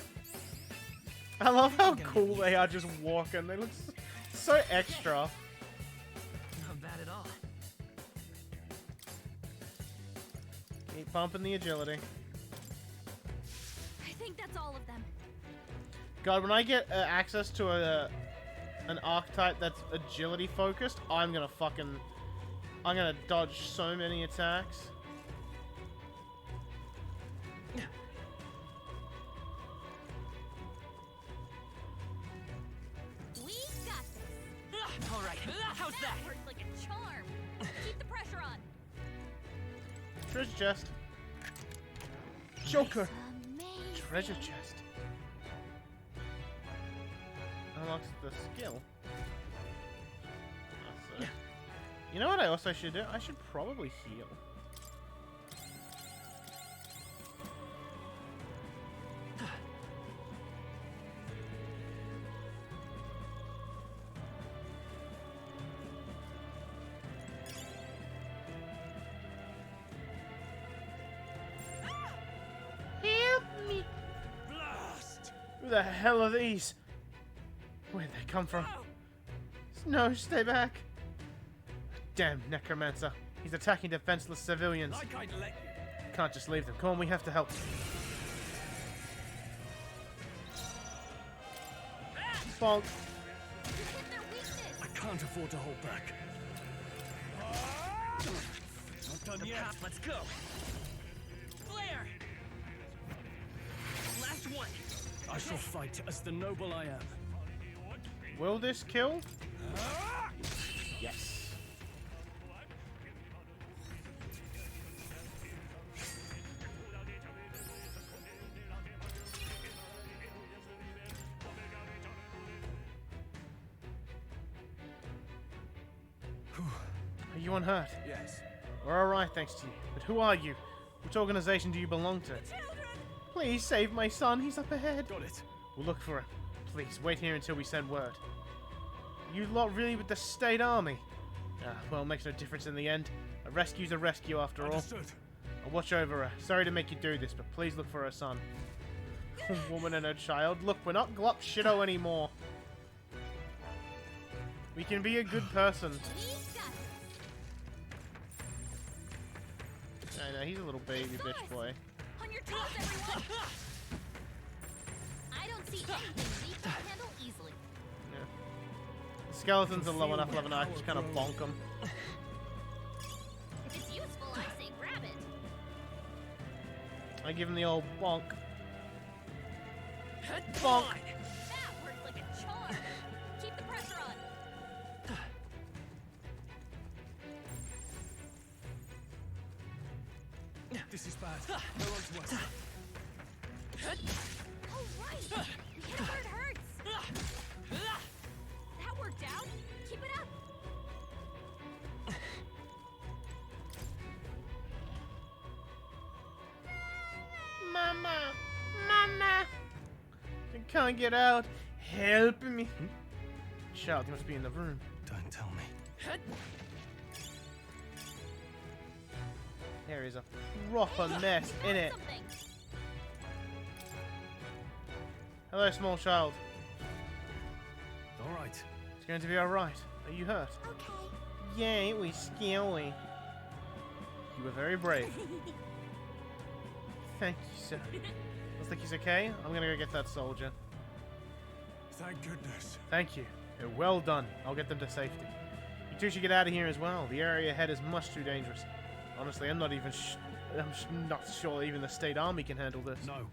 A: I love how cool they are just walking. They look so extra.
M: Not bad at all.
A: Keep pumping the agility.
L: I think that's all of them.
A: God, when I get access to an archetype that's agility focused, I'm gonna dodge so many attacks.
L: We got this.
M: All right. How's that?
L: Worked like a charm. Keep the pressure on.
A: Treasure chest. Joker. Treasure chest. Unlocks the skill. That's, you know what I also should do? I should probably heal. Help me!
N: Blast!
A: Who the hell are these? Where'd they come from? No, stay back! Damn necromancer. He's attacking defenseless civilians.
N: Like I'd let you.
A: Can't just leave them. Come on, we have to help. Bonk.
N: I can't afford to hold back. Not done yet.
M: Let's go. Flare. Last one.
N: I shall fight as the noble I am.
A: Will this kill? Yes. Are you unhurt?
S: Yes.
A: We're alright, thanks to you. But who are you? Which organization do you belong to? Please save my son, he's up ahead.
S: Got it.
A: We'll look for him. Please, wait here until we send word. You lot really with the state army? Well, it makes no difference in the end. A rescue's a rescue after all. I'll watch over her. Sorry to make you do this, but please look for her son. A woman and her child. Look, we're not glop shitto anymore. We can be a good person. I know, he's a little baby bitch boy.
L: On your toes, everyone! I don't see anything we can't handle easily.
A: Yeah. The skeletons are low enough level now, I can just kind of bonk them.
L: If it's useful, I say grab it.
A: I give him the old bonk. Bonk!
L: That worked like a charm. Keep the pressure on.
S: This is bad. Hold on to us.
L: Oh, right. We hit where it hurts. That worked out. Keep it up.
A: Mama! Mama! I can't get out. Help me. Child, you must be in the room.
I: Don't tell me.
A: There is a proper mess in it. Hello, small child.
I: All right.
A: It's going to be alright. Are you hurt?
L: Okay.
A: Yay, we scary. You were very brave. Thank you, sir. Looks like he's okay. I'm gonna go get that soldier.
T: Thank goodness.
A: Thank you. Well done. I'll get them to safety. You two should get out of here as well. The area ahead is much too dangerous. Honestly, I'm not sure even the state army can handle this.
I: No.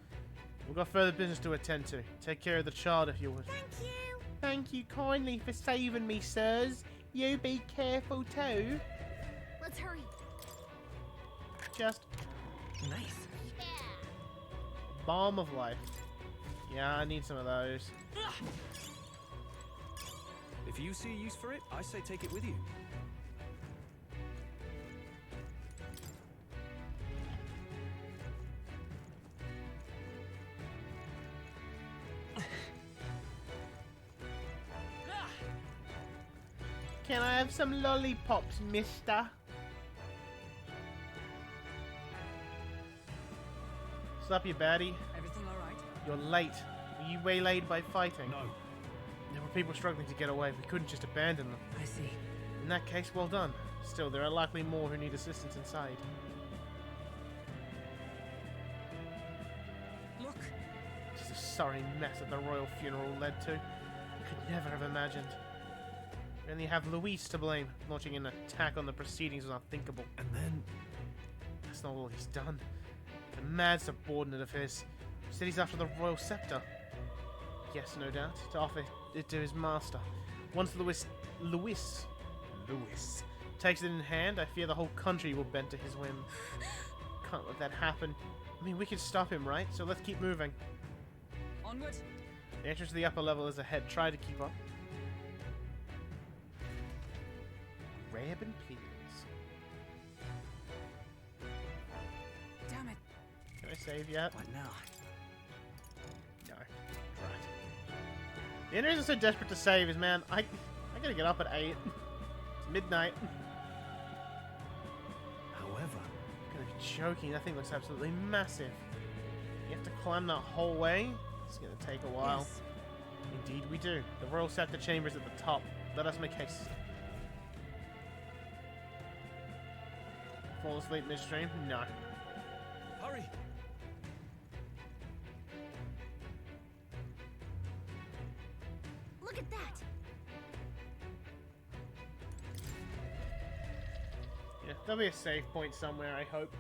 A: We've got further business to attend to. Take care of the child if you would.
L: Thank you.
A: Thank you kindly for saving me, sirs. You be careful too.
L: Let's hurry.
A: Just
M: Nice.
L: Yeah.
A: balm of life. Yeah, I need some of those.
S: If you see use for it, I say take it with you.
A: Can I have some lollipops, mister? What's up, you baddie?
H: Everything all right?
A: You're late. Were you waylaid by fighting?
I: No.
A: There were people struggling to get away. We couldn't just abandon them.
H: I see.
A: In that case, well done. Still, there are likely more who need assistance inside.
H: Look.
A: Just a sorry mess that the royal funeral led to. I could never have imagined. We only have Luis to blame. Launching an attack on the proceedings was unthinkable.
I: And then...
A: That's not all he's done. A mad subordinate of his said he's after the royal scepter. Yes, no doubt, to offer it to his master. Once Luis takes it in hand, I fear the whole country will bend to his whim. Can't let that happen. I mean, we can stop him, right? So let's keep moving.
H: Onward.
A: The entrance to the upper level is ahead. Try to keep up. Grab and please.
H: Damn it.
A: Can I save yet?
M: What now?
A: No. Right. The only reason I'm so desperate to save is, man, I gotta get up at 8. It's midnight.
I: However...
A: I'm gonna be joking. That thing looks absolutely massive. You have to climb that whole way. It's gonna take a while.
H: Yes.
A: Indeed we do. The royal scepter chamber is at the top. Let us make haste. Fall asleep midstream? No.
S: Hurry!
L: Look at that.
A: Yeah, there'll be a save point somewhere, I hope.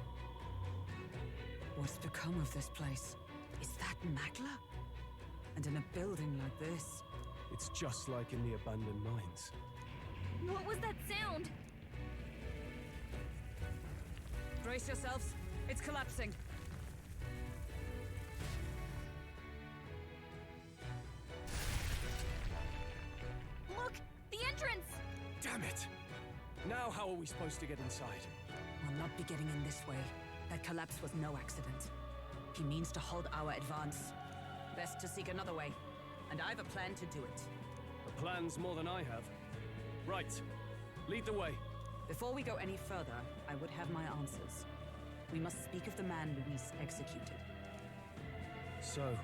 H: What's become of this place? Is that Magla? And in a building like this?
S: It's just like in the abandoned mines.
L: What was that sound?
H: Brace yourselves. It's collapsing.
L: Look! The entrance!
T: Damn it!
S: How are we supposed to get inside?
H: We'll not be getting in this way. That collapse was no accident. He means to halt our advance. Best to seek another way. And I've a plan to do it.
S: A plan's more than I have. Right. Lead the way.
H: Before we go any further, I would have my answers. We must speak of the man Luis executed.
S: So,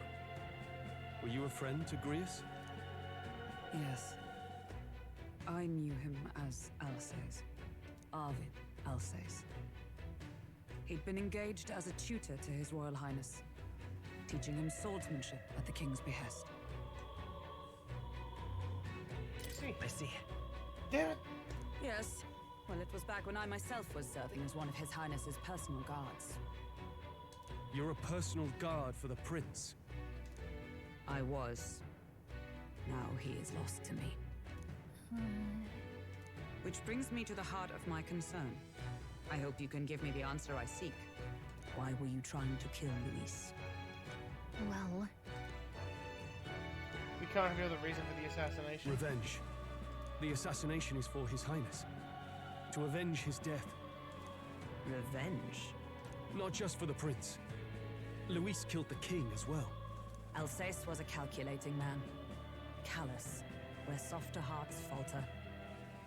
S: were you a friend to Grius?
H: Yes. I knew him as Alsace. Arvid Alsace. He'd been engaged as a tutor to His Royal Highness, teaching him swordsmanship at the king's behest.
M: I see.
A: Damn it!
H: Yes. Well, it was back when I myself was serving as one of His Highness's personal guards.
S: You're a personal guard for the prince.
H: I was. Now he is lost to me. Which brings me to the heart of my concern. I hope you can give me the answer I seek. Why were you trying to kill Luis?
G: Well...
A: We can't reveal the reason for the assassination.
S: Revenge. The assassination is for His Highness. To avenge his death.
H: Revenge?
S: Not just for the prince. Luis killed the king as well.
H: Alsace was a calculating man. Callous, where softer hearts falter.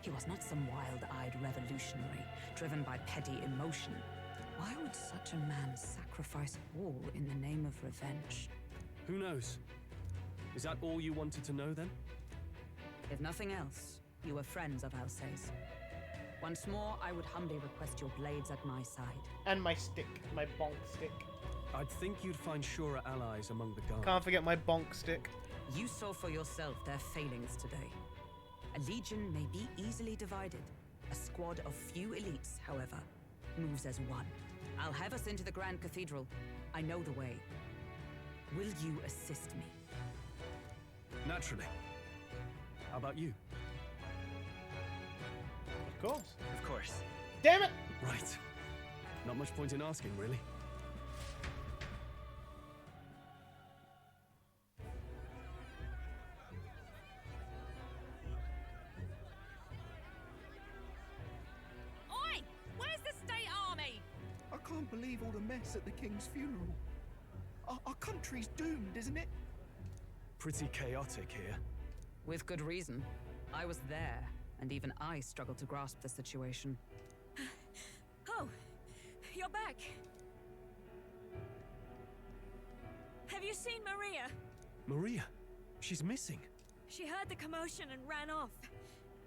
H: He was not some wild-eyed revolutionary, driven by petty emotion. Why would such a man sacrifice all in the name of revenge?
S: Who knows? Is that all you wanted to know, then?
H: If nothing else, you were friends of Alsace. Once more, I would humbly request your blades at my side.
A: And my stick. My bonk stick.
S: I'd think you'd find surer allies among the guards.
A: Can't forget my bonk stick.
H: You saw for yourself their failings today. A legion may be easily divided. A squad of few elites, however, moves as one. I'll have us into the Grand Cathedral. I know the way. Will you assist me?
S: Naturally. How about you?
A: Of course.
M: Of course.
A: Damn it!
S: Right. Not much point in asking, really.
L: Oi! Where's the state army?
C: I can't believe all the mess at the king's funeral. Our country's doomed, isn't it?
S: Pretty chaotic here.
H: With good reason. I was there, and even I struggled to grasp the situation.
F: Oh, you're back. Have you seen Maria?
S: Maria? She's missing.
F: She heard the commotion and ran off.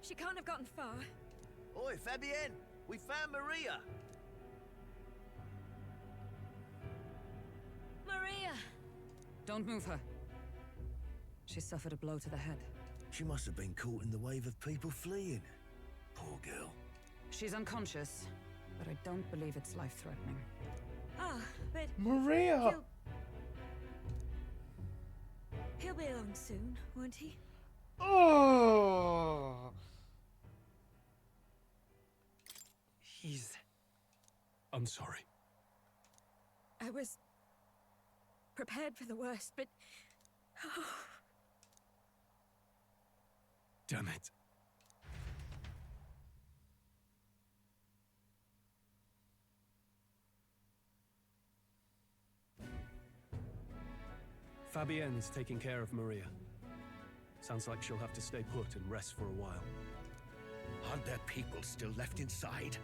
F: She can't have gotten far.
K: Oi, Fabienne! We found Maria!
F: Maria!
H: Don't move her. She suffered a blow to the head.
T: She must have been caught in the wave of people fleeing. Poor girl.
H: She's unconscious, but I don't believe it's life-threatening.
F: Ah, but...
A: Maria!
F: He'll be along soon, won't he?
A: Oh!
S: I'm sorry.
F: I was prepared for the worst, but... Oh.
S: Damn it. Fabienne is taking care of Maria. Sounds like she'll have to stay put and rest for a while.
T: Aren't there people still left inside?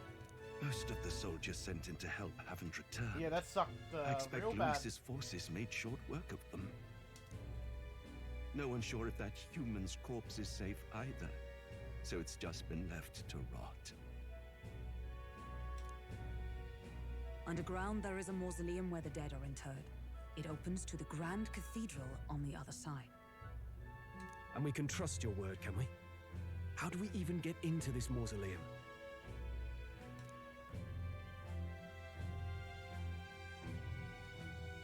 C: Most of the soldiers sent in to help haven't returned.
A: Yeah, that sucked
C: I expect
A: real bad.
C: Luis's forces made short work of them. No one's sure if that human's corpse is safe either, so it's just been left to rot.
H: Underground, there is a mausoleum where the dead are interred. It opens to the Grand Cathedral on the other side.
S: And we can trust your word, can we? How do we even get into this mausoleum?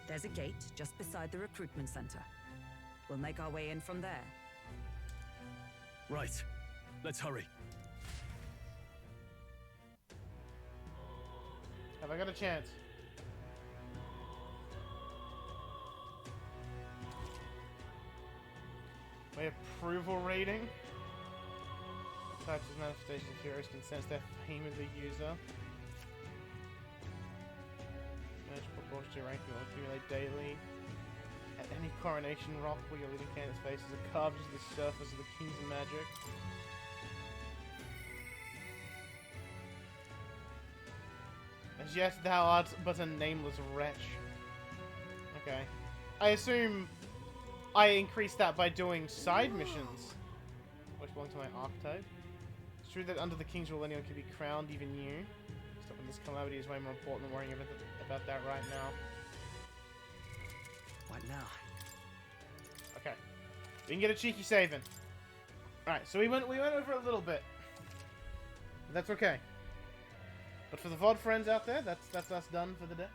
H: There's a gate just beside the recruitment center. We'll make our way in from there.
S: Right. Let's hurry.
A: Have I got a chance? My approval rating? archetypes as manifestations of heroes can sense their fame as a user. Merge proportion to rank will accumulate daily. At any coronation rock where your leading candidate's face is carved into the surface of the king's magic. As yet thou art but a nameless wretch. Okay. I assume I increased that by doing side missions, which belong to my archetype. It's true that under the king's rule anyone can be crowned, even you. Stopping this calamity is way more important than worrying about that right now.
M: What now?
A: Okay. We can get a cheeky saving. Alright, so we went over a little bit. That's okay. But for the VOD friends out there, that's us done for the day.